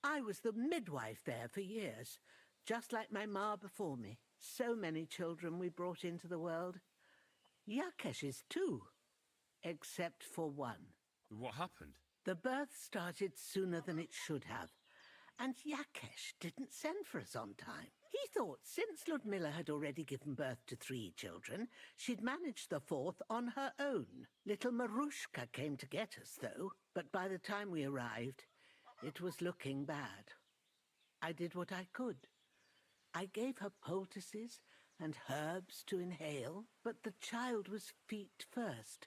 Speaker 2: I was the midwife there for years, just like my ma before me. So many children we brought into the world. Yakesh's too, except for one.
Speaker 12: What happened?
Speaker 2: The birth started sooner than it should have, and Yakesh didn't send for us on time. He thought since Ludmilla had already given birth to 3 children, she'd manage the 4th on her own. Little Marushka came to get us, though, but by the time we arrived, it was looking bad. I did what I could. I gave her poultices and herbs to inhale, but the child was feet first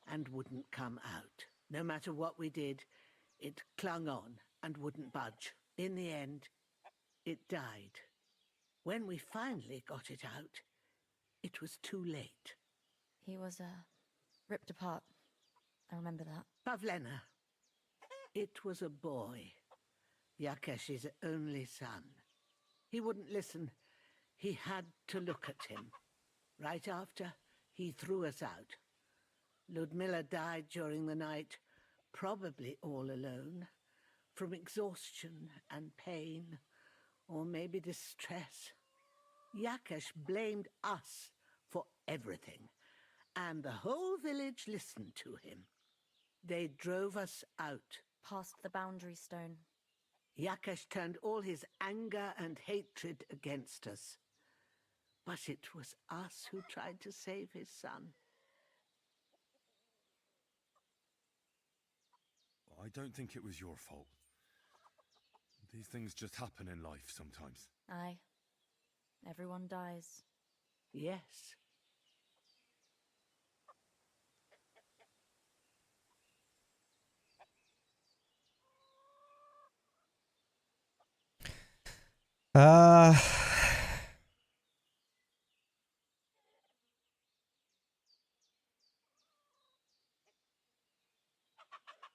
Speaker 2: and wouldn't come out. No matter what we did, it clung on and wouldn't budge. In the end, it died. When we finally got it out, it was too late.
Speaker 20: He was, ripped apart. I remember that.
Speaker 2: Pavlena. It was a boy. Yakesh's only son. He wouldn't listen. He had to look at him. Right after, he threw us out. Ludmilla died during the night, probably all alone, from exhaustion and pain, or maybe distress. Yakesh blamed us for everything, and the whole village listened to him. They drove us out.
Speaker 20: Past the boundary stone.
Speaker 2: Yakesh turned all his anger and hatred against us. But it was us who tried to save his son.
Speaker 6: I don't think it was your fault. These things just happen in life sometimes.
Speaker 20: Aye. Everyone dies.
Speaker 2: Yes.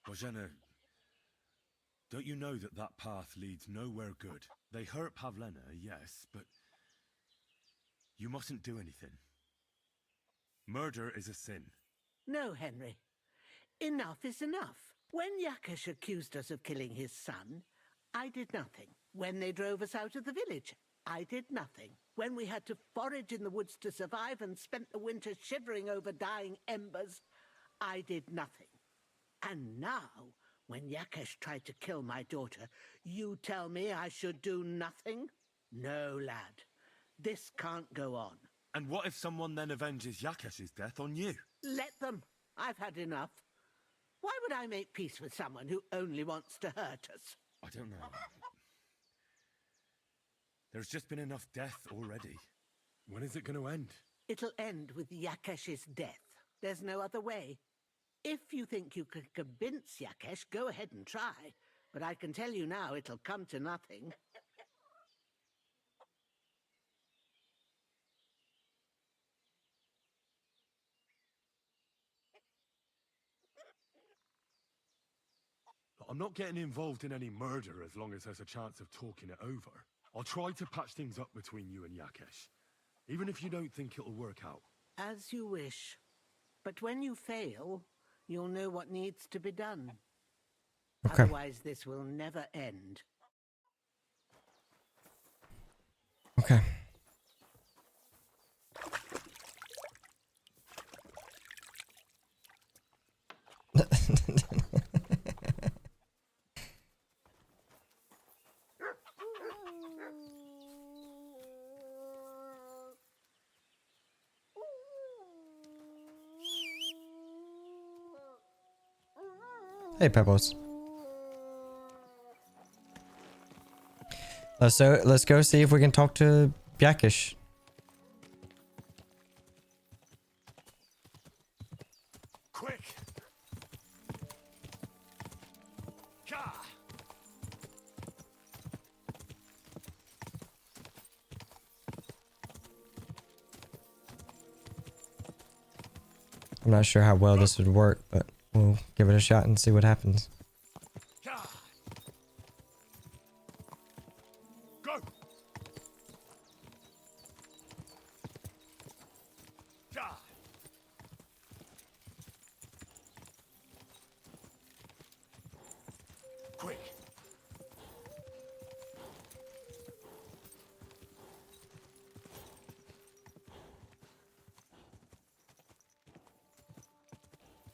Speaker 6: Bozhena, don't you know that that path leads nowhere good? They hurt Pavlena, yes, but you mustn't do anything. Murder is a sin.
Speaker 2: No, Henry. Enough is enough. When Yakesh accused us of killing his son, I did nothing. When they drove us out of the village, I did nothing. When we had to forage in the woods to survive and spent the winter shivering over dying embers, I did nothing. And now, when Yakesh tried to kill my daughter, you tell me I should do nothing? No, lad. This can't go on.
Speaker 6: And what if someone then avenges Yakesh's death on you?
Speaker 2: Let them. I've had enough. Why would I make peace with someone who only wants to hurt us?
Speaker 6: I don't know. There's just been enough death already. When is it going to end?
Speaker 2: It'll end with Yakesh's death. There's no other way. If you think you can convince Yakesh, go ahead and try. But I can tell you now, it'll come to nothing.
Speaker 6: I'm not getting involved in any murder as long as there's a chance of talking it over. I'll try to patch things up between you and Yakesh, even if you don't think it'll work out.
Speaker 2: As you wish. But when you fail, you'll know what needs to be done.
Speaker 1: Okay.
Speaker 2: Otherwise, this will never end.
Speaker 1: Okay. Hey, Pebbles. Let's go see if we can talk to Yakesh.
Speaker 6: Quick! Ka!
Speaker 1: I'm not sure how well this would work, but we'll give it a shot and see what happens.
Speaker 6: Go! Ka! Quick!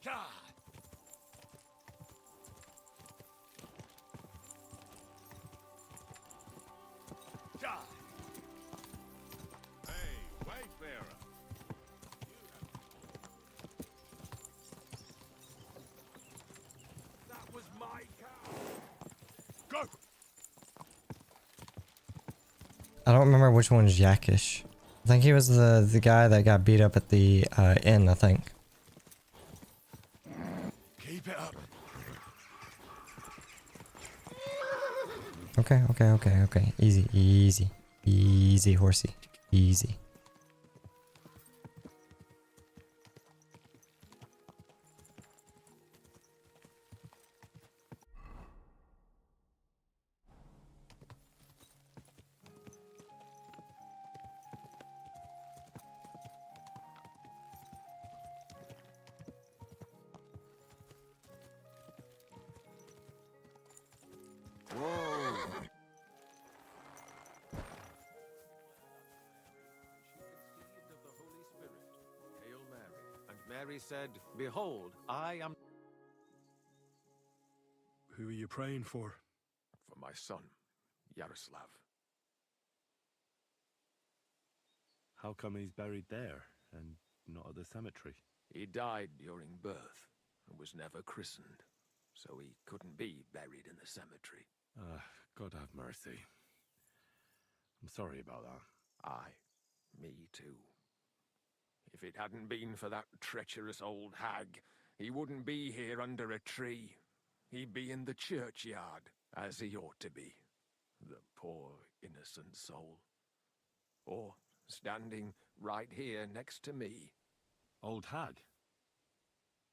Speaker 6: Ka! Ka!
Speaker 7: Hey, Wayfarer.
Speaker 6: That was my cow! Go!
Speaker 1: I don't remember which one's Yakish. I think he was the guy that got beat up at the inn, I think.
Speaker 6: Keep it up.
Speaker 1: Okay. Easy, horsey. Easy.
Speaker 9: Whoa! Hail Mary. And Mary said, Behold, I am...
Speaker 6: Who are you praying for?
Speaker 9: For my son, Yaroslav.
Speaker 12: How come he's buried there and not at the cemetery?
Speaker 9: He died during birth and was never christened, so he couldn't be buried in the cemetery.
Speaker 12: God have mercy. I'm sorry about that.
Speaker 9: Aye, me too. If it hadn't been for that treacherous old hag, he wouldn't be here under a tree. He'd be in the churchyard, as he ought to be. The poor, innocent soul. Or standing right here next to me.
Speaker 12: Old hag?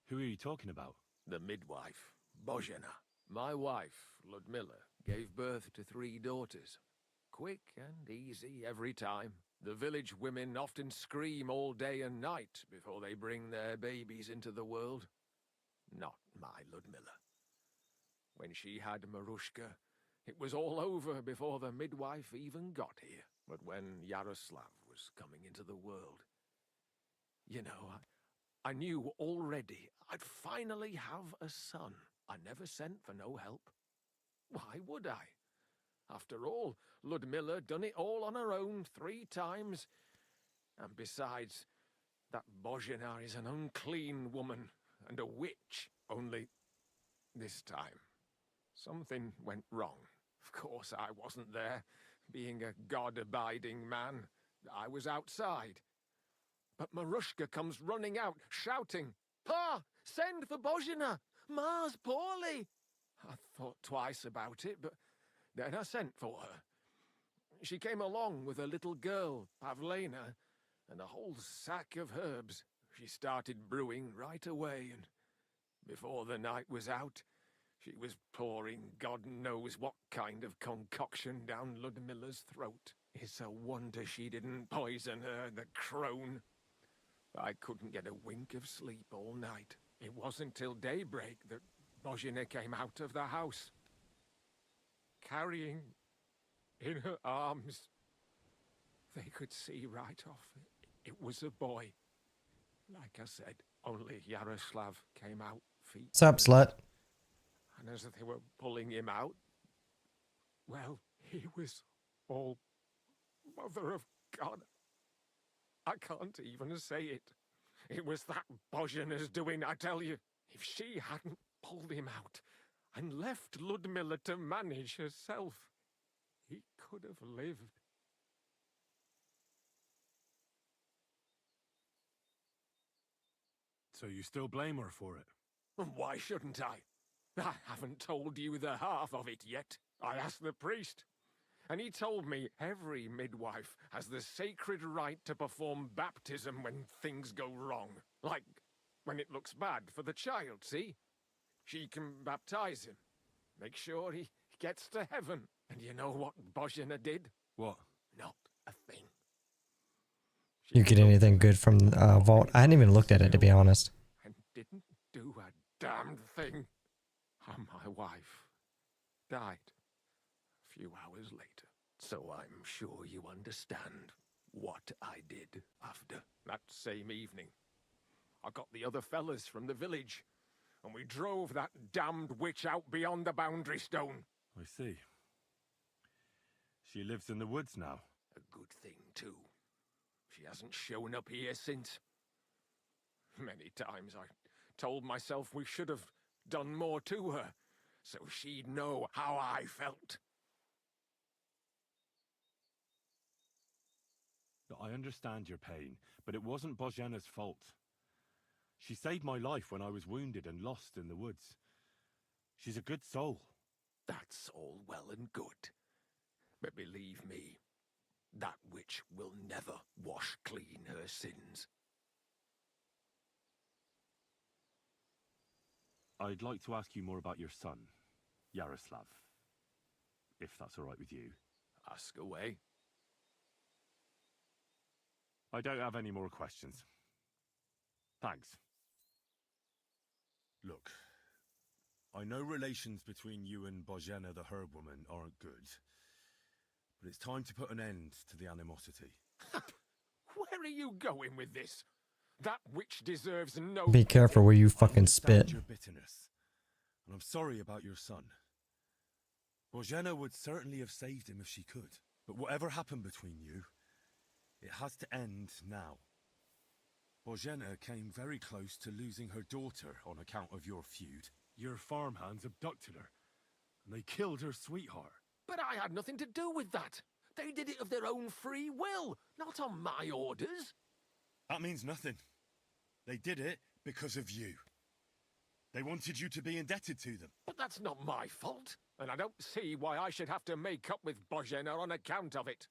Speaker 12: Who are you talking about?
Speaker 9: The midwife, Bozhena. My wife, Ludmilla, gave birth to 3 daughters. Quick and easy every time. The village women often scream all day and night before they bring their babies into the world. Not my Ludmilla. When she had Marushka, it was all over before the midwife even got here. But when Yaroslav was coming into the world, you know, I knew already I'd finally have a son. I never sent for no help. Why would I? After all, Ludmilla done it all on her own 3 times. And besides, that Bozhena is an unclean woman and a witch. Only this time, something went wrong. Of course, I wasn't there. Being a God-abiding man, I was outside. But Marushka comes running out, shouting, "Pa, send for Bozhena! Ma's poorly!" I thought twice about it, but then I sent for her. She came along with a little girl, Pavlena, and a whole sack of herbs. She started brewing right away, and before the night was out, she was pouring God knows what kind of concoction down Ludmilla's throat. It's a wonder she didn't poison her, the crone. I couldn't get a wink of sleep all night. It wasn't till daybreak that Bozhena came out of the house, carrying in her arms. They could see right off it was a boy. Like I said, only Yaroslav came out feet
Speaker 1: What's up, slut?
Speaker 9: And as they were pulling him out, well, he was all Mother of God. I can't even say it. It was that Bozhena's doing, I tell you. If she hadn't pulled him out and left Ludmilla to manage herself, he could have lived.
Speaker 6: So you still blame her for it?
Speaker 9: And why shouldn't I? I haven't told you the half of it yet. I asked the priest, and he told me every midwife has the sacred right to perform baptism when things go wrong. Like when it looks bad for the child, see? She can baptize him, make sure he gets to heaven. And you know what Bozhena did?
Speaker 6: What?
Speaker 9: Not a thing.
Speaker 1: You get anything good from Vault? I hadn't even looked at it, to be honest.
Speaker 9: And didn't do a damned thing. And my wife died a few hours later. So I'm sure you understand what I did after that same evening. I got the other fellas from the village, and we drove that damned witch out beyond the boundary stone.
Speaker 6: I see. She lives in the woods now.
Speaker 9: A good thing, too. She hasn't shown up here since. Many times I told myself we should have done more to her, so she'd know how I felt.
Speaker 6: I understand your pain, but it wasn't Bozhena's fault. She saved my life when I was wounded and lost in the woods. She's a good soul.
Speaker 9: That's all well and good. But believe me, that witch will never wash clean her sins.
Speaker 6: I'd like to ask you more about your son, Yaroslav, if that's all right with you.
Speaker 9: Ask away.
Speaker 6: I don't have any more questions. Thanks. Look, I know relations between you and Bozhena the herb woman aren't good, but it's time to put an end to the animosity.
Speaker 9: Where are you going with this? That witch deserves no...
Speaker 1: Be careful where you fucking spit.
Speaker 6: Your bitterness, and I'm sorry about your son. Bozhena would certainly have saved him if she could, but whatever happened between you, it has to end now. Bozhena came very close to losing her daughter on account of your feud. Your farmhands abducted her, and they killed her sweetheart.
Speaker 9: But I had nothing to do with that. They did it of their own free will, not on my orders.
Speaker 6: That means nothing. They did it because of you. They wanted you to be indebted to them.
Speaker 9: But that's not my fault, and I don't see why I should have to make up with Bozhena on account of it.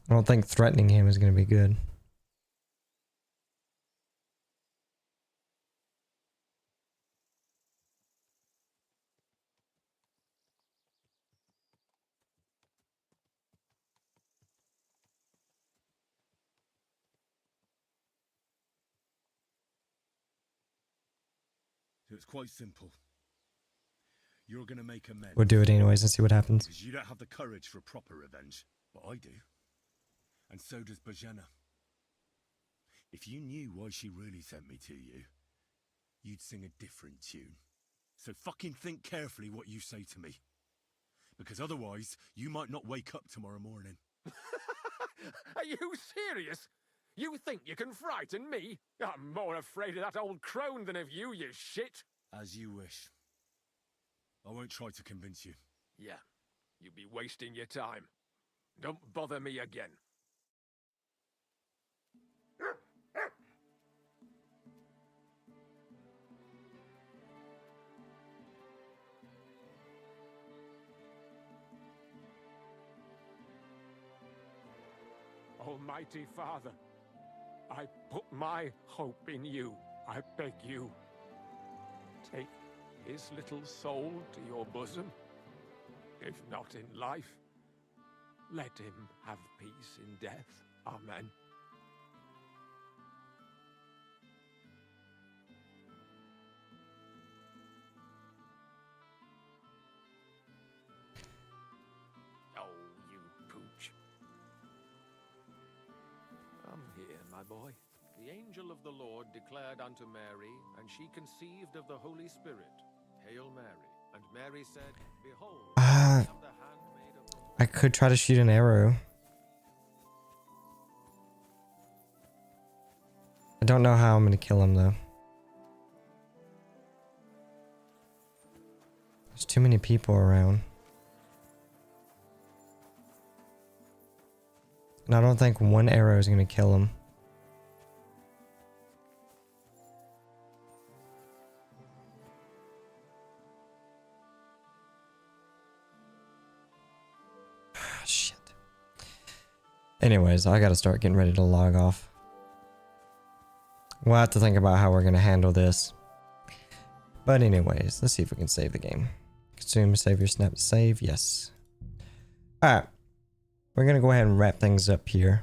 Speaker 1: I don't think threatening him is going to be good.
Speaker 6: So it's quite simple. You're going to make amends.
Speaker 1: We'll do it anyways and see what happens.
Speaker 6: Because you don't have the courage for proper revenge, but I do. And so does Bozhena. If you knew why she really sent me to you, you'd sing a different tune. So fucking think carefully what you say to me. Because otherwise, you might not wake up tomorrow morning.
Speaker 9: Are you serious? You think you can frighten me? I'm more afraid of that old crone than of you, you shit.
Speaker 6: As you wish. I won't try to convince you.
Speaker 9: Yeah, you'd be wasting your time. Don't bother me again. Almighty Father, I put my hope in you. I beg you, take his little soul to your bosom. If not in life, let him have peace in death. Amen. Oh, you pooch. Come here, my boy. The angel of the Lord declared unto Mary, and she conceived of the Holy Spirit. Hail Mary. And Mary said, Behold, I am the handmaid of the Lord.
Speaker 1: I could try to shoot an arrow. I don't know how I'm going to kill him though. There's too many people around. And I don't think one arrow is going to kill him. Shit. Anyways, I gotta start getting ready to log off. We'll have to think about how we're gonna handle this. But anyways, let's see if we can save the game. Consume, save your snap, save, yes. Alright. We're gonna go ahead and wrap things up here.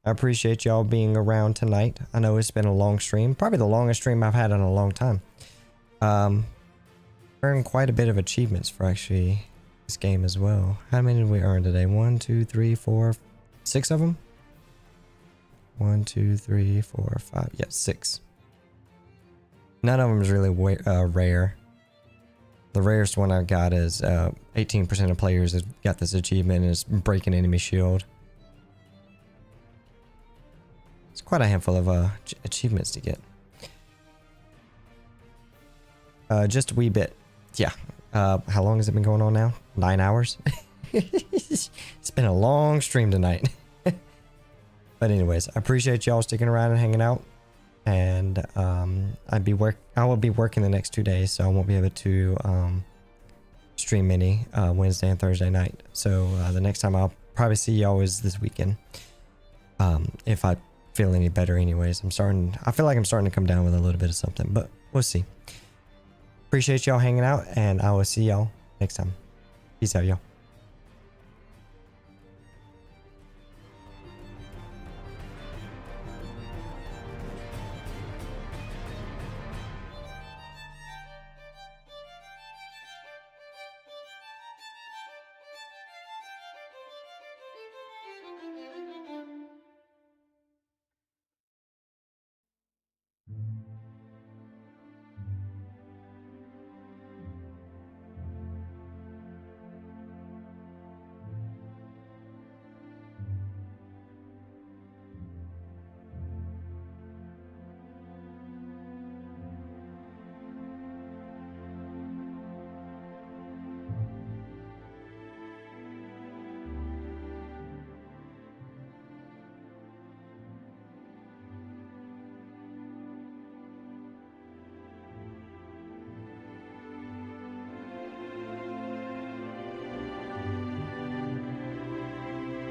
Speaker 1: I appreciate y'all being around tonight. I know it's been a long stream. Probably the longest stream I've had in a long time. Earned quite a bit of achievements for actually this game as well. How many did we earn today? 1, 2, 3, 4, 6 of them? 1, 2, 3, 4, 5. Yeah, 6. None of them is really rare. The rarest one I got is 18% of players have got this achievement and is breaking enemy shield. It's quite a handful of achievements to get. Just a wee bit. Yeah. How long has it been going on now? 9 hours? It's been a long stream tonight. But anyways, I appreciate y'all sticking around and hanging out. And I will be working the next 2 days, so I won't be able to stream any Wednesday and Thursday night. So the next time I'll probably see y'all is this weekend. If I feel any better anyways. I feel like I'm starting to come down with a little bit of something, but we'll see. Appreciate y'all hanging out, and I will see y'all next time. Peace out, y'all.